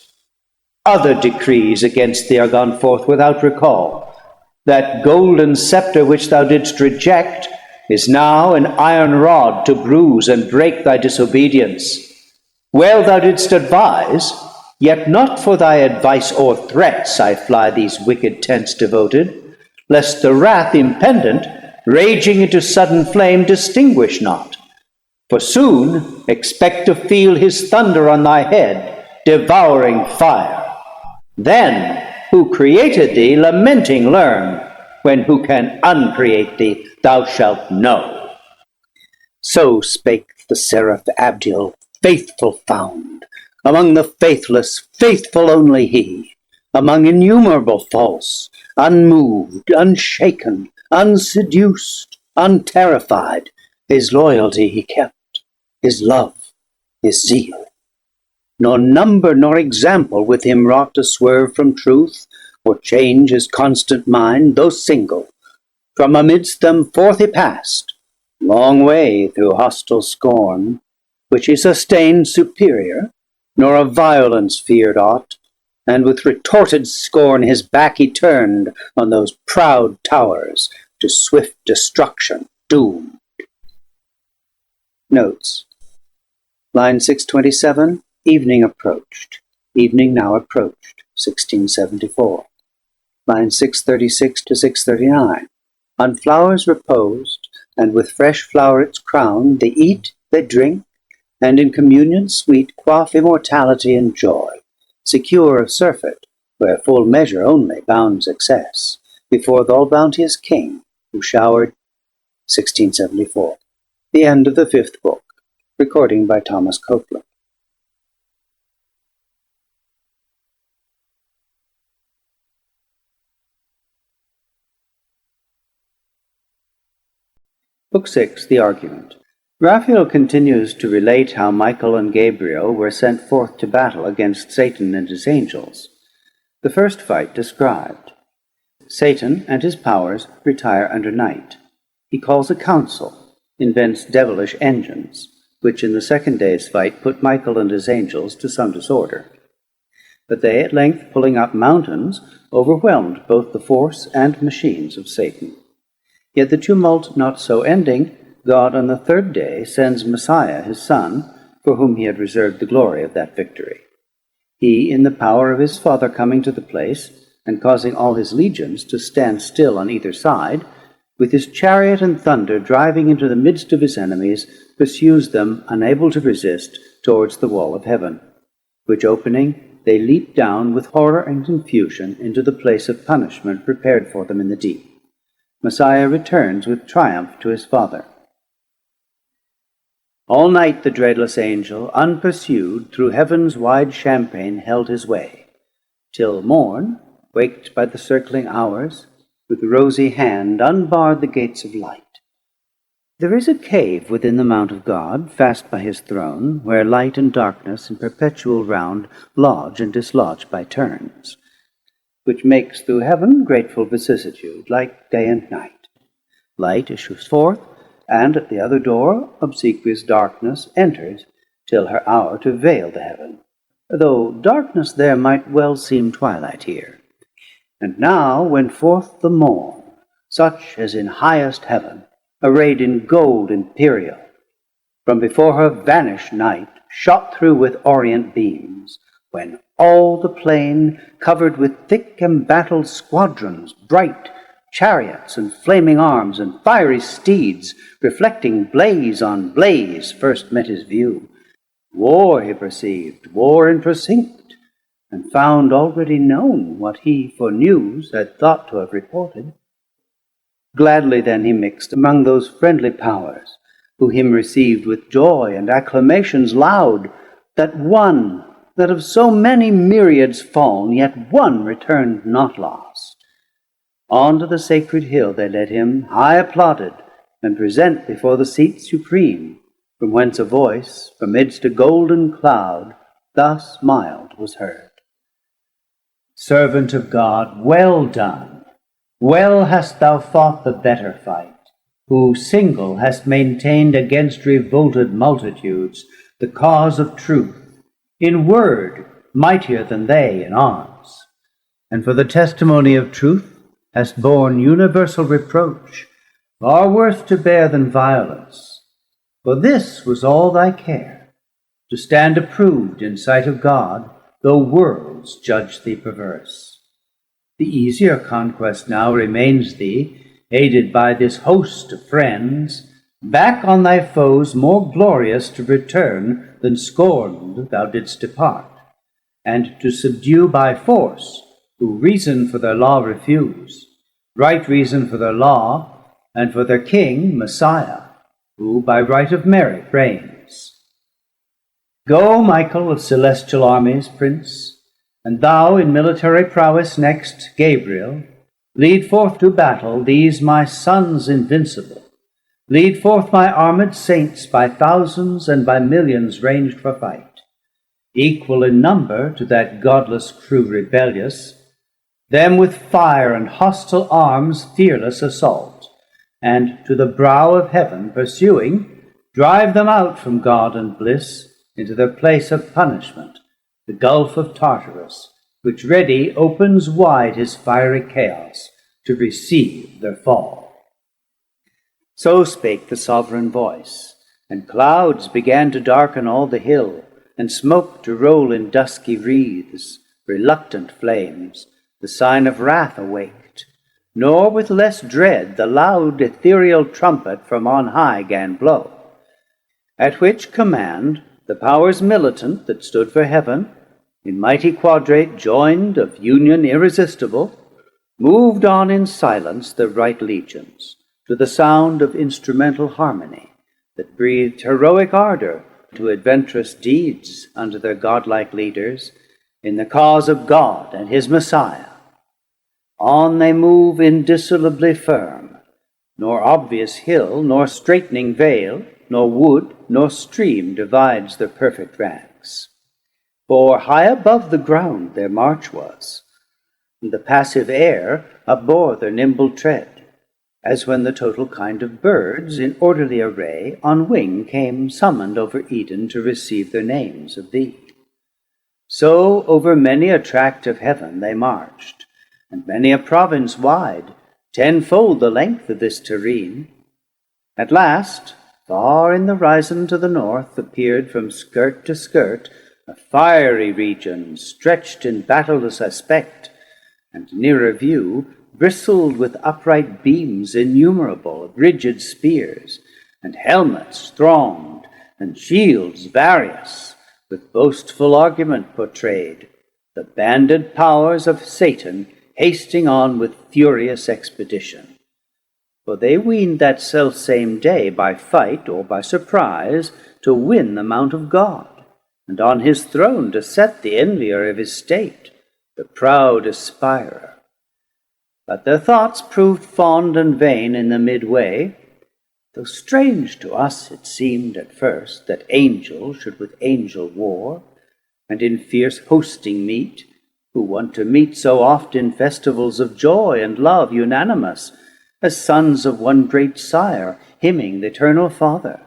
S4: Other decrees against thee are gone forth without recall. That golden sceptre which thou didst reject is now an iron rod to bruise and break thy disobedience. Well thou didst advise, yet not for thy advice or threats I fly these wicked tents devoted, lest the wrath impendent, raging into sudden flame, distinguish not. For soon expect to feel his thunder on thy head, devouring fire. Then who created thee, lamenting learn, when who can uncreate thee, thou shalt know. So spake the seraph Abdiel, faithful found. Among the faithless, faithful only he. Among innumerable false, unmoved, unshaken, unseduced, unterrified, his loyalty he kept, his love, his zeal. Nor number nor example with him wrought to swerve from truth, or change his constant mind, though single. From amidst them forth he passed, long way through hostile scorn, which he sustained superior, nor of violence feared aught, and with retorted scorn his back he turned on those proud towers to swift destruction doomed. Notes. Line 627, evening approached. Evening now approached, 1674. Line 636 to 639. On flowers reposed, and with fresh flowerets crowned, they eat, they drink, and in communion sweet quaff immortality and joy, secure of surfeit, where full measure only bounds excess, before the all-bounteous King, who showered 1674. The end of the 5th book. Recording by Thomas Copeland. Book 6, The Argument. Raphael continues to relate how Michael and Gabriel were sent forth to battle against Satan and his angels. The first fight described. Satan and his powers retire under night. He calls a council, invents devilish engines, which in the second day's fight put Michael and his angels to some disorder. But they, at length pulling up mountains, overwhelmed both the force and machines of Satan. Yet the tumult not so ending, God on the third day sends Messiah, his Son, for whom he had reserved the glory of that victory. He, in the power of his Father, coming to the place, and causing all his legions to stand still on either side, with his chariot and thunder driving into the midst of his enemies, pursues them, unable to resist, towards the wall of heaven, which opening they leap down with horror and confusion into the place of punishment prepared for them in the deep. Messiah returns with triumph to his Father. All night the dreadless angel, unpursued, through heaven's wide champaign held his way, till morn, waked by the circling hours, with rosy hand unbarred the gates of light. There is a cave within the mount of God, fast by his throne, where light and darkness in perpetual round lodge and dislodge by turns, which makes through heaven grateful vicissitude, like day and night. Light issues forth, and at the other door obsequious darkness enters, till her hour to veil the heaven, though darkness there might well seem twilight here. And now went forth the morn, such as in highest heaven, arrayed in gold imperial. From before her vanished night, shot through with orient beams, when all the plain, covered with thick embattled squadrons, bright chariots and flaming arms and fiery steeds, reflecting blaze on blaze, first met his view. War he perceived, war in precinct, and found already known what he for news had thought to have reported. Gladly then he mixed among those friendly powers, who him received with joy and acclamations loud, that of so many myriads fallen, yet one returned not lost. On to the sacred hill they led him, high applauded, and present before the seat supreme, from whence a voice, from midst a golden cloud, thus mild was heard. Servant of God, well done. Well hast thou fought the better fight, who single hast maintained against revolted multitudes
S2: the cause of truth, in word mightier than they in arms, and for the testimony of truth hast borne universal reproach, far worse to bear than violence. For this was all thy care, to stand approved in sight of God, though worlds judge thee perverse. The easier conquest now remains thee, aided by this host of friends, back on thy foes more glorious to return than scorned thou didst depart, and to subdue by force who reason for their law refuse, right reason for their law, and for their king Messiah, who by right of merit reigns. Go, Michael of celestial armies, prince, and thou in military prowess next, Gabriel, lead forth to battle these my sons invincible. Lead forth my armed saints by thousands and by millions ranged for fight, equal in number to that godless crew rebellious, them with fire and hostile arms fearless assault, and to the brow of heaven pursuing, drive them out from God and bliss into their place of punishment, the gulf of Tartarus, which ready opens wide his fiery chaos to receive their fall. So spake the sovereign voice, and clouds began to darken all the hill, and smoke to roll in dusky wreaths, reluctant flames, the sign of wrath awaked. Nor with less dread the loud ethereal trumpet from on high gan blow, at which command the powers militant that stood for heaven, in mighty quadrate joined of union irresistible, moved on in silence their right legions, to the sound of instrumental harmony that breathed heroic ardor to adventurous deeds under their godlike leaders in the cause of God and his Messiah. On they move indissolubly firm, nor obvious hill, nor straightening vale, nor wood, nor stream divides their perfect ranks. For high above the ground their march was, and the passive air upbore their nimble tread, as when the total kind of birds in orderly array on wing came summoned over Eden to receive their names of thee. So over many a tract of heaven they marched, and many a province wide, tenfold the length of this terrene. At last, far in the horizon to the north appeared from skirt to skirt a fiery region stretched in battleless aspect, and nearer view bristled with upright beams innumerable of rigid spears, and helmets thronged, and shields various, with boastful argument portrayed, the banded powers of Satan hasting on with furious expedition. For they weened that self-same day by fight or by surprise to win the mount of God, and on his throne to set the envier of his state, the proud aspirer. But their thoughts proved fond and vain in the midway, though strange to us it seemed at first that angel should with angel war, and in fierce hosting meet, who want to meet so oft in festivals of joy and love unanimous, as sons of one great sire, hymning the eternal Father.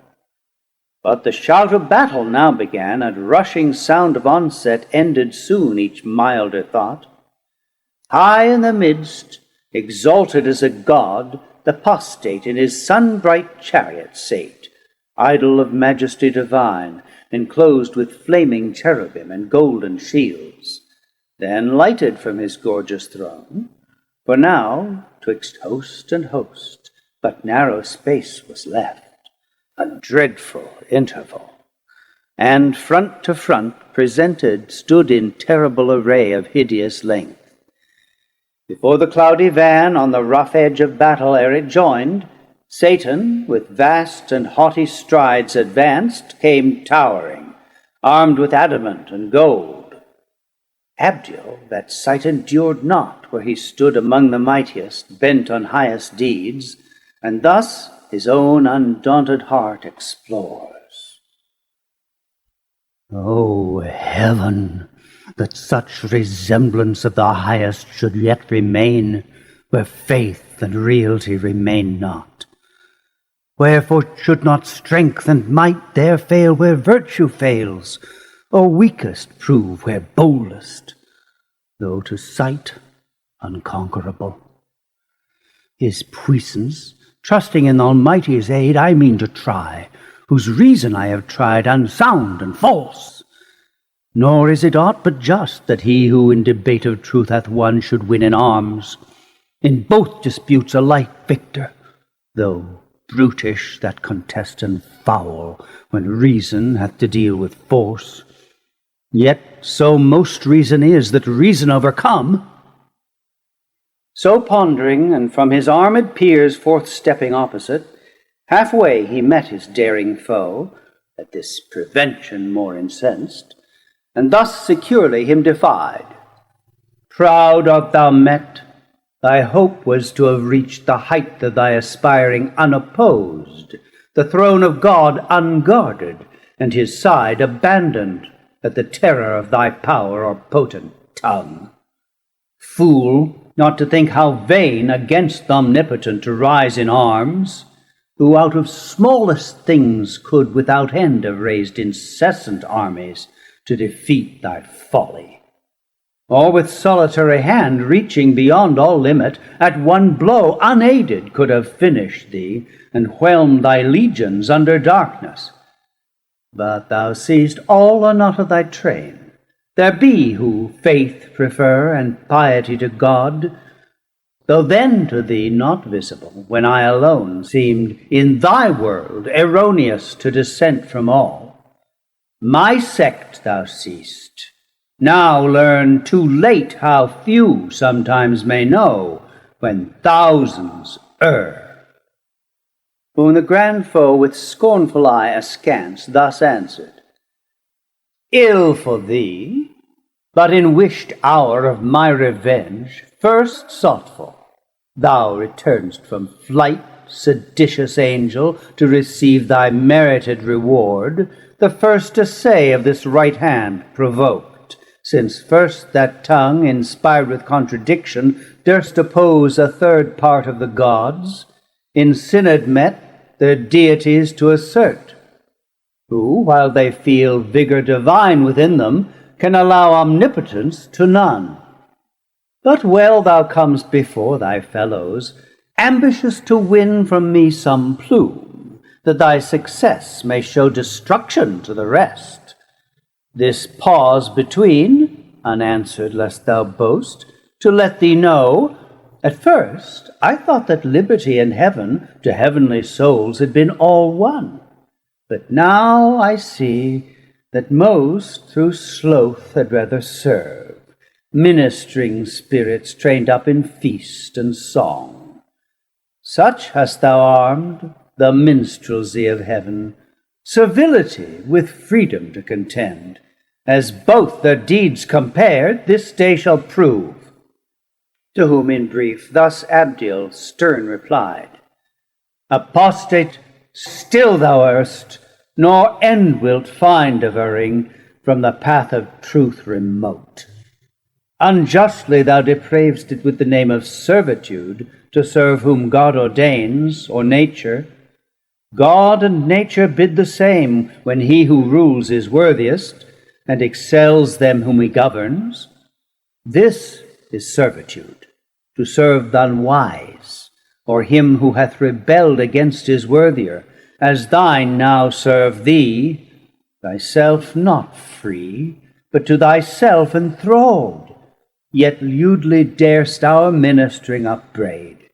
S2: But the shout of battle now began, and rushing sound of onset ended soon each milder thought. High in the midst, exalted as a god, the apostate in his sun-bright chariot sate, idol of majesty divine, enclosed with flaming cherubim and golden shields, then lighted from his gorgeous throne, for now, twixt host and host, but narrow space was left, a dreadful interval, and front to front presented stood in terrible array of hideous length. Before the cloudy van on the rough edge of battle ere it joined, Satan, with vast and haughty strides advanced, came towering, armed with adamant and gold. Abdiel that sight endured not, where he stood among the mightiest, bent on highest deeds, and thus his own undaunted heart explores.
S4: O heaven, that such resemblance of the highest should yet remain, where faith and reality remain not.
S2: Wherefore should not strength and might there fail where virtue fails, or weakest prove where boldest, though to sight unconquerable? His puissance, trusting in the Almighty's aid, I mean to try, whose reason I have tried unsound and false. Nor is it aught but just that he who in debate of truth hath won should win in arms, in both disputes alike victor, though brutish that contest and foul, when reason hath to deal with force. Yet so most reason is that reason overcome. So pondering, and from his armed peers forth stepping opposite, halfway he met his daring foe, at this prevention more incensed, and thus securely him defied. Proud art thou met, thy hope was to have reached the height of thy aspiring unopposed, the throne of God unguarded, and his side abandoned at the terror of thy power or potent tongue. Fool, not to think how vain against the omnipotent to rise in arms, who out of smallest things could without end have raised incessant armies to defeat thy folly, or with solitary hand reaching beyond all limit, at one blow unaided could have finished thee, and whelmed thy legions under darkness. But thou seest all are not of thy train. There be who faith prefer and piety to God, though then to thee not visible, when I alone seemed in thy world erroneous to dissent from all. My sect thou seest, now learn too late how few sometimes may know, when thousands err. Whom the grand foe with scornful eye askance thus answered, Ill for thee, but in wished hour of my revenge, first sought for, thou return'st from flight, seditious angel, to receive thy merited reward, the first essay of this right hand provoked, since first that tongue, inspired with contradiction, durst oppose a third part of the gods, in synod met their deities to assert, who, while they feel vigor divine within them, can allow omnipotence to none. But well thou comest before thy fellows, ambitious to win from me some plume, that thy success may show destruction to the rest. This pause between, unanswered lest thou boast, to let thee know, at first I thought that liberty and heaven to heavenly souls had been all one. But now I see that most through sloth had rather serve, ministering spirits trained up in feast and song. Such hast thou armed the minstrelsy of heaven, servility with freedom to contend, as both their deeds compared this day shall prove. To whom in brief thus Abdiel stern replied, Apostate still thou erst, nor end wilt find of erring, from the path of truth remote. Unjustly thou deprav'st it with the name of servitude, to serve whom God ordains, or nature. God and nature bid the same, when he who rules is worthiest, and excels them whom he governs. This is servitude, to serve the unwise, or him who hath rebelled against his worthier, as thine now serve thee, thyself not free, but to thyself enthralled, yet lewdly darest our ministering upbraid.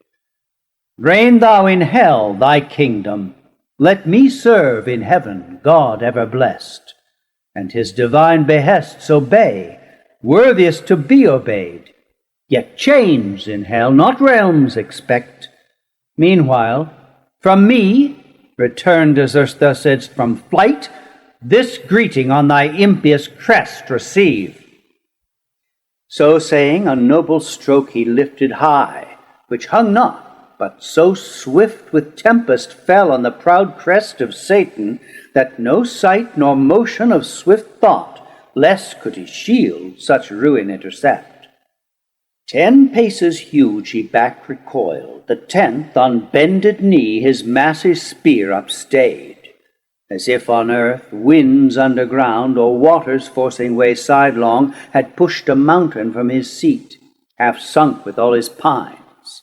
S2: Reign thou in hell thy kingdom, let me serve in heaven God ever blessed, and his divine behests obey, worthiest to be obeyed, yet chains in hell, not realms expect. Meanwhile, from me, returned as erst thou saidst from flight, this greeting on thy impious crest receive. So saying, a noble stroke he lifted high, which hung not, but so swift with tempest fell on the proud crest of Satan, that no sight nor motion of swift thought less could his shield such ruin intercept.
S4: 10 paces huge he back recoiled, the 10th on bended knee his massy spear upstayed, as if on earth winds underground, or waters forcing way sidelong, had pushed a mountain from his seat, half sunk with all his pines.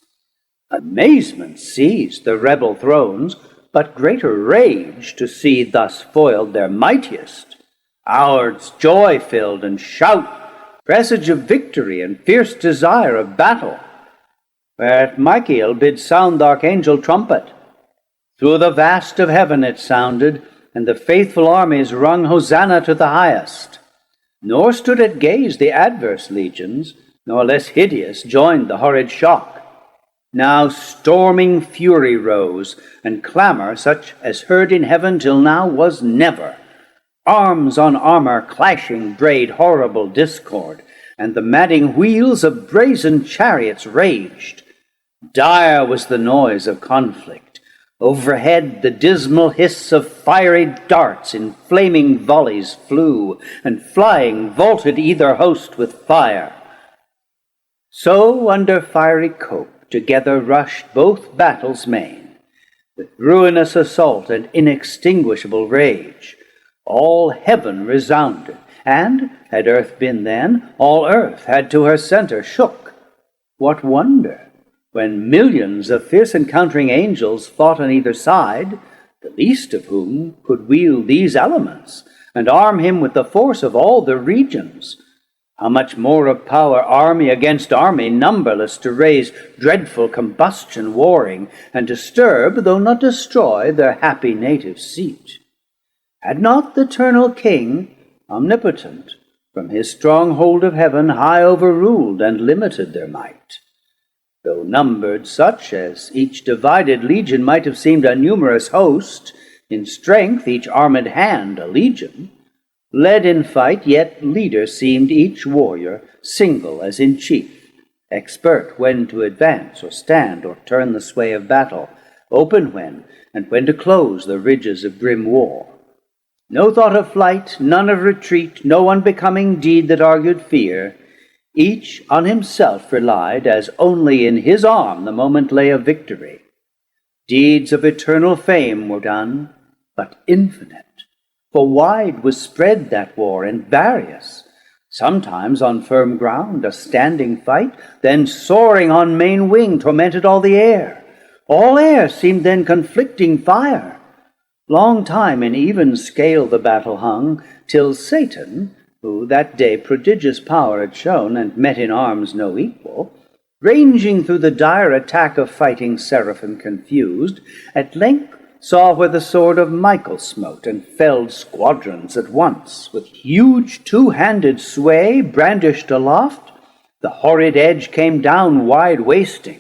S4: Amazement seized the rebel thrones, but greater rage to see thus foiled their mightiest. Hours joy-filled and shout, presage of victory and fierce desire of battle, whereat Michael bid sound the archangel trumpet. Through the vast of heaven it sounded, and the faithful armies rung Hosanna to the highest. Nor stood at gaze the adverse legions, nor less hideous joined the horrid shock. Now storming fury rose, and clamor such as heard in heaven till now was never. Arms on armor clashing brayed horrible discord, and the madding wheels of brazen chariots raged. Dire was the noise of conflict. Overhead the dismal hiss of fiery darts in flaming volleys flew, and flying vaulted either host with fire. So under fiery cope together rushed both battles main, with ruinous assault and inextinguishable rage. All heaven resounded, and, had earth been then, all earth had to her center shook. What wonder, when millions of fierce encountering angels fought on either side, the least of whom could wield these elements, and arm him with the force of all the regions? How much more of power army against army, numberless, to raise dreadful combustion warring, and disturb, though not destroy, their happy native seat? Had not the eternal King, omnipotent, from his stronghold of heaven high overruled and limited their might? Though numbered such as each divided legion might have seemed a numerous host, in strength each armed hand a legion, led in fight, yet leader seemed each warrior, single as in chief, expert when to advance or stand or turn the sway of battle, open when, and when to close the ridges of grim war. No thought of flight, none of retreat, no unbecoming deed that argued fear. Each on himself relied, as only in his arm the moment lay of victory. Deeds of eternal fame were done, but infinite, for wide was spread that war, and various, sometimes on firm ground, a standing fight, then soaring on main wing tormented all the air. All air seemed then conflicting fire. Long time in even scale the battle hung, till Satan, who that day prodigious power had shown, and met in arms no equal, ranging through the dire attack of fighting seraphim confused, at length saw where the sword of Michael smote, and felled squadrons at once. With huge two-handed sway brandished aloft, the horrid edge came down wide wasting.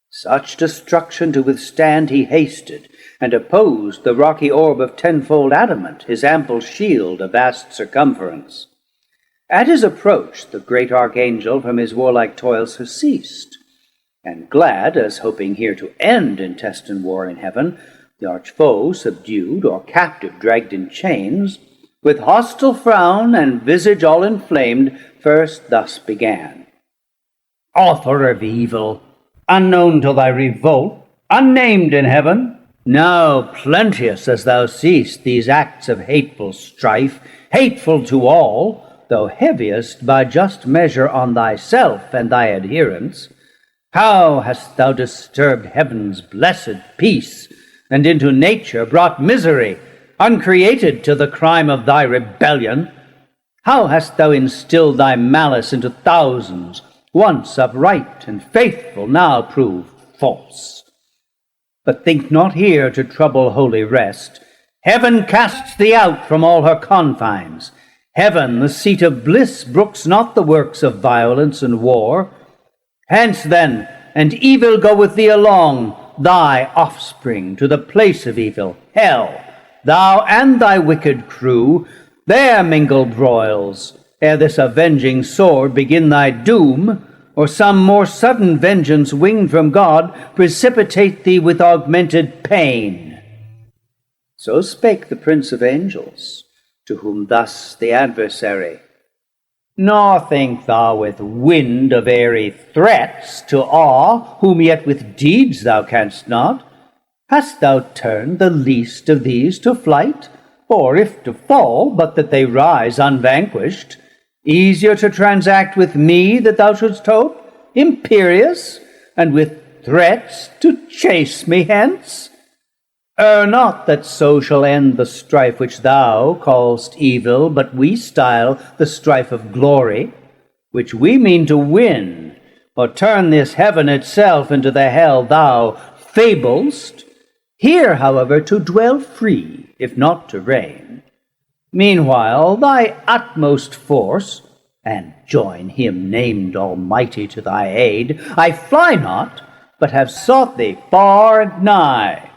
S4: Such destruction to withstand he hasted, and opposed the rocky orb of tenfold adamant, his ample shield of vast circumference. At his approach the great archangel from his warlike toils surceased, and glad, as hoping here to end intestine war in heaven, the arch-foe subdued or captive dragged in chains, with hostile frown and visage all inflamed, first thus began: Author of evil, unknown till thy revolt, unnamed in heaven, now plenteous as thou seest these acts of hateful strife, hateful to all, though heaviest by just measure on thyself and thy adherents, how hast thou disturbed heaven's blessed peace, and into nature brought misery, uncreated till the crime of thy rebellion? How hast thou instilled thy malice into thousands, once upright and faithful, now proved false? But think not here to trouble holy rest. Heaven casts thee out from all her confines. Heaven, the seat of bliss, brooks not the works of violence and war. Hence then, and evil go with thee along, thy offspring, to the place of evil, hell, thou and thy wicked crew, there mingle broils, ere this avenging sword begin thy doom, or some more sudden vengeance winged from God precipitate thee with augmented pain. So spake the Prince of Angels, to whom thus the adversary: Nor think thou with wind of airy threats to awe, whom yet with deeds thou canst not. Hast thou turned the least of these to flight? Or if to fall, but that they rise unvanquished, easier to transact with me that thou shouldst hope, imperious, and with threats to chase me hence? Err not that so shall end the strife which thou call'st evil, but we style the strife of glory, which we mean to win, or turn this heaven itself into the hell thou fablest, here, however, to dwell free, if not to reign. Meanwhile, thy utmost force, and join him named Almighty to thy aid, I fly not, but have sought thee far and nigh.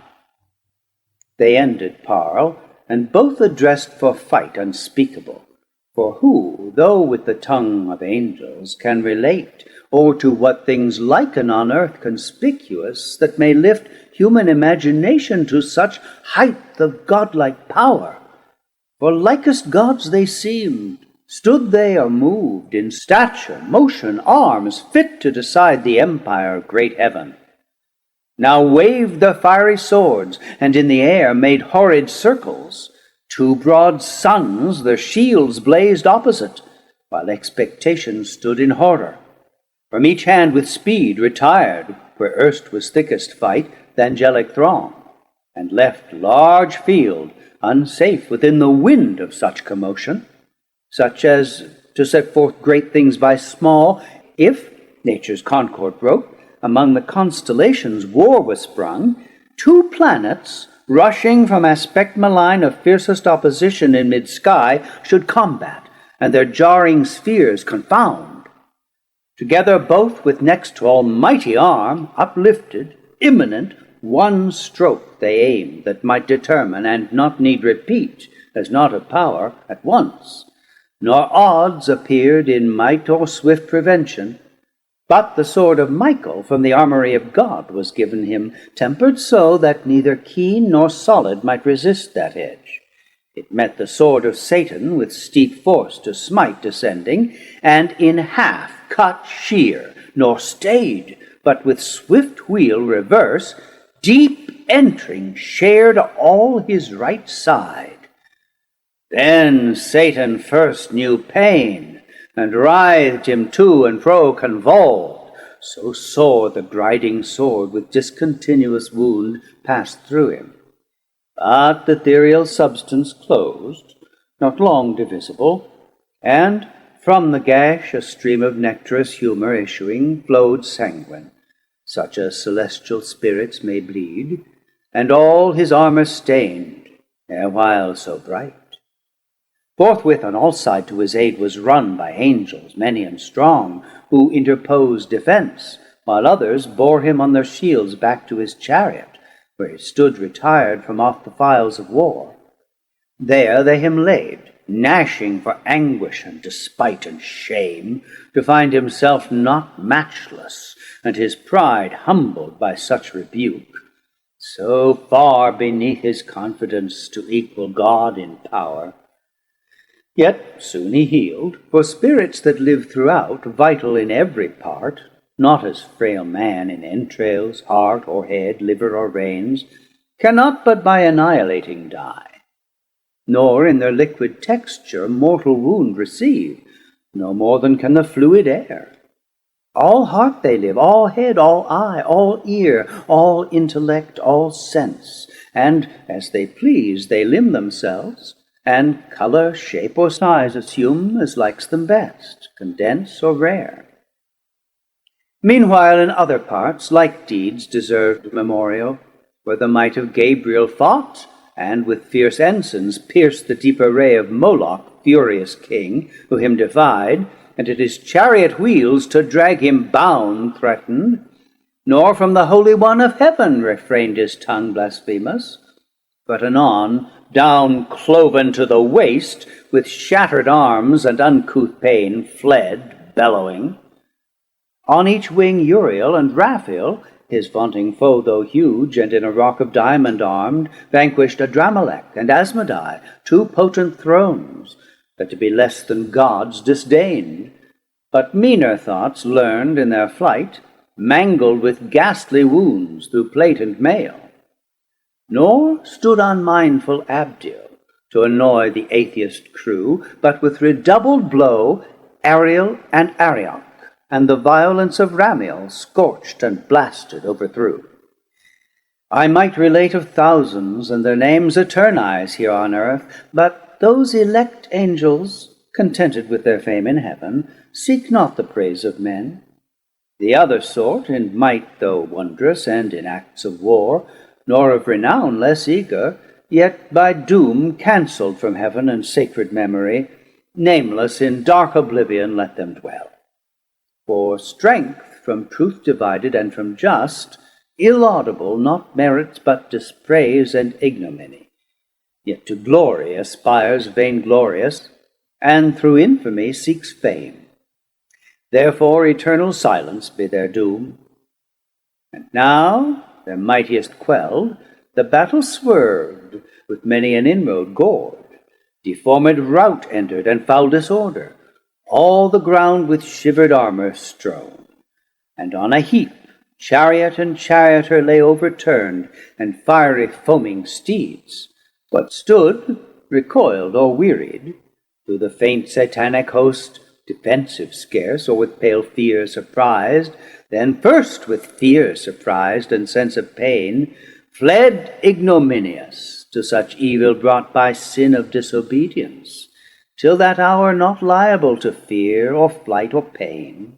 S4: They ended parle, and both addressed for fight unspeakable. For who, though with the tongue of angels, can relate, or to what things liken on earth conspicuous, that may lift human imagination to such height of godlike power? For likest gods they seemed, stood they or moved, in stature, motion, arms, fit to decide the empire of great heaven. Now waved their fiery swords, and in the air made horrid circles. Two broad suns their shields blazed opposite, while expectation stood in horror. From each hand with speed retired, where erst was thickest fight, th' angelic throng, and left large field unsafe within the wind of such commotion, such as to set forth great things by small. If nature's concord broke, among the constellations war was sprung, two planets, rushing from aspect malign of fiercest opposition in mid-sky, should combat, and their jarring spheres confound. Together both with next to almighty arm, uplifted, imminent, one stroke they aimed that might determine, and not need repeat, as not of power, at once. Nor odds appeared in might or swift prevention, but the sword of Michael from the armory of God was given him, tempered so that neither keen nor solid might resist that edge. It met the sword of Satan with steep force to smite descending, and in half cut sheer, nor stayed, but with swift wheel reverse, deep entering, shared all his right side. Then Satan first knew pain, and writhed him to and fro convolved, so sore the griding sword with discontinuous wound passed through him. But the ethereal substance closed, not long divisible, and from the gash a stream of nectarous humour issuing flowed sanguine, such as celestial spirits may bleed, and all his armour stained, erewhile so bright. Forthwith on all side to his aid was run by angels many and strong, who interposed defence, while others bore him on their shields back to his chariot, where he stood retired from off the files of war. There they him laid, gnashing for anguish and despite and shame, to find himself not matchless, and his pride humbled by such rebuke, so far beneath his confidence to equal God in power. Yet soon he healed, for spirits that live throughout, vital in every part, not as frail man in entrails, heart or head, liver or reins, cannot but by annihilating die, nor in their liquid texture mortal wound receive, no more than can the fluid air. All heart they live, all head, all eye, all ear, all intellect, all sense, and as they please they limn themselves, and colour, shape, or size assume as likes them best, condense or rare. Meanwhile in other parts like deeds deserved memorial, where the might of Gabriel fought, and with fierce ensigns pierced the deep array of Moloch, furious king, who him defied, and at his chariot wheels to drag him bound threatened, nor from the Holy One of heaven refrained his tongue blasphemous, but anon, down cloven to the waist, with shattered arms and uncouth pain, fled, bellowing. On each wing Uriel and Raphael, his vaunting foe though huge, and in a rock of diamond armed, vanquished Adramelech and Asmodai, two potent thrones, that to be less than gods disdained, but meaner thoughts learned in their flight, mangled with ghastly wounds through plate and mail. Nor stood unmindful Abdiel to annoy the atheist crew, but with redoubled blow Ariel and Arioch, and the violence of Ramiel, scorched and blasted, overthrew. I might relate of thousands, and their names eternize here on earth, but those elect angels, contented with their fame in heaven, seek not the praise of men. The other sort, in might though wondrous, and in acts of war, nor of renown less eager, yet by doom cancelled from heaven and sacred memory, nameless in dark oblivion let them dwell. For strength from truth divided, and from just, illaudible, not merits but dispraise and ignominy, yet to glory aspires vainglorious, and through infamy seeks fame. Therefore eternal silence be their doom. And now, their mightiest quelled, the battle swerved, with many an inroad gored, deformed rout entered, and foul disorder, all the ground with shivered armor strown, and on a heap chariot and charioteer lay overturned, and fiery foaming steeds. What stood, recoiled or wearied, through the faint satanic host, defensive scarce, or with pale fear surprised, then first with fear surprised and sense of pain, fled ignominious to such evil brought by sin of disobedience, till that hour not liable to fear or flight or pain.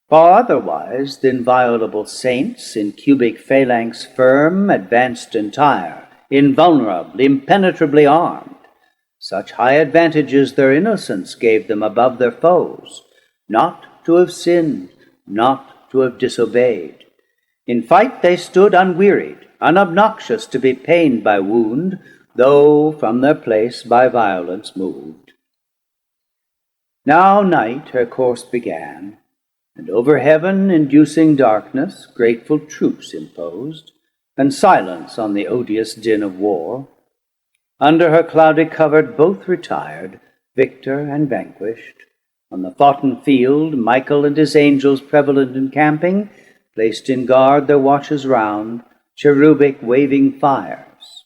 S4: Far otherwise th' inviolable saints, in cubic phalanx firm, advanced entire, invulnerable, impenetrably armed. Such high advantages their innocence gave them above their foes, not to have sinned, not to have disobeyed. In fight they stood unwearied, unobnoxious to be pained by wound, though from their place by violence moved. Now night her course began, and over heaven, inducing darkness, grateful truce imposed, and silence on the odious din of war. Under her cloudy covert both retired, victor and vanquished. On the foughten field, Michael and his angels prevalent encamping, placed in guard their watches round, cherubic waving fires.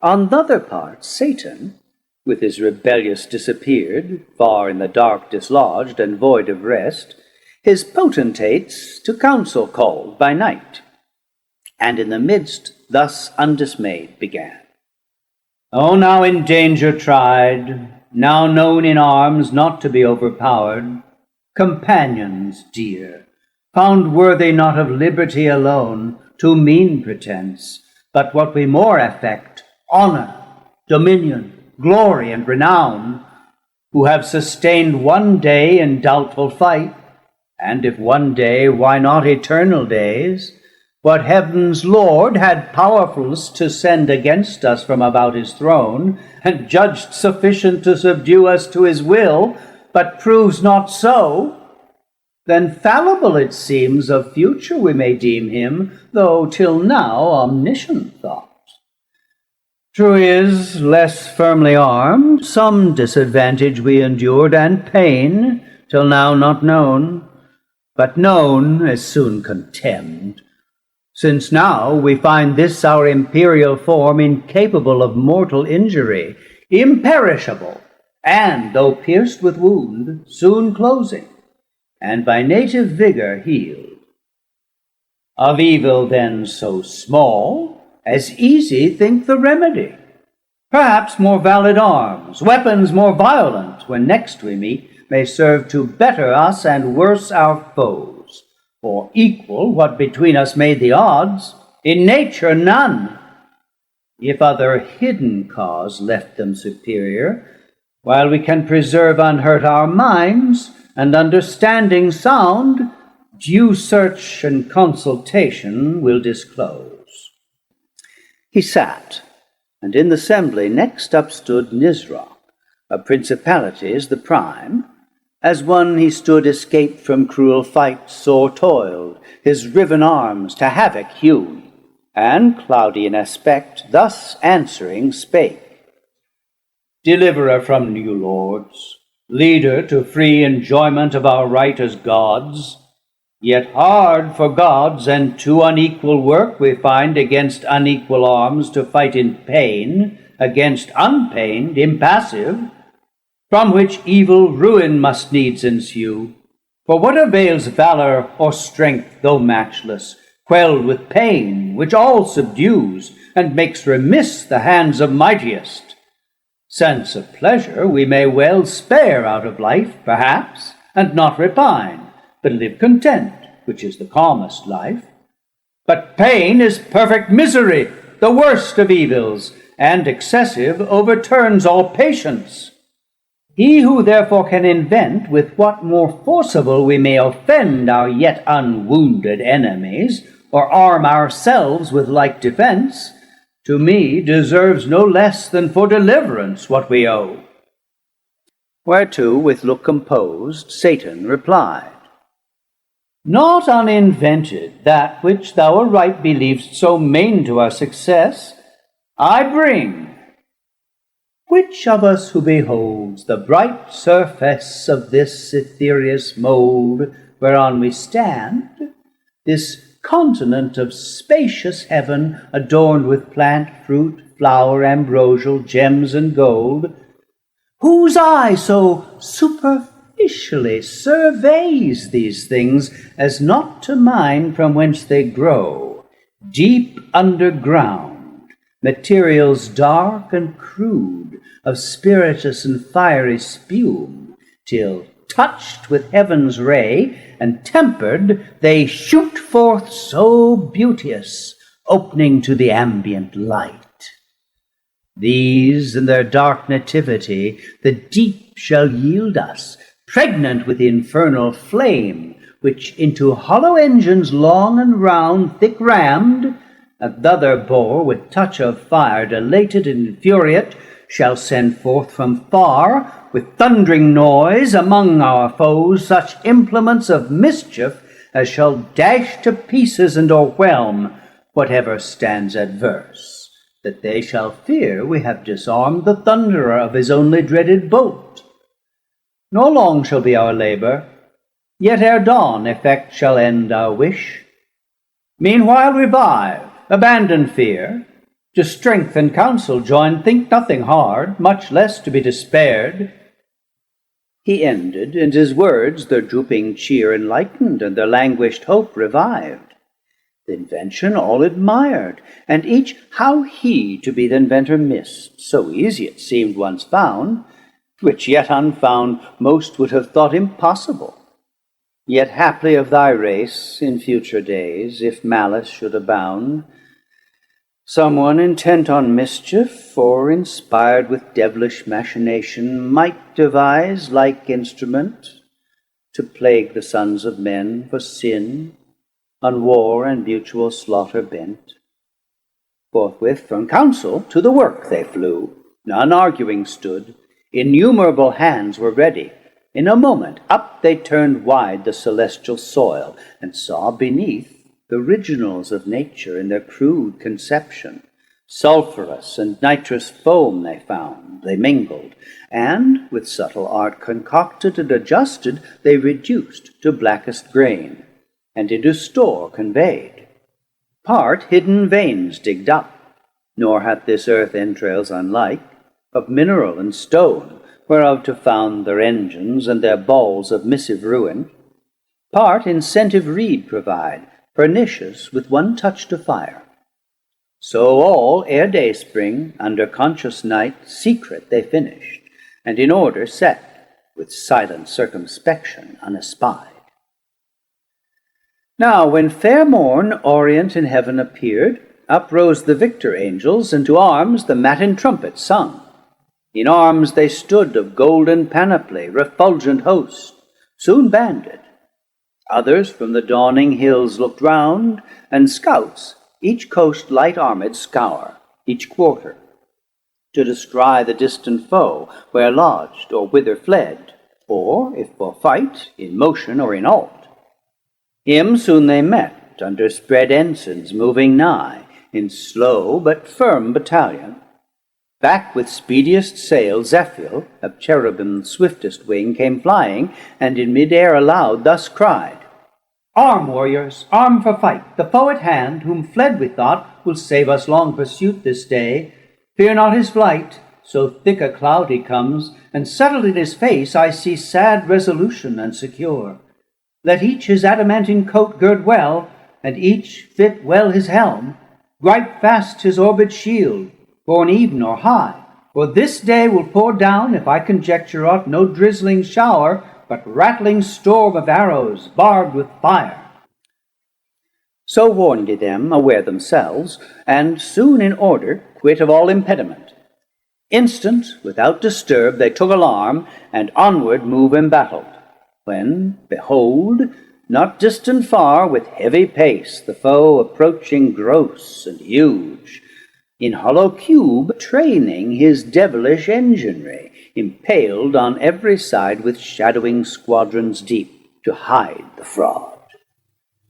S4: On th' other part Satan, with his rebellious disappeared, far in the dark dislodged, and void of rest, his potentates to council called by night, and in the midst thus undismayed began. O now in danger tried, now known in arms not to be overpowered, companions dear, found worthy not of liberty alone, to mean pretense, but what we more affect, honor, dominion, glory, and renown, who have sustained one day in doubtful fight, and if one day, why not eternal days, what heaven's Lord had powerfuls to send against us from about his throne, and judged sufficient to subdue us to his will, but proves not so, then fallible it seems of future we may deem him, though till now omniscient thought. True is, less firmly armed, some disadvantage we endured, and pain, till now not known, but known as soon contemned, since now we find this our imperial form incapable of mortal injury, imperishable, and, though pierced with wound, soon closing, and by native vigor healed. Of evil then so small, as easy think the remedy. Perhaps more valid arms, weapons more violent, when next we meet, may serve to better us and worse our foes, or equal what between us made the odds, in nature none, if other hidden cause left them superior, while we can preserve unhurt our minds, and understanding sound, due search and consultation will disclose. He sat, and in the assembly next up stood Nisroch, of principalities the prime. As one he stood escaped from cruel fight, sore toiled, his riven arms to havoc hewn, and, cloudy in aspect, thus answering spake. deliverer from new lords, leader to free enjoyment of our right as gods. Yet hard for gods and too unequal work we find against unequal arms to fight in pain, against unpained, impassive, from which evil ruin must needs ensue. For what avails valor or strength, though matchless, quelled with pain, which all subdues, and makes remiss the hands of mightiest? Sense of pleasure we may well spare out of life, perhaps, and not repine, but live content, which is the calmest life. But pain is perfect misery, the worst of evils, and excessive overturns all patience. He who therefore can invent with what more forcible we may offend our yet unwounded enemies, or arm ourselves with like defense, to me deserves no less than for deliverance what we owe. Whereto, with look composed, Satan replied, Not uninvented that which thou aright believ'st so main to our success, I bring. Which of us who beholds the bright surface of this ethereous mould whereon we stand, this continent of spacious heaven adorned with plant, fruit, flower, ambrosial, gems, and gold, whose eye so superficially surveys these things as not to mind from whence they grow, deep underground, materials dark and crude, of spirituous and fiery spume, till, touched with heaven's ray and tempered, they shoot forth so beauteous, opening to the ambient light. These and their dark nativity the deep shall yield us, pregnant with infernal flame, which into hollow engines long and round, thick rammed, and th'other bore with touch of fire dilated and infuriate, shall send forth from far, with thundering noise, among our foes such implements of mischief as shall dash to pieces and o'erwhelm whatever stands adverse, that they shall fear we have disarmed the thunderer of his only dreaded bolt. Nor long shall be our labor, yet ere dawn effect shall end our wish. Meanwhile revive, abandon fear, to strength and counsel join, think nothing hard, much less to be despaired. He ended, and his words their drooping cheer enlightened, and their languished hope revived. The invention all admired, and each how he to be the inventor missed, so easy it seemed once found, which yet unfound most would have thought impossible. Yet haply of thy race, in future days, if malice should abound, someone intent on mischief, or inspired with devilish machination, might devise like instrument to plague the sons of men for sin, on war and mutual slaughter bent. Forthwith from council to the work they flew, none arguing stood, innumerable hands were ready. In a moment up they turned wide the celestial soil, and saw beneath the originals of nature in their crude conception. Sulphurous and nitrous foam they found, they mingled, and with subtle art concocted and adjusted, they reduced to blackest grain, and into store conveyed. Part hidden veins digged up, nor hath this earth entrails unlike, of mineral and stone, whereof to found their engines and their balls of missive ruin. Part incentive reed provide, pernicious with one touch to fire. So all ere day spring, under conscious night, secret they finished, and in order set, with silent circumspection unespied. Now when fair morn orient in heaven appeared, uprose the victor angels, and to arms the matin trumpet sung. In arms they stood of golden panoply, refulgent host, soon banded. Others from the dawning hills looked round, and scouts each coast light-armed scour, each quarter, to descry the distant foe, where lodged or whither fled, or, if for fight, in motion or in alt. Him soon they met, under spread ensigns moving nigh, in slow but firm battalion. Back with speediest sail, Zephyr, of cherubim's swiftest wing, came flying, and in mid-air aloud thus cried, "Arm, warriors, arm for fight! The foe at hand, whom fled we thought, will save us long pursuit this day. Fear not his flight, so thick a cloud he comes, and settled in his face I see sad resolution and secure. Let each his adamantine coat gird well, and each fit well his helm. Gripe fast his orbed shield, borne even or high, for this day will pour down, if I conjecture aught, no drizzling shower, but rattling storm of arrows, barbed with fire." So warned he them, aware themselves, and soon in order quit of all impediment. Instant, without disturb, they took alarm, and onward move embattled, when, behold, not distant far, with heavy pace, the foe approaching gross and huge, in hollow cube training his devilish enginery, impaled on every side with shadowing squadrons deep, to hide the fraud.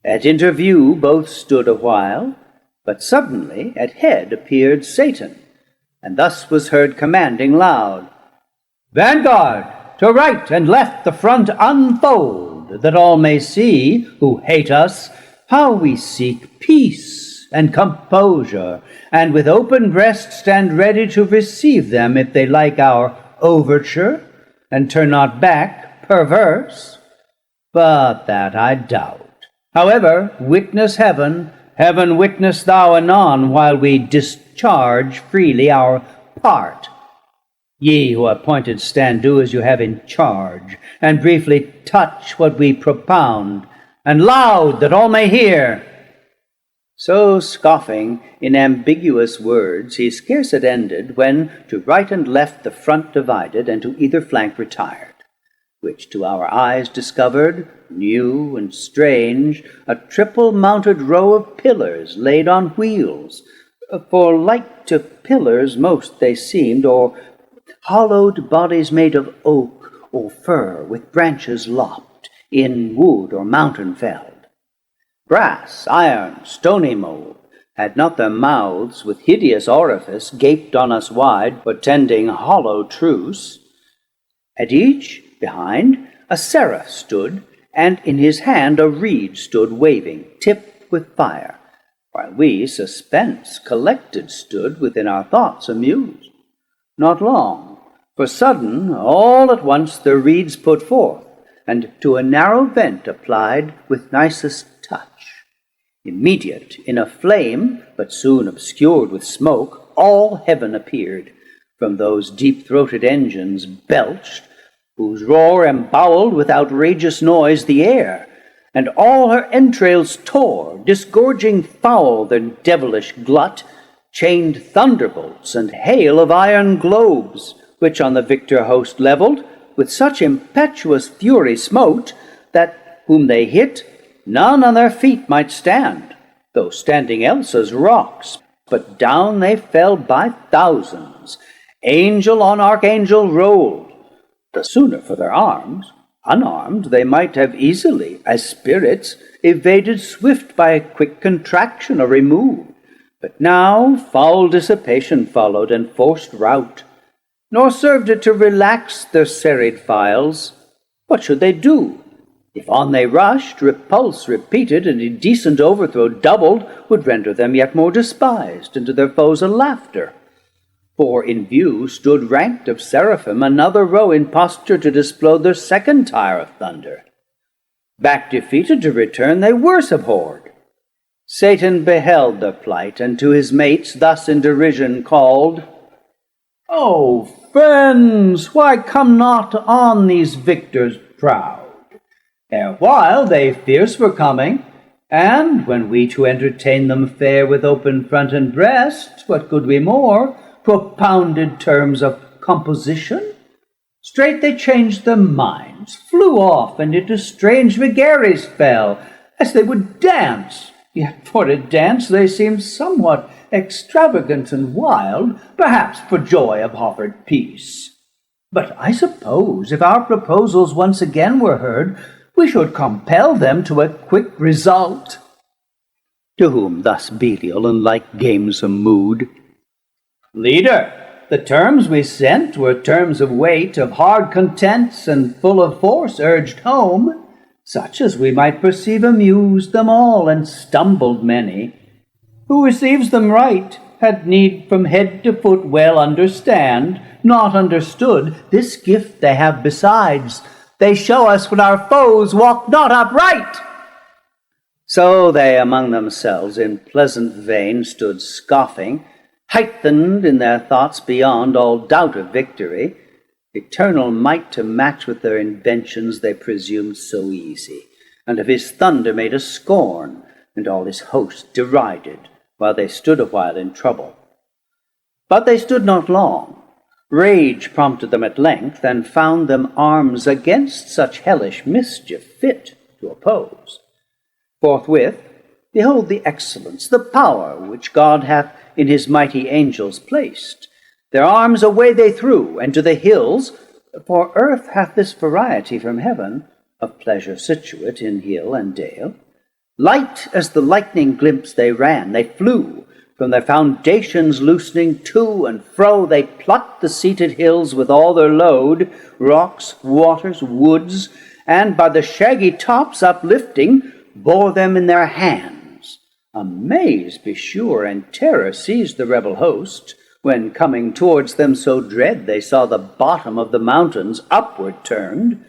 S4: At interview both stood a while, but suddenly at head appeared Satan, and thus was heard commanding loud, "Vanguard, to right and left the front unfold, that all may see, who hate us, how we seek peace and composure, and with open breast stand ready to receive them if they like our overture, and turn not back perverse. But that I doubt. However, witness heaven, heaven witness thou anon, while we discharge freely our part. Ye who appointed stand, do as you have in charge, and briefly touch what we propound, and loud, that all may hear." So scoffing in ambiguous words, he scarce had ended, when to right and left the front divided, and to either flank retired, which to our eyes discovered, new and strange, a triple-mounted row of pillars laid on wheels, for like to pillars most they seemed, or hollowed bodies made of oak or fir, with branches lopped, in wood or mountain felled. Brass, iron, stony mold, had not their mouths with hideous orifice gaped on us wide, portending hollow truce. At each, behind, a seraph stood, and in his hand a reed stood waving, tipped with fire, while we, suspense collected, stood within our thoughts amused. Not long, for sudden, all at once the reeds put forth, and to a narrow vent applied with nicest touch. Immediate, in a flame, but soon obscured with smoke, all heaven appeared, from those deep-throated engines belched, whose roar emboweled with outrageous noise the air, and all her entrails tore, disgorging foul their devilish glut, chained thunderbolts and hail of iron globes, which on the victor host levelled, with such impetuous fury smote, that whom they hit, none on their feet might stand, though standing else as rocks, but down they fell by thousands. Angel on archangel rolled, the sooner for their arms. Unarmed they might have easily, as spirits, evaded swift by a quick contraction or remove. But now foul dissipation followed, and forced rout, nor served it to relax their serried files. What should they do? If on they rushed, repulse repeated, and indecent overthrow doubled, would render them yet more despised, and to their foes a laughter. For in view stood ranked of seraphim another row in posture to displode their second tire of thunder. Back defeated to return they worse abhorred. Satan beheld their plight, and to his mates thus in derision called, "O friends, why come not on these victors proud? Erewhile they fierce were coming, and when we to entertain them fair with open front and breast, what could we more? Propounded terms of composition? Straight they changed their minds, flew off, and into strange vagaries fell, as they would dance. Yet for to dance they seemed somewhat extravagant and wild, perhaps for joy of offered peace. But I suppose if our proposals once again were heard, we should compel them to a quick result." To whom thus Belial in like gamesome mood, "Leader,
S2: The terms we sent were terms of weight, of hard contents, and full of force urged home, such as we might perceive amused them all, and stumbled many. Who receives them right had need from head to foot well understand, not understood. This gift they have besides, they show us when our foes walk not upright. So they among themselves in pleasant vein stood scoffing, heightened in their thoughts beyond all doubt of victory, eternal might to match with their inventions they presumed so easy, and of his thunder made a scorn, and all his host derided, while they stood a while in trouble. But they stood not long. Rage prompted them at length, and found them arms against such hellish mischief fit to oppose. Forthwith, behold the excellence, the power which God hath in his mighty angels placed. Their arms away they threw, and to the hills, for earth hath this variety from heaven, of pleasure situate in hill and dale. Light as the lightning glimpse they ran, they flew, from their foundations loosening to and fro, they plucked the seated hills with all their load, rocks, waters, woods, and by the shaggy tops uplifting, bore them in their hands. Amaze, be sure, and terror seized the rebel host, when coming towards them so dread they saw the bottom of the mountains upward turned,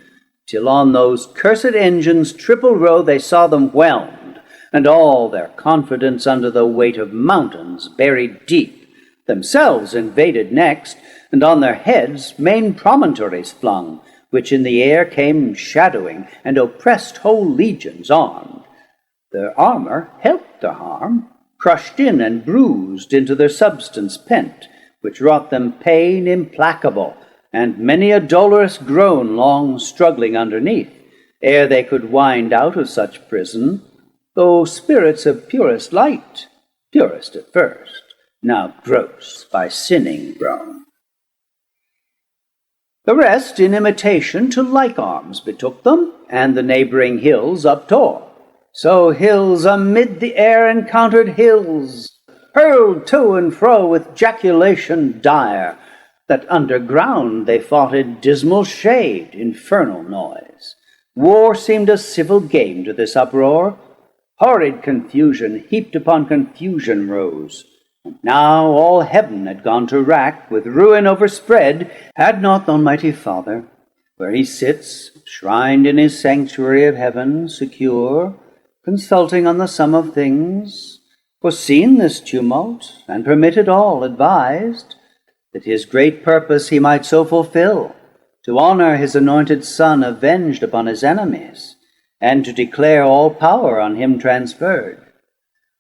S2: till on those cursed engines triple row they saw them whelmed, and all their confidence under the weight of mountains buried deep, themselves invaded next, and on their heads main promontories flung, which in the air came shadowing, and oppressed whole legions armed. Their armor helped their harm, crushed in and bruised into their substance pent, which wrought them pain implacable, and many a dolorous groan long struggling underneath, ere they could wind out of such prison, though spirits of purest light, purest at first, now gross by sinning grown. The rest in imitation to like arms betook them, and the neighboring hills uptore. So hills amid the air encountered hills, hurled to and fro with jaculation dire, that underground they fought in dismal shade, infernal noise. War seemed a civil game to this uproar. Horrid confusion heaped upon confusion rose. And now all heaven had gone to rack, with ruin overspread, had not the Almighty Father, where he sits, shrined in his sanctuary of heaven, secure, consulting on the sum of things, foreseen this tumult, and permitted all, advised, that his great purpose he might so fulfill, to honor his anointed Son avenged upon his enemies, and to declare all power on him transferred.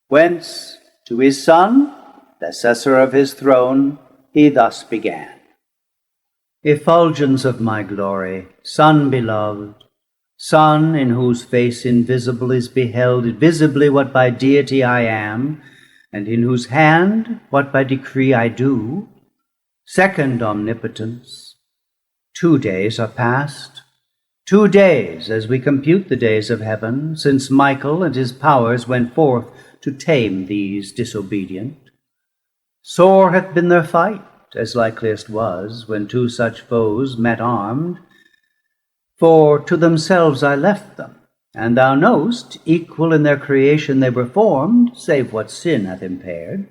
S2: Whence to his Son, the assessor of his throne, he thus began. Effulgence of my glory, Son beloved, Son, in whose face invisible is beheld visibly what by deity I am, and in whose hand what by decree I do. Second omnipotence, 2 days are past, 2 days as we compute the days of heaven, since Michael and his powers went forth to tame these disobedient. Sore hath been their fight, as likeliest was, when two such foes met armed. For to themselves I left them, and thou know'st, equal in their creation they were formed, save what sin hath impaired,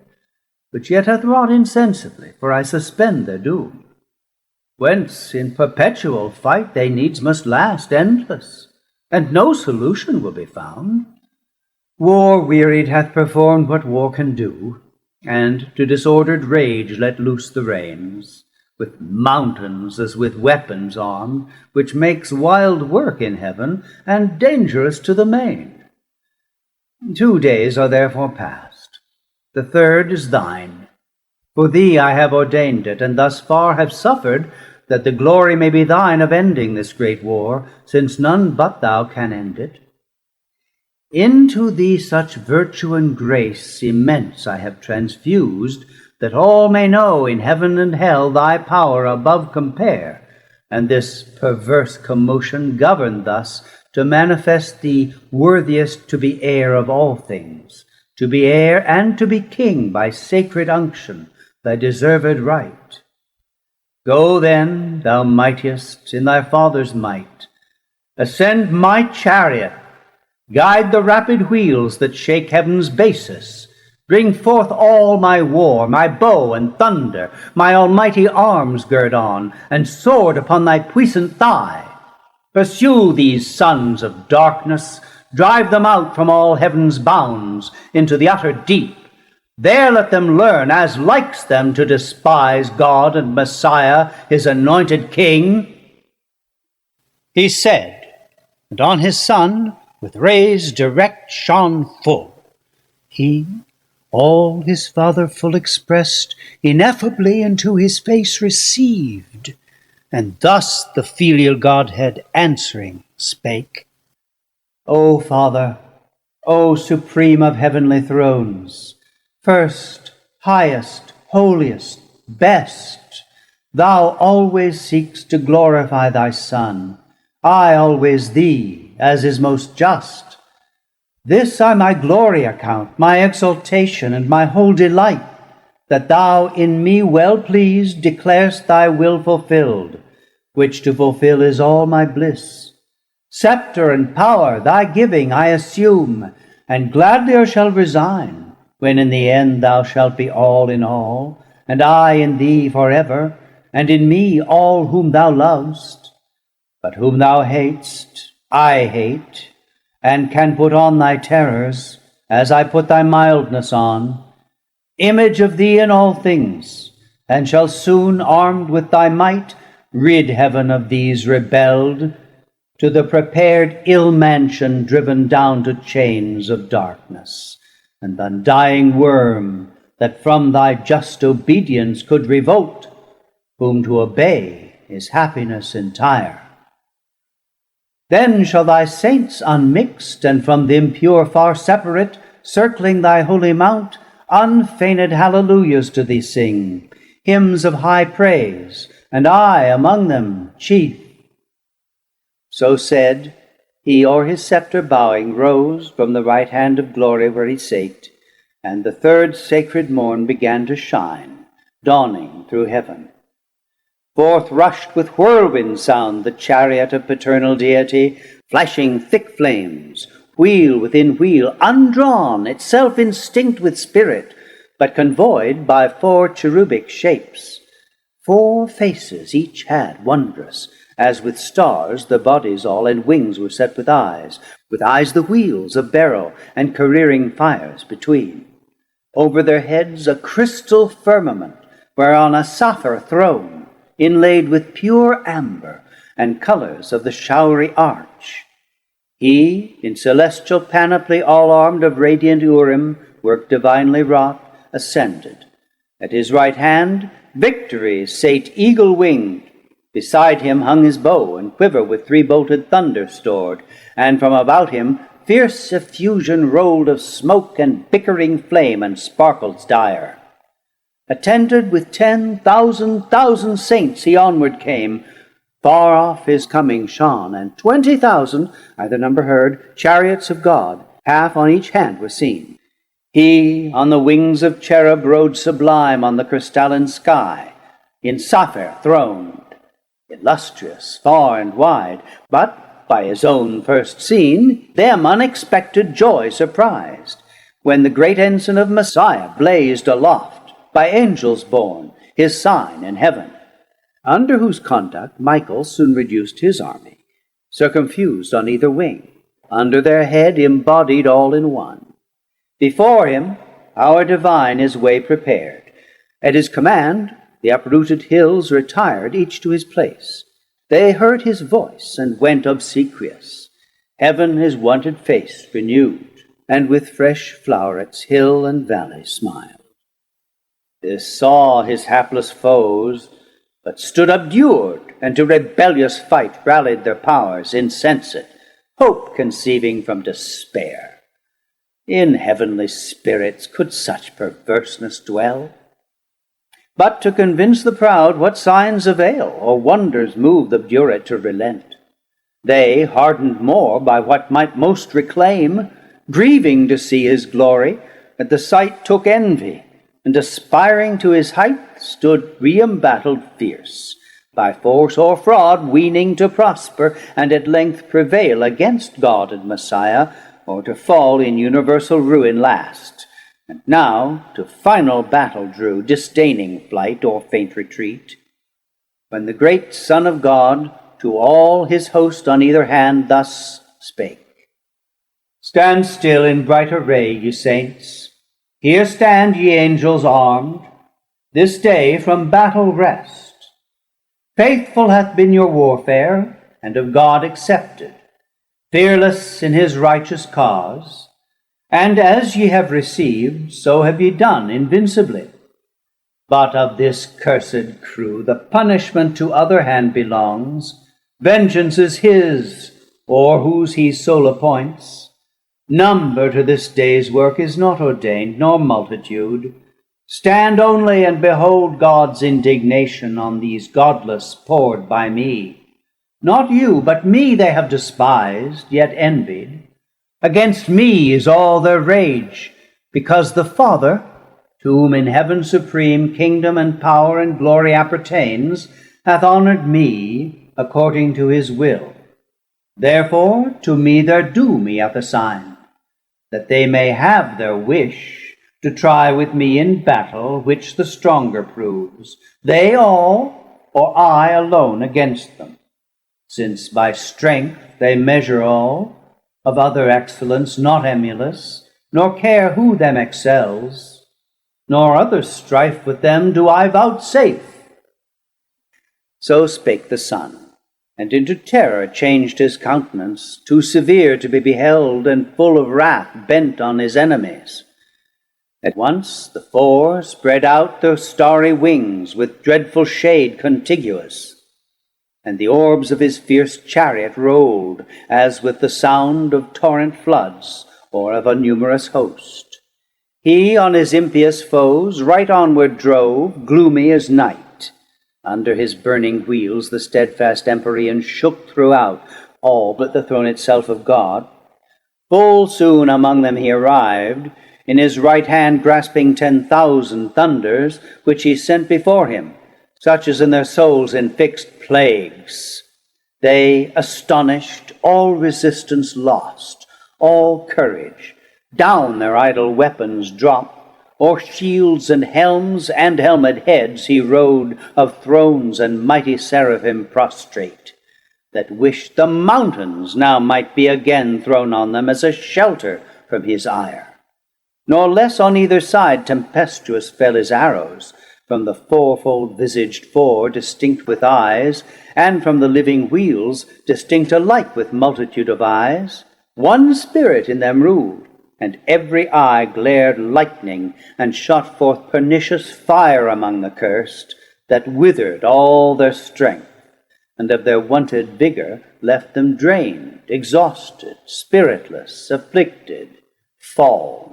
S2: which yet hath wrought insensibly, for I suspend their doom. Whence in perpetual fight they needs must last, endless, and no solution will be found. War wearied hath performed what war can do, and to disordered rage let loose the reins, with mountains as with weapons armed, which makes wild work in heaven, and dangerous to the main. 2 days are therefore past, the third is thine. For thee I have ordained it, and thus far have suffered, that the glory may be thine of ending this great war, since none but thou can end it. Into thee such virtue and grace immense I have transfused, that all may know in heaven and hell thy power above compare, and this perverse commotion govern thus, to manifest thee worthiest to be heir of all things, to be heir and to be king by sacred unction, thy deserved right. Go then, thou mightiest, in thy Father's might. Ascend my chariot, guide the rapid wheels that shake heaven's basis. Bring forth all my war, my bow and thunder, my almighty arms gird on, and sword upon thy puissant thigh. Pursue these sons of darkness, drive them out from all heaven's bounds into the utter deep. There let them learn, as likes them, to despise God and Messiah, his anointed King. He said, and on his sun with rays direct shone full. He, all his Father full expressed, ineffably into his face received, and thus the filial Godhead answering spake. O Father, O supreme of heavenly thrones, first, highest, holiest, best, thou always seekst to glorify thy Son, I always thee, as is most just. This I my glory account, my exaltation, and my whole delight, that thou in me well pleased declarest thy will fulfilled, which to fulfill is all my bliss. Scepter and power thy giving I assume, and gladlier shall resign, when in the end thou shalt be all in all, and I in thee forever, and in me all whom thou lovest. But whom thou hatest, I hate, and can put on thy terrors, as I put thy mildness on, image of thee in all things, and shall soon, armed with thy might, rid heaven of these rebelled, to the prepared ill mansion driven down to chains of darkness, and the undying worm that from thy just obedience could revolt, whom to obey is happiness entire. Then shall thy saints unmixed, and from the impure far separate, circling thy holy mount, unfeigned hallelujahs to thee sing, hymns of high praise, and I among them chief. So said, he o'er his scepter bowing rose from the right hand of glory where he sate, and the third sacred morn began to shine, dawning through heaven. Forth rushed with whirlwind sound the chariot of paternal deity, flashing thick flames, wheel within wheel, undrawn, itself instinct with spirit, but convoyed by 4 cherubic shapes. 4 faces each had, wondrous, as with stars the bodies all, and wings were set with eyes the wheels of beryl, and careering fires between. Over their heads a crystal firmament, whereon a sapphire throne, inlaid with pure amber, and colors of the showery arch. He, in celestial panoply, all armed of radiant Urim, work divinely wrought, ascended. At his right hand, victory sate eagle-winged. Beside him hung his bow and quiver with 3-bolted thunder stored, and from about him fierce effusion rolled of smoke and bickering flame and sparkles dire. Attended with 10,000 saints he onward came. Far off his coming shone, and 20,000, I the number heard, chariots of God, half on each hand were seen. He on the wings of cherub rode sublime on the crystalline sky, in sapphire throned, illustrious far and wide, but by his own first seen, them unexpected joy surprised, when the great ensign of Messiah blazed aloft, by angels borne, his sign in heaven, under whose conduct Michael soon reduced his army, circumfused on either wing, under their head embodied all in one. Before him our divine his way prepared. At his command the uprooted hills retired, each to his place. They heard his voice and went obsequious. Heaven his wonted face renewed, and with fresh flowerets hill and valley smiled. This saw his hapless foes, but stood obdured, and to rebellious fight rallied their powers insensate, hope conceiving from despair. In heavenly spirits could such perverseness dwell? But to convince the proud, what signs avail, or wonders move the obdurate to relent? They, hardened more by what might most reclaim, grieving to see his glory, at the sight took envy,
S4: and aspiring to his height, stood re-embattled fierce, by force or fraud weening to prosper, and at length prevail against God and Messiah, or to fall in universal ruin last. And now to final battle drew, disdaining flight or faint retreat, when the great Son of God to all his host on either hand thus spake: Stand still in bright array, ye saints. Here stand ye angels armed, this day from battle rest. Faithful hath been your warfare, and of God accepted, fearless in his righteous cause. And as ye have received, so have ye done invincibly. But of this cursed crew the punishment to other hand belongs. Vengeance is his, or whose he sole appoints. Number to this day's work is not ordained, nor multitude. Stand only and behold God's indignation on these godless poured by me. Not you, but me they have despised, yet envied. Against me is all their rage, because the Father, to whom in heaven supreme kingdom and power and glory appertains, hath honored me according to his will. Therefore to me their doom he hath assigned, that they may have their wish to try with me in battle, which the stronger proves, they all, or I alone against them. Since by strength they measure all, of other excellence not emulous, nor care who them excels, nor other strife with them do I vouchsafe. So spake the Son, and into terror changed his countenance, too severe to be beheld, and full of wrath bent on his enemies. At once the four spread out their starry wings, with dreadful shade contiguous, and the orbs of his fierce chariot rolled, as with the sound of torrent floods, or of a numerous host. He on his impious foes right onward drove, gloomy as night. Under his burning wheels the steadfast Empyrean shook throughout, all but the throne itself of God. Full soon among them he arrived, in his right hand grasping 10,000 thunders, which he sent before him, such as in their souls infixed plagues. They, astonished, all resistance lost, all courage, down their idle weapons dropped, o'er shields and helms and helmet heads he rode, of thrones and mighty seraphim prostrate, that wished the mountains now might be again thrown on them as a shelter from his ire. Nor less on either side tempestuous fell his arrows, from the fourfold visaged four distinct with eyes, and from the living wheels distinct alike with multitude of eyes. One spirit in them ruled, and every eye glared lightning, and shot forth pernicious fire among the cursed, that withered all their strength, and of their wonted vigor left them drained, exhausted, spiritless, afflicted, fallen.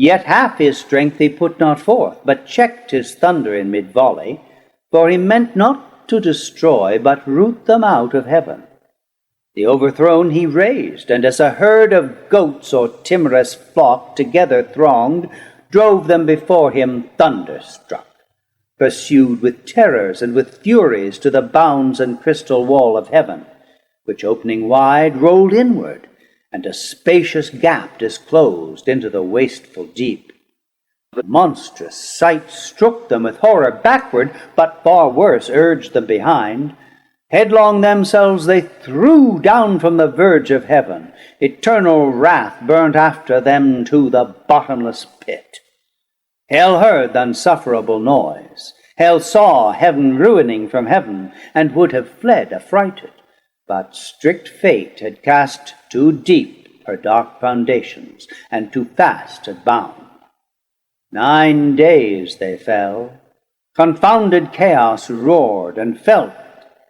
S4: Yet half his strength he put not forth, but checked his thunder in mid-volley, for he meant not to destroy, but root them out of heaven. The overthrown he raised, and as a herd of goats or timorous flock together thronged, drove them before him thunderstruck, pursued with terrors and with furies to the bounds and crystal wall of heaven, which opening wide rolled inward, and a spacious gap disclosed into the wasteful deep. The monstrous sight strook them with horror backward, but far worse urged them behind. Headlong themselves they threw down from the verge of heaven. Eternal wrath burnt after them to the bottomless pit. Hell heard the unsufferable noise. Hell saw heaven ruining from heaven, and would have fled affrighted. But strict fate had cast too deep her dark foundations, and too fast had bound. 9 days they fell. Confounded chaos roared, and felt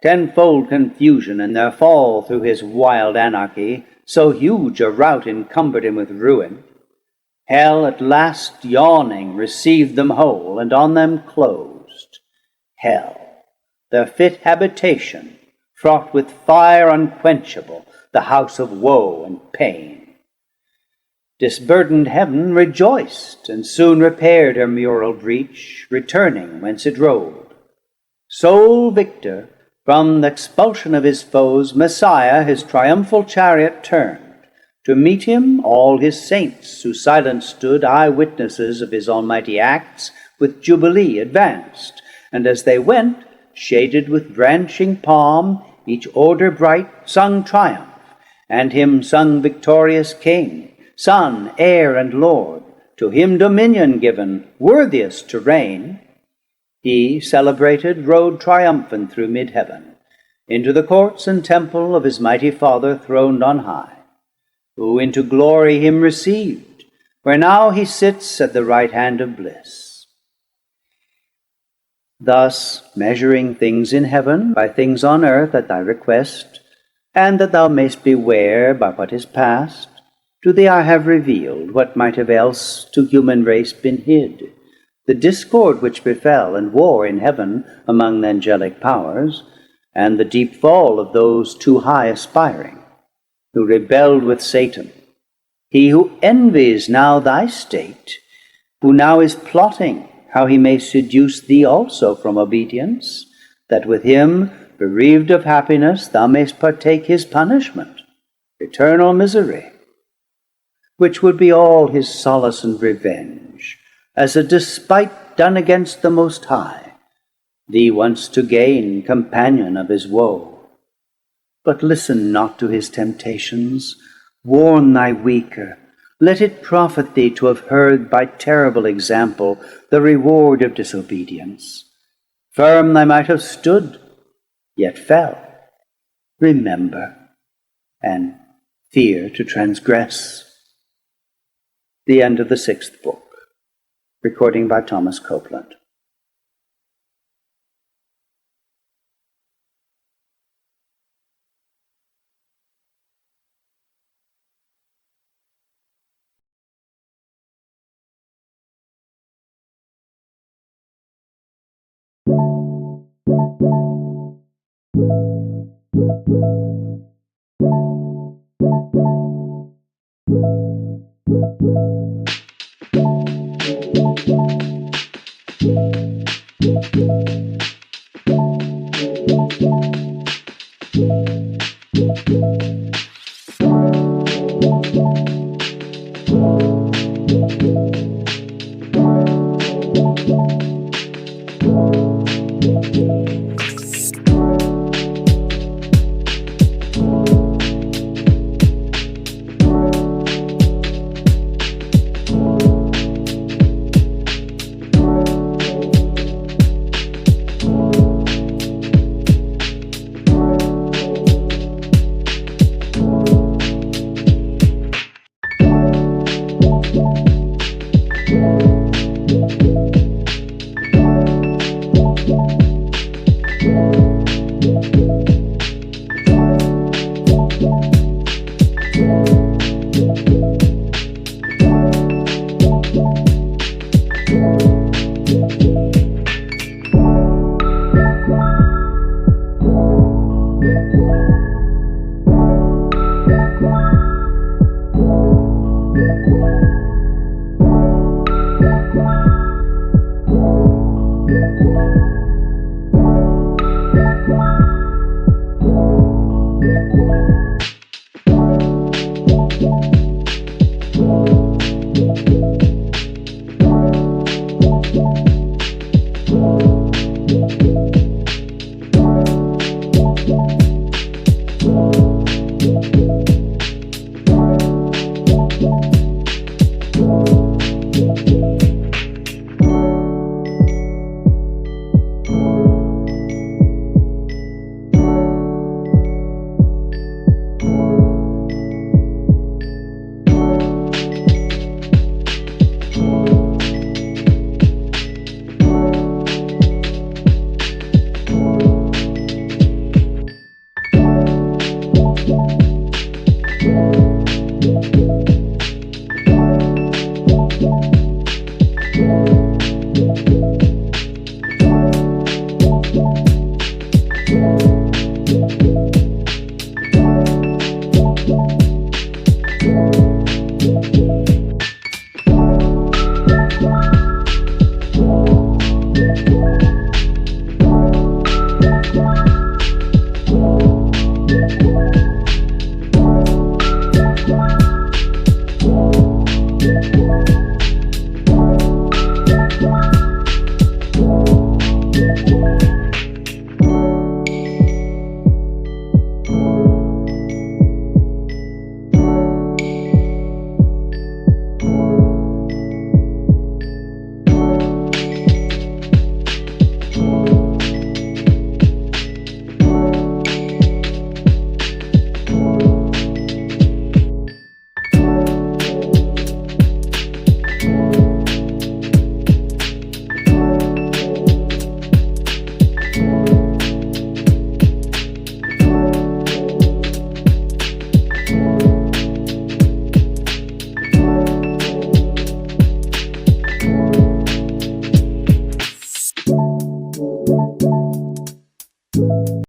S4: tenfold confusion in their fall through his wild anarchy. So huge a rout encumbered him with ruin. Hell at last yawning received them whole, and on them closed. Hell, their fit habitation, fraught with fire unquenchable, the house of woe and pain.
S2: Disburdened heaven rejoiced, and soon repaired her mural breach, returning whence it rolled. Sole victor, from the expulsion of his foes, Messiah his triumphal chariot turned. To meet him all his saints, who silent stood, eye-witnesses of his almighty acts, with jubilee advanced, and as they went, shaded with branching palm, each order bright sung triumph, and him sung victorious King, Son, Heir, and Lord, to him dominion given, worthiest to reign. He, celebrated, rode triumphant through mid-heaven, into the courts and temple of his mighty Father throned on high, who into glory him received, where now he sits at the right hand of bliss. Thus, measuring things in heaven by things on earth at thy request, and that thou mayst beware by what is past, to thee I have revealed what might have else to human race been hid, the discord which befell and war in heaven among the angelic powers, and the deep fall of those too high aspiring, who rebelled with Satan, he who envies now thy state, who now is plotting how he may seduce thee also from obedience, that with him, bereaved of happiness, thou mayst partake his punishment, eternal misery, which would be all his solace and revenge, as a despite done against the Most High, thee once to gain, companion of his woe. But listen not to his temptations, warn thy weaker, let it profit thee to have heard by terrible example the reward of disobedience. Firm thy might have stood, yet fell. Remember, and fear to transgress. The end of the 6th book. Recording by Thomas Copeland.